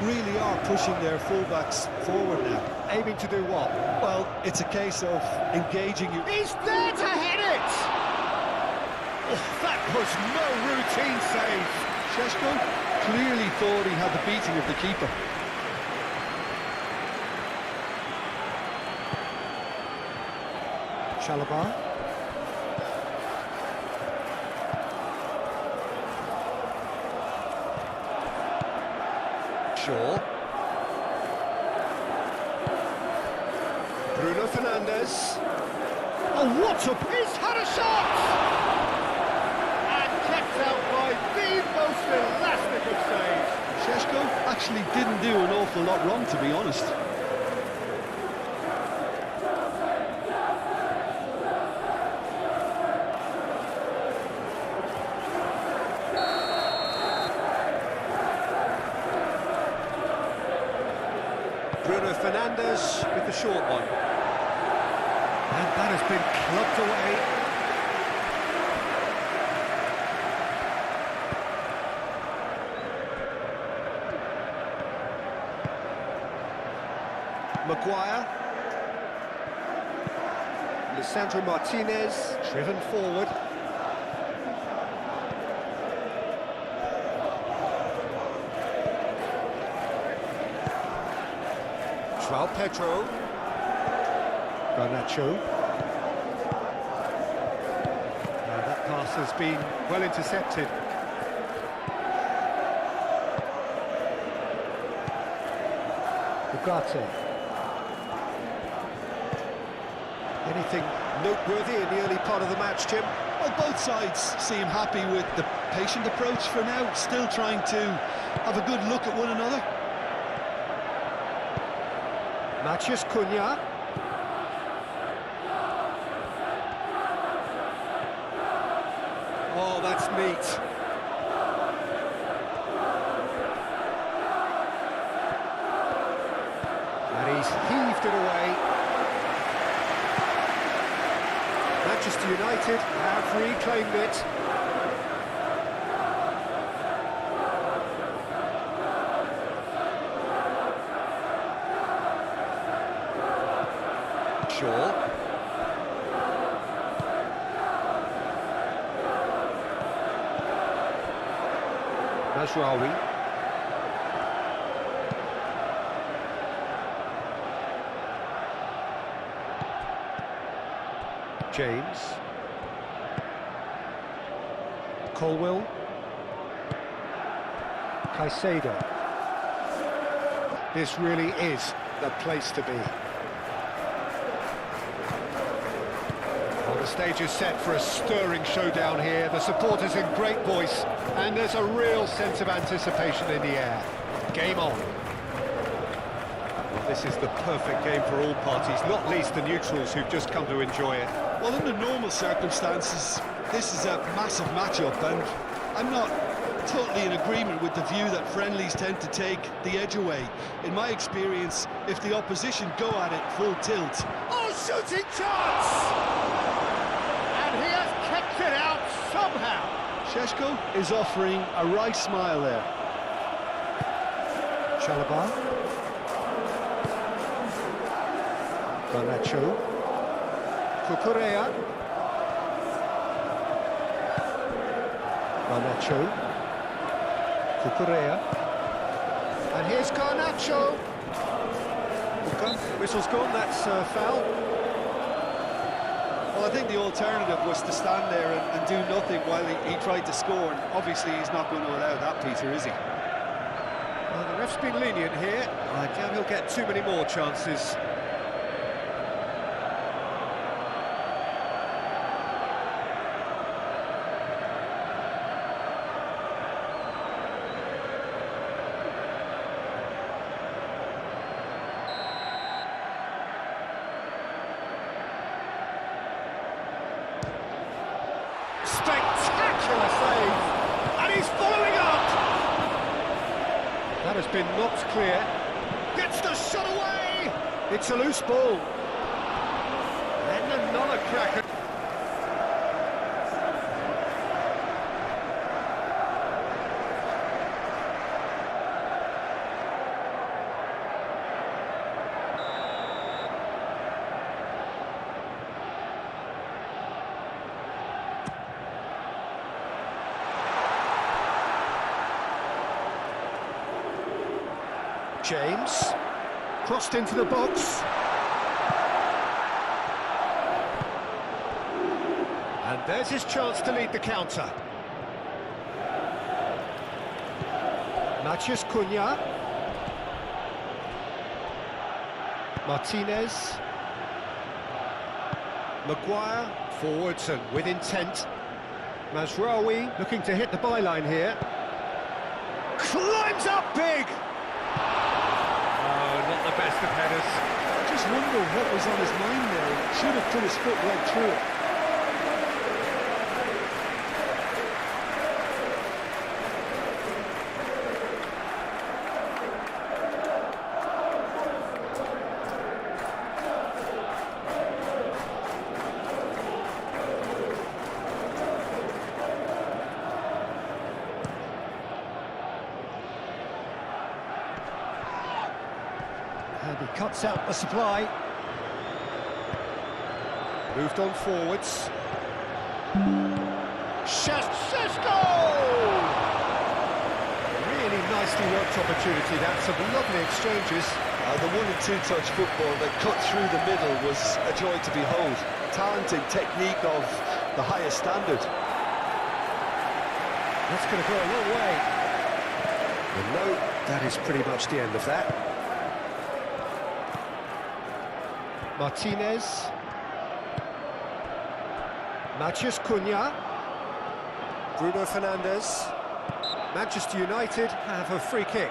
Really are pushing their fullbacks forward now. Aiming to do what? Well, it's a case of engaging you. He's there to head it! Oh, that was no routine save. Šeško clearly thought he had the beating of the keeper. Chalobah. Shaw. Bruno Fernandes. Oh, what a... He's had a shot! And kept out by the most elastic of saves. Šeško actually didn't do an awful lot wrong, to be honest. Bruno Fernandes with the short one. And that has been clubbed away. Maguire. Lisandro Martinez driven forward. João Pedro. Garnacho. Now that pass has been well intercepted. Ugarte. Anything noteworthy in the early part of the match, Jim? Well, both sides seem happy with the patient approach for now, still trying to have a good look at one another. Matheus Cunha. Oh, that's neat. And he's heaved it away. Manchester United have reclaimed it. Shaw. Mazraoui. James. Colwill. Caicedo. This really is the place to be. Well, the stage is set for a stirring showdown here. The supporters in great voice, and there's a real sense of anticipation in the air. Game on. Well, this is the perfect game for all parties, not least the neutrals who've just come to enjoy it. Well, in the normal circumstances, this is a massive matchup, and I'm not totally in agreement with the view that friendlies tend to take the edge away. In my experience, if the opposition go at it full tilt... Oh, shooting chance! And he has kept it out somehow. Šeško is offering a right smile there. Chalobah. Garnacho. Cucurella. Garnacho. Cucurella. And here's Garnacho. Whistle's gone, that's foul. Well, I think the alternative was to stand there and do nothing while he tried to score, and obviously he's not going to allow that, Peter, is he? Well, the ref's been lenient here. I doubt he'll get too many more chances. Spectacular save, and he's following up. That has been knocked clear. Gets the shot away! It's a loose ball. And another cracker. James, crossed into the box. And there's his chance to lead the counter. Matheus Cunha. Martinez. Maguire, forwards and with intent. Mazraoui looking to hit the byline here. Climbs up big! Not the best of headers. Just wonder what was on his mind there. He should have put his foot right through it. And he cuts out the supply. Moved on forwards. Šeško! Really nicely worked opportunity. That's some lovely exchanges. The 1 and 2 touch football that cut through the middle was a joy to behold. Talented technique of the highest standard. That's going to go a long way. And no, that is pretty much the end of that. Martinez. Matheus Cunha. Bruno Fernandes. Manchester United have a free kick.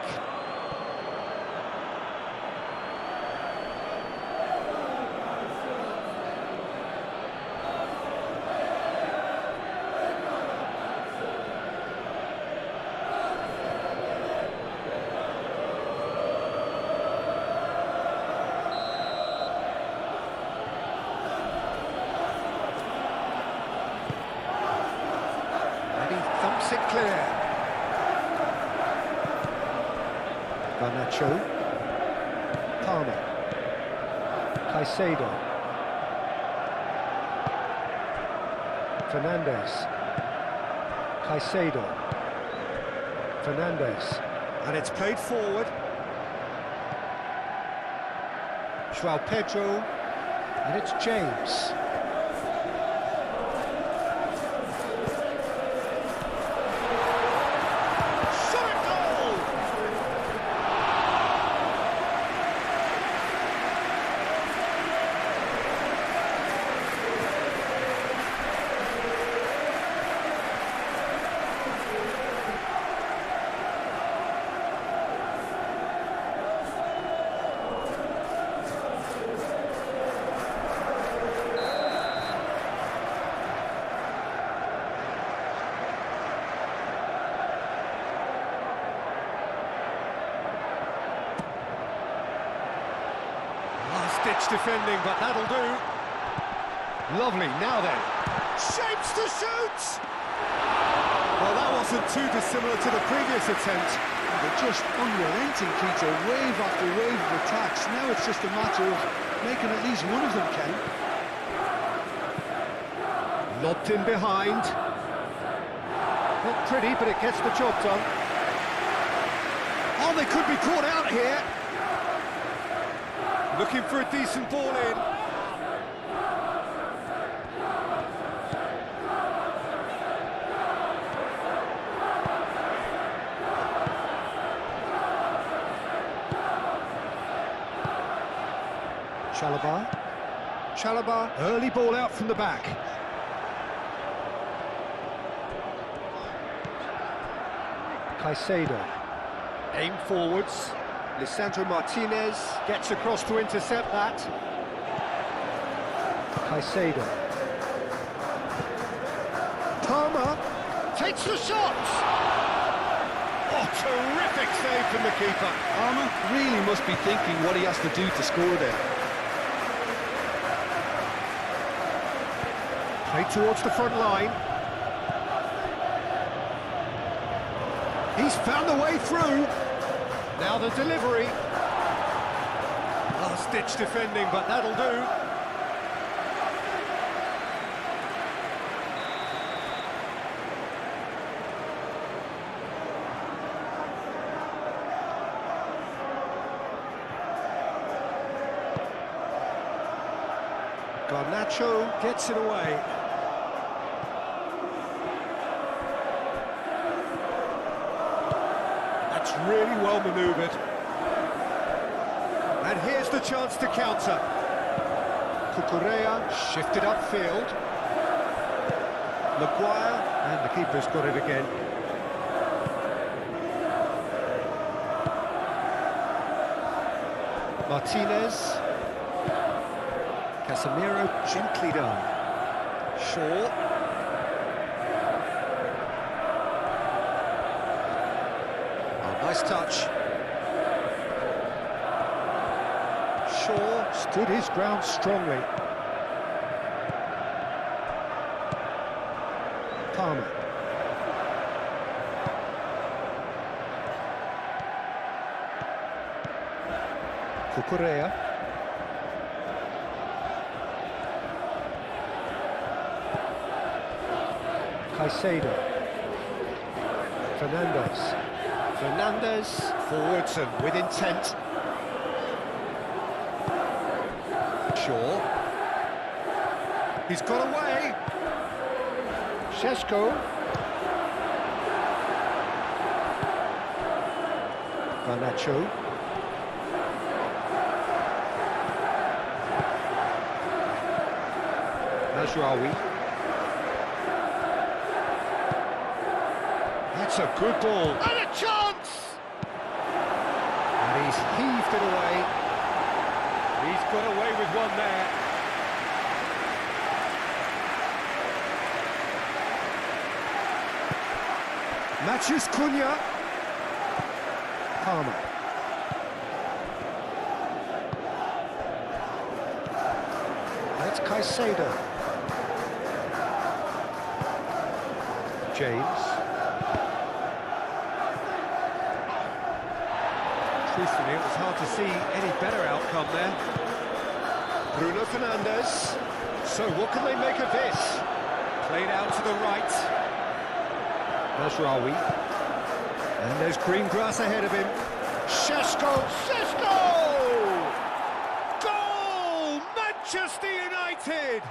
Thumps it clear. Garnacho. Palmer. Caicedo. Fernandes. Caicedo. Fernandes. And it's played forward. João Pedro. And it's James. Ditch defending, but that'll do. Lovely, now then. Shapes to shoot! Well, that wasn't too dissimilar to the previous attempt. They're just unrelenting, Peter. Wave after wave of attacks. Now it's just a matter of making at least one of them count. Lobbed in behind. Not pretty, but it gets the job done. Oh, they could be caught out here. Looking for a decent ball in. Chalobah, early ball out from the back. Caicedo, aim forwards. Lisandro Martinez gets across to intercept that. Caicedo. Palmer takes the shot! Oh, terrific save from the keeper. Armour really must be thinking what he has to do to score there. Played towards the front line. He's found the way through. Now the delivery. Last-ditch defending, but that'll do. Garnacho gets it away. That's really well manoeuvred. And here's the chance to counter. Cucurella shifted upfield. Maguire, and the keeper's got it again. Martinez. Casemiro gently done. Shaw. Oh, nice touch. Shaw stood his ground strongly. Palmer. Cucurella. Caicedo. Fernandes forwards and with intent. Shaw. He's got away. Šeško. Garnacho. Mazraoui. That's a good ball. And a chance! And he's heaved it away. He's got away with one there. Matthews Cunha. Palmer. That's Caicedo. James. Truthfully, it was hard to see any better outcome there. Bruno Fernandes. So what can they make of this? Played out to the right. Mazraoui. And there's green grass ahead of him. Šeško! Goal! Manchester United!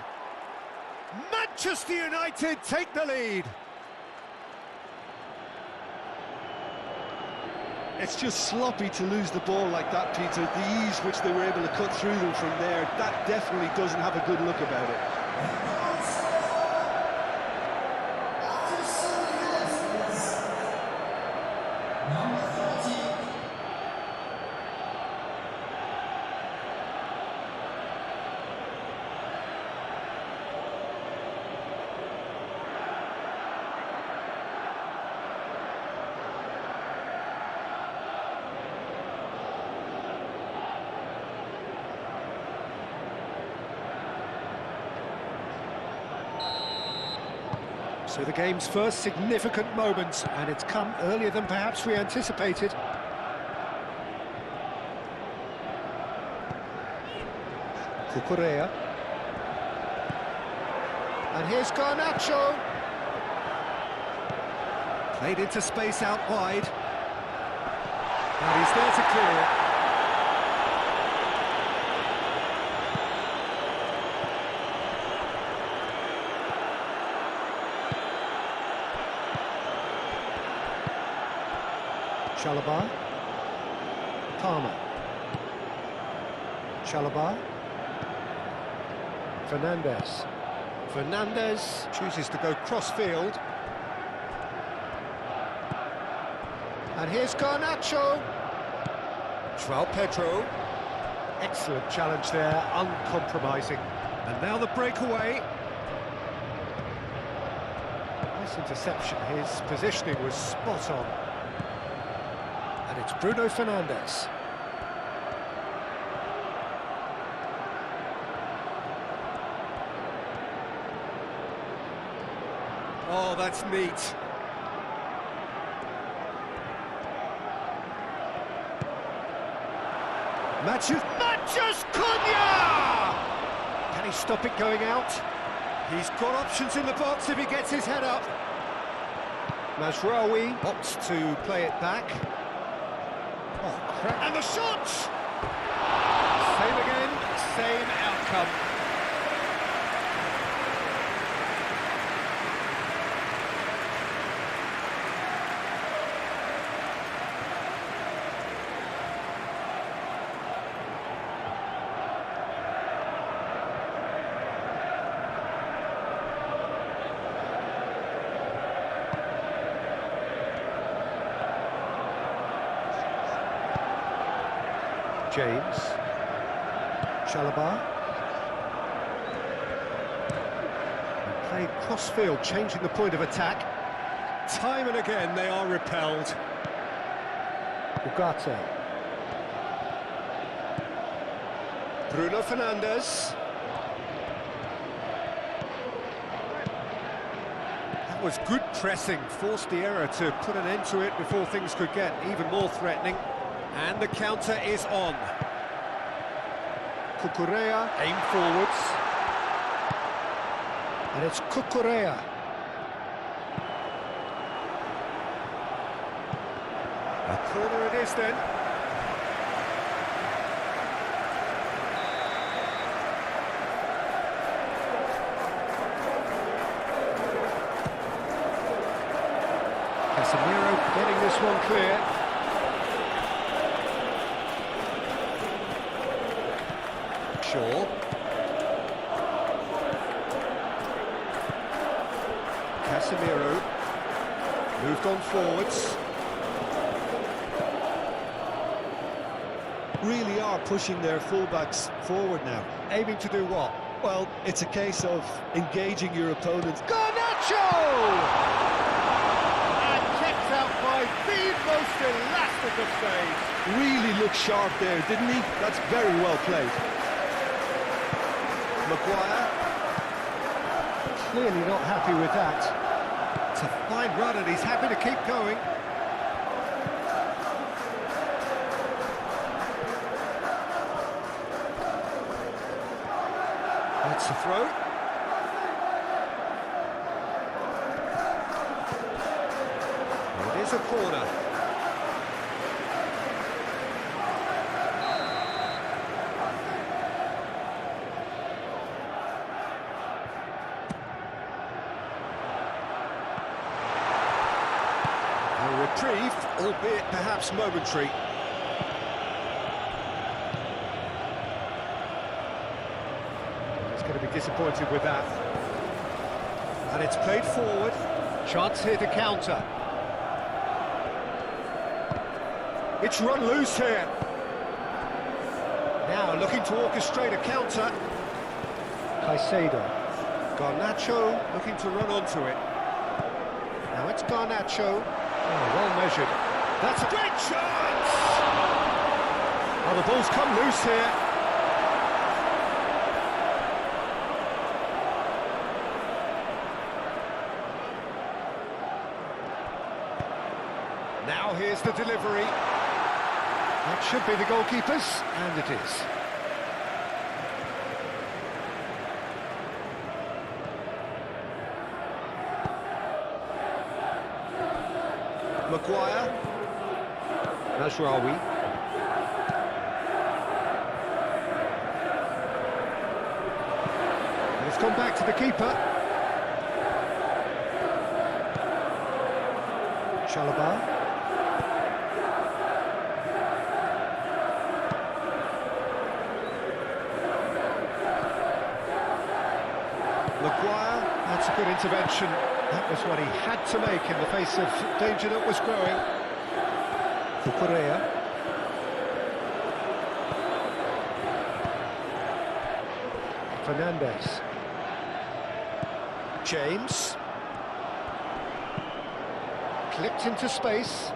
Manchester United take the lead. It's just sloppy to lose the ball like that, Peter. The ease which they were able to cut through them from there, that definitely doesn't have a good look about it. So the game's first significant moment, and it's come earlier than perhaps we anticipated. Cucurella. And here's Garnacho. Played into space out wide. And he's there to clear it. Chalobah. Palmer. Chalobah. Fernandes chooses to go cross-field. And here's Garnacho. João Pedro. Excellent challenge there, uncompromising. And now the breakaway. Nice interception, his positioning was spot on. And it's Bruno Fernandes. Oh, that's neat. Matthews Cunha! Can he stop it going out? He's got options in the box if he gets his head up. Mazraoui opts to play it back. Oh, crap. And the shot! Same again, same outcome. James. Chalobah. Played cross-field, changing the point of attack. Time and again they are repelled. Ugarte. Bruno Fernandes. That was good pressing, forced the error to put an end to it before things could get even more threatening. And the counter is on. Cucurella. Aim forwards. And it's Cucurella. A corner it is then. Casemiro getting this one clear. Shaw. Casemiro moved on forwards. Really are pushing their fullbacks forward now. Aiming to do what? Well, it's a case of engaging your opponents. Garnacho! And kept out by the most elastic of saves. Really looked sharp there, didn't he? That's very well played. Maguire. Clearly not happy with that. It's a fine run and he's happy to keep going. That's a throw. It is a corner. A reprieve, albeit perhaps momentary. Going to be disappointed with that. And it's played forward. Chance here to counter. It's run loose here. Now looking to orchestrate a counter. Caicedo. Garnacho looking to run onto it. Now it's Garnacho. Oh, well measured. That's a great chance! Well, the ball's come loose here. Now here's the delivery. That should be the goalkeeper's, and it is. Maguire. Mazraoui. And it's gone back to the keeper. Chalobah. Maguire, That's a good intervention. That was what he had to make in the face of danger that was growing. Cucurella. Fernandes. James. Clipped into space.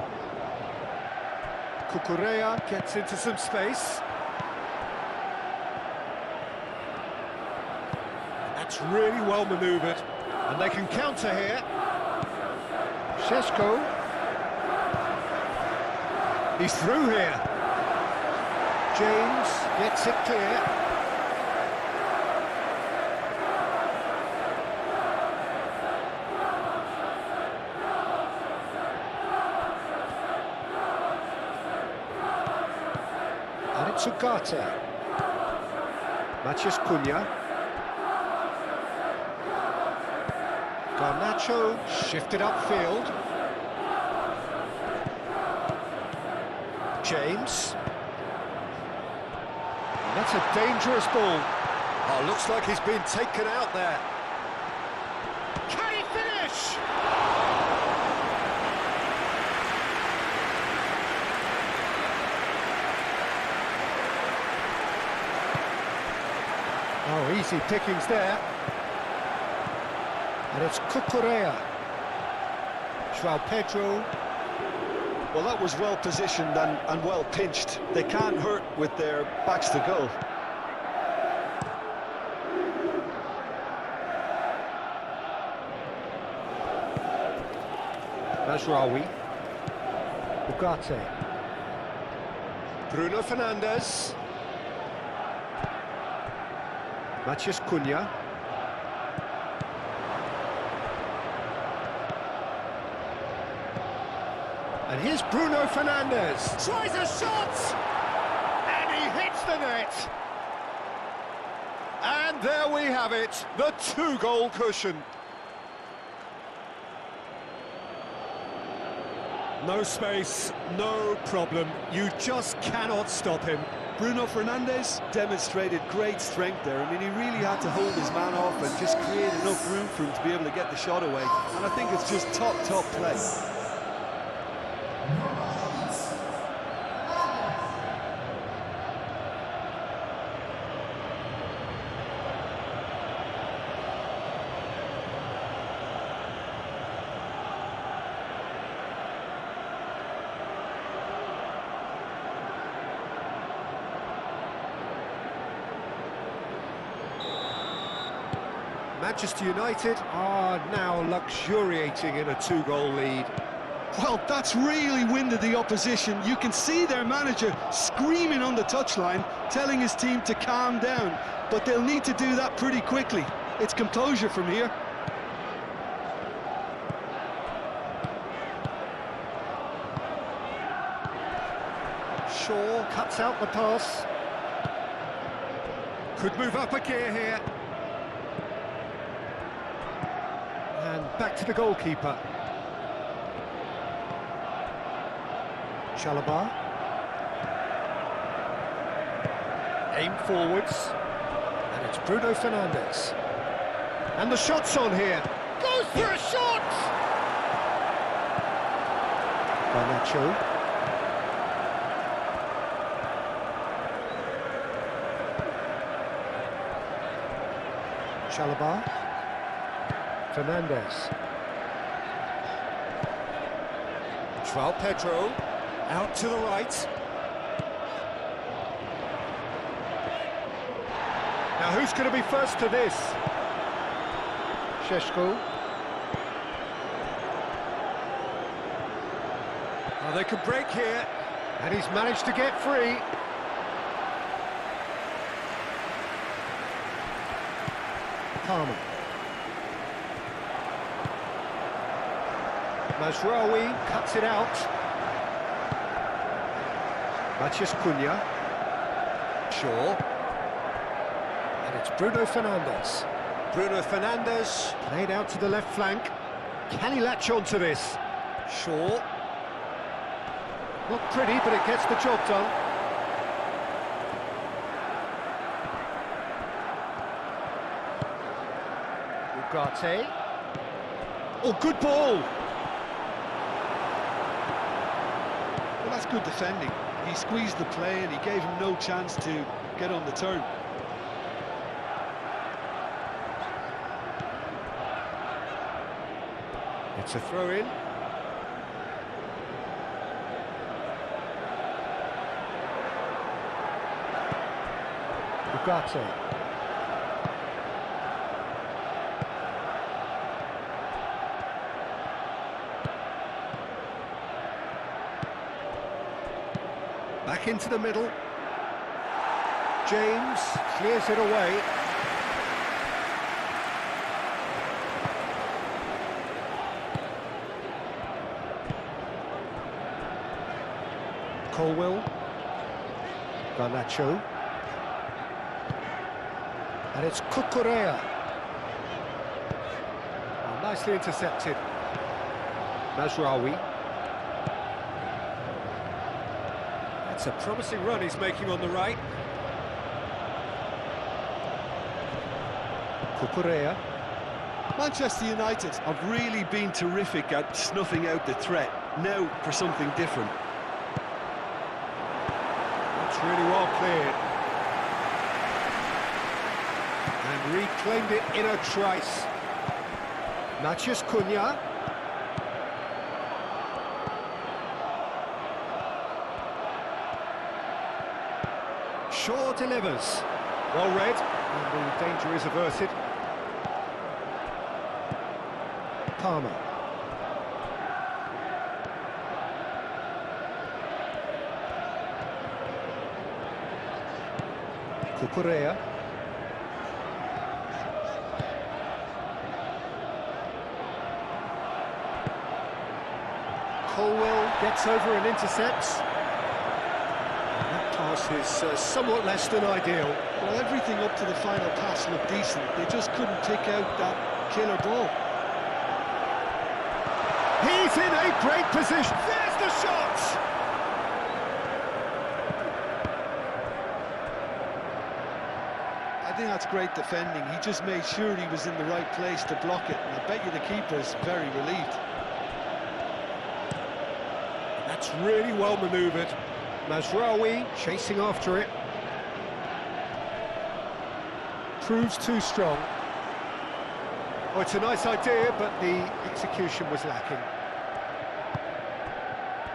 Cucurella gets into some space. That's really well manoeuvred, and they can counter here. Šeško. He's through here. James gets it clear. And it's Ugarte. Matheus Cunha. Garnacho shifted upfield. James. That's a dangerous ball. Oh, looks like he's been taken out there. Can he finish? Oh, easy pickings there. And it's Cucurella. João Pedro. Well, that was well positioned and well pinched. They can't hurt with their backs to goal. Mazraoui. Ugarte. Bruno Fernandes. Matheus Cunha. And here's Bruno Fernandes. Tries a shot! And he hits the net! And there we have it, the two-goal cushion. No space, no problem. You just cannot stop him. Bruno Fernandes demonstrated great strength there. I mean, he really had to hold his man off and just create enough room for him to be able to get the shot away. And I think it's just top play. Manchester United are now luxuriating in a two-goal lead. Well, that's really winded the opposition. You can see their manager screaming on the touchline, telling his team to calm down. But they'll need to do that pretty quickly. It's composure from here. Shaw cuts out the pass. Could move up a gear here. And back to the goalkeeper. Chalobah. Aim forwards. And it's Bruno Fernandes. And the shot's on here. Goes for a shot! Garnacho. Chalobah. Fernandes. João Pedro out to the right. Now who's going to be first to this? Šeško. Oh, they could break here. And he's managed to get free. Palmer. Mazraoui cuts it out. Matheus Cunha. Shaw. And it's Bruno Fernandes. Bruno Fernandes. Played out to the left flank. Can he latch on to this? Shaw. Not pretty, but it gets the job done. Ugarte. Oh, good ball! Well, that's good defending. He squeezed the play and he gave him no chance to get on the turn. It's a throw-in. Ugarte. Back into the middle. James clears it away. Colwell. Garnacho. And it's Cucurella. Oh, nicely intercepted. Mazraoui. That's a promising run he's making on the right. Cucurella. Manchester United have really been terrific at snuffing out the threat. Now for something different. That's really well cleared. And reclaimed it in a trice. Matheus Cunha. Shaw delivers. Well read, and the danger is averted. Palmer. Cucurella. Colwell gets over and intercepts. And that pass is somewhat less than ideal. Well, everything up to the final pass looked decent. They just couldn't pick out that killer ball. He's in a great position. There's the shot! I think that's great defending. He just made sure he was in the right place to block it, and I bet you the keeper's very relieved. That's really well manoeuvred. Mazraoui chasing after it. Proves too strong. Oh, it's a nice idea, but the execution was lacking.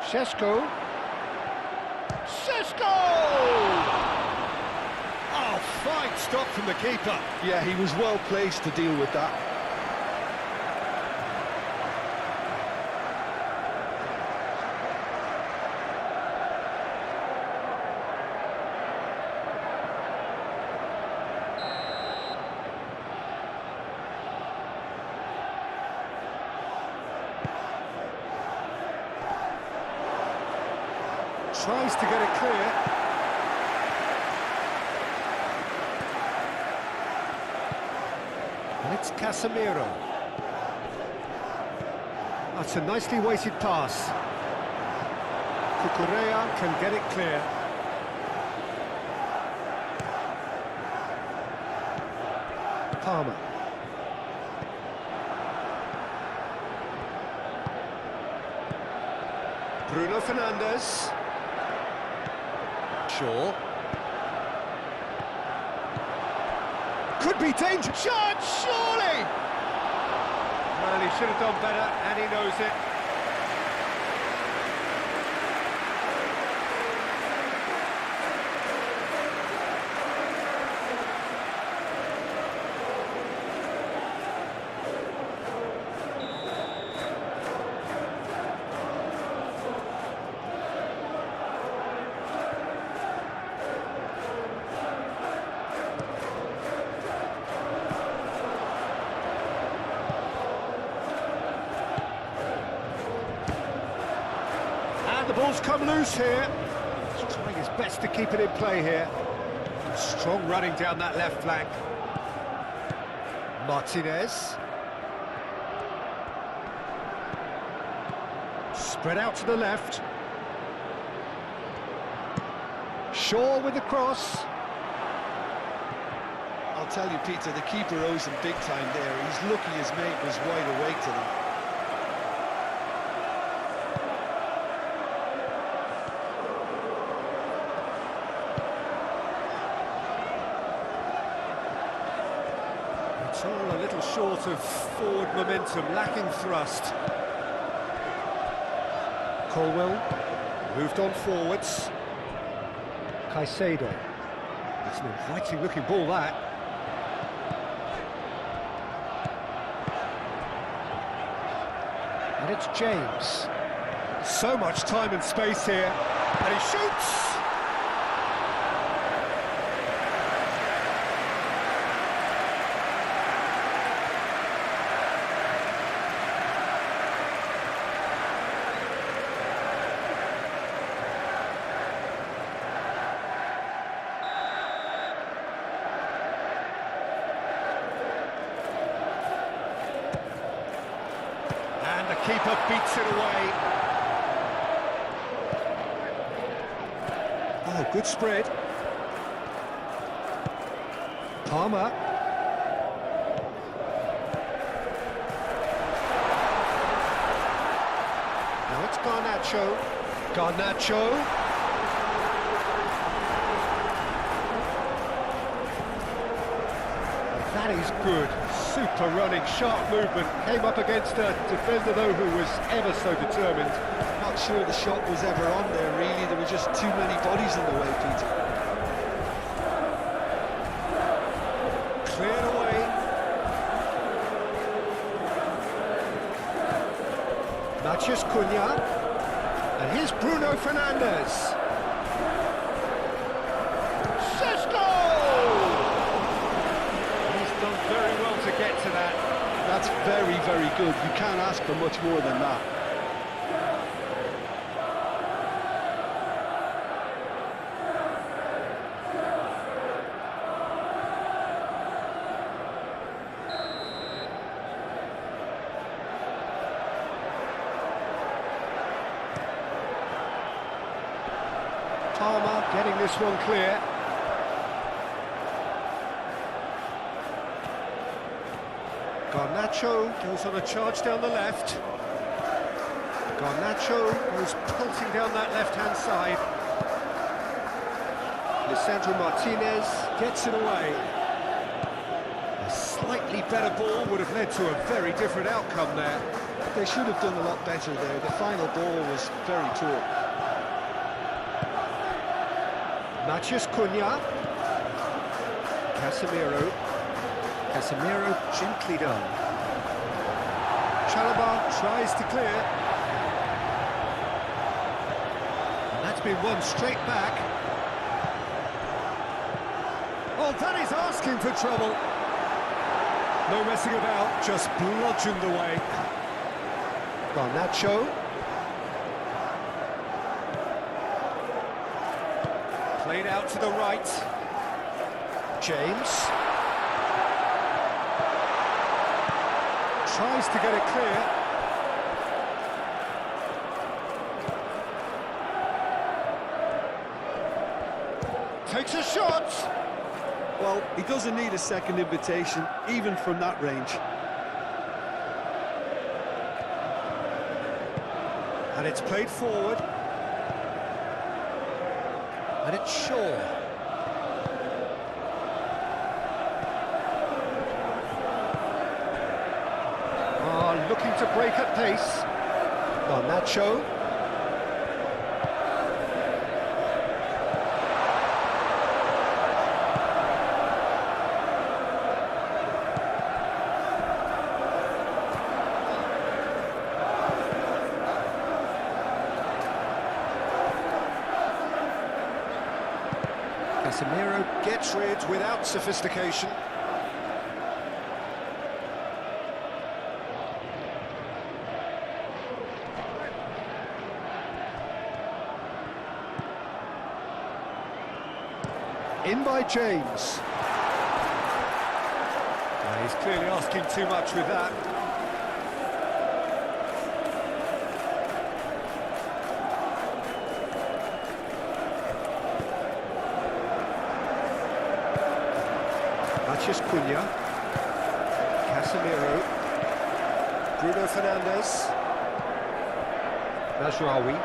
Šeško. Oh, fine stop from the keeper. Yeah, he was well placed to deal with that. Tries to get it clear. And it's Casemiro. That's a nicely weighted pass. Cucurella can get it clear. Palmer. Bruno Fernandes. Shaw. Could be danger. Shot, surely! Well, he should have done better, and he knows it. The ball's come loose here. He's trying his best to keep it in play here. Strong running down that left flank. Martinez. Spread out to the left. Shaw with the cross. I'll tell you, Peter, the keeper owes him big time there. He's lucky his mate was wide awake to them. It's all a little short of forward momentum, lacking thrust. Colwell moved on forwards. Caicedo with It's an inviting looking ball, that. And it's James. So much time and space here. And he shoots! And the keeper beats it away. Oh, good spread. Palmer. Now it's Garnacho. Garnacho. That is good. Super running, sharp movement. Came up against a defender, though, who was ever so determined. Not sure the shot was ever on there, really. There were just too many bodies in the way, Peter. Cleared away. Matheus Cunha. And here's Bruno Fernandes. Very well to get to that. That's very, very good. You can't ask for much more than that. Palmer getting this one clear. Garnacho goes on a charge down the left. Garnacho goes pulsing down that left-hand side. Lisandro Martinez gets it away. A slightly better ball would have led to a very different outcome there. They should have done a lot better there. The final ball was very poor. Matheus Cunha. Casemiro. Casemiro gently done. Chalobah tries to clear. And that's been won straight back. Oh, that is asking for trouble. No messing about, just bludgeoned away. Garnacho. Played out to the right. James. Tries to get it clear. Takes a shot. Well, he doesn't need a second invitation, even from that range. And it's played forward. And it's Shaw. Looking to break at pace. Garnacho. Casemiro gets rid without sophistication. In by James. He's clearly asking too much with that. Matheus Cunha. Casemiro. Bruno Fernandes. Mazraoui.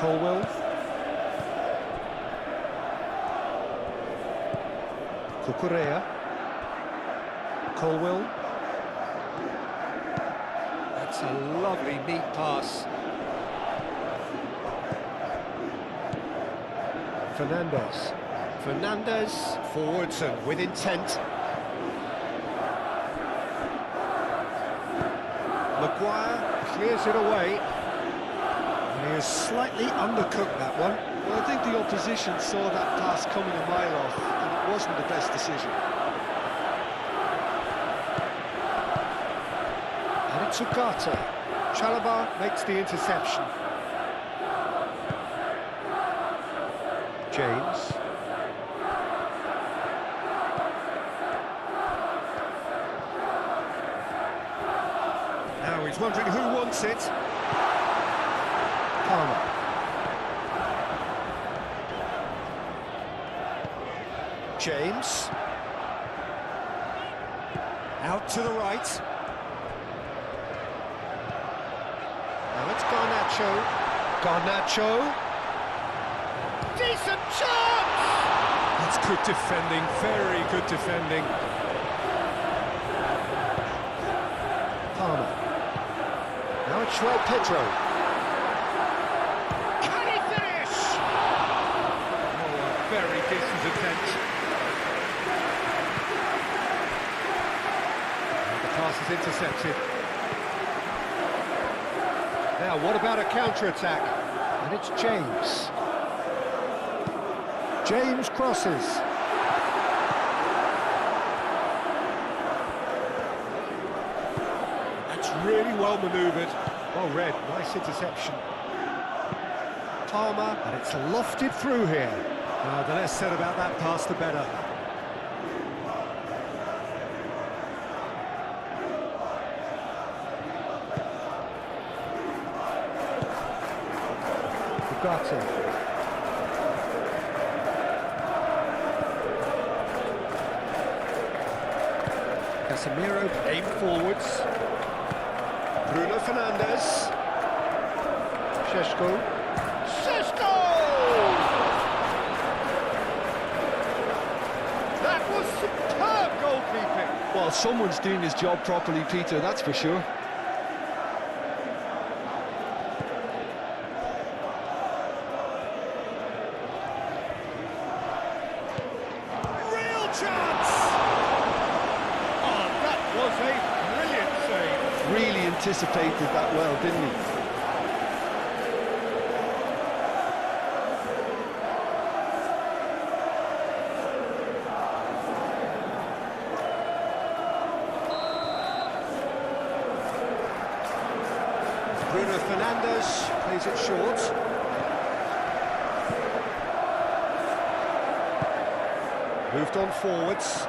Colwell. Cucurella. Colwell. That's a lovely neat pass. Fernandes. Fernandes forwards and with intent. Maguire clears it away. He has slightly undercooked that one. Well, I think the opposition saw that pass coming a mile off, and it wasn't the best decision. And it's Ugarte. Chalobah makes the interception. James. Now he's wondering who wants it. Palmer. James. Out to the right. Now it's Garnacho. Garnacho. Decent chance! That's good defending, very good defending. Palmer. Now it's João Pedro. Can he finish? Oh, a very decent attempt. And the pass is intercepted. Now, what about a counter-attack? And it's James. James crosses. That's really well manoeuvred. Well read, nice interception. Palmer, and it's lofted through here. The less said about that pass, the better. Ugarte. Casemiro aim forwards. Bruno Fernandes. Šeško. Šeško! That was superb goalkeeping. Well, someone's doing his job properly, Peter, that's for sure. Real chance! Was a brilliant save. Really anticipated that well, didn't he? Bruno Fernandes plays it short. Moved on forwards.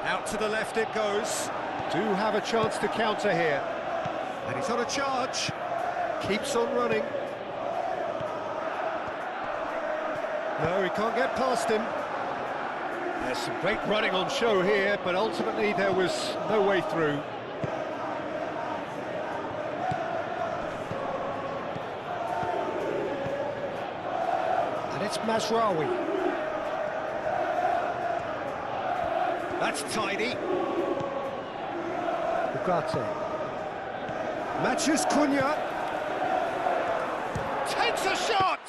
Out to the left it goes. Do have a chance to counter here. And he's on a charge. Keeps on running. No, he can't get past him. There's some great running on show here, but ultimately there was no way through. And it's Mazraoui. That's tidy. Ugarte. Matches Cunha. Takes a shot!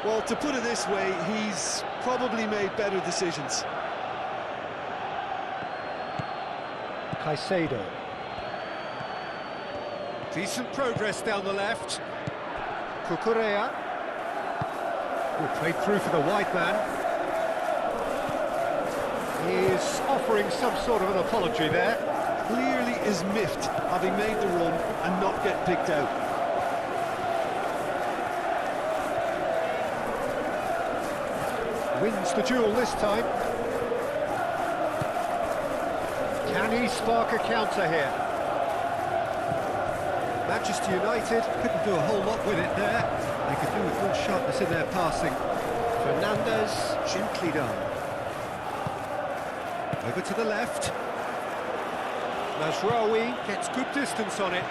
Well, to put it this way, he's probably made better decisions. Caicedo. Decent progress down the left. Cucurella. Played through for the wide man. He is offering some sort of an apology there. Clearly is miffed, having made the run and not get picked out. Wins the duel this time. Can he spark a counter here? Manchester United couldn't do a whole lot with it there. They could do with more sharpness in their passing. Fernandes, gently done. Over to the left. Mazraoui gets good distance on it.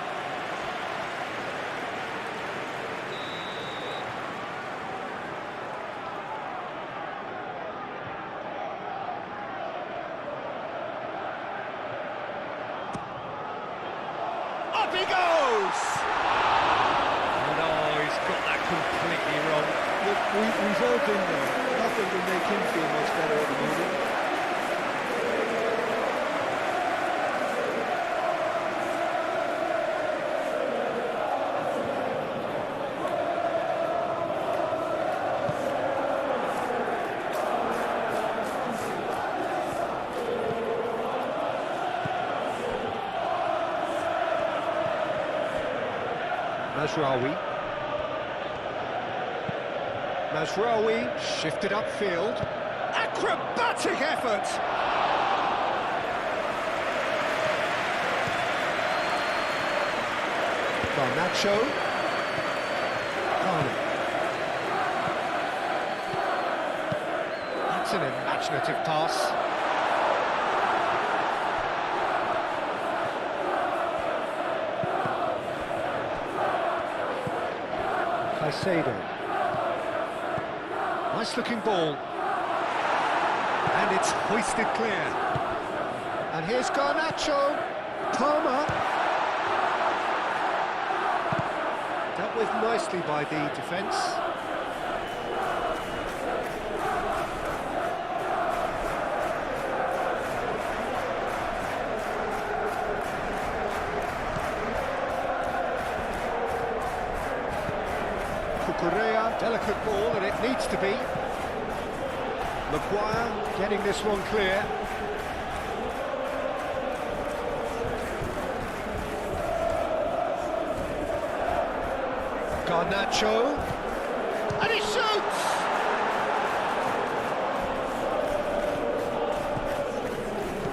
Up he goes! And oh, he's got that completely wrong. Look, we've all been there. Nothing will make him feel much better at the moment. Mazraoui shifted upfield. Acrobatic effort! Garnacho. Kane. That's an imaginative pass. Caicedo. Nice looking ball. And it's hoisted clear. And here's Garnacho. Palmer. Dealt with nicely by the defence. Correa, delicate ball, and it needs to be. Maguire getting this one clear. Garnacho, and he shoots!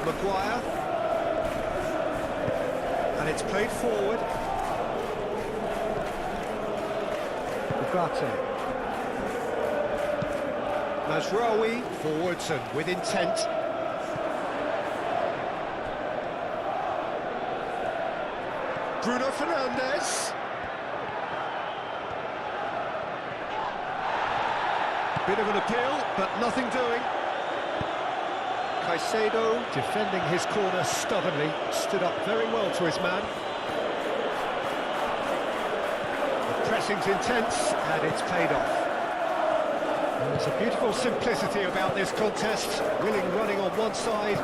Maguire, and it's played forward. Mazraoui forwards and with intent. Bruno Fernandes. Bit of an appeal, but nothing doing. Caicedo defending his corner stubbornly, stood up very well to his man. Pressing's intense, and it's paid off. And there's a beautiful simplicity about this contest. Willing running on one side,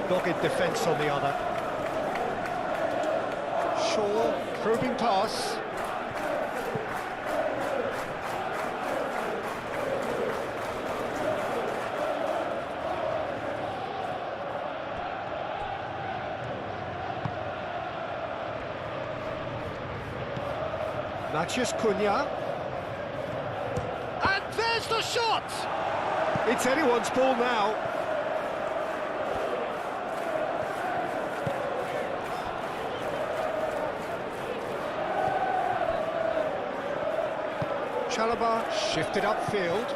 dogged defence on the other. Shaw, probing pass. Matheus Cunha. And there's the shot! It's anyone's ball now. Chalobah shifted upfield.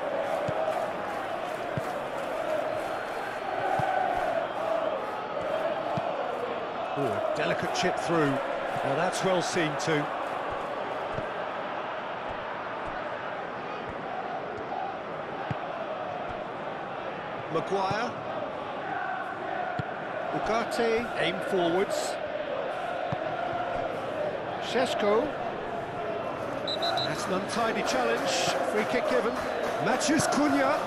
Oh, a delicate chip through. Well, that's well seen too. Maguire. Ugarte, aim forwards. Šeško. That's an untidy challenge. Free kick given. Matheus Cunha.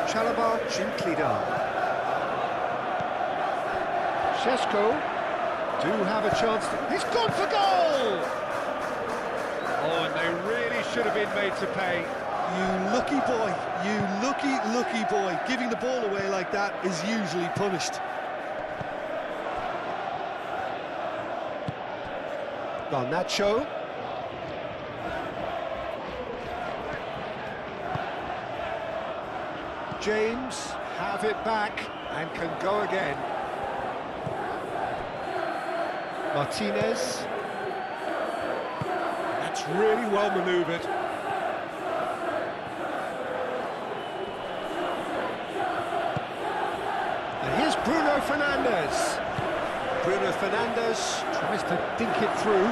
Chalobah gently down. Šeško do have a chance to... He's gone for goal! Oh, and they really should have been made to pay. You lucky boy, you lucky boy. Giving the ball away like that is usually punished. Garnacho. James have it back and can go again. Martinez. That's really well manoeuvred. And here's Bruno Fernandes. Bruno Fernandes tries to dink it through.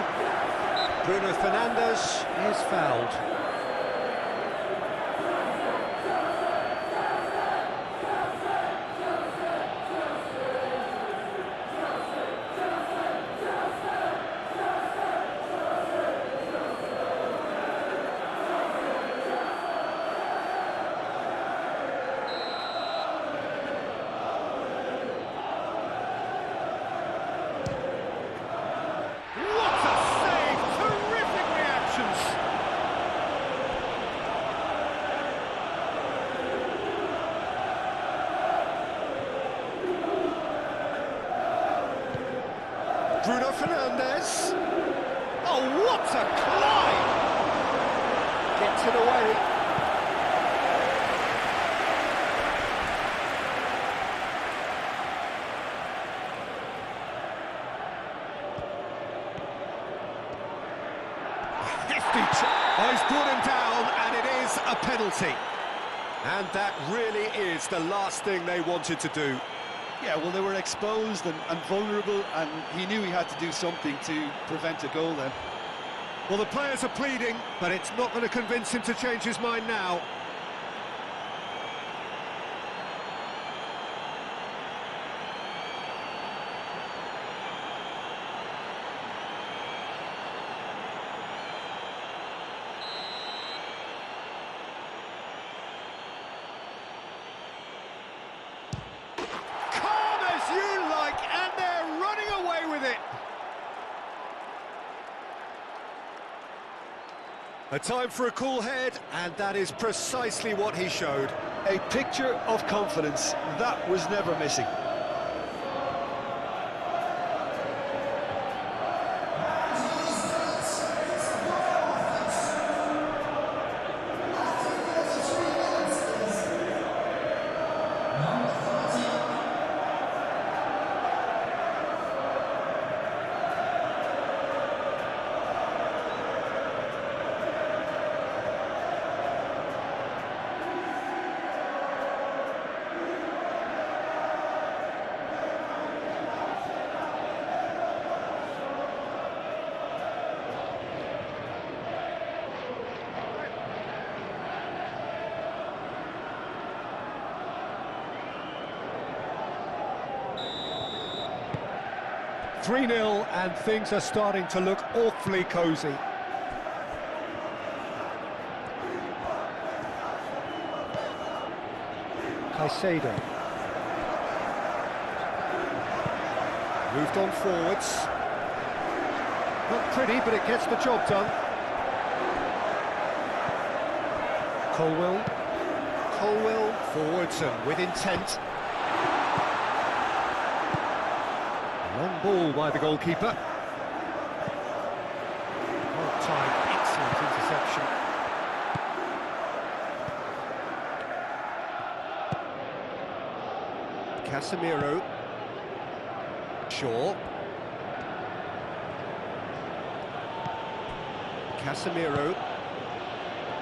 Bruno Fernandes is fouled. Bruno Fernandes. Oh, what a climb! Gets it away. Oh, he's brought him down, and it is a penalty. And that really is the last thing they wanted to do. Yeah, well, they were exposed and vulnerable, and he knew he had to do something to prevent a goal then. Well, the players are pleading, but it's not going to convince him to change his mind now. A time for a cool head, and that is precisely what he showed. A picture of confidence, that was never missing. (3-0) and things are starting to look awfully cosy. Caicedo. Moved on forwards. Not pretty, but it gets the job done. Colwell forwards and with intent. Long ball by the goalkeeper. Well timed, excellent interception. Casemiro. Shaw. Casemiro.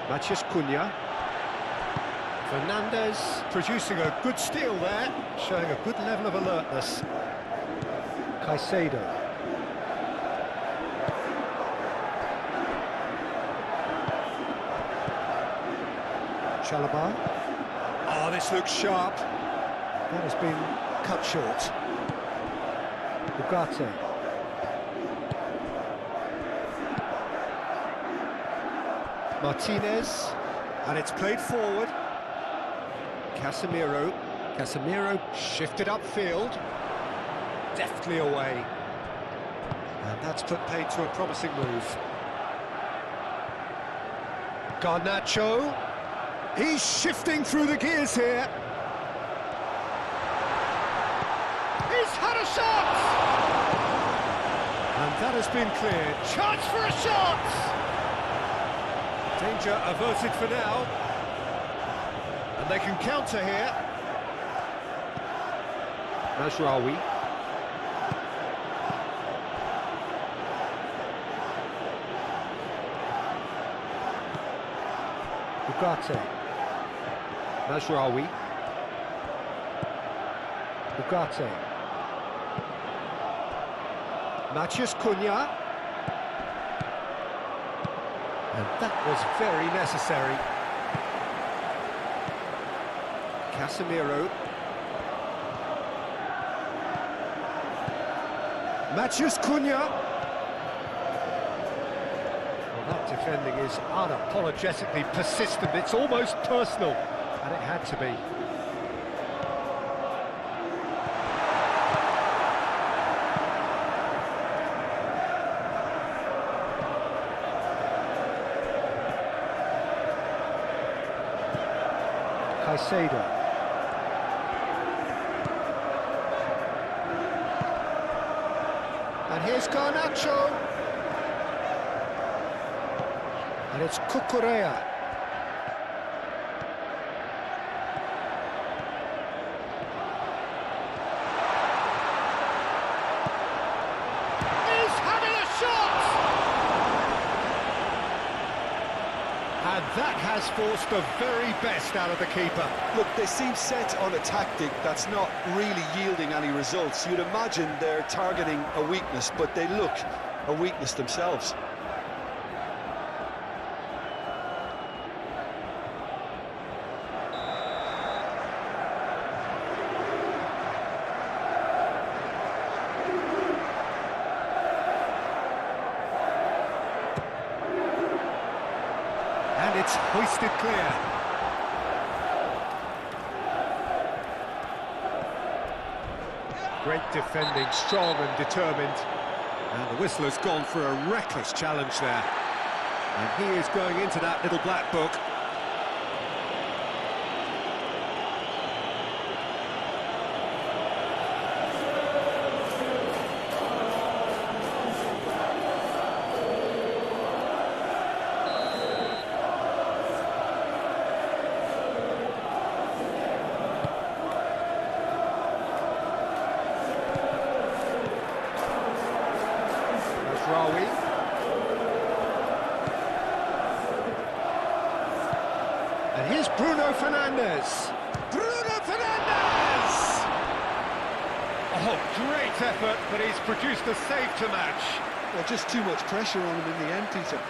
Matheus Cunha. Fernandes producing a good steal there, showing a good level of alertness. Caicedo. Chalobah. Oh, this looks sharp. That has been cut short. Ugarte. Martinez. And it's played forward. Casemiro. Casemiro shifted upfield. Deftly away. And that's put paid to a promising move. Garnacho. He's shifting through the gears here. He's had a shot! And that has been cleared. Chance for a shot! Danger averted for now. And they can counter here. Mazraoui. Ugarte. Mazraoui. Ugarte. Matheus Cunha. And that was very necessary. Casemiro. Matheus Cunha. Well, that defending is unapologetically persistent. It's almost personal, and it had to be. Caicedo. And here's Garnacho. And it's Cucurella. He's having a shot! And that has forced the very best out of the keeper. Look, they seem set on a tactic that's not really yielding any results. You'd imagine they're targeting a weakness, but they look a weakness themselves. And it's hoisted clear. Great defending, strong and determined. And the whistler's gone for a reckless challenge there. And he is going into that little black book. And here's Bruno Fernandes. Bruno Fernandes! Oh, great effort, but he's produced a save to match. Well, just too much pressure on him in the end, Peter.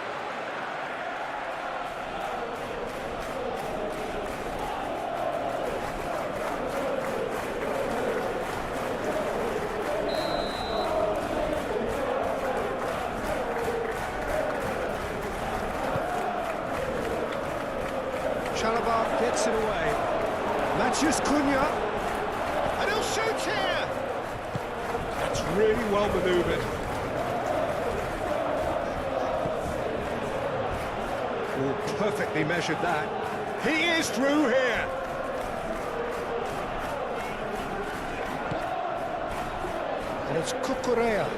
Chalobah gets it away. Matheus Cunha. And he'll shoot here! That's really well manoeuvred. Oh, perfectly measured that. He is through here! And it's Cucurella.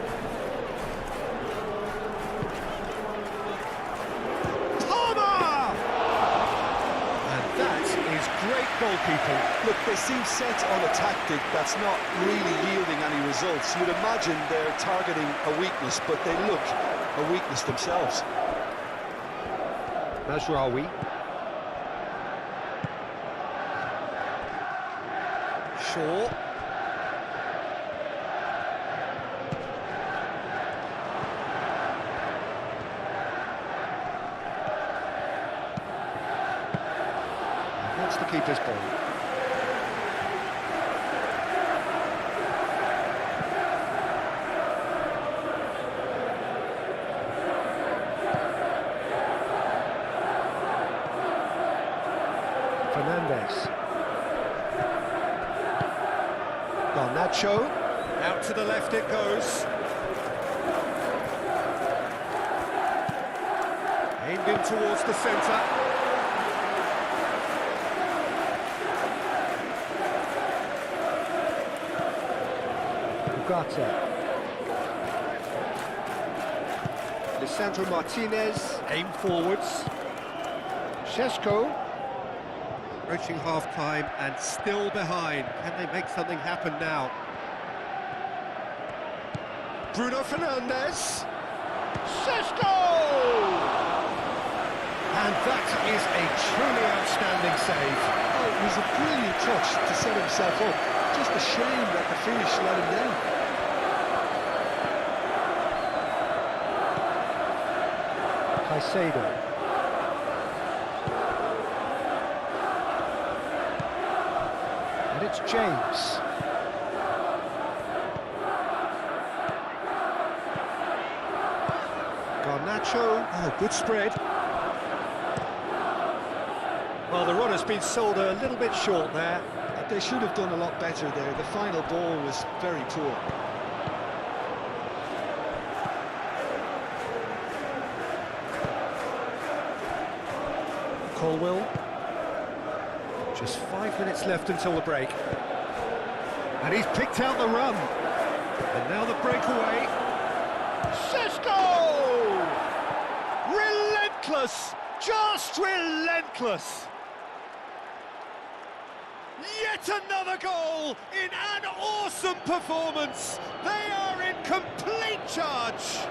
Great goalkeeping. Look, they seem set on a tactic that's not really yielding any results. You'd imagine they're targeting a weakness, but they look a weakness themselves. Mazraoui. Shaw. That's the keeper's ball. Fernandes. Garnacho. Out to the left it goes. Aimed in towards the centre. Lisandro Martinez, aim forwards. Šeško. Approaching half-time and still behind. Can they make something happen now? Bruno Fernandes. Šeško! And that is a truly outstanding save. Oh, it was a brilliant touch to set himself up. Just a shame that the finish let him down. Caicedo. And it's James. Garnacho. Oh, good spread. Well, the run has been sold a little bit short there. They should have done a lot better there. The final ball was very poor. Colwill. Just 5 minutes left until the break. And he's picked out the run. And now the breakaway. Sesko! Relentless! Just relentless! Yet another goal in an awesome performance! They are in complete charge!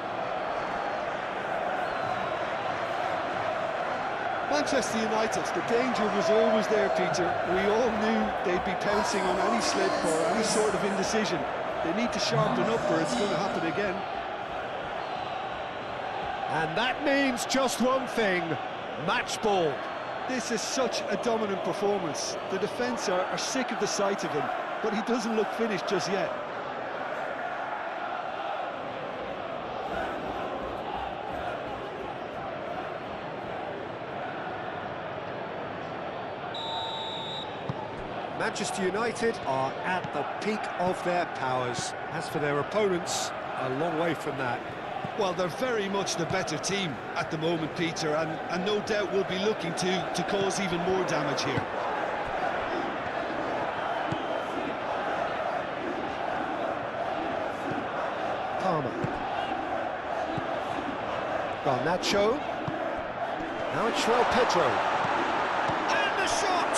Manchester United, the danger was always there, Peter. We all knew they'd be pouncing on any slip or any sort of indecision. They need to sharpen up or it's going to happen again. And that means just one thing, match ball. This is such a dominant performance. The defence are sick of the sight of him, but he doesn't look finished just yet. Manchester United are at the peak of their powers. As for their opponents, a long way from that. Well, they're very much the better team at the moment, Peter, and no doubt will be looking to cause even more damage here. Palmer. Garnacho. Now it's João Pedro. And the shot!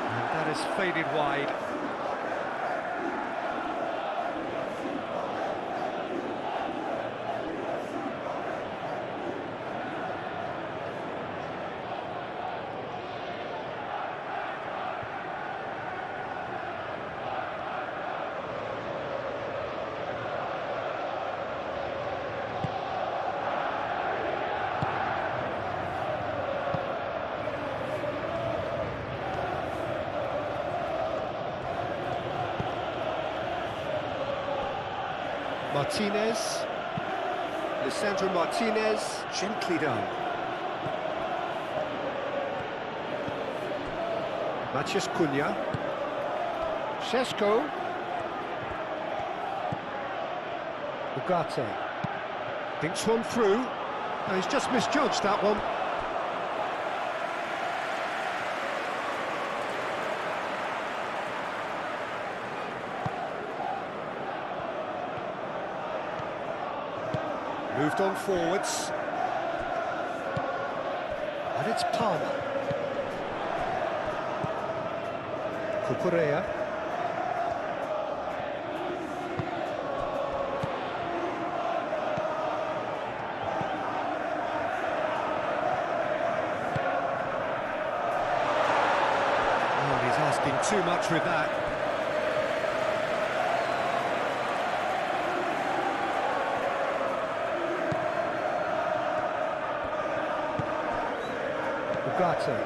And that has faded wide. Martinez, Lisandro Martinez, gently done. Matheus Cunha, Sesko, Ugarte, thinks one through, no, he's just misjudged that one. Moved on forwards. And it's Palmer. Cucurella. Oh, he's asking too much with that. Ugarte.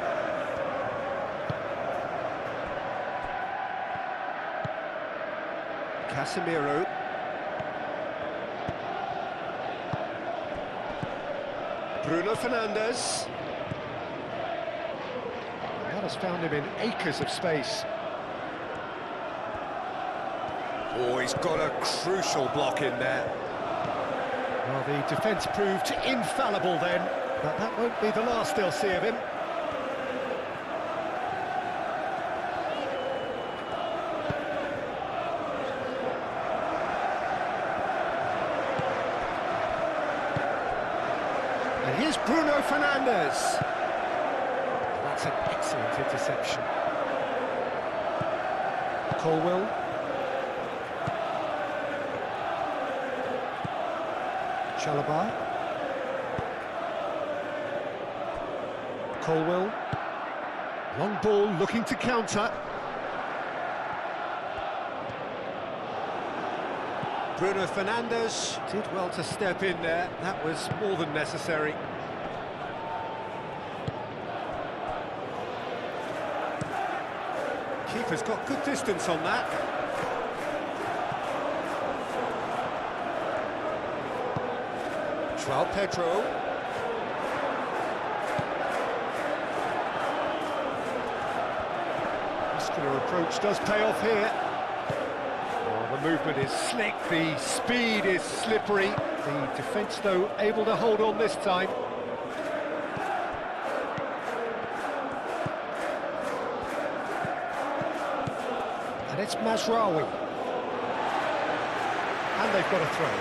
Casemiro. Bruno Fernandes. That has found him in acres of space. Oh, he's got a crucial block in there. Well, the defence proved infallible then, but that won't be the last they'll see of him. And here's Bruno Fernandes. That's an excellent interception. Colwell. Chalobah. Colwell. Long ball looking to counter. Bruno Fernandes did well to step in there. That was more than necessary. Keeper's got good distance on that. João Pedro. Muscular approach does pay off here. Oh, the movement is slick, the speed is slippery. The defence, though, able to hold on this time. And it's Mazraoui. And they've got a throw.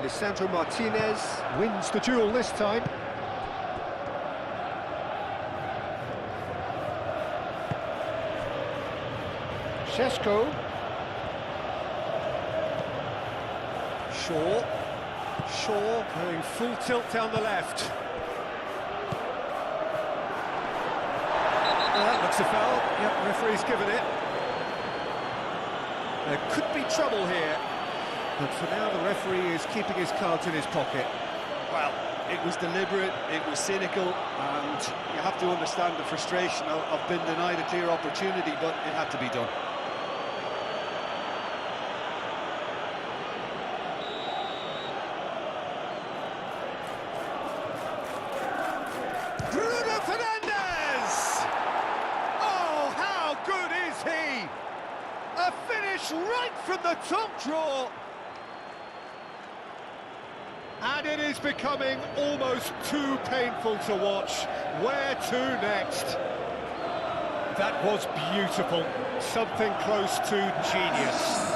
Lisandro Martinez wins the duel this time. Šeško. Shaw going full tilt down the left. Well, that looks a foul. Yep, referee's given it. There could be trouble here, but for now the referee is keeping his cards in his pocket. Well, it was deliberate, it was cynical, and you have to understand the frustration of being denied a clear opportunity, but it had to be done. A finish right from the top draw. And it is becoming almost too painful to watch. Where to next? That was beautiful. Something close to genius.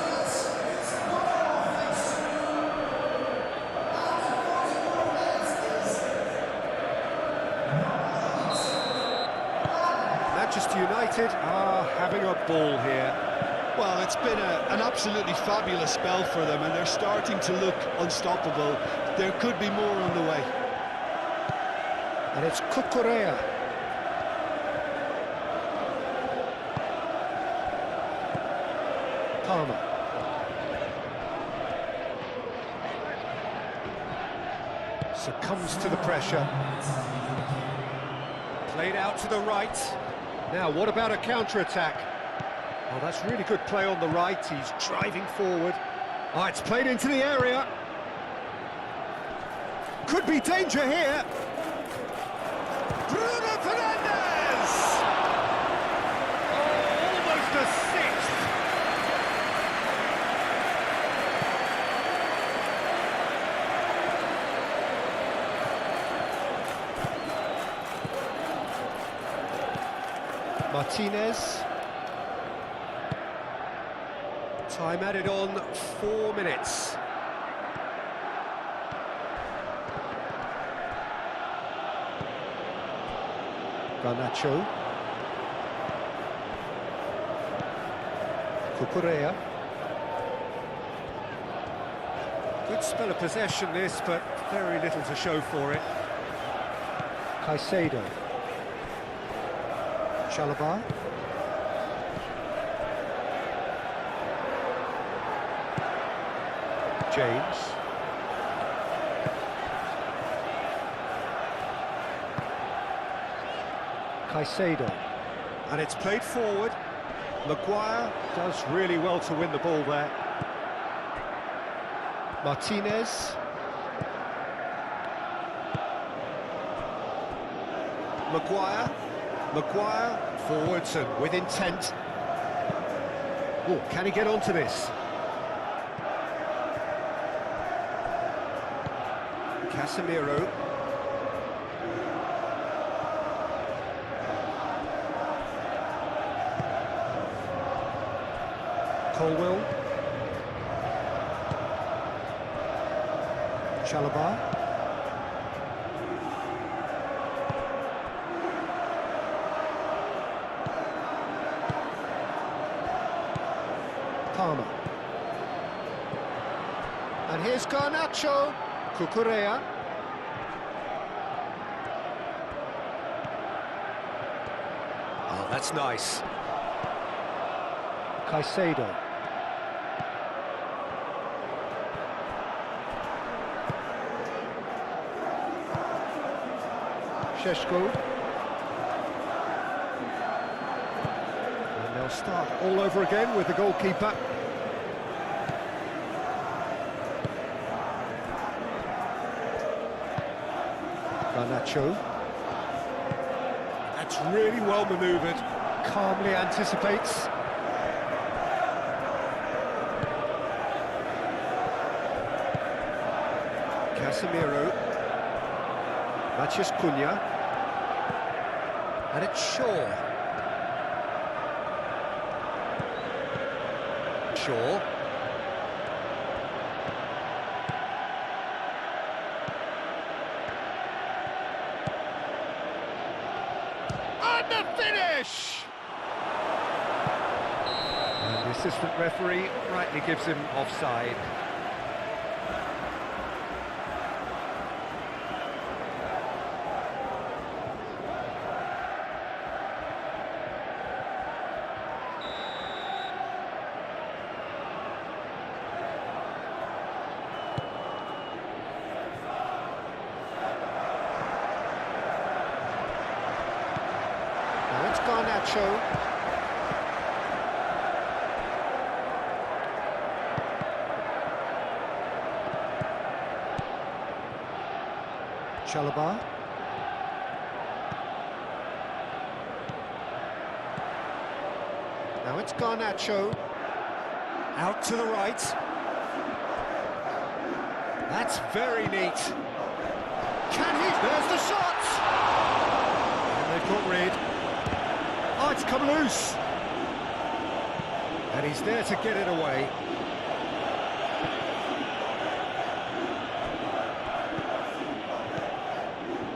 Manchester United are having a ball here. Well, it's been an absolutely fabulous spell for them, and they're starting to look unstoppable. There could be more on the way. And it's Cucurella. Palmer. Succumbs to the pressure. Played out to the right. Now, what about a counter-attack? Oh, that's really good play on the right. He's driving forward. Oh, it's played into the area. Could be danger here. Bruno Fernandes! Oh, almost a sixth. Martinez. Time added on 4 minutes. Garnacho. Cucurella. Good spell of possession this, but very little to show for it. Caicedo. Chalobah. James. Caicedo. And it's played forward. Maguire does really well to win the ball there. Martinez. Maguire forwards and with intent. Oh, can he get onto this? Casemiro. Colwell. Chalobah. Palmer. And here's Garnacho. Cucurella. Oh, that's nice. Caicedo. Šeško. And they'll start all over again with the goalkeeper. Garnacho. That's really well manoeuvred. Calmly anticipates. Casemiro. Matheus Cunha. And it's Shaw. finish! And the assistant referee rightly gives him offside. Garnacho. Chalobah. Now it's Garnacho. Out to the right. That's very neat. Can he? There's the shot! And they've got rid. Oh, it's come loose. And he's there to get it away.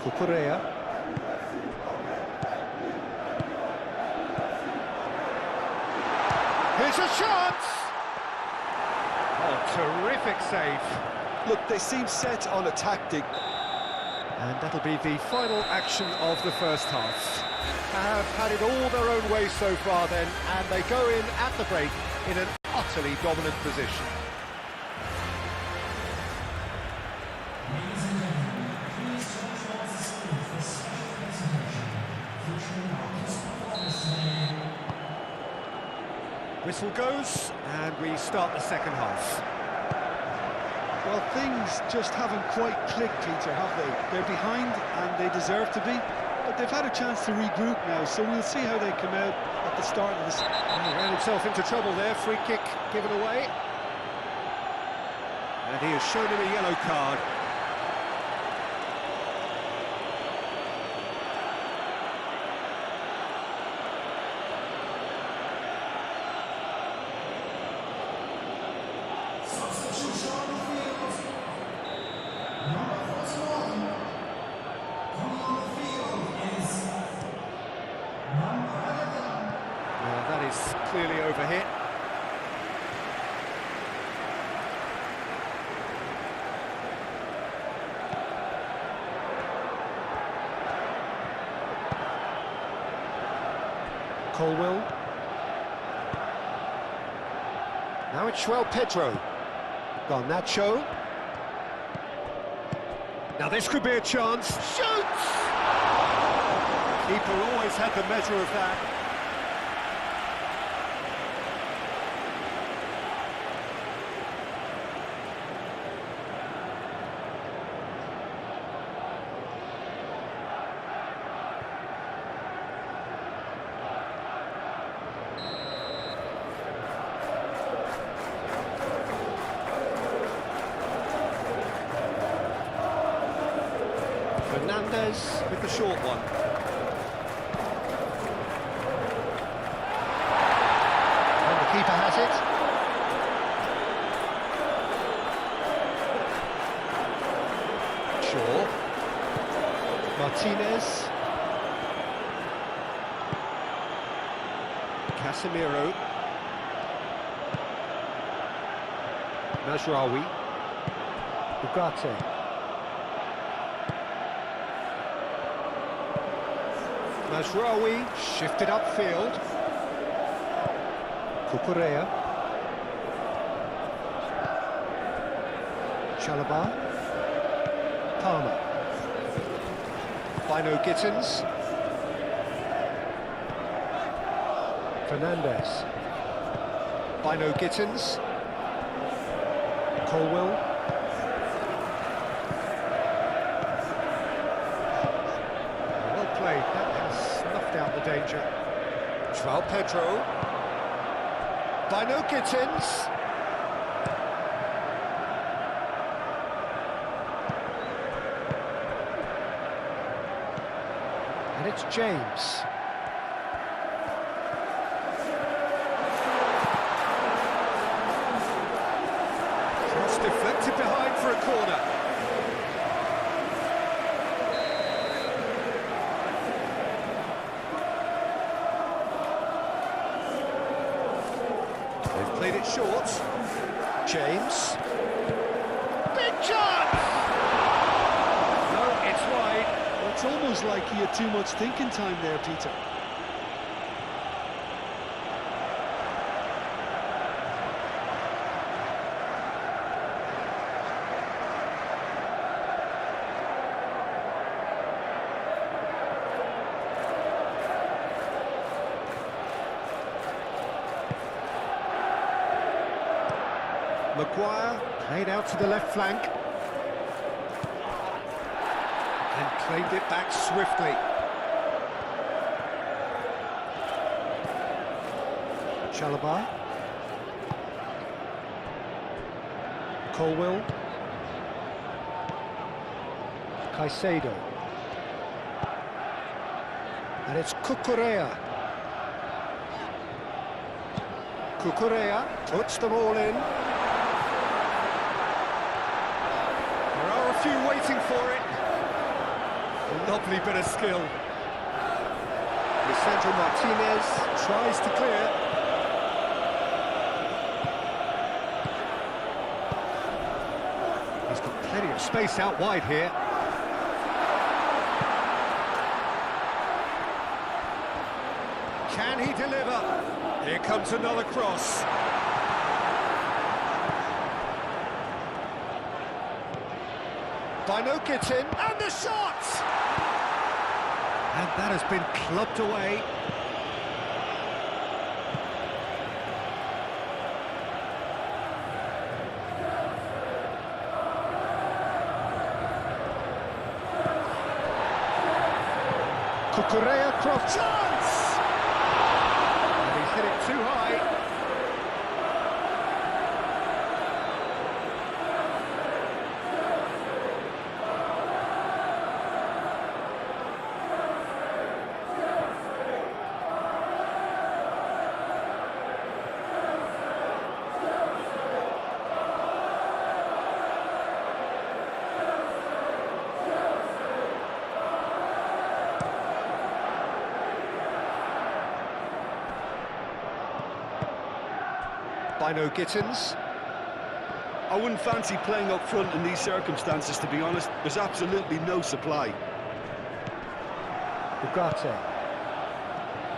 Cucurella. Here's a chance! Oh, terrific save. Look, they seem set on a tactic. And that'll be the final action of the first half. Have had it all their own way so far then, and they go in at the break in an utterly dominant position. Whistle goes, and we start the second half. Well, things just haven't quite clicked, Peter, have they? They're behind, and they deserve to be. But they've had a chance to regroup now, so we'll see how they come out at the start of this. He ran himself into trouble there, free kick given away. And he has shown him a yellow card. Clearly overhit. Colwell. Now it's Pedro. Garnacho. Now this could be a chance. Shoots! Keeper always had the measure of that. Fernandez with the short one. And the keeper has it. Shaw. Martinez. Casemiro. Mazraoui. Ugarte. Mazraoui shifted upfield. Cucurella. Chalobah. Palmer. Bino Gittins. Fernandez. Bino Gittins. Colwell. Well played. That has snuffed out the danger. Pedro. Bino Gittins. And it's James. Cross deflected behind for a corner. They've played it short. James. Big chance! No, it's wide. Well, it's almost like he had too much thinking time there, Peter. Maguire played out to the left flank and claimed it back swiftly. Chalobah. Colwill. Caicedo. And it's Cucurella. Cucurella puts them all in. A few waiting for it. A lovely bit of skill. Lisandro Martinez tries to clear. He's got plenty of space out wide here. Can he deliver? Here comes another cross. Bino gets in, and the shot! And that has been clubbed away. Cucurella cross chance! And he's hit it too high. Bino Gittins. I wouldn't fancy playing up front in these circumstances, to be honest. There's absolutely no supply. Ugarte.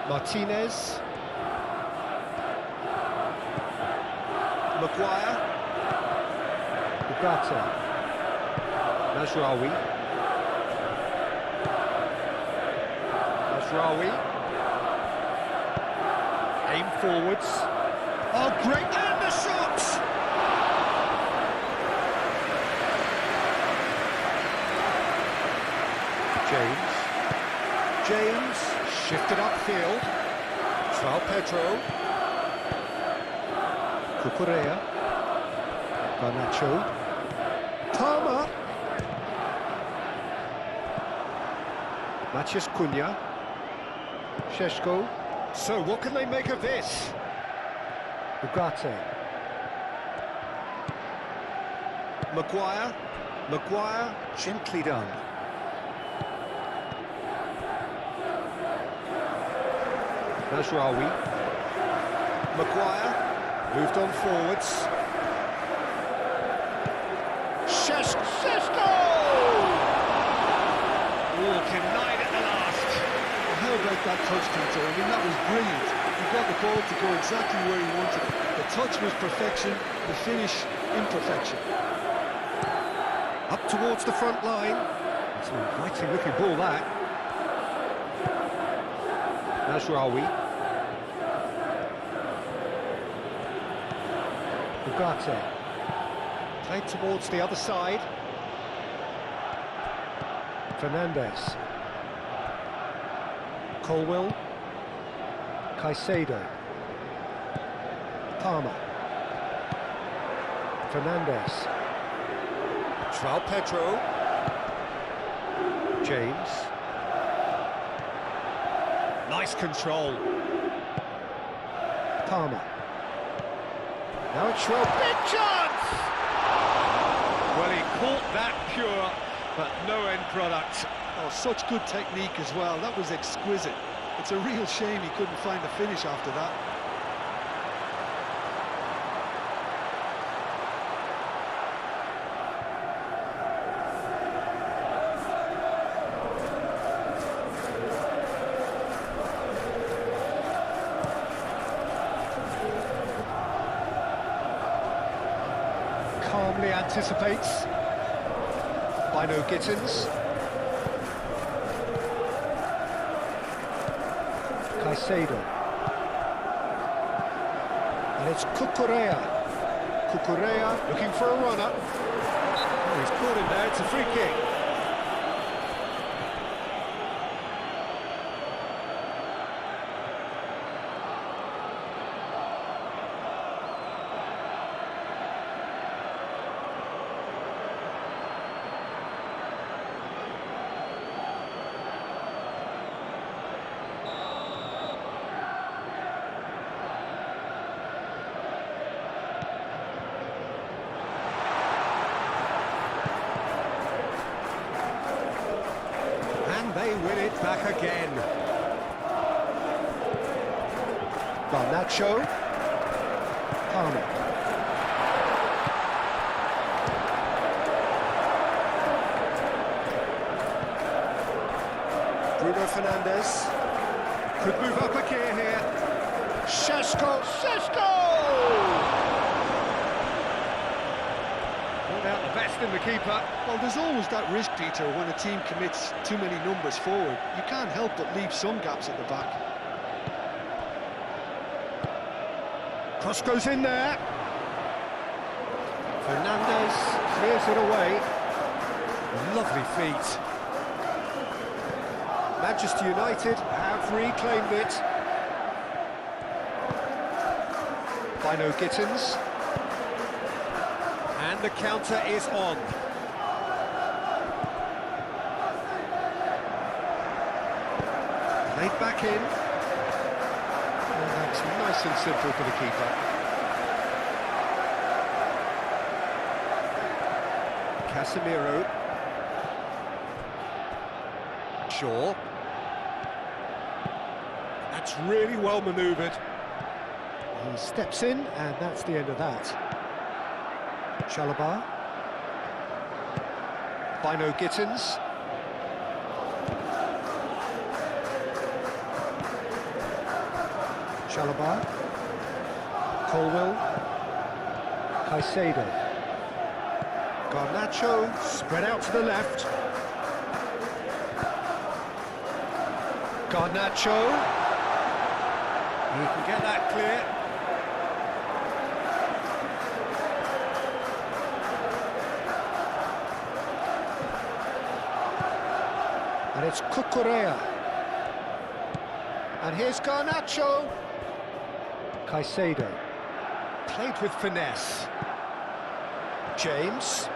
Martinez. Maguire. Ugarte. Mazraoui. Aim forwards. Oh, great! And the shot! James shifted upfield. João Pedro. Cucurella. Garnacho. Palmer. Matheus Cunha. Šeško. So what can they make of this? Ugarte. Maguire, gently done. Mazraoui. Maguire, moved on forwards. Šeško! Oh, denied at the last. How about that touch, Peter? I mean, that was brilliant. He got the ball to go exactly where he wanted. The touch was perfection, the finish imperfection. Up towards the front line. It's an inviting looking ball, that. Mazraoui. Ugarte. Played towards the other side. Fernandes. Colwill. Caicedo. Palmer. Fernandes. João Pedro. James. Nice control. Palmer. Now it's João. Big chance! Well, he caught that pure, but no end product. Oh, such good technique as well. That was exquisite. It's a real shame he couldn't find a finish after that. calmly anticipates. Bino Gittins. Caicedo. And it's Cucurella. Cucurella looking for a runner. Oh, he's caught him there, it's a free kick. They win it back again. Garnacho. Palmer. Bruno Fernandes. Could move up a gear here. Šeško. Pulled out the best in the keeper. Well, there's always that risk, Peter, when a team commits too many numbers forward. You can't help but leave some gaps at the back. Cross goes in there. Fernandes clears it away. Lovely feet. Manchester United have reclaimed it. Bino Gittins. And the counter is on. Laid back in. And that's nice and simple for the keeper. Casemiro. Shaw. That's really well manoeuvred. He steps in, and that's the end of that. Chalobah. Bino Gittins. Chalobah. Colwill. Caicedo. Garnacho spread out to the left. Garnacho. He can get that clear. And it's Cucurella. And here's Garnacho. Caicedo. Played with finesse. James.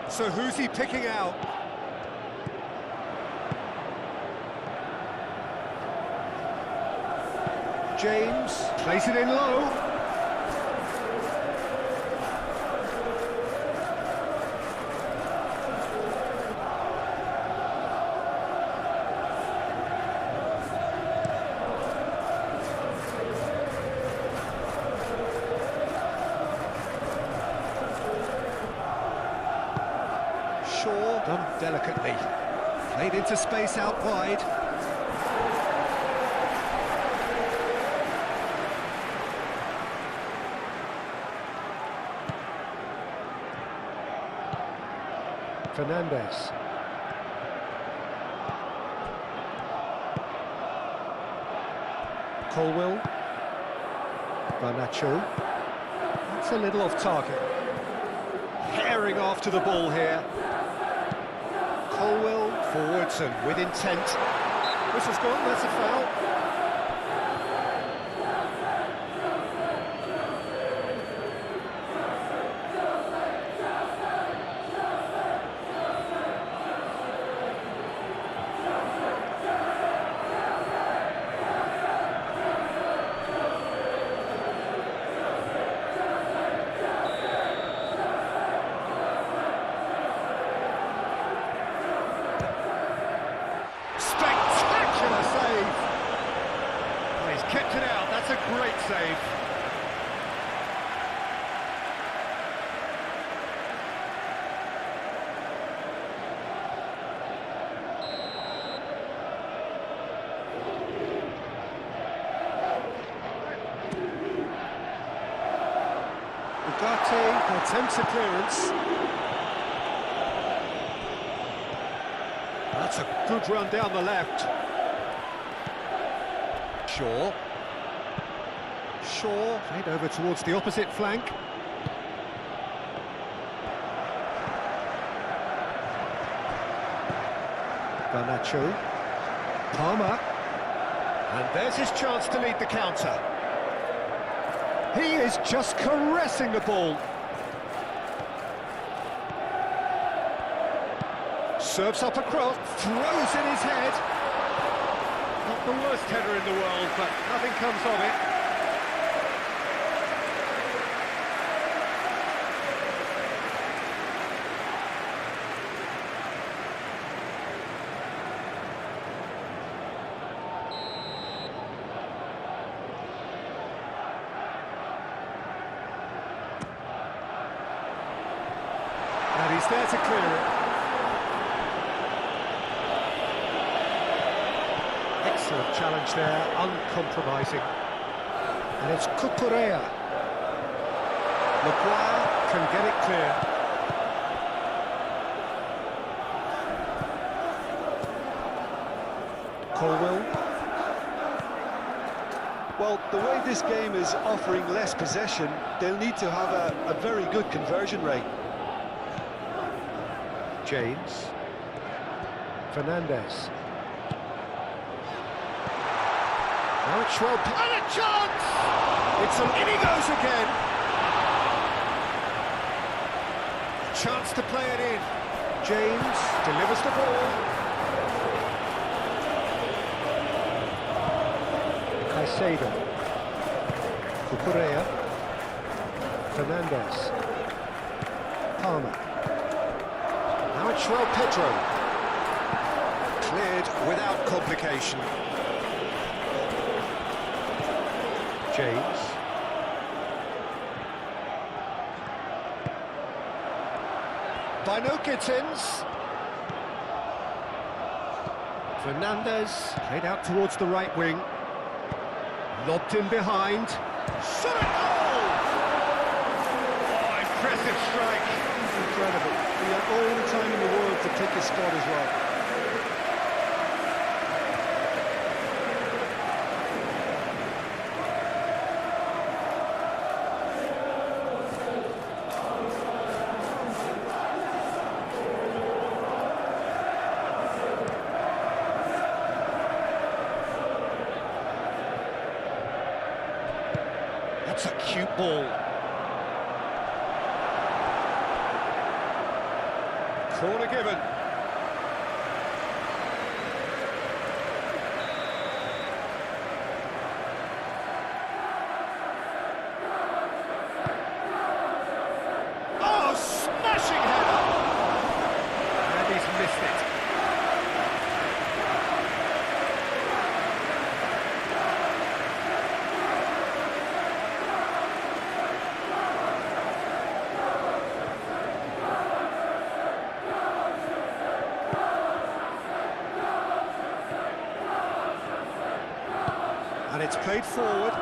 So who's he picking out? James plays it in low. Shaw done delicately. Played into space out wide. Fernandes. Colwill. Garnacho. That's a little off target. Herring after the ball here. Colwill forwards and with intent. Whistle's gone, that's a foul. Spectacular save! Well, he's kept it out, that's a great save. Ugarte attempts a clearance. That's a good run down the left. Shaw. Played over towards the opposite flank. Garnacho. Palmer. And there's his chance to lead the counter. He is just caressing the ball. Serves up across, throws in his head. Not the worst header in the world, but nothing comes of it. And he's there to clear it. Excellent challenge there, uncompromising. And it's Cucurella. Maguire can get it clear. Colwell. Well, the way this game is offering less possession, they'll need to have a very good conversion rate. James. Fernandez. Now it's well, and a chance! In he goes again. Chance to play it in. James delivers the ball. Caicedo. Cucurella. Fernandez. Palmer. Now it's Pedro. Cleared without complication. James. Gittins. Fernandez played out towards the right wing. Lobbed in behind. Shot it! Oh, impressive strike. Incredible. He had all the time in the world to pick his spot as well. That's a cute ball. Corner given. Oh, smashing header! And he's missed it. And it's played forward.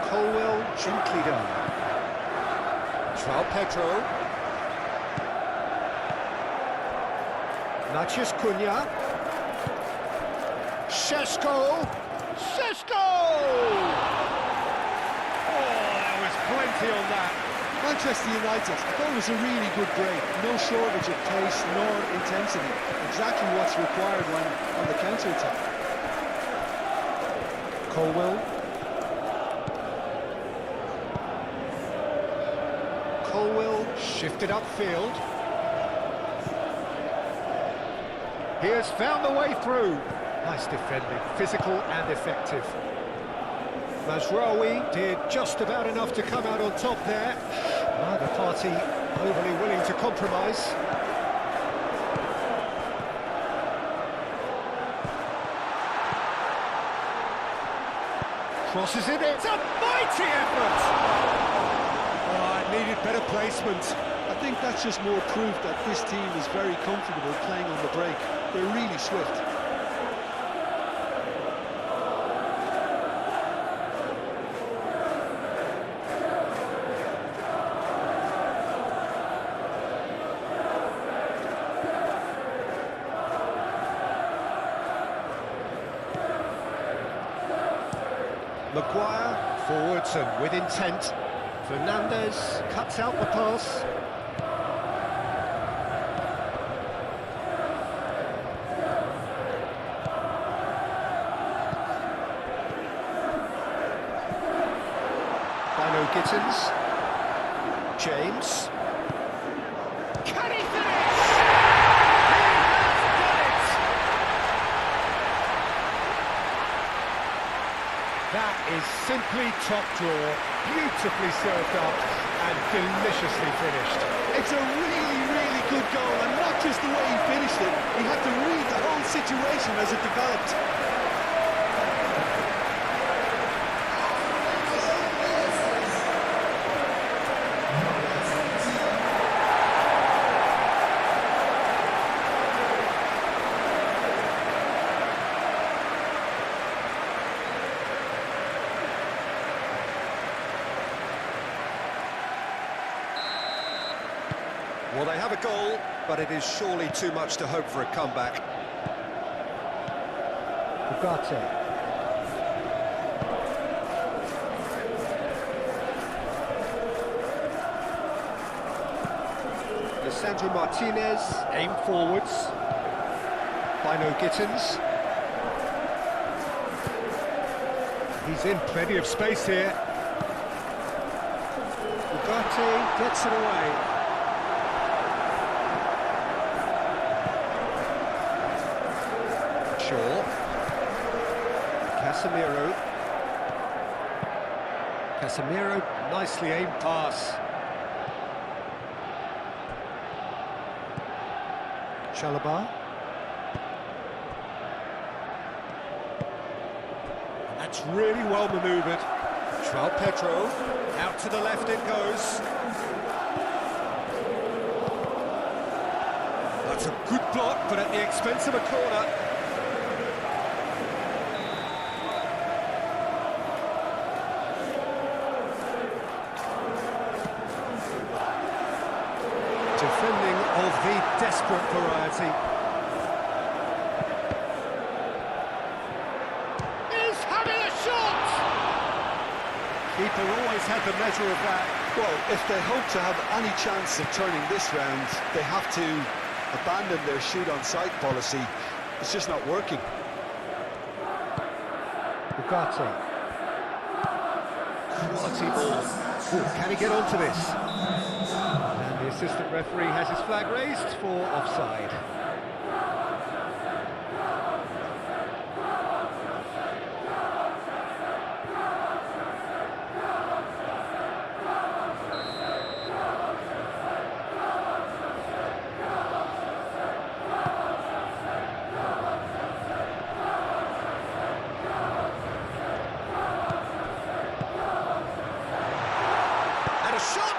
Colwell gently done. Pedro. Natchez Cunha. Šeško! Oh, there was plenty on that. Manchester United, I thought it was a really good break. No shortage of pace nor intensity. Exactly what's required when on the counter-attack. Colwell. Colwell shifted upfield. He has found the way through. Nice defending, physical and effective. Mazraoui did just about enough to come out on top there. Neither party overly willing to compromise. Crosses it, it's a mighty effort! Oh, it needed better placement. I think that's just more proof that this team is very comfortable playing on the break. They're really swift. Maguire, forwards and with intent. Fernandez cuts out the pass. Gittins, James, can he finish? He has done it! That is simply top draw, beautifully served up and deliciously finished. It's a really, really good goal, and not just the way he finished it, he had to read the whole situation as it developed. Well, they have a goal, but it is surely too much to hope for a comeback. Ugarte. Lisandro Martinez, aim forwards. Gittins. He's in plenty of space here. Ugarte gets it away. Casemiro, nicely aimed pass. Chalobah. That's really well manoeuvred. João Pedro, out to the left it goes. That's a good block, but at the expense of a corner. Defending of the desperate variety. He's having a shot! Keeper always had the measure of that. Well, if they hope to have any chance of turning this round, they have to abandon their shoot-on-sight policy. It's just not working. Ugarte. Quality ball. Ooh, can he get onto this? The assistant referee has his flag raised for offside. And a shot!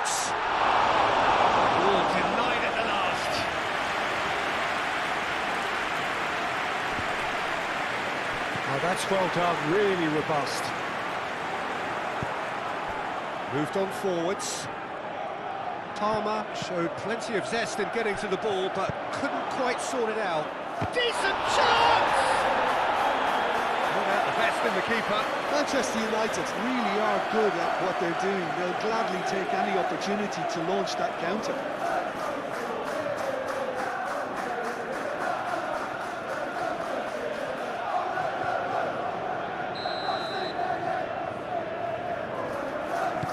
Oh, that's well done, really robust. Moved on forwards. Palmer showed plenty of zest in getting to the ball, but couldn't quite sort it out. Decent chance! Not out the best in the keeper. Manchester United really are good at what they're doing. They'll gladly take any opportunity to launch that counter.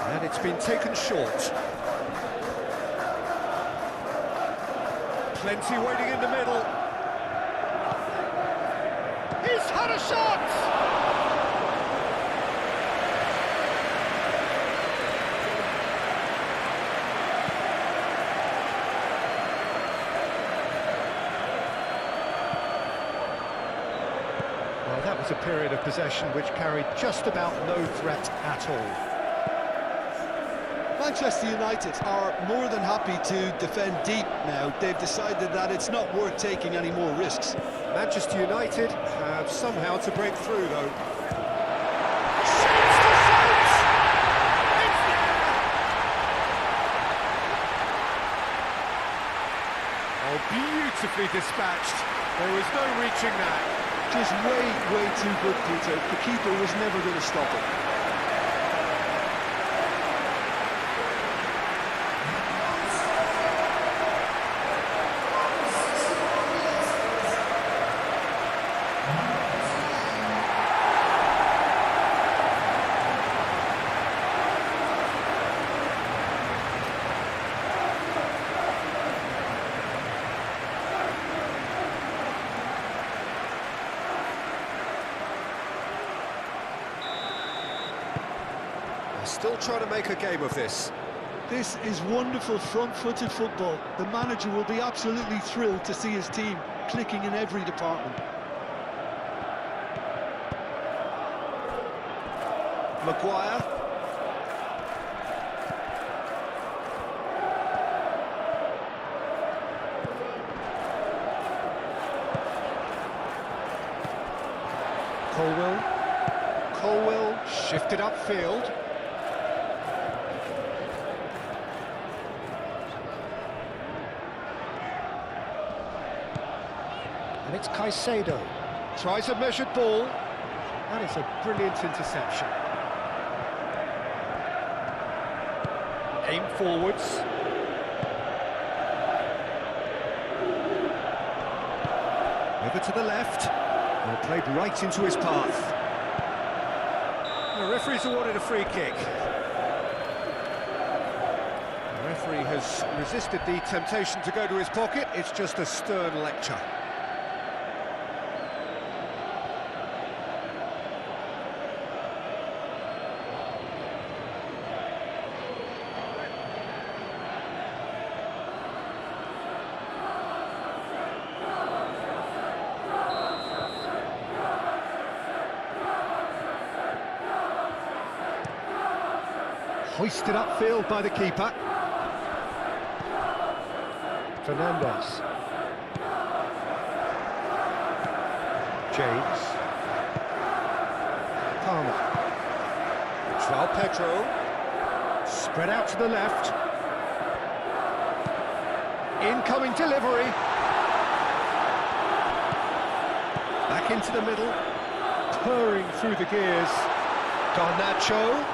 And it's been taken short. Plenty waiting in the middle. He's had a shot! Well, that was a period of possession which carried just about no threat at all. Manchester United are more than happy to defend deep now. They've decided that it's not worth taking any more risks. Manchester United have somehow to break through, though. Oh, beautifully dispatched. There was no reaching that. Just way too good, Peter. The keeper was never going to stop it. Still trying to make a game of this. This is wonderful front-footed football. The manager will be absolutely thrilled to see his team clicking in every department. Maguire. Colwell shifted upfield. And it's Caicedo. Tries a measured ball. That is a brilliant interception. Aim forwards. Over to the left. Well, played right into his path. The referee's awarded a free kick. The referee has resisted the temptation to go to his pocket. It's just a stern lecture. Hoisted upfield by the keeper. Fernandes. James. Palmer. João Pedro. Spread out to the left. Incoming delivery. Back into the middle. Purring through the gears. Garnacho.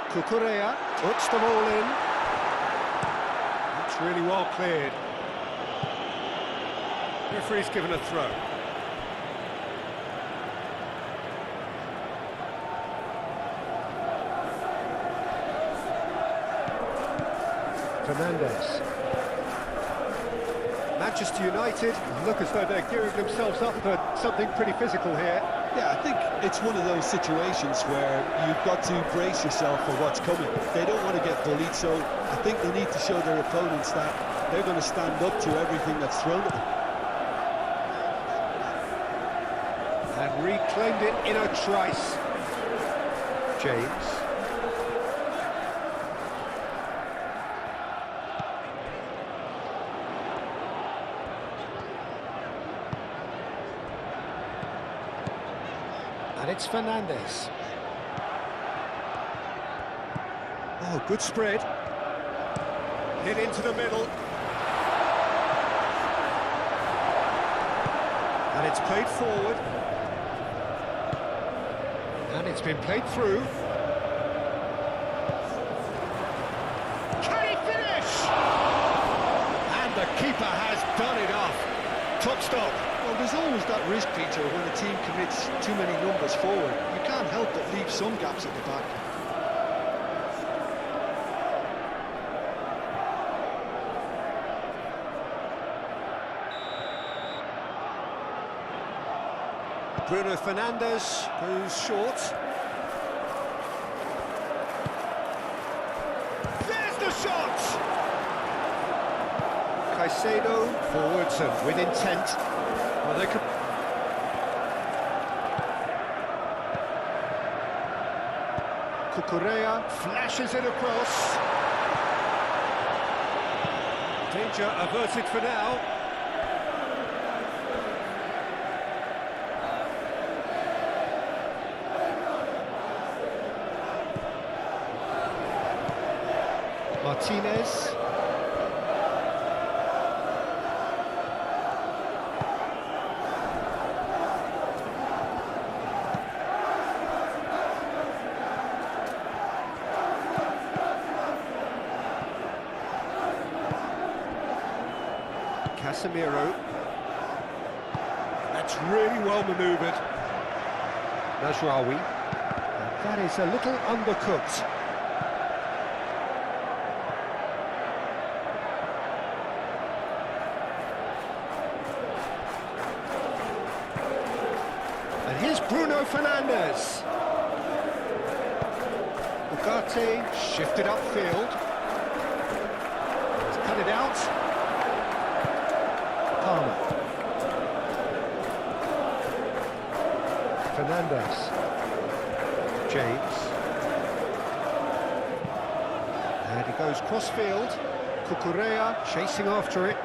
Cucurella puts the ball in. That's really well cleared. Referee's given a throw. Fernandes. Manchester United look as though they're gearing themselves up for something pretty physical here. Yeah, I think it's one of those situations where you've got to brace yourself for what's coming. They don't want to get bullied, so I think they need to show their opponents that they're going to stand up to everything that's thrown at them. And reclaimed it in a trice. James. And it's Fernandes. Oh, good spread. Hit into the middle. And it's played forward. And it's been played through. Can he finish? And the keeper has done it off. Top stop. Well, there's always that risk, Peter, when a team commits too many numbers forward. You can't help but leave some gaps at the back. Bruno Fernandes goes short. There's the shot! Caicedo forwards and with intent. Well, they could... Cucurella flashes it across. Danger averted for now. Martinez. Casemiro. That's really well manoeuvred. Najraoui. And that is a little undercooked. And here's Bruno Fernandes. Ugarte shifted upfield. He's cut it out. Palmer. Fernandes. James. And he goes cross-field. Cucurella chasing after it.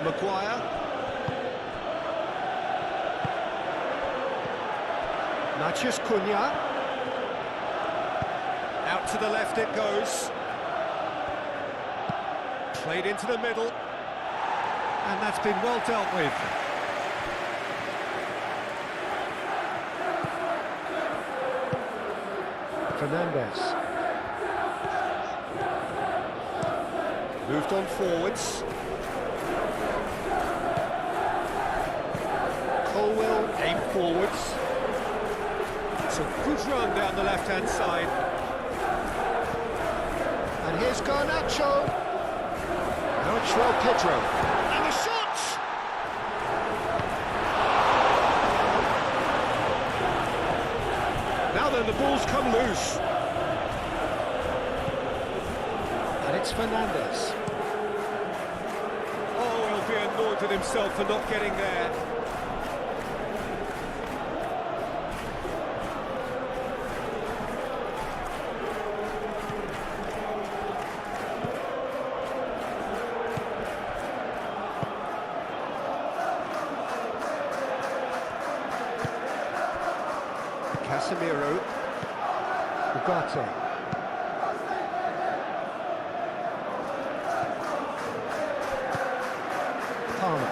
Maguire. Matheus Cunha. Out to the left it goes. Played into the middle. And that's been well dealt with. Fernandes. Moved on forwards. Colwell aimed forwards. It's a good run down the left-hand side. And here's Garnacho. Now it's João Pedro. And the shot! Now then, the ball's come loose. And it's Fernandes. Oh, he'll be annoyed with himself for not getting there. Casemiro, Ugarte, Palmer,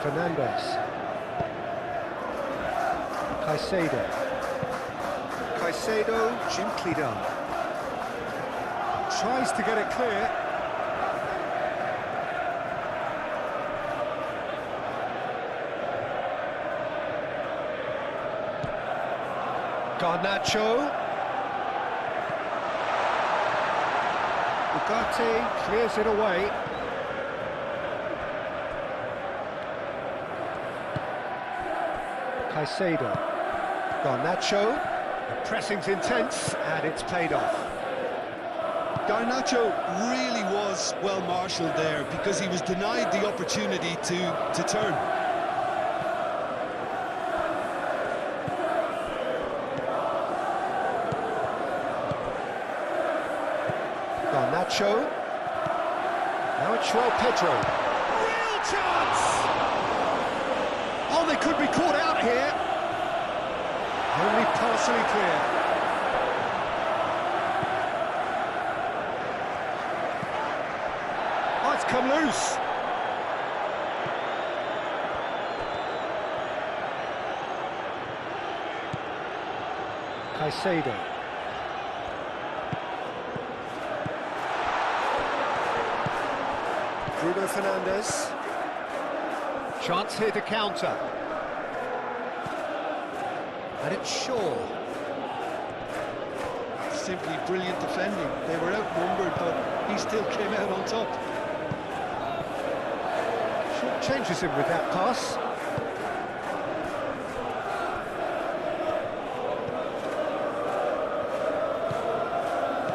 Fernandes, Caicedo, gently done, tries to get it clear. Garnacho. Ugarte clears it away. Caicedo. Garnacho. The pressing's intense and it's paid off. Garnacho really was well marshalled there because he was denied the opportunity to turn. Garnacho. Now it's João Pedro. Real chance! Oh, they could be caught out here. Only partially clear. Oh, it's come loose. Caicedo. Bruno Fernandes. Chance here to counter. And it's Shaw. Simply brilliant defending. They were outnumbered, but he still came out on top. Shaw changes him with that pass.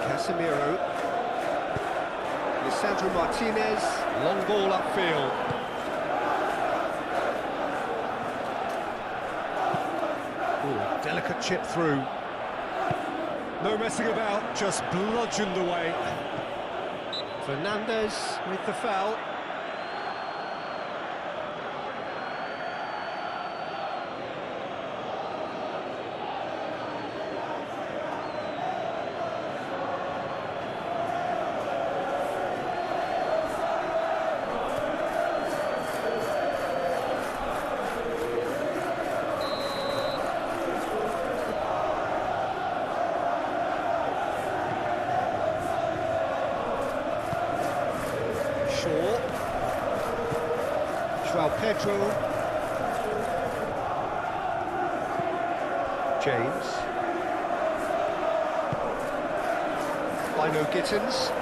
Casemiro. Lisandro Martinez, long ball upfield. Ooh, a delicate chip through. No messing about, just bludgeoned away. Fernandes with the foul. Pedro. James. Bino Gittins.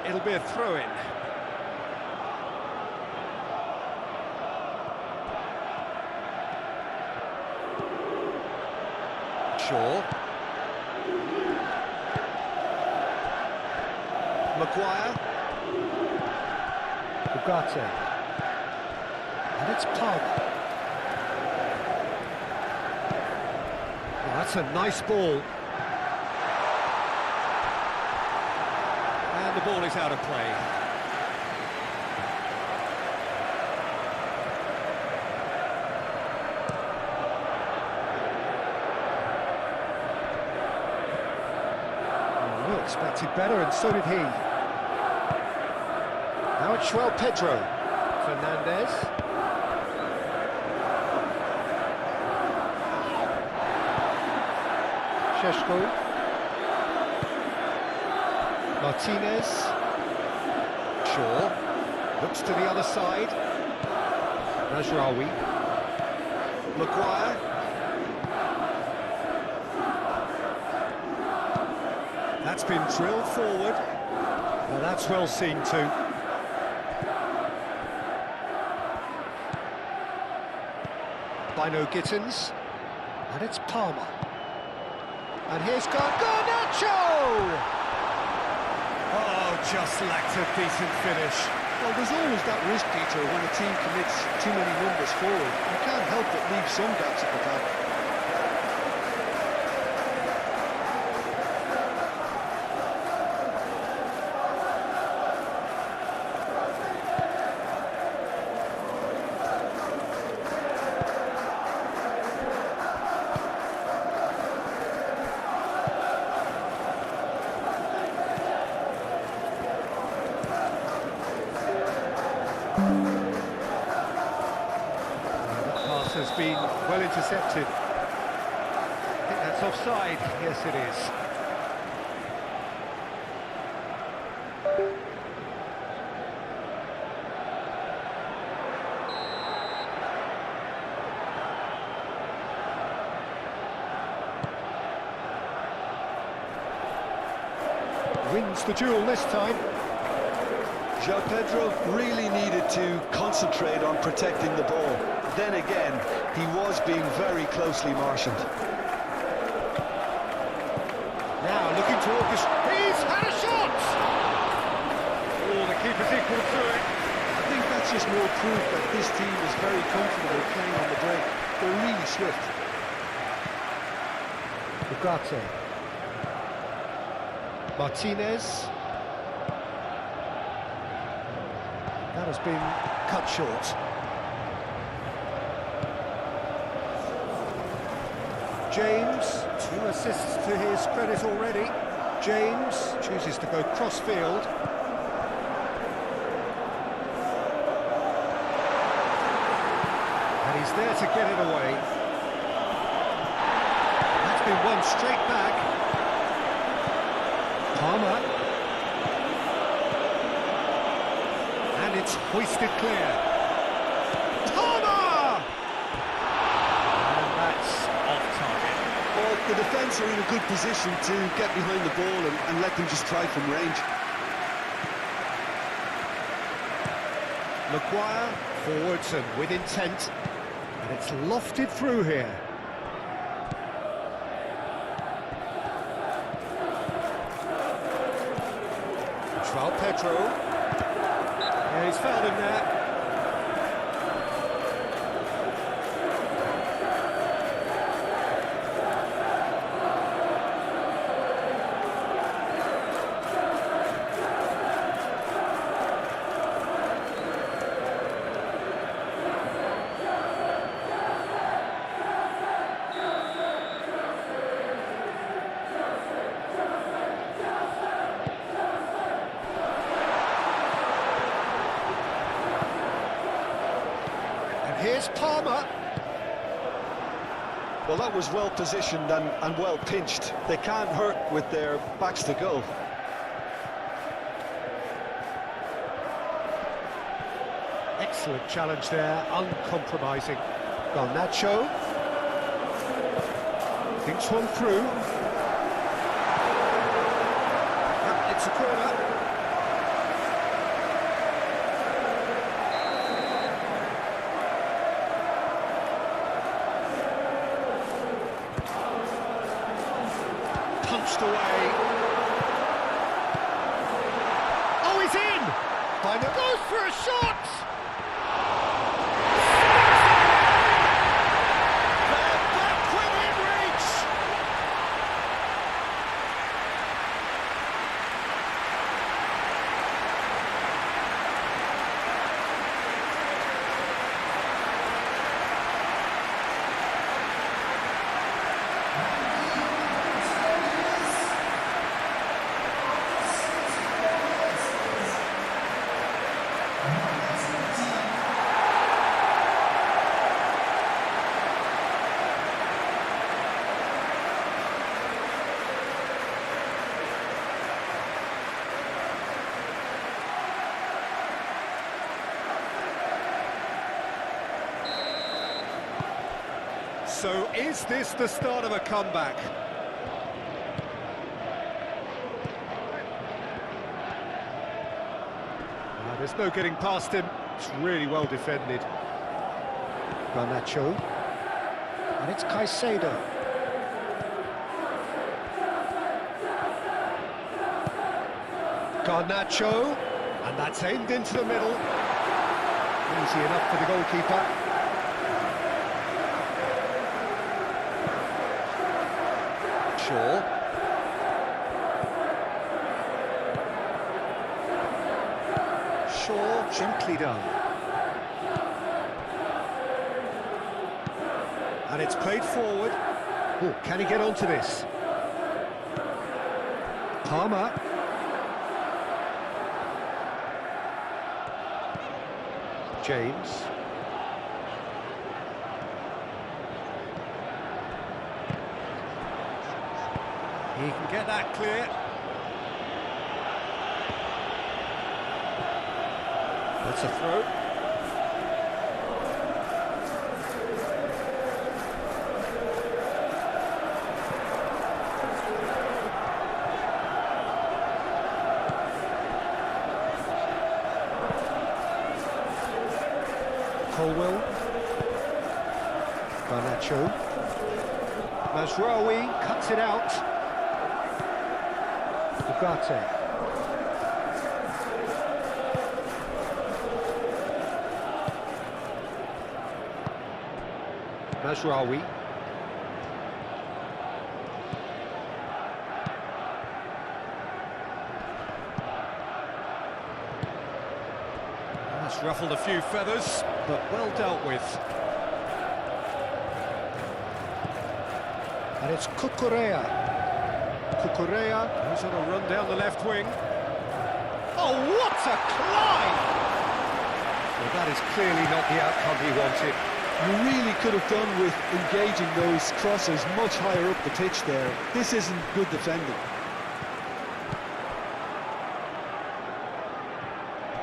It'll be a throw-in. Shaw. Maguire. Ugarte. And it's Pogba. Well, that's a nice ball. And the ball is out of play. Oh, expected better, and so did he. Now it's João Pedro. Fernandez. Sheshko. Martinez. Shaw. Looks to the other side. Rajraoui. Maguire. That's been drilled forward. Well, that's well seen too. Bino Gittins. And it's Palmer. And here's Garnacho! Oh, just lacked a decent finish. Well, there's always that risk, Peter, when a team commits too many numbers forward. You can't help but leave some gaps at the back. That pass has been well intercepted. I think that's offside. Yes, it is. Wins the duel this time. João Pedro really needed to concentrate on protecting the ball. Then again, he was being very closely marshalled. Now looking to orchestrate. He's had a shot! Oh, the keeper's equal to it. I think that's just more proof that this team is very comfortable playing on the break. They're really swift. Ugarte. Martinez. That has been cut short. James, 2 assists to his credit already. James chooses to go cross-field. And he's there to get it away. That's been won straight back. Palmer. And it's hoisted clear. Palmer! And that's off target. Well, the defence are in a good position to get behind the ball and let them just try from range. Maguire forwards and with intent. And it's lofted through here. João Pedro. Yeah, he's found him there. Here's Palmer. Well, that was well positioned and well pinched. They can't hurt with their backs to goal. Excellent challenge there, uncompromising. Garnacho thinks one through. Yep, it's a corner. Punched away. Oh, he's in! Final goes for a shot! So is this the start of a comeback? There's no getting past him. It's really well defended. Garnacho. And it's Caicedo. Garnacho. And that's aimed into the middle. Easy enough for the goalkeeper. Shaw, gently done. And it's played forward. Oh, can he get onto this? Palmer. James. He can get that clear. That's a throw. Colwell. Garnacho. Mazraoui cuts it out. Ugarte. Mazraoui. That's ruffled a few feathers, but well dealt with. And it's Cucurella. Cucurella goes on a run down the left wing. Oh, what a climb! Well, that is clearly not the outcome he wanted. You really could have done with engaging those crosses much higher up the pitch there. This isn't good defending.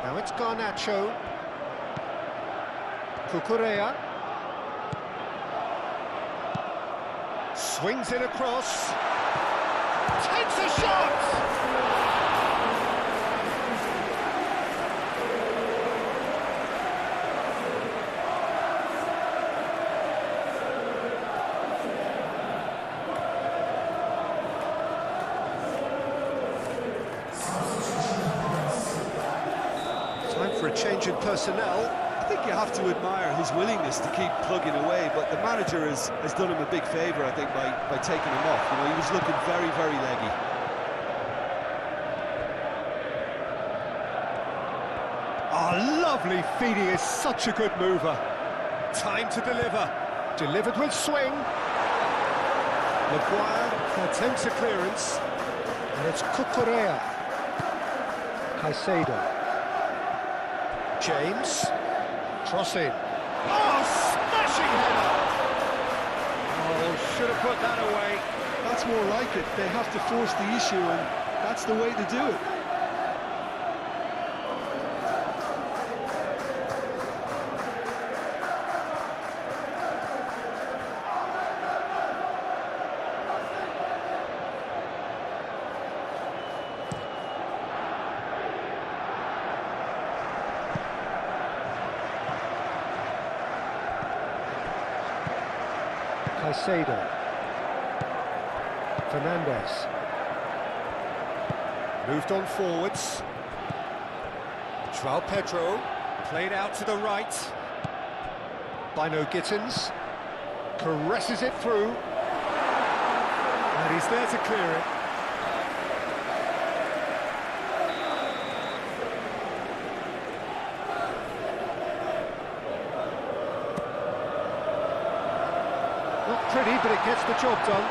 Now it's Garnacho. Cucurella. Swings it across. Takes a shot! Time for a change in personnel. I think you have to admire his willingness to keep plugging away, but the manager has done him a big favour, I think, by taking him off. You know, he was looking very, very leggy. Oh, lovely feed. He is such a good mover. Time to deliver. Delivered with swing. Maguire attempts a clearance. And it's Cucurella. Caicedo. James. Crossing. Oh, smashing header! Oh, should have put that away. That's more like it. They have to force the issue, and that's the way to do it. Caicedo. Fernandez. Moved on forwards. João Pedro. Played out to the right. Bino Gittins. Caresses it through. And he's there to clear it. Not pretty, but it gets the job done.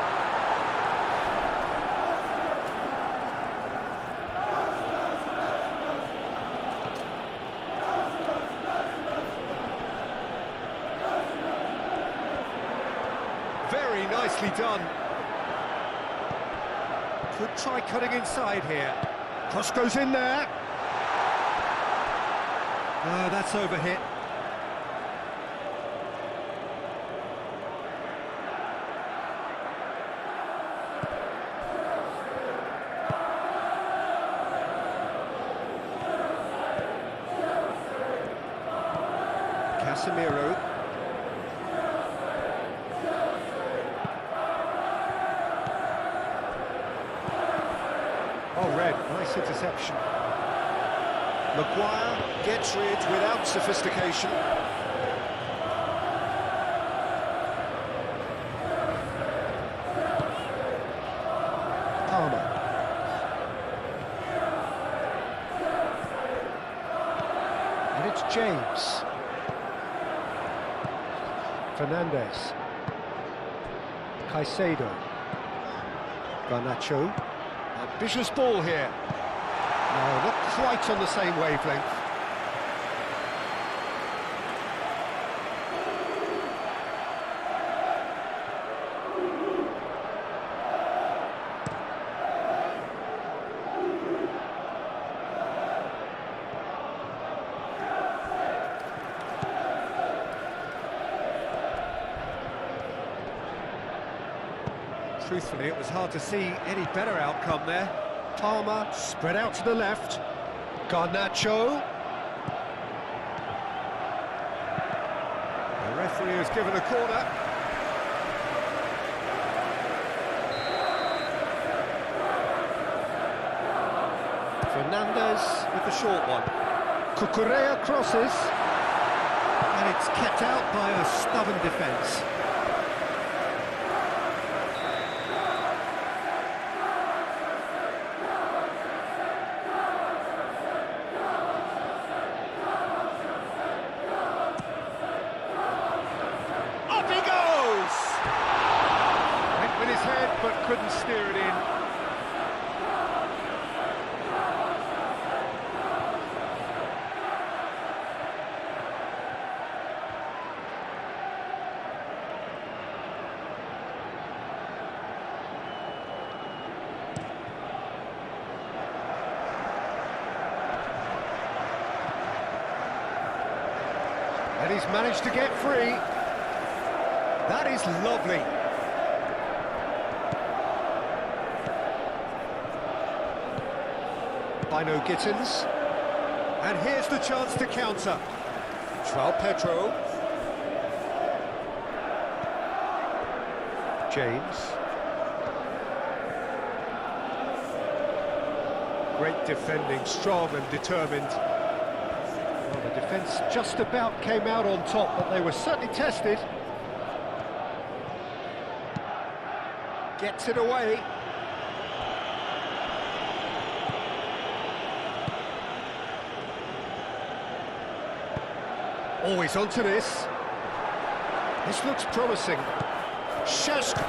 Very nicely done. Could try cutting inside here. Cross goes in there. No, that's overhit. Casemiro. Oh, red, nice interception. Maguire gets rid without sophistication. Palmer. And it's James. Fernandez. Caicedo. Garnacho. Ambitious ball here. No, not quite on the same wavelength. Truthfully, it was hard to see any better outcome there. Palmer spread out to the left. Garnacho. The referee has given a corner. Fernandez with the short one. Cucurella crosses. And it's kept out by a stubborn defence. But couldn't steer it in. And he's managed to get free. That is lovely. Bino Gittins, and here's the chance to counter. João Pedro. James. Great defending, strong and determined. Well, the defence just about came out on top, but they were certainly tested. Gets it away. Always onto this. This looks promising. Šeško!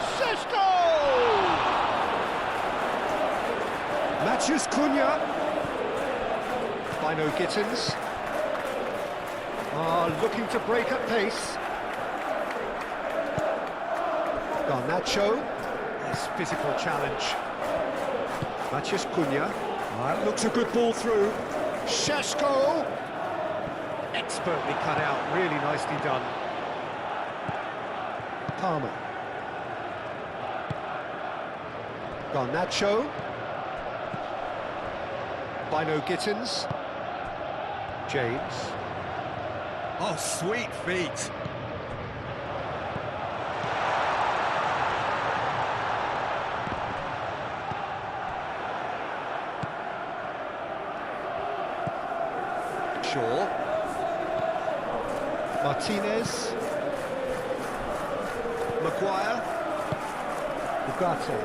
Matheus Cunha. Bino Gittins. Looking to break at pace. Garnacho. Nice physical challenge. Matheus Cunha. That looks a good ball through. Šeško. Expertly cut out, really nicely done. Palmer. Garnacho. Bino Gittins. James. Oh, sweet feet. Shaw. Martinez. Maguire. Ugarte.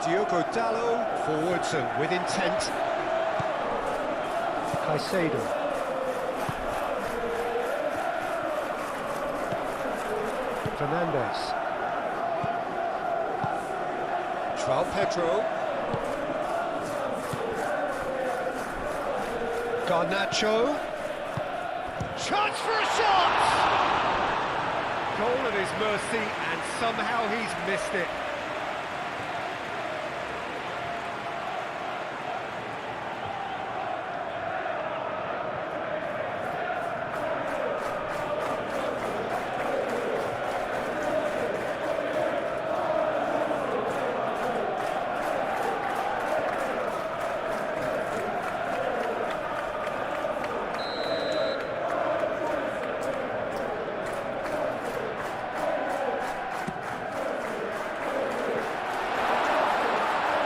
Diogo Dalot. Forwards and with intent. Caicedo. Fernandes. João Pedro. Garnacho. Chance for a shot! Goal at his mercy, and somehow he's missed it.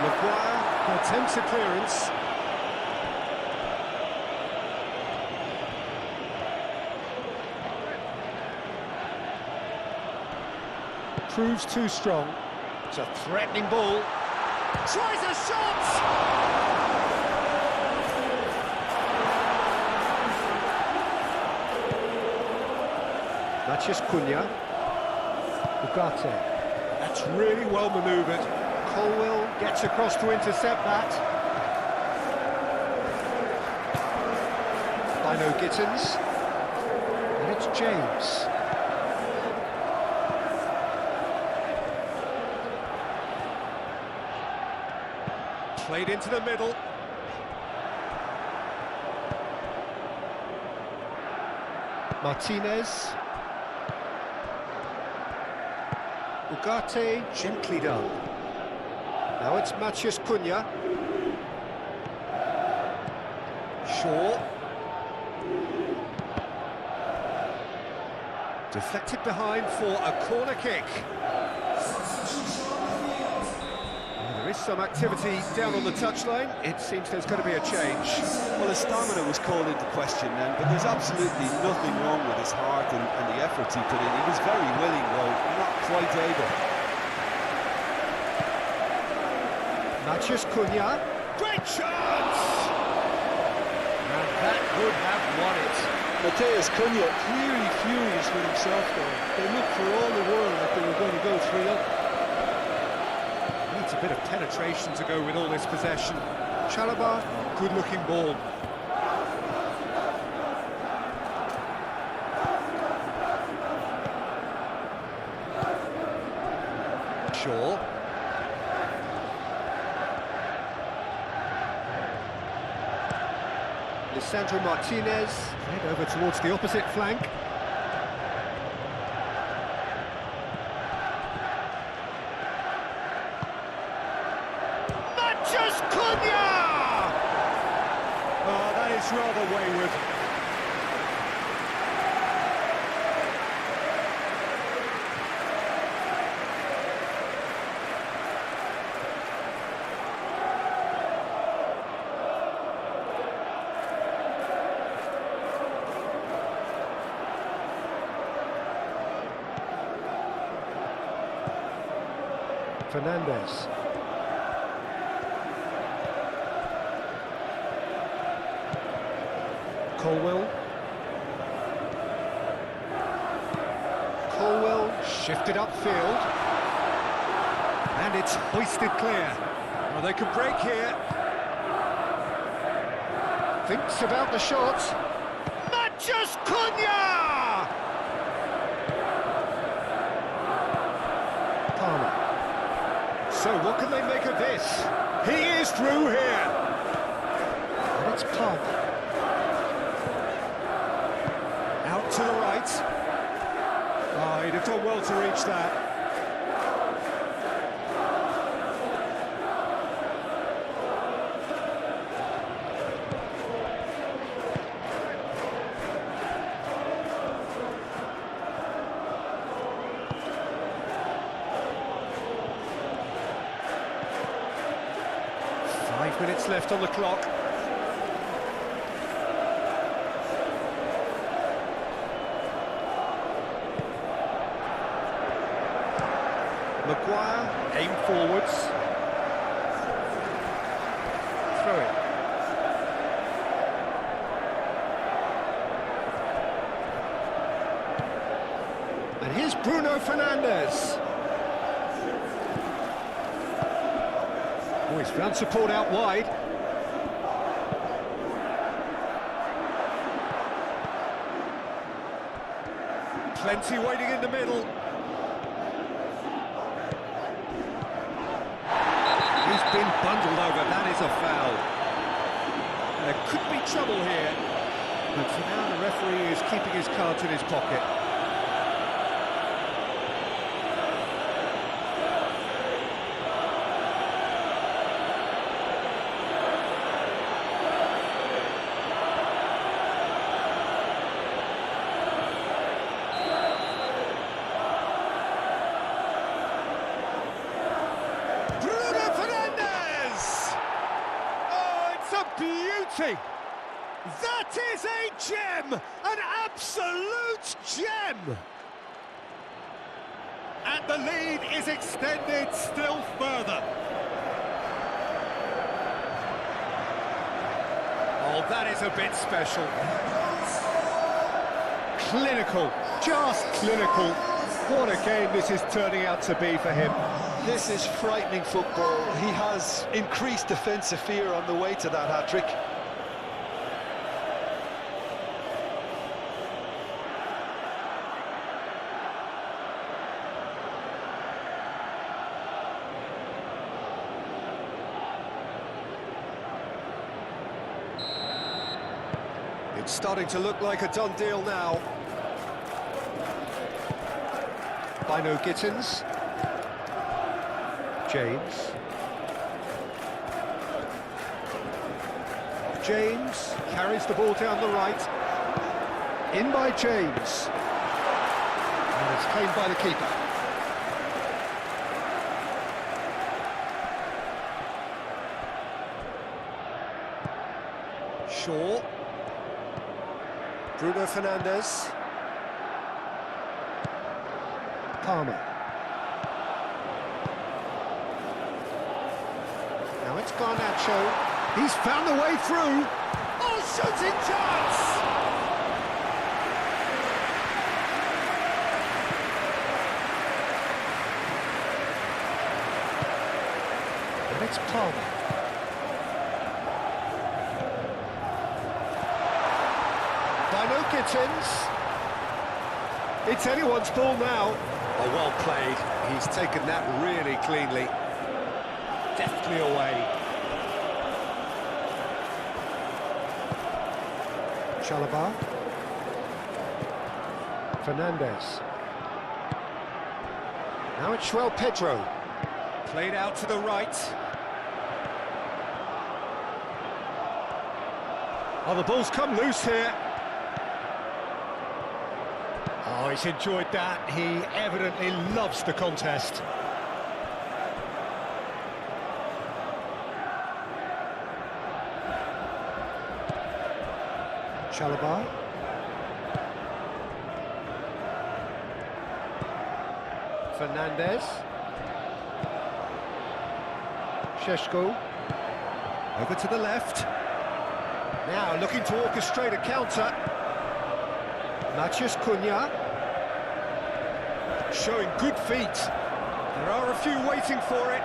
Maguire attempts a clearance. Proves too strong. It's a threatening ball. Tries a shot! Matheus Cunha. Ugarte. That's really well manoeuvred. Colwell gets across to intercept that. Bino Gittins. And it's James. Played into the middle. Martinez. Ugarte, gently done. Now it's Matheus Cunha. Shaw. Deflected behind for a corner kick. There is some activity down on the touchline. It seems there's going to be a change. Well, his stamina was called into question then, but there's absolutely nothing wrong with his heart and the efforts he put in. He was very willing, though, not quite able. Matheus Cunha. Great chance! And that would have won it. Matheus Cunha clearly furious with himself though. They looked for all the world that they were going to go 3-up. Needs a bit of penetration to go with all this possession. Chalobah, good-looking ball. Shaw. Lisandro Martinez, head over towards the opposite flank. Matheus Cunha! Oh, that is rather wayward. Fernandes. Colwell. Colwell shifted upfield. And it's hoisted clear. Well, they could break here. Thinks about the shot. Matheus Cunha! what can they make of this? He is through here. And it's Pub. Out to the right. Oh, he'd have done well to reach that. Minutes left on the clock. Maguire, aim forwards. Throw it. And here's Bruno Fernandes. Oh, he's found support out wide. Plenty waiting in the middle. He's been bundled over, that is a foul. There could be trouble here. But for now, the referee is keeping his cards in his pocket. Beauty! That is a gem! An absolute gem! And the lead is extended still further. Oh, that is a bit special. Clinical, just clinical. What a game this is turning out to be for him. This is frightening football. He has increased defensive fear on the way to that hat-trick. It's starting to look like a done deal now. Bino Gittins. James. James carries the ball down the right. In by James. And it's claimed by the keeper. Shaw. Bruno Fernandes. Palmer. Now it's Garnacho. He's found the way through. Oh, shooting chance! And it's Palmer. Bino Gittins. It's anyone's ball now. Oh, well played. He's taken that really cleanly. Deftly away. Chalobah. Fernandes. Now it's João Pedro. Played out to the right. Oh, the ball's come loose here. Oh, he's enjoyed that. He evidently loves the contest. Chalobah. Fernandes. Šeško. Over to the left. Now looking to orchestrate a counter. Matheus Cunha. Showing good feet. There are a few waiting for it.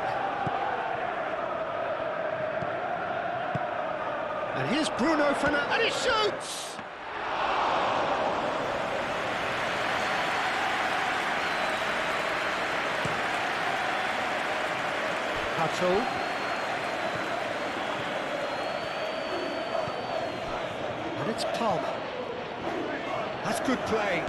And here's Bruno Fernandes, and he shoots! Pato. And it's Palmer. That's good play.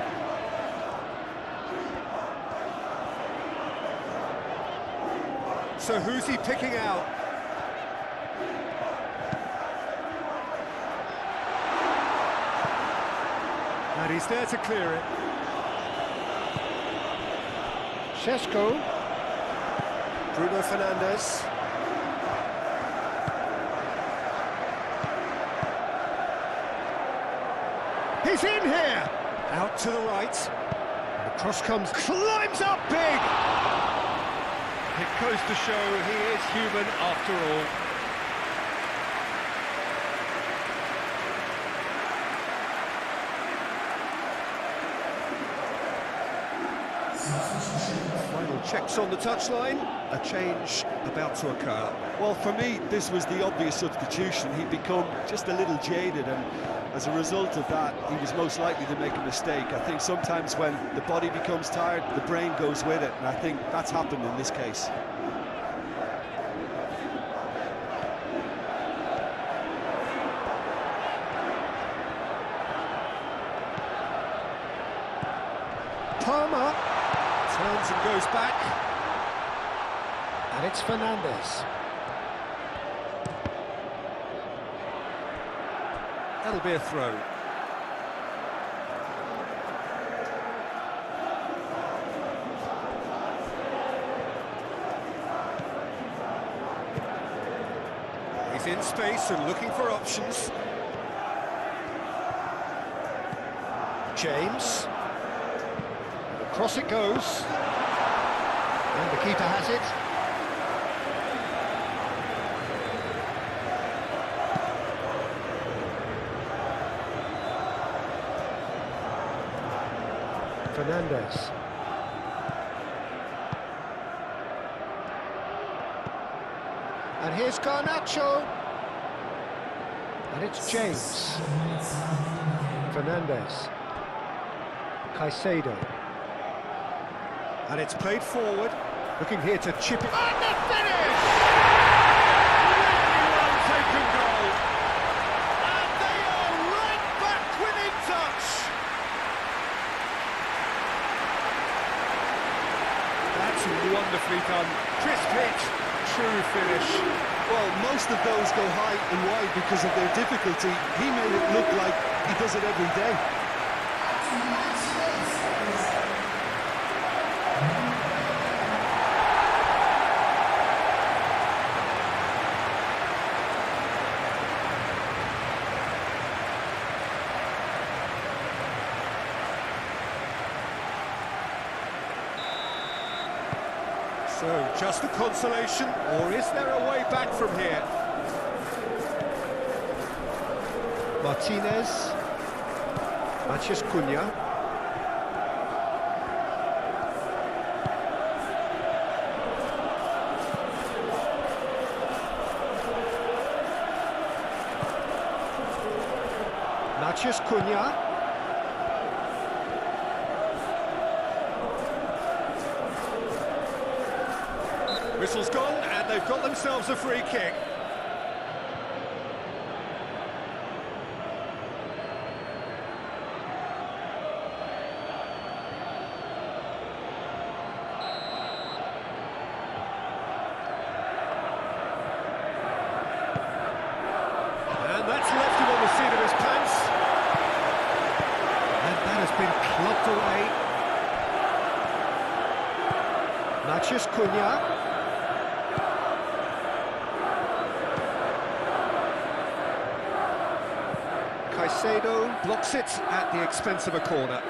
So who's he picking out? And he's there to clear it. Šeško. Bruno Fernandes. He's in here! Out to the right. And the cross comes, climbs up big! It goes to show he is human after all. Final checks on the touchline. A change about to occur. Well, for me, this was the obvious substitution. He'd become just a little jaded, and as a result of that, he was most likely to make a mistake. I think sometimes when the body becomes tired, the brain goes with it, and I think that's happened in this case. Palmer turns and goes back. And it's Fernandes. That'll be a throw. He's in space and looking for options. James. Across it goes. And the keeper has it. Fernandes. And here's Garnacho. And it's James. Fernandes. Caicedo. And it's played forward. Looking here to chip it. And the finish! Really well taken goal. And they are right back within touch. That's wonderfully done. Crisp hit, true finish. Well, most of those go high and wide because of their difficulty. He made it look like he does it every day. So, just a consolation, or is there a way back from here? Martinez. Matías Cunha. Matías Cunha. Whistle's gone, and they've got themselves a free kick. And that's left him on the seat of his pants. And that has been clubbed away. Matías Cunha. Caicedo blocks it at the expense of a corner.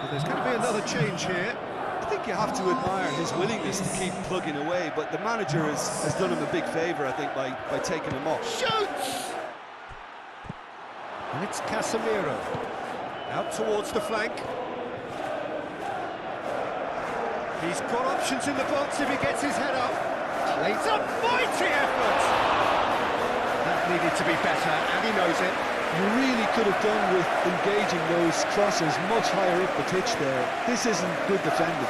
So there's going to be another change here. I think you have to admire his willingness to keep plugging away, but the manager has done him a big favour, I think, by taking him off. Shoots! And it's Casemiro. Out towards the flank. He's got options in the box if he gets his head up. Lays a mighty effort! That needed to be better, and he knows it. You really could have done with engaging those crosses much higher up the pitch there. This isn't good defending.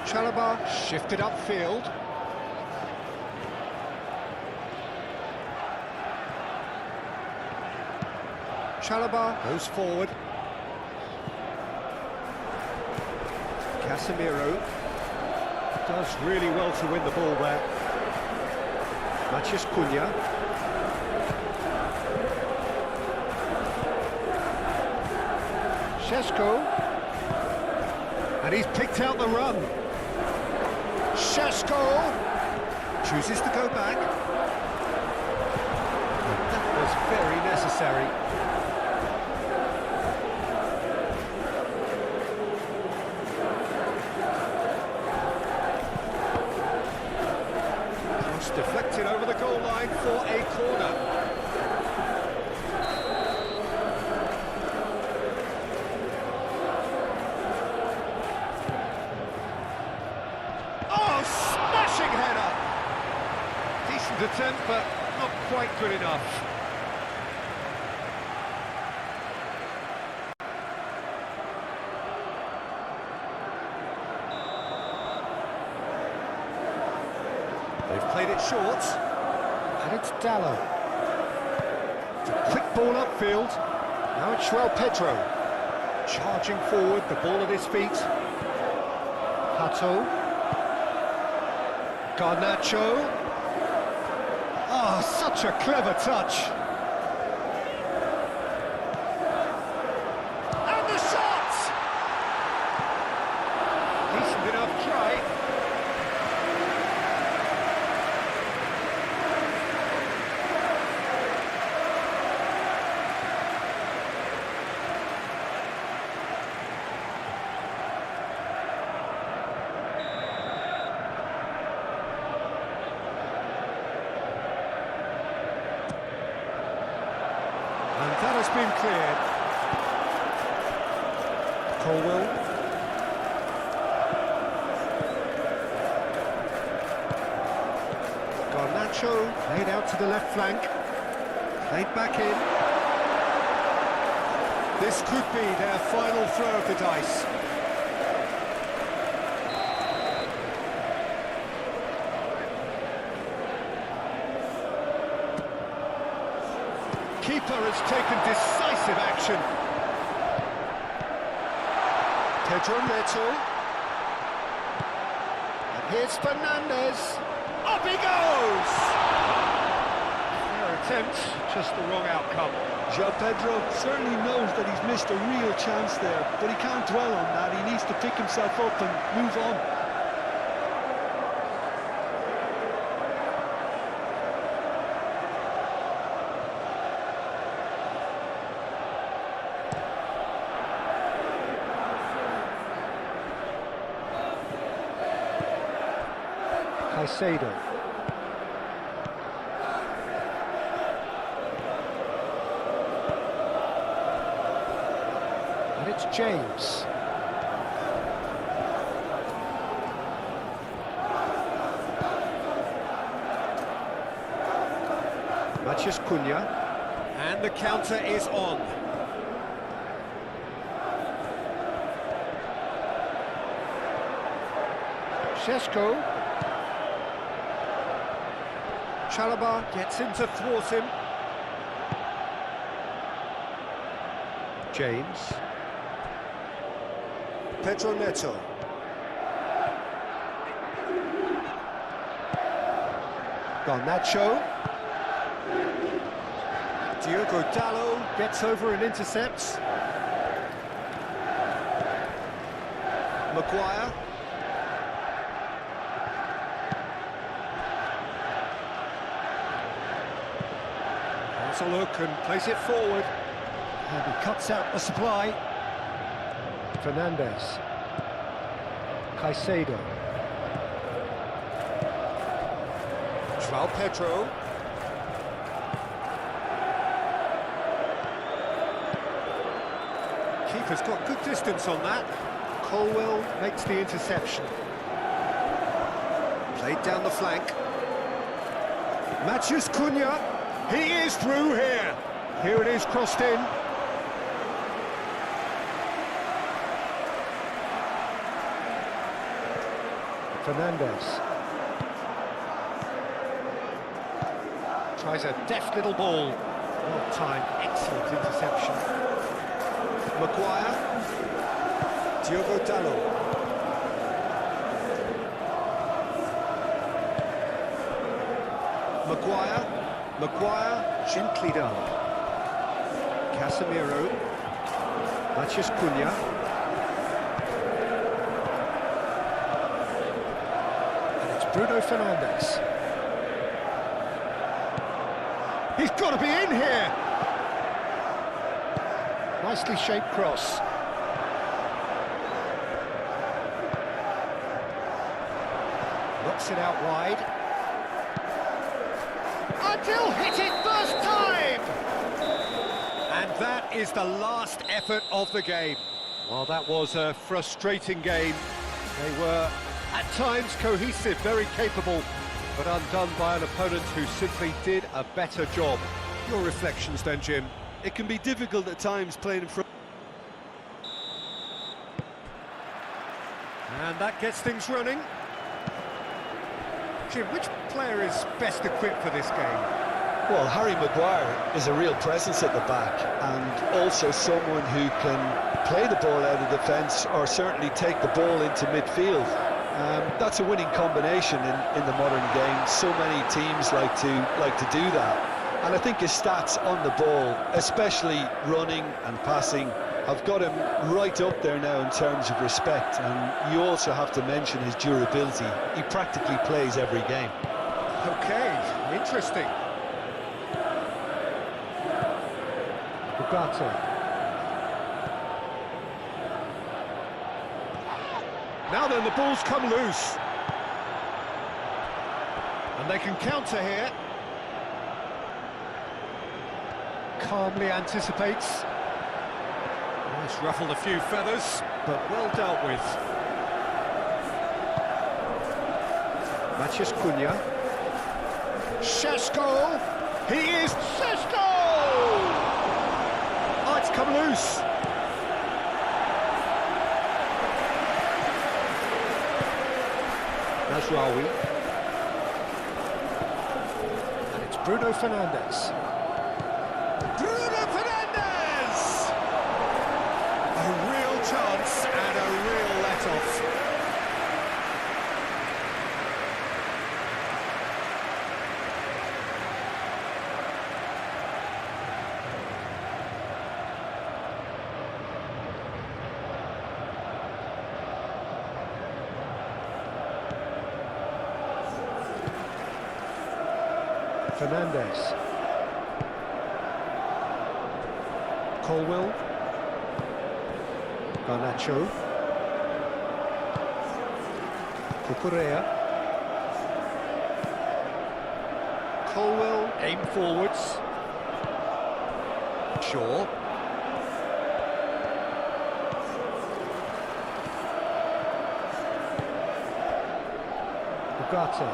Chalobah shifted upfield. Chalobah goes forward. Casemiro does really well to win the ball there. Matheus Cunha. Šeško. And he's picked out the run. Šeško chooses to go back. That was very necessary. Cross deflected over the goal line for a corner. Attempt, but not quite good enough. They've played it short, and it's Dallo. It's a quick ball upfield. Now it's João Pedro. Charging forward, the ball at his feet. Hato. Garnacho. Oh, such a clever touch. And the shot! Decent enough try. And that has been cleared. Colwell. Garnacho played out to the left flank. Played back in. This could be their final throw of the dice. Keeper has taken decisive action. Pedro Neto. And here's Fernandes. Up he goes! Fair attempt, just the wrong outcome. João Pedro certainly knows that he's missed a real chance there, but he can't dwell on that. He needs to pick himself up and move on. Caicedo. And it's James. Matheus Cunha. And the counter is on. Šeško. Chalobah gets in to thwart him. James. Pedro Neto. Garnacho. Diogo Dallo gets over and intercepts. Maguire. Has a look and plays it forward. And he cuts out the supply. Fernandes. Caicedo. João Pedro. Keeper's got good distance on that. Colwell makes the interception. Played down the flank. Matheus Cunha. He is through here. Here it is, crossed in. Fernandes. Tries a deft little ball. Well timed, excellent interception. Maguire. Diogo Dalot. Maguire, gently done. Casemiro. Matheus Cunha. And it's Bruno Fernandes. He's got to be in here! Nicely shaped cross. Knocks it out wide. Until hit it first time! And that is the last effort of the game. Well, that was a frustrating game. They were, at times, cohesive, very capable, but undone by an opponent who simply did a better job. Your reflections then, Jim? It can be difficult at times playing in front. And that gets things running. Jim, which player is best equipped for this game? Well, Harry Maguire is a real presence at the back, and also someone who can play the ball out of defence or certainly take the ball into midfield. That's a winning combination in the modern game. So many teams like to do that. And I think his stats on the ball, especially running and passing, have got him right up there now in terms of respect. And you also have to mention his durability. He practically plays every game. Okay, interesting. Ugarte. Now then, the ball's come loose. And they can counter here. Calmly anticipates. Oh, it's ruffled a few feathers, but well dealt with. Matheus Cunha. Šeško! He is Šeško! Oh, it's come loose. Mazraoui. And it's Bruno Fernandes. Bruno Fernandes! A real chance and a real let-off. Fernandes. Colwell. Garnacho. Cucurella. Colwell, aim forwards. Shaw. Ugarte.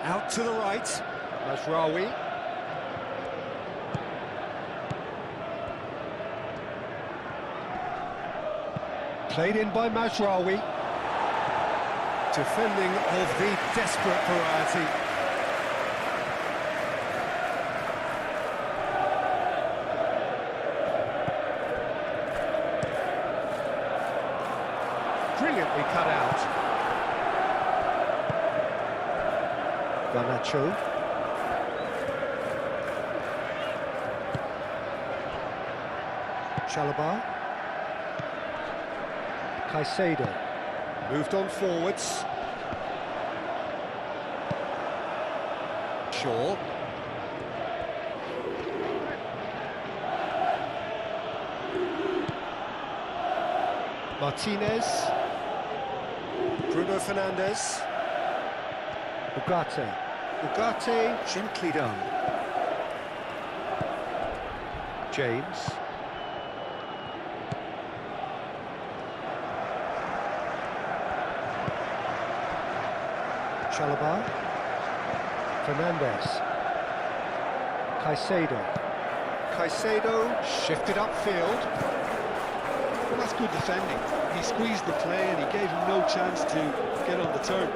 Out to the right, Mazraoui. Played in by Mazraoui. Defending of the desperate variety. Brilliantly cut out. Garnacho. Chalobah. Caicedo. Moved on forwards. Shaw. Martinez. Bruno Fernandes. Ugarte. Ugarte, gently done. James. Chalobah. Fernandes. Caicedo. Caicedo shifted upfield. Well, that's good defending. He squeezed the play and he gave him no chance to get on the turn.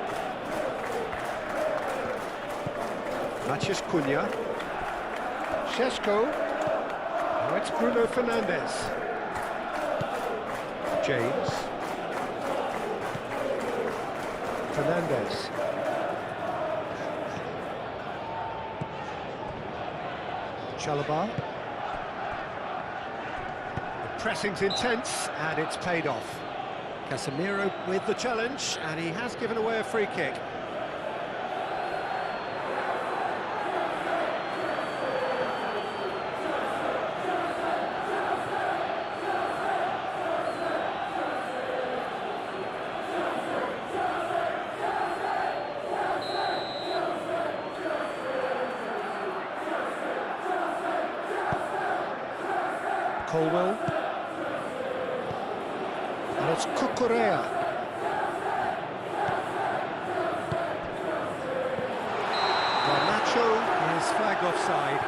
Matheus Cunha. Šeško. Now it's Bruno Fernandes. James. Fernandes. Chalobah. The pressing's intense and it's paid off. Casemiro with the challenge and he has given away a free kick. Colwell. And it's Cucurella. Garnacho is flagged offside.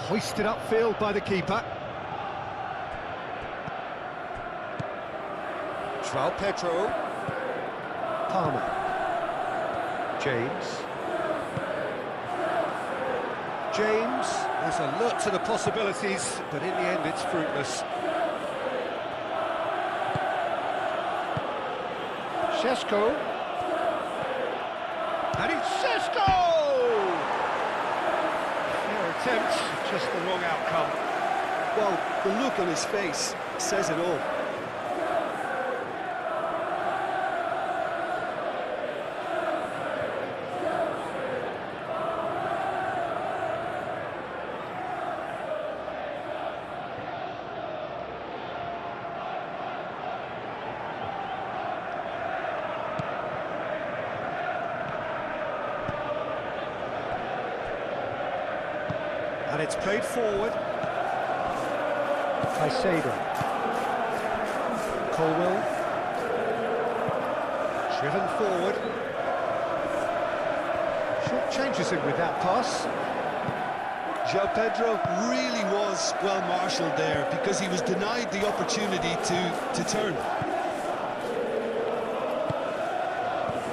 Hoisted upfield by the keeper. João Pedro. Palmer. James. James, there's a lot to the possibilities, but in the end it's fruitless. Šeško. And it's Šeško! Attempt, just the wrong outcome. Well, the look on his face says it all. And it's played forward. Caicedo. Colwell. Driven forward. Short changes him with that pass. João Pedro really was well marshalled there because he was denied the opportunity to turn.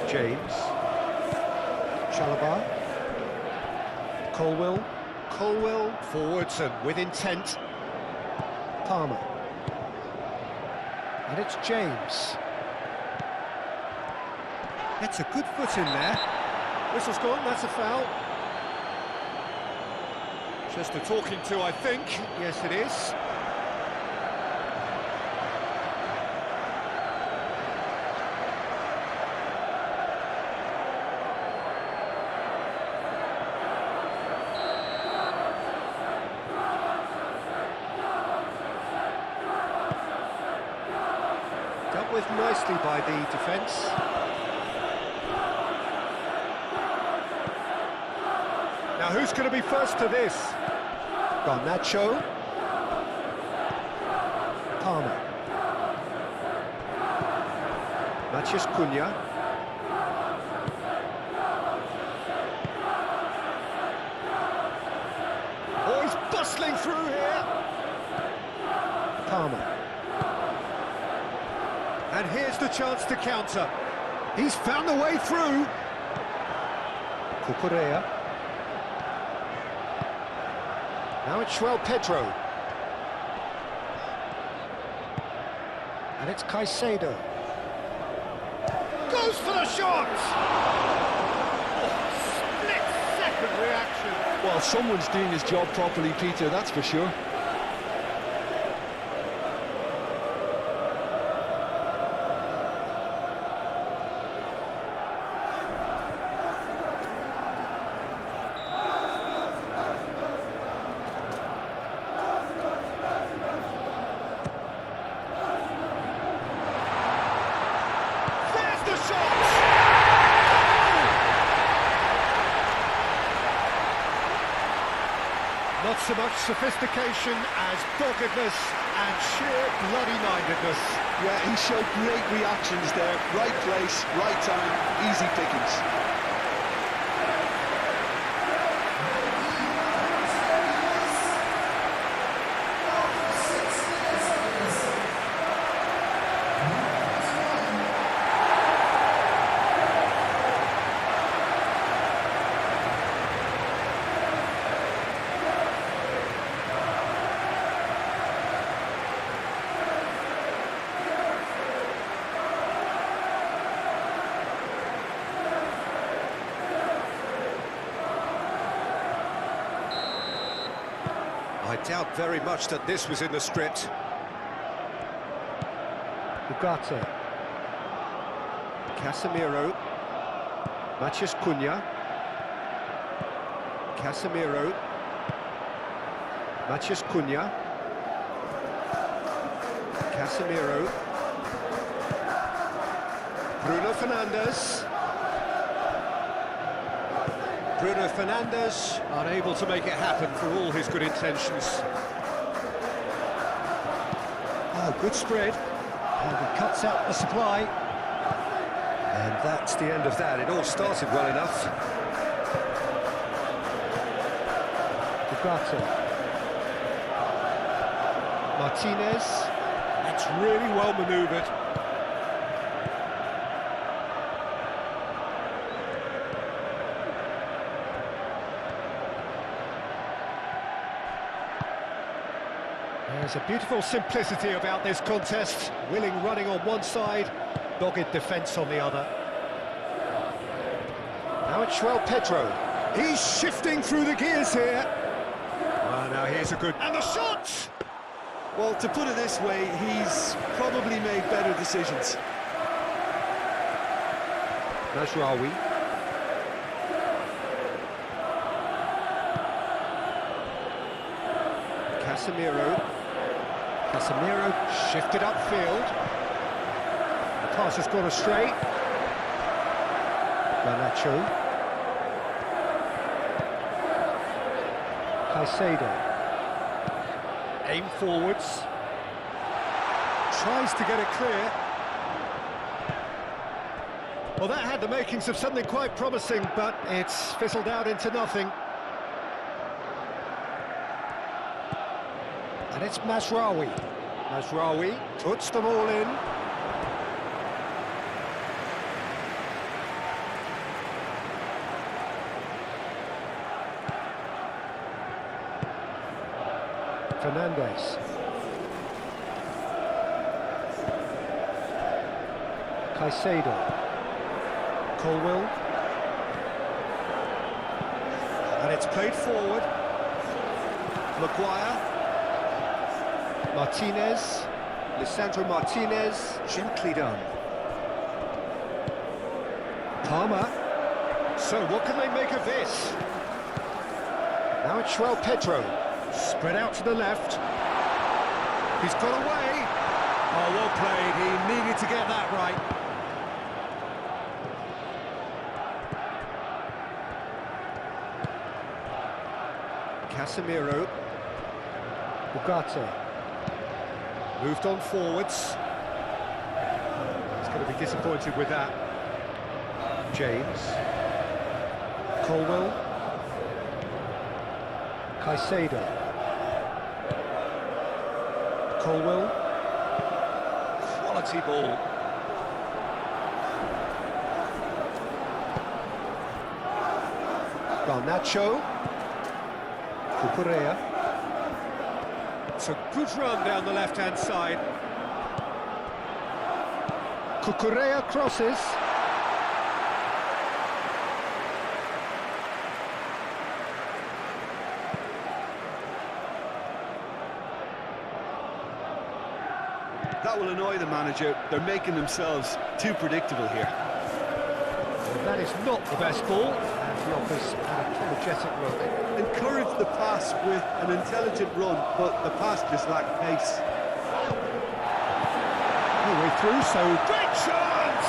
James. Chalobah. Colwell. Colwell forwards and with intent. Palmer. And it's James. It's a good foot in there. Whistle's gone, that's a foul. Just a talking to, I think. Yes, it is. Dealt with nicely by the defence. Now who's going to be first to this? Garnacho. Palmer. Matheus Cunha. Oh, he's bustling through here. Palmer. And here's the chance to counter. He's found the way through. Cucurella. Now it's João Pedro. And it's Caicedo. Goes for the shot! Oh, split-second reaction. Well, someone's doing his job properly, Peter, that's for sure. Not so much sophistication as doggedness and sheer bloody-mindedness. Yeah, he showed great reactions there. Right place, right time, easy pickings. I doubt very much that this was in the script. Ugarte. Casemiro. Matheus Cunha. Casemiro. Matheus Cunha. Casemiro. Bruno Fernandes. Bruno Fernandes unable to make it happen for all his good intentions. Oh, good spread. And he cuts out the supply. And that's the end of that. It all started well enough. Ugarte. Martinez. That's really well manoeuvred. There's a beautiful simplicity about this contest. Willing running on one side, dogged defence on the other. Now it's João Pedro. He's shifting through the gears here. Oh, now here's a good... And the shot! Well, to put it this way, he's probably made better decisions. Mazraoui. Casemiro. Casemiro shifted upfield. The pass has gone astray. Garnacho. Caicedo. Aim forwards. Tries to get it clear. Well, that had the makings of something quite promising, but it's fizzled out into nothing. And it's Mazraoui. Mazraoui puts them all in. Fernandes. Caicedo. Colwill. And it's played forward. Maguire. Martinez. Lisandro Martinez. Gently done. Palmer. So what can they make of this? Now it's João Pedro. Spread out to the left. He's got away. Oh, well played. He needed to get that right. Casemiro. Ugarte. Moved on forwards. He's going to be disappointed with that. James. Colwill. Caicedo. Colwill. Quality ball. Garnacho. Cucurella. It's a good run down the left-hand side. Cucurella crosses. That will annoy the manager. They're making themselves too predictable here. Well, that is not the best ball, and he offers an apologetic look. Encourage the pass with an intelligent run, but the pass just lacked pace. Way through, so Great chance!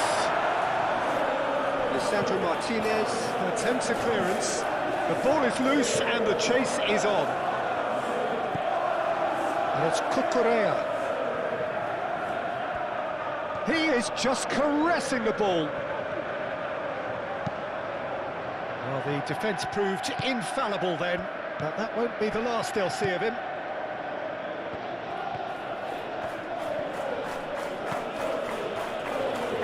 Lisandro Martinez Attempts a clearance. The ball is loose and the chase is on. And it's Cucurella. He is just caressing the ball. Well, the defence proved infallible then, but that won't be the last they'll see of him.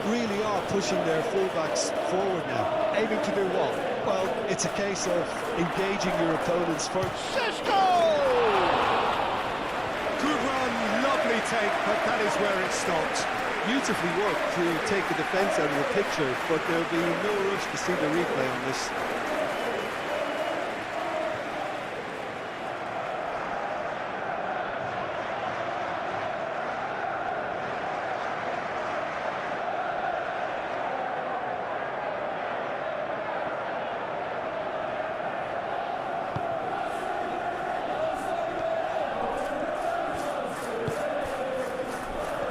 Really are pushing their fullbacks forward now. Aiming to do what? Well, it's a case of engaging your opponents first. Šeško! Good run, lovely take, but that is where it stopped. Beautifully worked to take the defence out of the picture, but there'll be no rush to see the replay on this.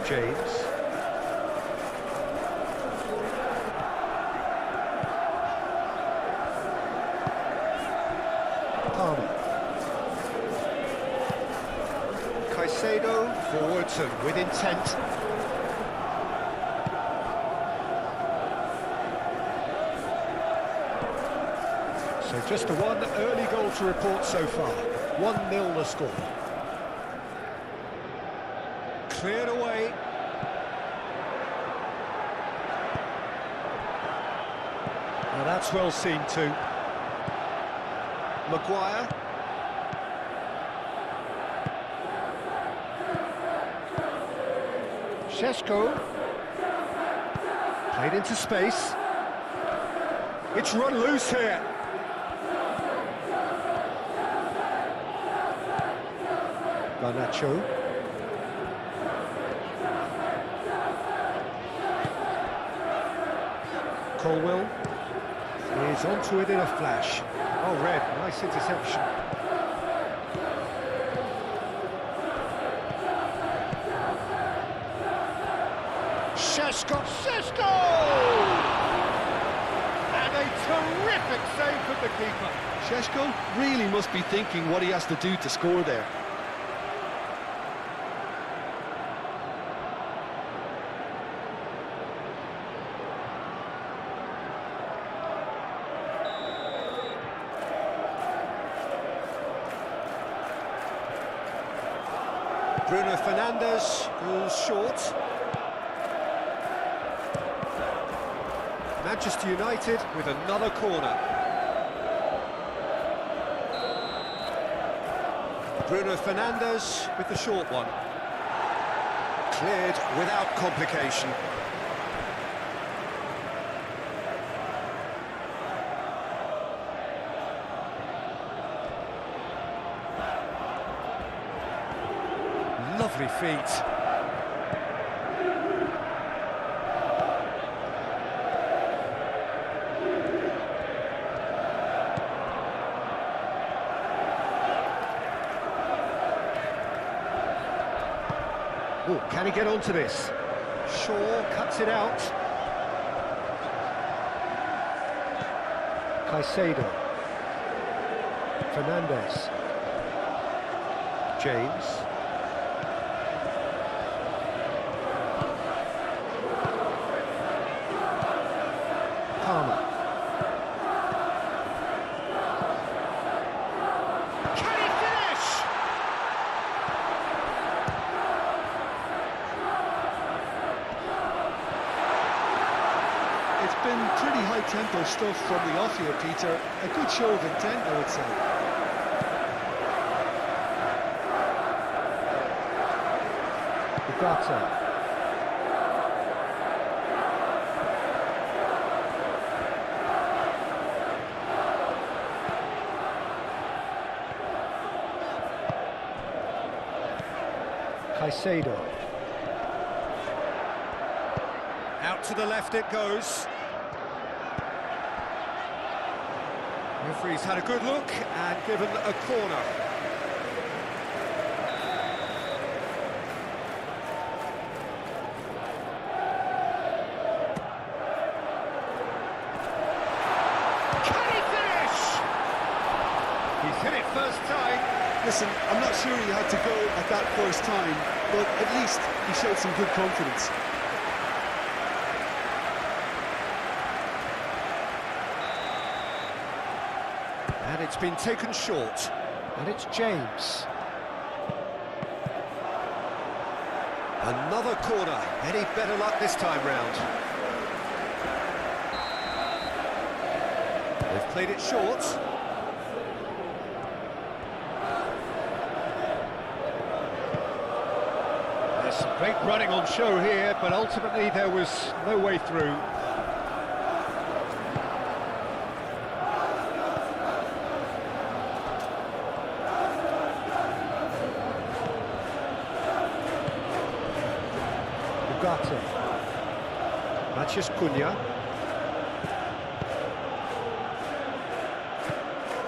James. Palmer. Caicedo forwards and with intent. So just the one early goal to report so far. 1-0 the score. Cleared away. Now that's well seen too. Maguire. Šeško. Played into space. It's run loose here. Garnacho. Colwell is onto it in a flash. Oh, Red, nice interception. Šeško! And a terrific save from the keeper. Šeško really must be thinking what he has to do to score there. Bruno Fernandes goes short. Manchester United with another corner. Bruno Fernandes with the short one. Cleared without complication. Lovely feet. Oh, can he get onto this? Shaw cuts it out. Caicedo. Fernandes. James. Palmer. Can he finish? It's been pretty high-tempo stuff from the off here, Peter. A good show of intent, I would say. Ugarte. Caicedo. Out to the left it goes. Referee's had a good look and given a corner. Can he finish? He's hit it first time. Listen, I'm not sure he had to go at that first time, but at least he showed some good confidence. And it's been taken short, and it's James. Another corner. Any better luck this time round? They've played it short. There's some great running on show here, but ultimately there was no way through. Mathias Cunha.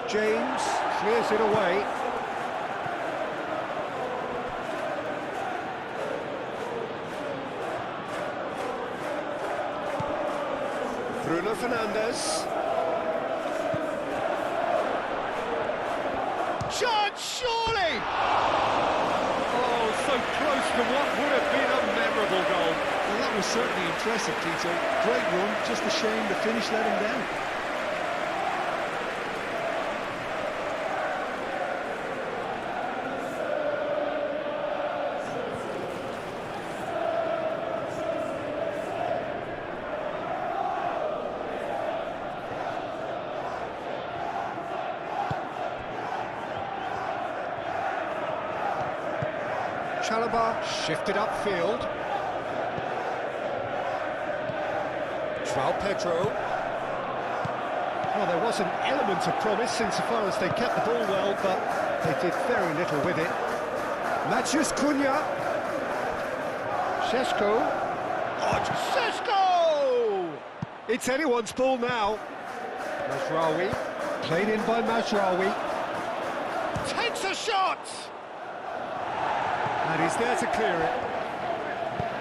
James clears it away. Bruno Fernandes. Shot, surely! Oh, so close to what would have been a memorable goal. Well, that was certainly impressive, Tito. Great run, just a shame the finish let him down. Chalobah shifted upfield. João Pedro. Well, there was an element of promise insofar as they kept the ball well, but they did very little with it. Mathias Cunha. Šeško. Oh, Šeško! It's anyone's ball now. Mazraoui. Played in by Mazraoui. Takes a shot! And he's there to clear it.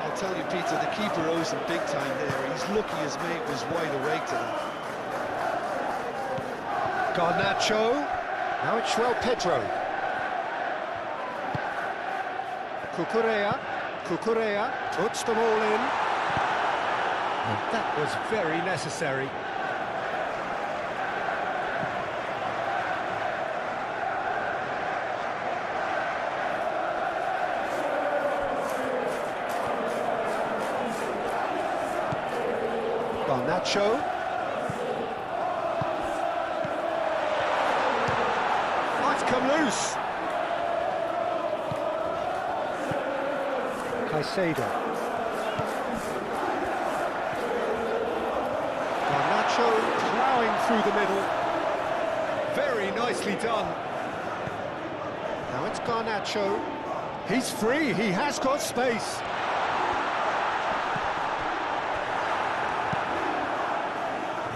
I'll tell you, Peter, the keeper owes him big time there. He's lucky his mate was wide awake to that. Garnacho. Now it's João Pedro. Cucurella puts them all in. And that was very necessary. Garnacho. Might come loose. Caicedo. Garnacho ploughing through the middle. Very nicely done. Now it's Garnacho. He's free, he has got space.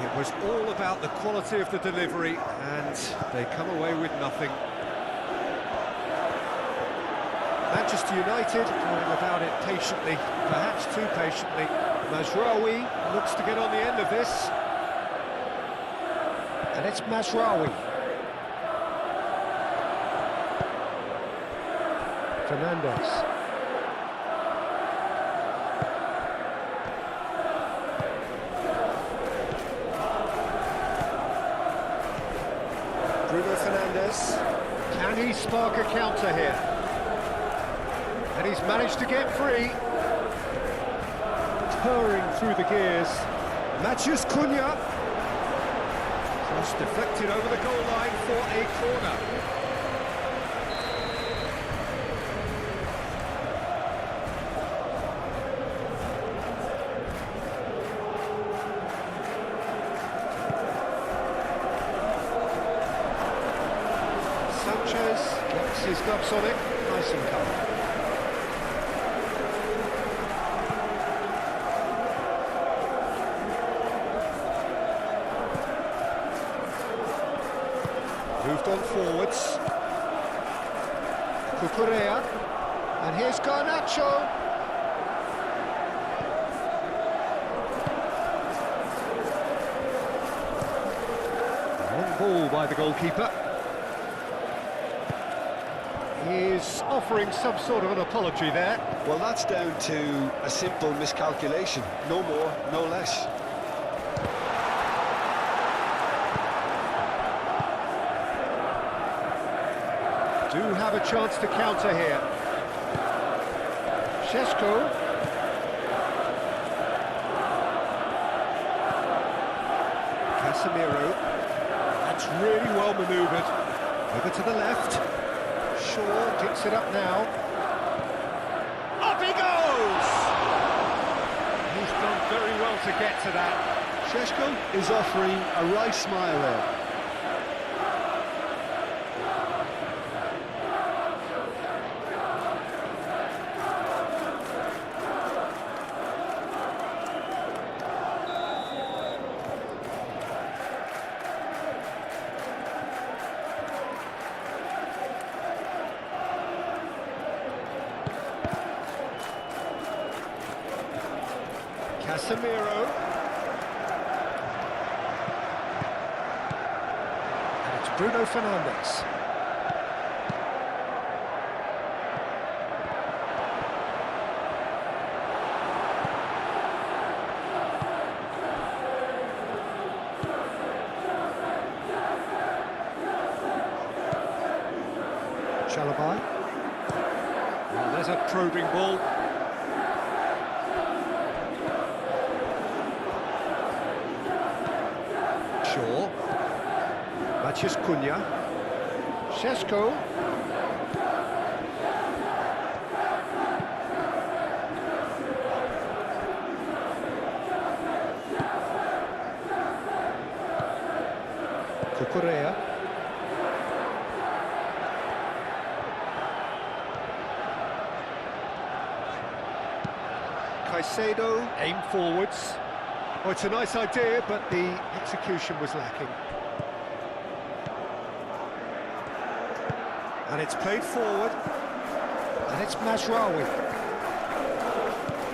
It was all about the quality of the delivery, and they come away with nothing. Manchester United going about it patiently, perhaps too patiently. Mazraoui looks to get on the end of this. And it's Mazraoui. Fernandes. Bruno Fernandes. Can he spark a counter here? And he's managed to get free. Purring through the gears. Mathias Cunha. Cross deflected over the goal line for a corner. Sanchez gets his gloves on it, nice and calm. Moved on forwards. Cucurella. And here's Garnacho. Long ball by the goalkeeper. He's offering some sort of an apology there. Well, that's down to a simple miscalculation. No more, no less. Do have a chance to counter here. Šeško. Casemiro. That's really well manoeuvred. Over to the left. Shaw picks it up now. Up he goes! He's done very well to get to that. Šeško is offering a right smile there. Casemiro. And it's Bruno Fernandes. Chalobah. Well, there's a probing ball. Shaw. Matheus Cunha. Šeško. Cucurella. Caicedo, aim forwards. Oh, it's a nice idea, but the execution was lacking. And it's played forward. And it's Mazraoui.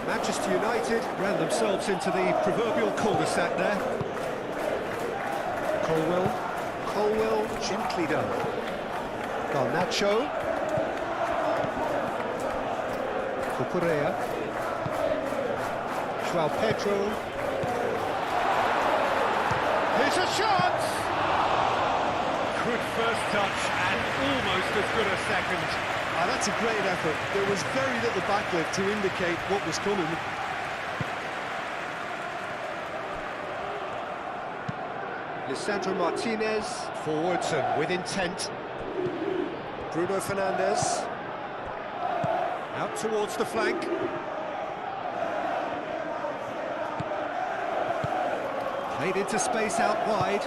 Manchester United ran themselves into the proverbial cul-de-sac there. Colwell, gently done. Garnacho. Cucurella. João Pedro. Here's a shot! Good first touch and almost as good a second. That's a great effort. There was very little backlift to indicate what was coming. Lisandro Martinez, forwards and with intent. Bruno Fernandes. Out towards the flank. Played into space out wide.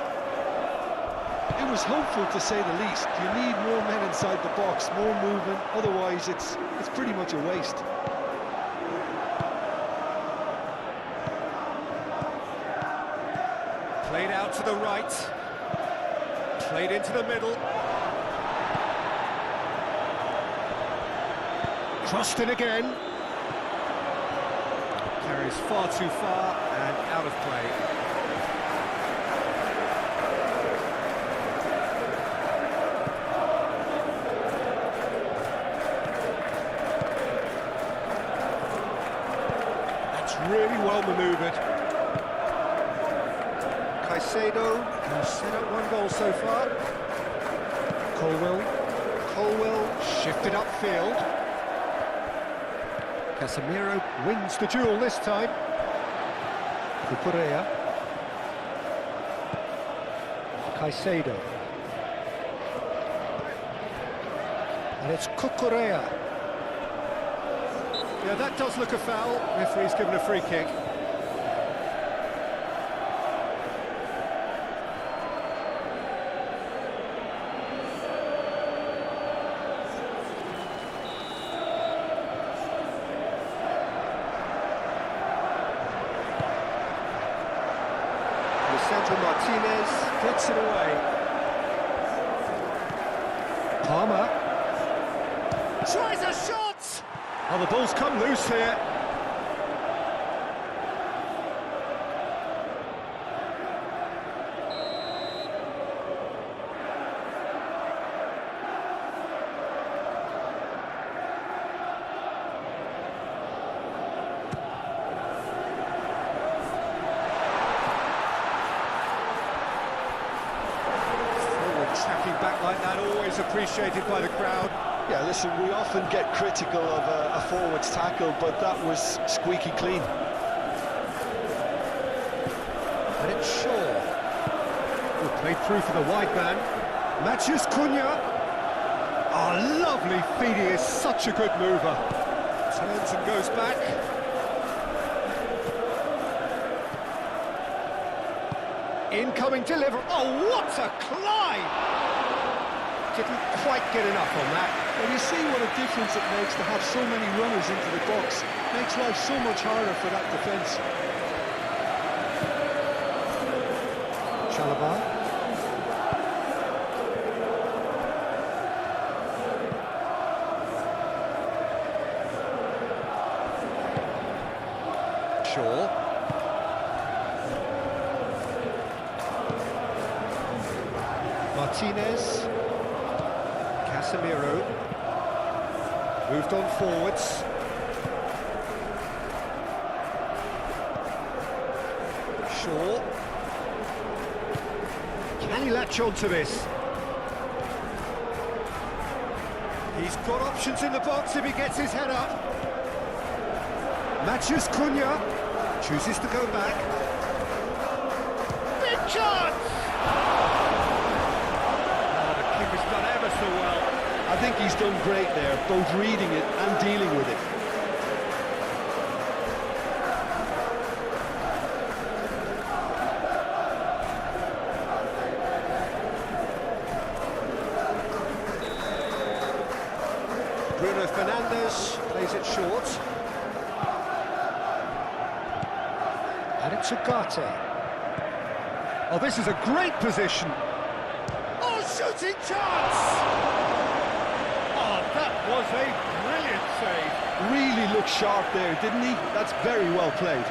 It was hopeful, to say the least. You need more men inside the box, more movement, otherwise it's pretty much a waste. Played out to the right. Played into the middle. Crossed in again. Carries far too far and out of play. Really well manoeuvred. Caicedo has set up one goal so far. Colwell shifted upfield. Casemiro wins the duel this time. Cucurella. Caicedo. And it's Cucurella. Yeah, that does look a foul. Referee's given a free kick. Lisandro Martinez puts it away. Palmer tries a shot! Oh, the ball's come loose here. is appreciated by the crowd. Yeah, listen, we often get critical of a forward's tackle, but that was squeaky clean. And it's Shaw. Who played through for the wide man. Matches Cunha. Oh, lovely feed, he is such a good mover. Turns and goes back. Incoming delivery. Oh, what a climb! Didn't quite get enough on that. Well, you see what a difference it makes to have so many runners into the box. Makes life so much harder for that defence. Chalobah. Shaw. Martinez. Casemiro. Moved on forwards. Shaw. Can he latch on to this? He's got options in the box if he gets his head up. Matches Cunha. Chooses to go back. Big chance! Oh, the keeper's done ever so well. I think he's done great there, both reading it and dealing with it. Bruno Fernandes plays it short. And it's Ugarte. Oh, this is a great position. Oh, shooting chance! Oh, that was a brilliant save. Really looked sharp there, didn't he? That's very well played.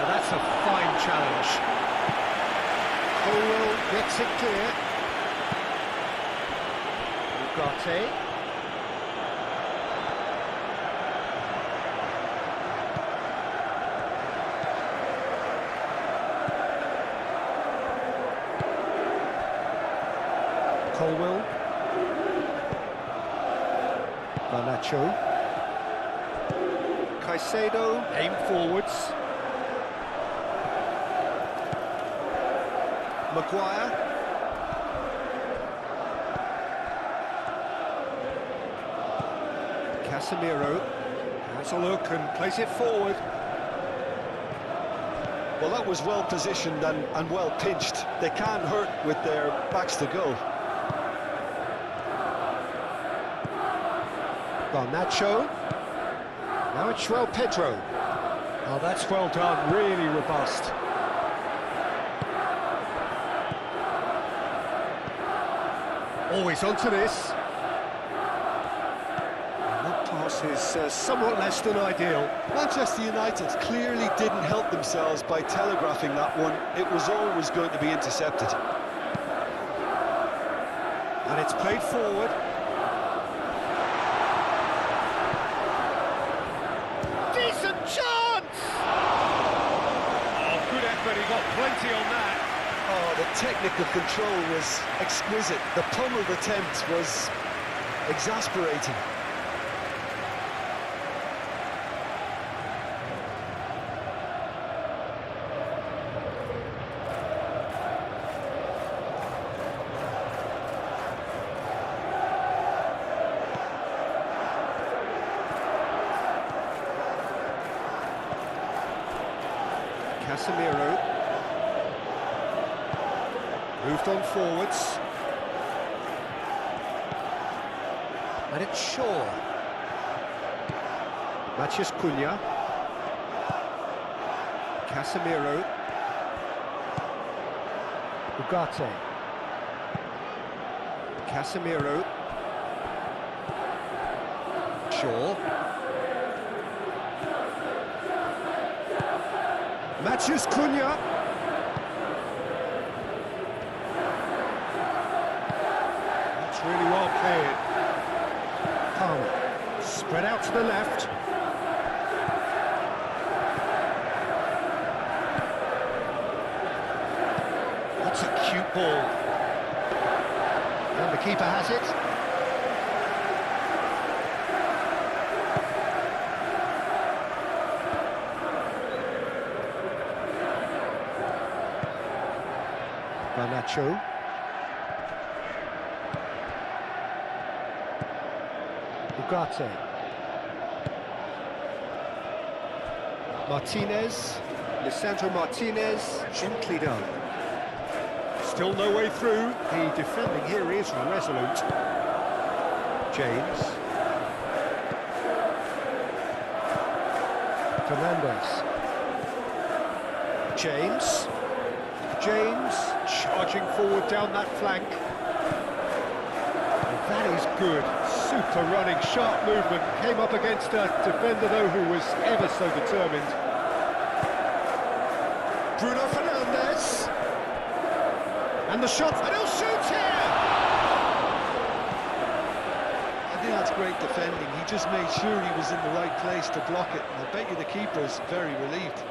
That's a fine challenge. Colwell gets it clear. Ugarte. Colwell. Garnacho. Caicedo, aim forwards. Maguire. Casemiro has a look and plays it forward. Well, that was well positioned and well pinched. They can't hurt with their backs to goal. Garnacho. Now it's João Pedro. Oh, that's well done, really robust. Always onto this. That pass is somewhat less than ideal. Manchester United clearly didn't help themselves by telegraphing that one. It was always going to be intercepted. And it's played forward. Decent chance! Oh, good effort, he got plenty on that. Oh, the technical control was exquisite. The pummeled attempt was exasperating. Casemiro. Moved on forwards. And it's Shaw. Matches Cunha. Casemiro. Ugarte. Casemiro. Shaw. Matches Cunha. That's really well played. Palmer. Spread out to the left. That's a cute ball. And the keeper has it. Garnacho. Ugarte. Martinez. Lisandro Martinez. Gently done. Still no way through. The defending here is resolute. James. Fernandez. James. James charging forward down that flank. And that is good. Super running, sharp movement. Came up against a defender though who was ever so determined. Bruno Fernandez. And the shot, and he'll shoot here! I think that's great defending. He just made sure he was in the right place to block it, and I bet you the keeper's very relieved.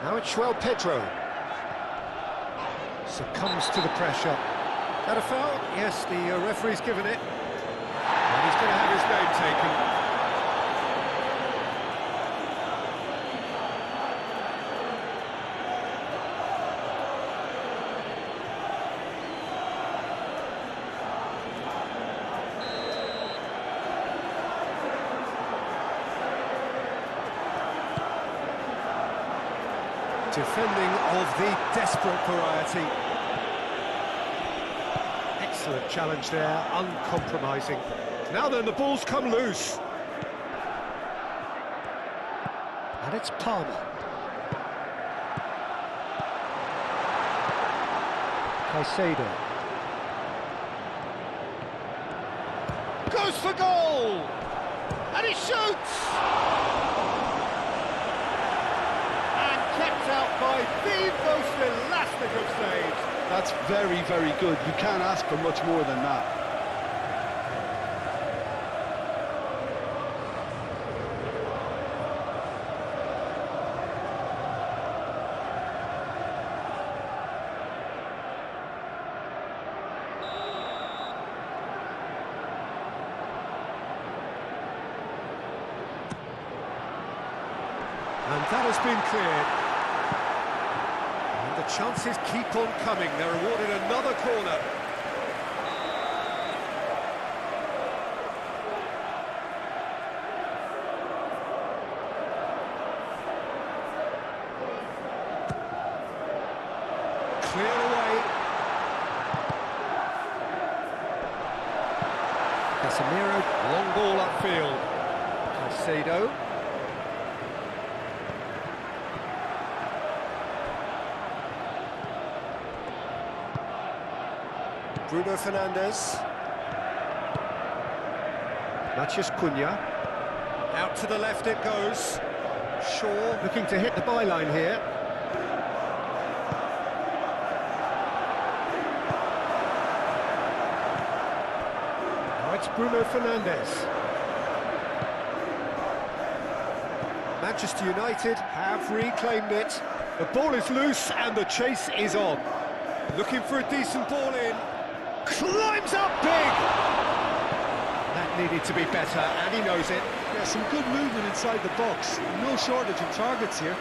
Now it's João Pedro. Succumbs to the pressure. That a foul? Yes, the referee's given it. And he's going to have his name taken. Defending of the desperate variety. Excellent challenge there, uncompromising. Now then, the ball's come loose. And it's Palmer. Caicedo. Goes for goal! And he shoots! Out by the most elastic of saves. That's very, very good. You can't ask for much more than that. And that has been cleared. The chances keep on coming. They're awarded another corner. Clear away. Casemiro, long ball upfield. Caicedo. Bruno Fernandez. Matches Cunha. Out to the left it goes. Shaw looking to hit the byline here. Now it's Bruno Fernandez. Manchester United have reclaimed it. The ball is loose and the chase is on. Looking for a decent ball in. Climbs up big! That needed to be better, and he knows it. Yeah, some good movement inside the box. No shortage of targets here.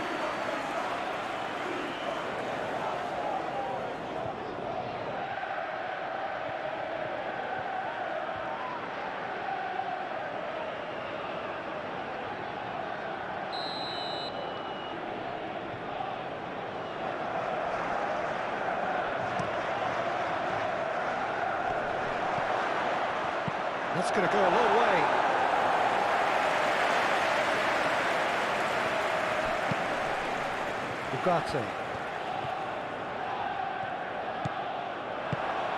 That's going to go a long way. Ugarte.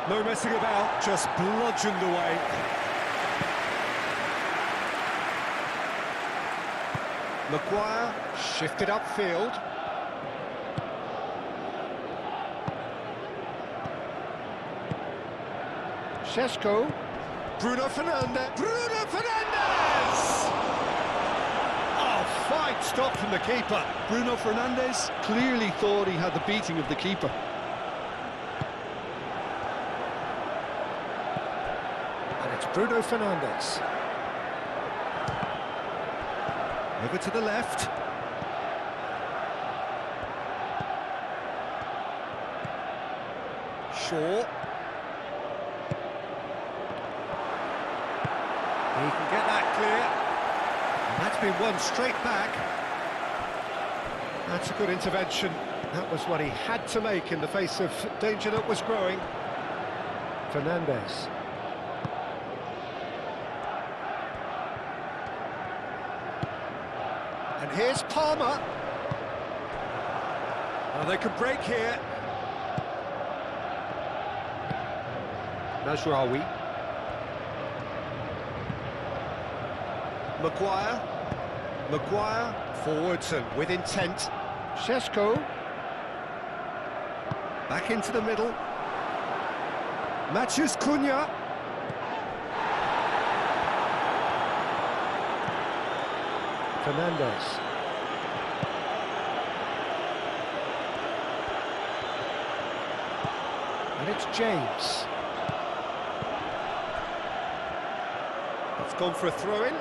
No messing about, just bludgeoned away. Maguire shifted upfield. Šeško. Bruno Fernandes. Bruno Fernandes! Oh, fine stop from the keeper. Bruno Fernandes clearly thought he had the beating of the keeper. And it's Bruno Fernandes. Over to the left. Shaw. He can get that clear. And that's been won straight back. That's a good intervention. That was what he had to make in the face of danger that was growing. Fernandes. And here's Palmer. Oh, they could break here. Mazraoui. Maguire. Maguire. Forwards and with intent. Šeško. Back into the middle. Matthews Cunha. Fernandes. And it's James. It's gone for a throw-in.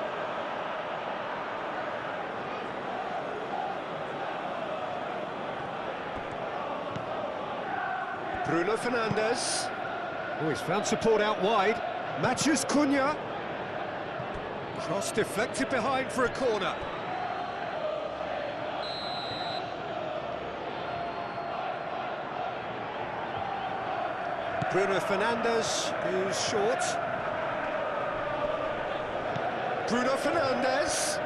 Bruno Fernandes. Oh, he's found support out wide. Matthews Cunha. Cross deflected behind for a corner. Bruno Fernandes goes short. Bruno Fernandes.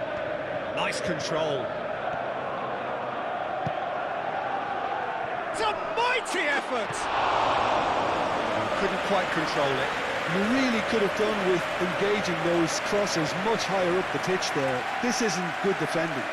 Nice control. It's a mighty effort! Couldn't quite control it. You really could have done with engaging those crosses much higher up the pitch there. This isn't good defending.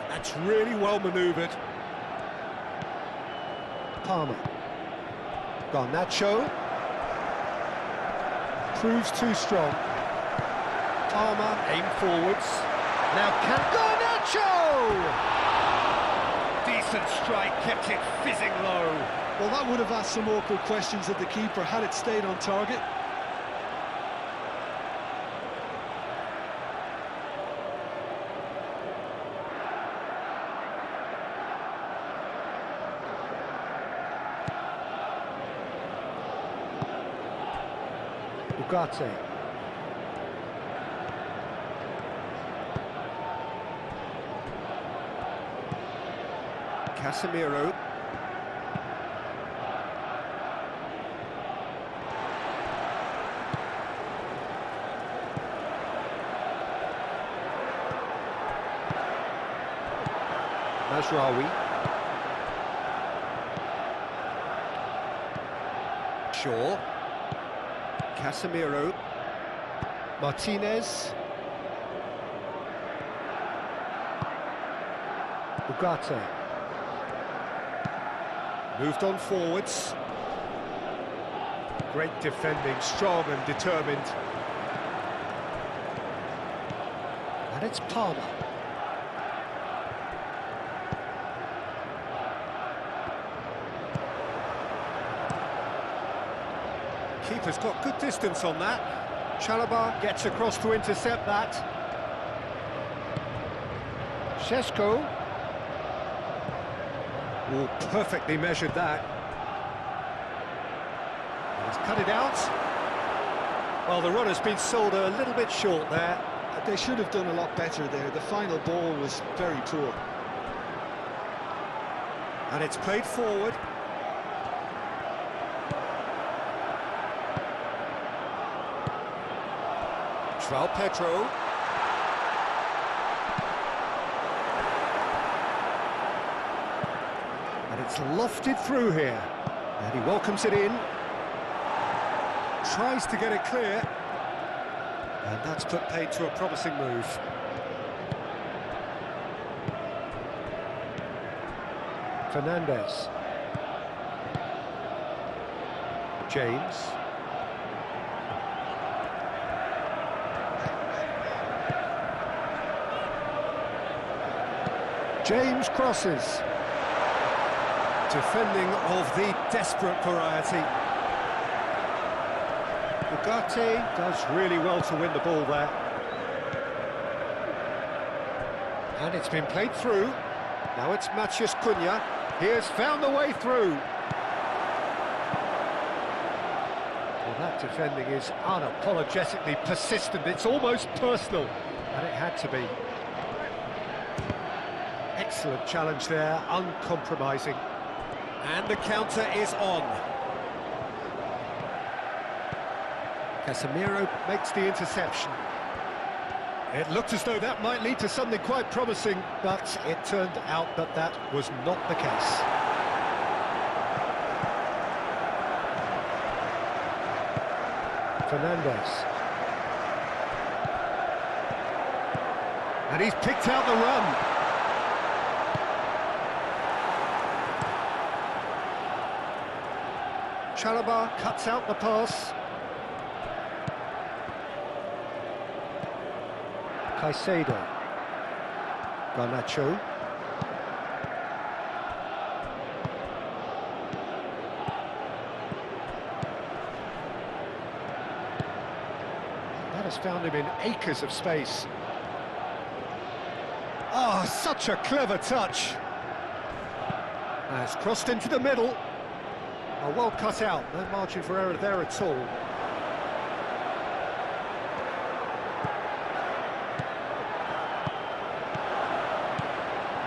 That's really well manoeuvred. Palmer. Garnacho. Proves too strong. Palmer. Aim forwards. Now can Garnacho! Decent strike, kept it fizzing low. Well, that would have asked some awkward questions of the keeper had it stayed on target. Ugarte. Casemiro. Mazraoui. Shaw. Casemiro. Martinez. Ugarte. Moved on forwards. Great defending, strong and determined. And it's Palmer. Keeper's got good distance on that. Chalobah gets across to intercept that. Šeško. Oh, perfectly measured that. He's cut it out. Well, the runner's been sold a little bit short there. They should have done a lot better there. The final ball was very poor. And it's played forward. João Pedro. And it's lofted through here. And he welcomes it in. Tries to get it clear. And that's put paid to a promising move. Fernandez. James. James crosses. Defending of the desperate variety. Ugarte does really well to win the ball there. And it's been played through. Now it's Matheus Cunha. He has found the way through. Well, that defending is unapologetically persistent. It's almost personal. And it had to be. Excellent challenge there, uncompromising. And the counter is on. Casemiro makes the interception. It looked as though that might lead to something quite promising, but it turned out that that was not the case. Fernandez. And he's picked out the run. Chalobah cuts out the pass. Caicedo. Garnacho. That has found him in acres of space. Oh, such a clever touch. Has crossed into the middle. Oh, well cut out, no margin for error there at all.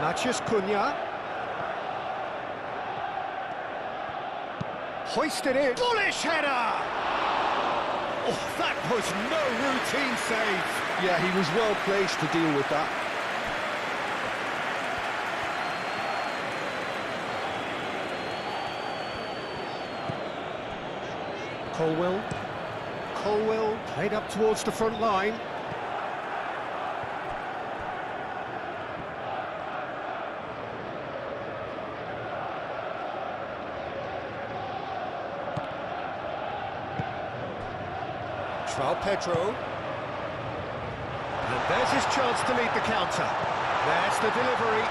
Matheus Cunha. Hoisted in. Bullish header! Oh, that was no routine save. Yeah, he was well placed to deal with that. Colwell played up towards the front line. João Pedro. And there's his chance to lead the counter. There's the delivery.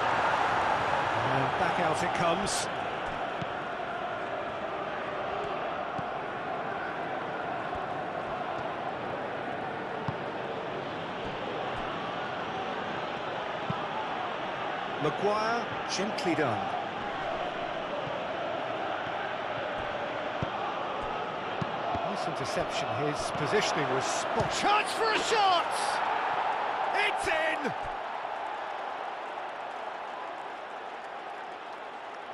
And back out it comes. Maguire, gently done. Nice interception, his positioning was spot. Chance for a shot! It's in!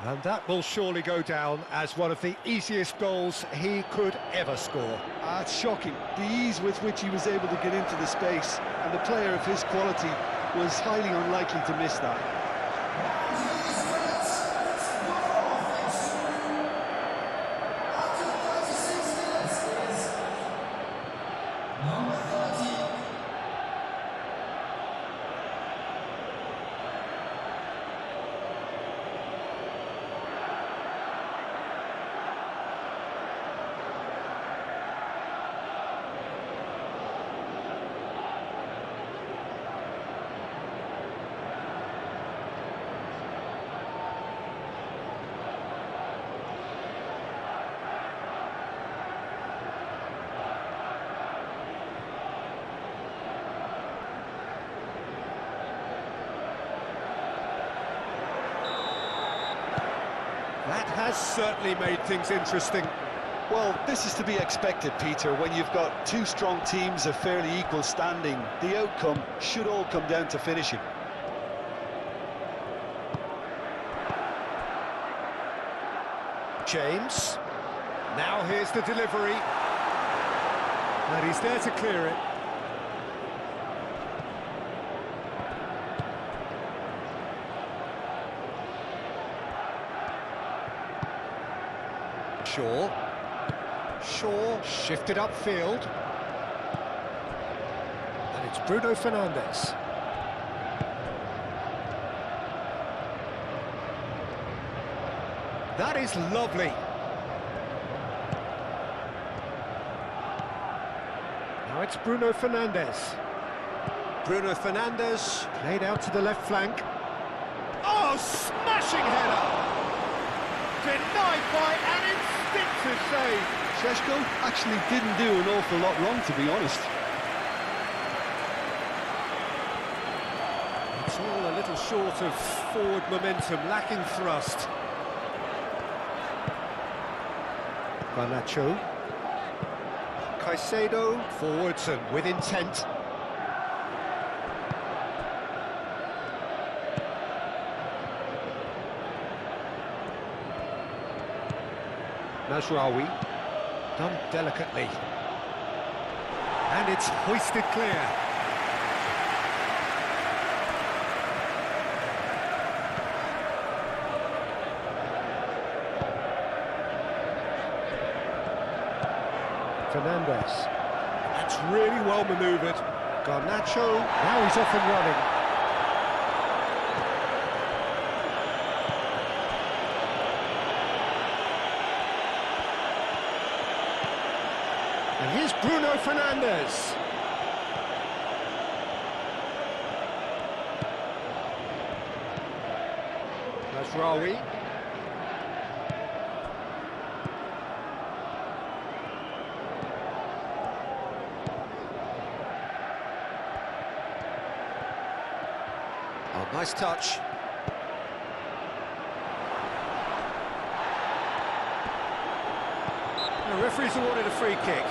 And that will surely go down as one of the easiest goals he could ever score. It's shocking, the ease with which he was able to get into the space, and the player of his quality was highly unlikely to miss that. That has certainly made things interesting. Well, this is to be expected, Peter. When you've got two strong teams of fairly equal standing, the outcome should all come down to finishing. James. Now here's the delivery. And he's there to clear it. Shaw shifted upfield. And it's Bruno Fernandes. That is lovely. Now it's Bruno Fernandes. Bruno Fernandes played out to the left flank. Oh, smashing header! Denied by an instinctive save. Šeško actually didn't do an awful lot wrong, to be honest. It's all a little short of forward momentum, lacking thrust. Garnacho. Caicedo forwards and with intent. Mazraoui, done delicately. And it's hoisted clear. Fernandes. That's really well manoeuvred. Garnacho, now he's off and running. And here's Bruno Fernandes. Mazraoui. Oh, nice touch. The referee's awarded a free kick.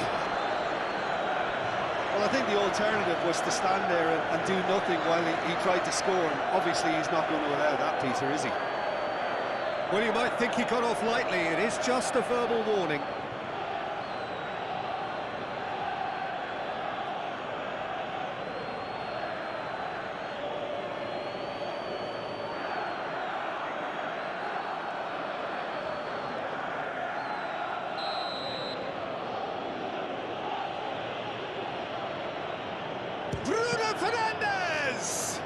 Well, I think the alternative was to stand there and do nothing while he tried to score. And obviously, he's not going to allow that, Peter, is he? Well, you might think he got off lightly. It is just a verbal warning. Bruno Fernandes!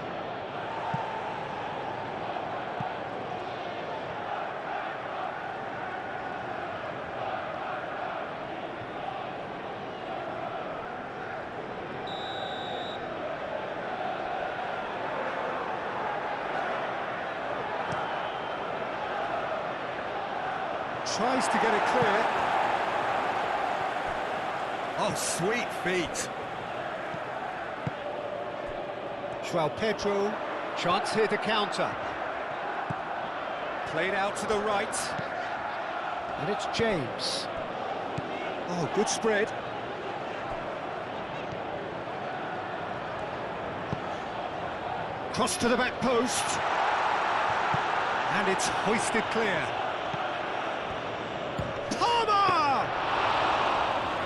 Tries to get it clear. Oh, sweet feet. João Pedro, chance here to counter. Played out to the right. And it's James. Oh, good spread. Cross to the back post. And it's hoisted clear. Palmer!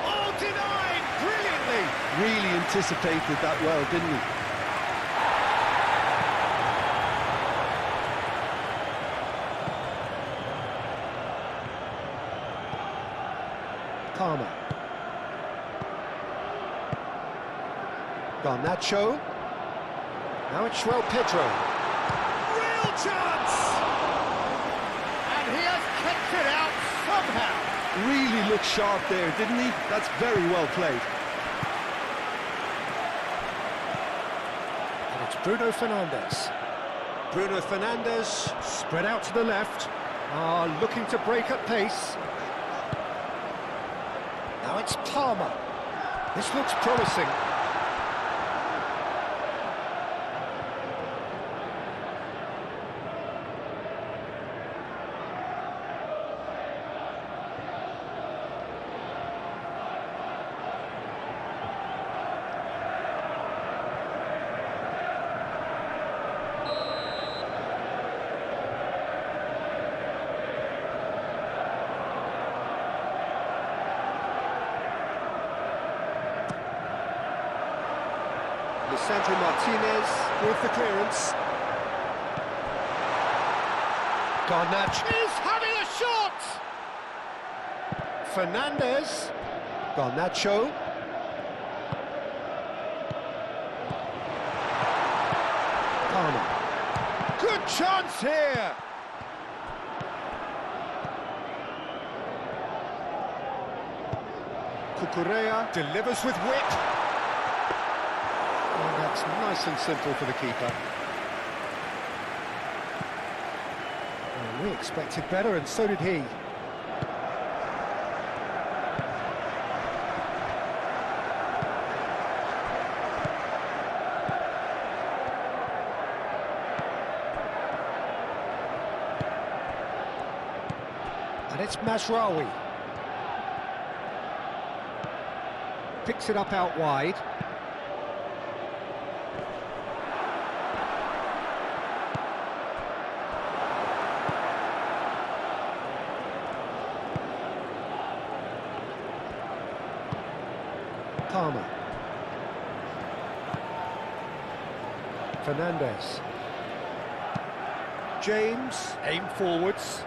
Oh, denied brilliantly. Really anticipated that well, didn't he? Palmer. Garnacho. Now it's João Pedro. Real chance! And he has kicked it out somehow. Really looked sharp there, didn't he? That's very well played. And it's Bruno Fernandes. Bruno Fernandes spread out to the left. Looking to break at pace. Now it's Palmer. This looks promising. Lisandro Martinez with the clearance. Garnacho is having a shot! Fernandez. Garnacho. Palmer. Good chance here! Cucurella delivers with wit. And that's nice and simple for the keeper. Well, we expected better, and so did he. And it's Mazraoui. Picks it up out wide. Palmer. Fernandez. James, aim forwards.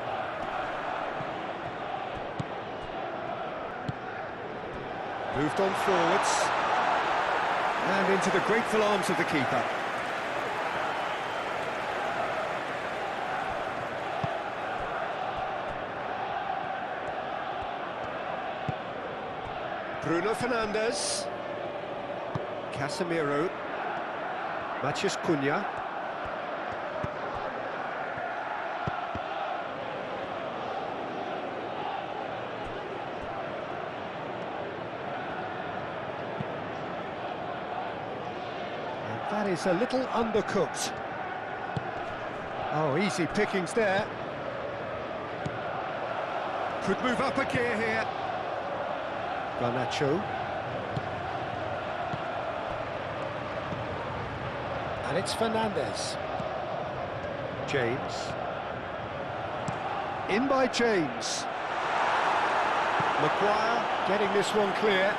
Moved on forwards. And into the grateful arms of the keeper. Bruno Fernandes. Casemiro. Matheus Cunha. That is a little undercooked. Oh, easy pickings there. Could move up a gear here. Garnacho. And it's Fernandez. James. In by James. Maguire getting this one clear.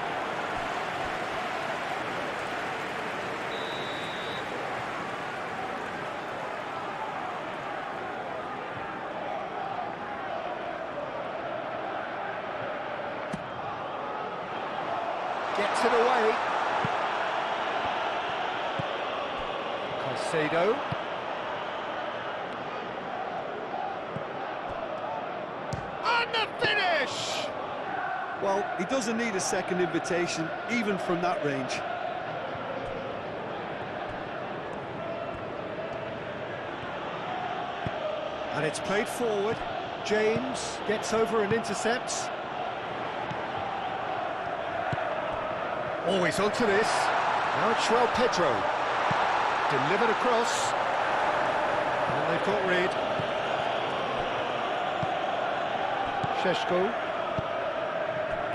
Gets it away. Caicedo. And the finish! Well, he doesn't need a second invitation, even from that range. And it's played forward. James gets over and intercepts. Always onto this. Now it's João Pedro. Delivered across. And they've got rid. Šeško.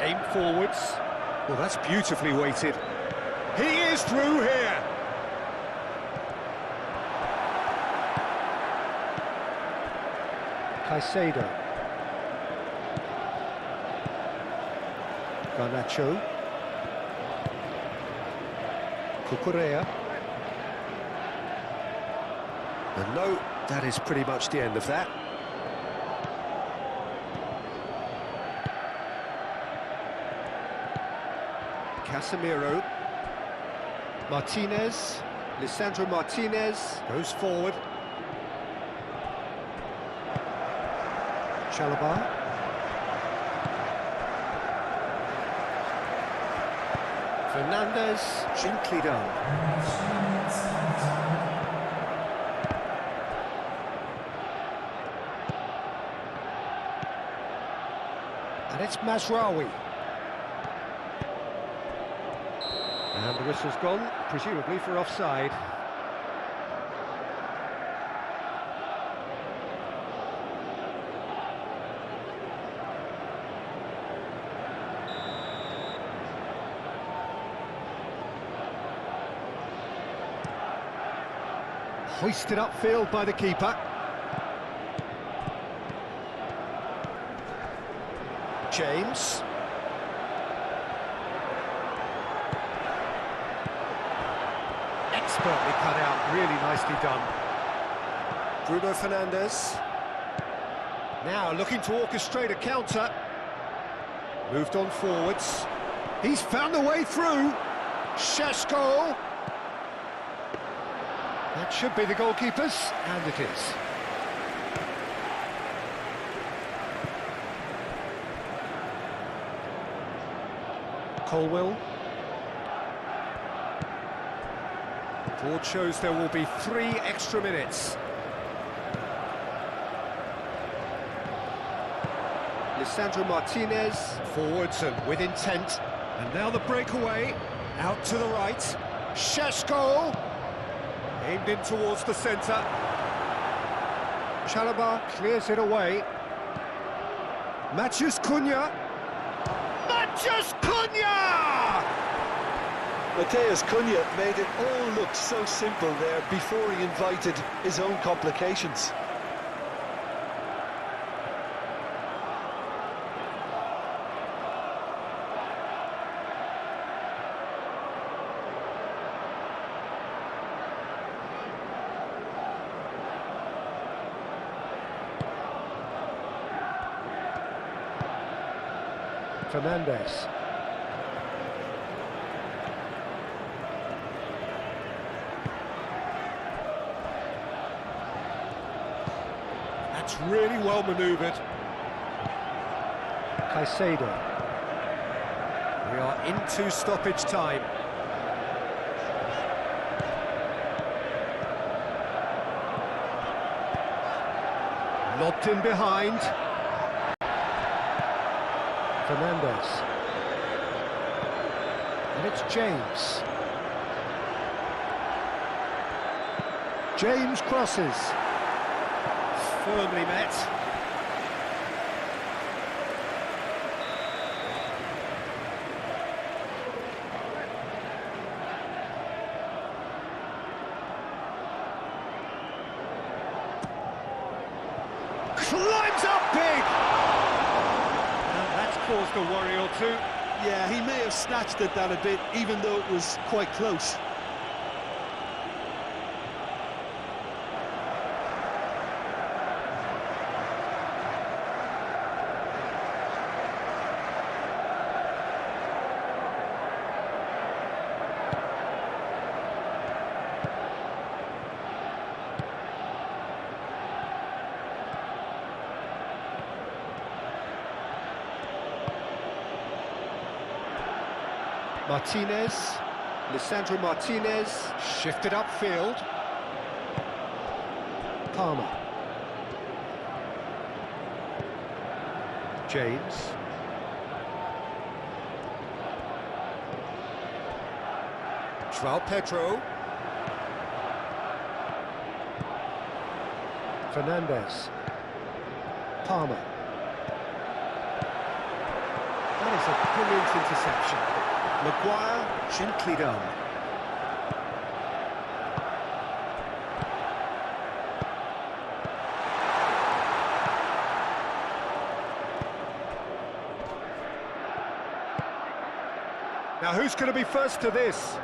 Aim forwards. Well, that's beautifully weighted. He is through here. Caicedo. Garnacho. Cucurella. And no, that is pretty much the end of that. Casemiro. Martinez. Lisandro Martinez goes forward. Chalobah. Fernandez, gently done. And it's Mazraoui. And the whistle's gone, presumably for offside. Hoisted upfield by the keeper. James. Expertly cut out, really nicely done. Bruno Fernandes. Now looking to orchestrate a counter. Moved on forwards. He's found a way through. Šeško. That should be the goalkeeper's, and it is. Colwill. Board shows there will be 3 extra minutes. Lisandro Martinez, forwards and with intent. And now the breakaway, out to the right. Šeško, aimed in towards the centre. Chalobah clears it away. Matheus Cunha. Matheus Cunha! Matheus Cunha made it all look so simple there before he invited his own complications. Fernandes. That's really well manoeuvred. Caicedo. We are into stoppage time. Lobbed in behind. Fernandes. And it's James. James crosses. Firmly met. Climbs up big! Caused a worry or two. Yeah, he may have snatched at that a bit, even though it was quite close. Martinez, Lisandro Martinez, shifted upfield. Palmer. James. João Pedro. Fernandes. Palmer. That is a brilliant interception. Maguire, gently done. Now who's going to be first to this?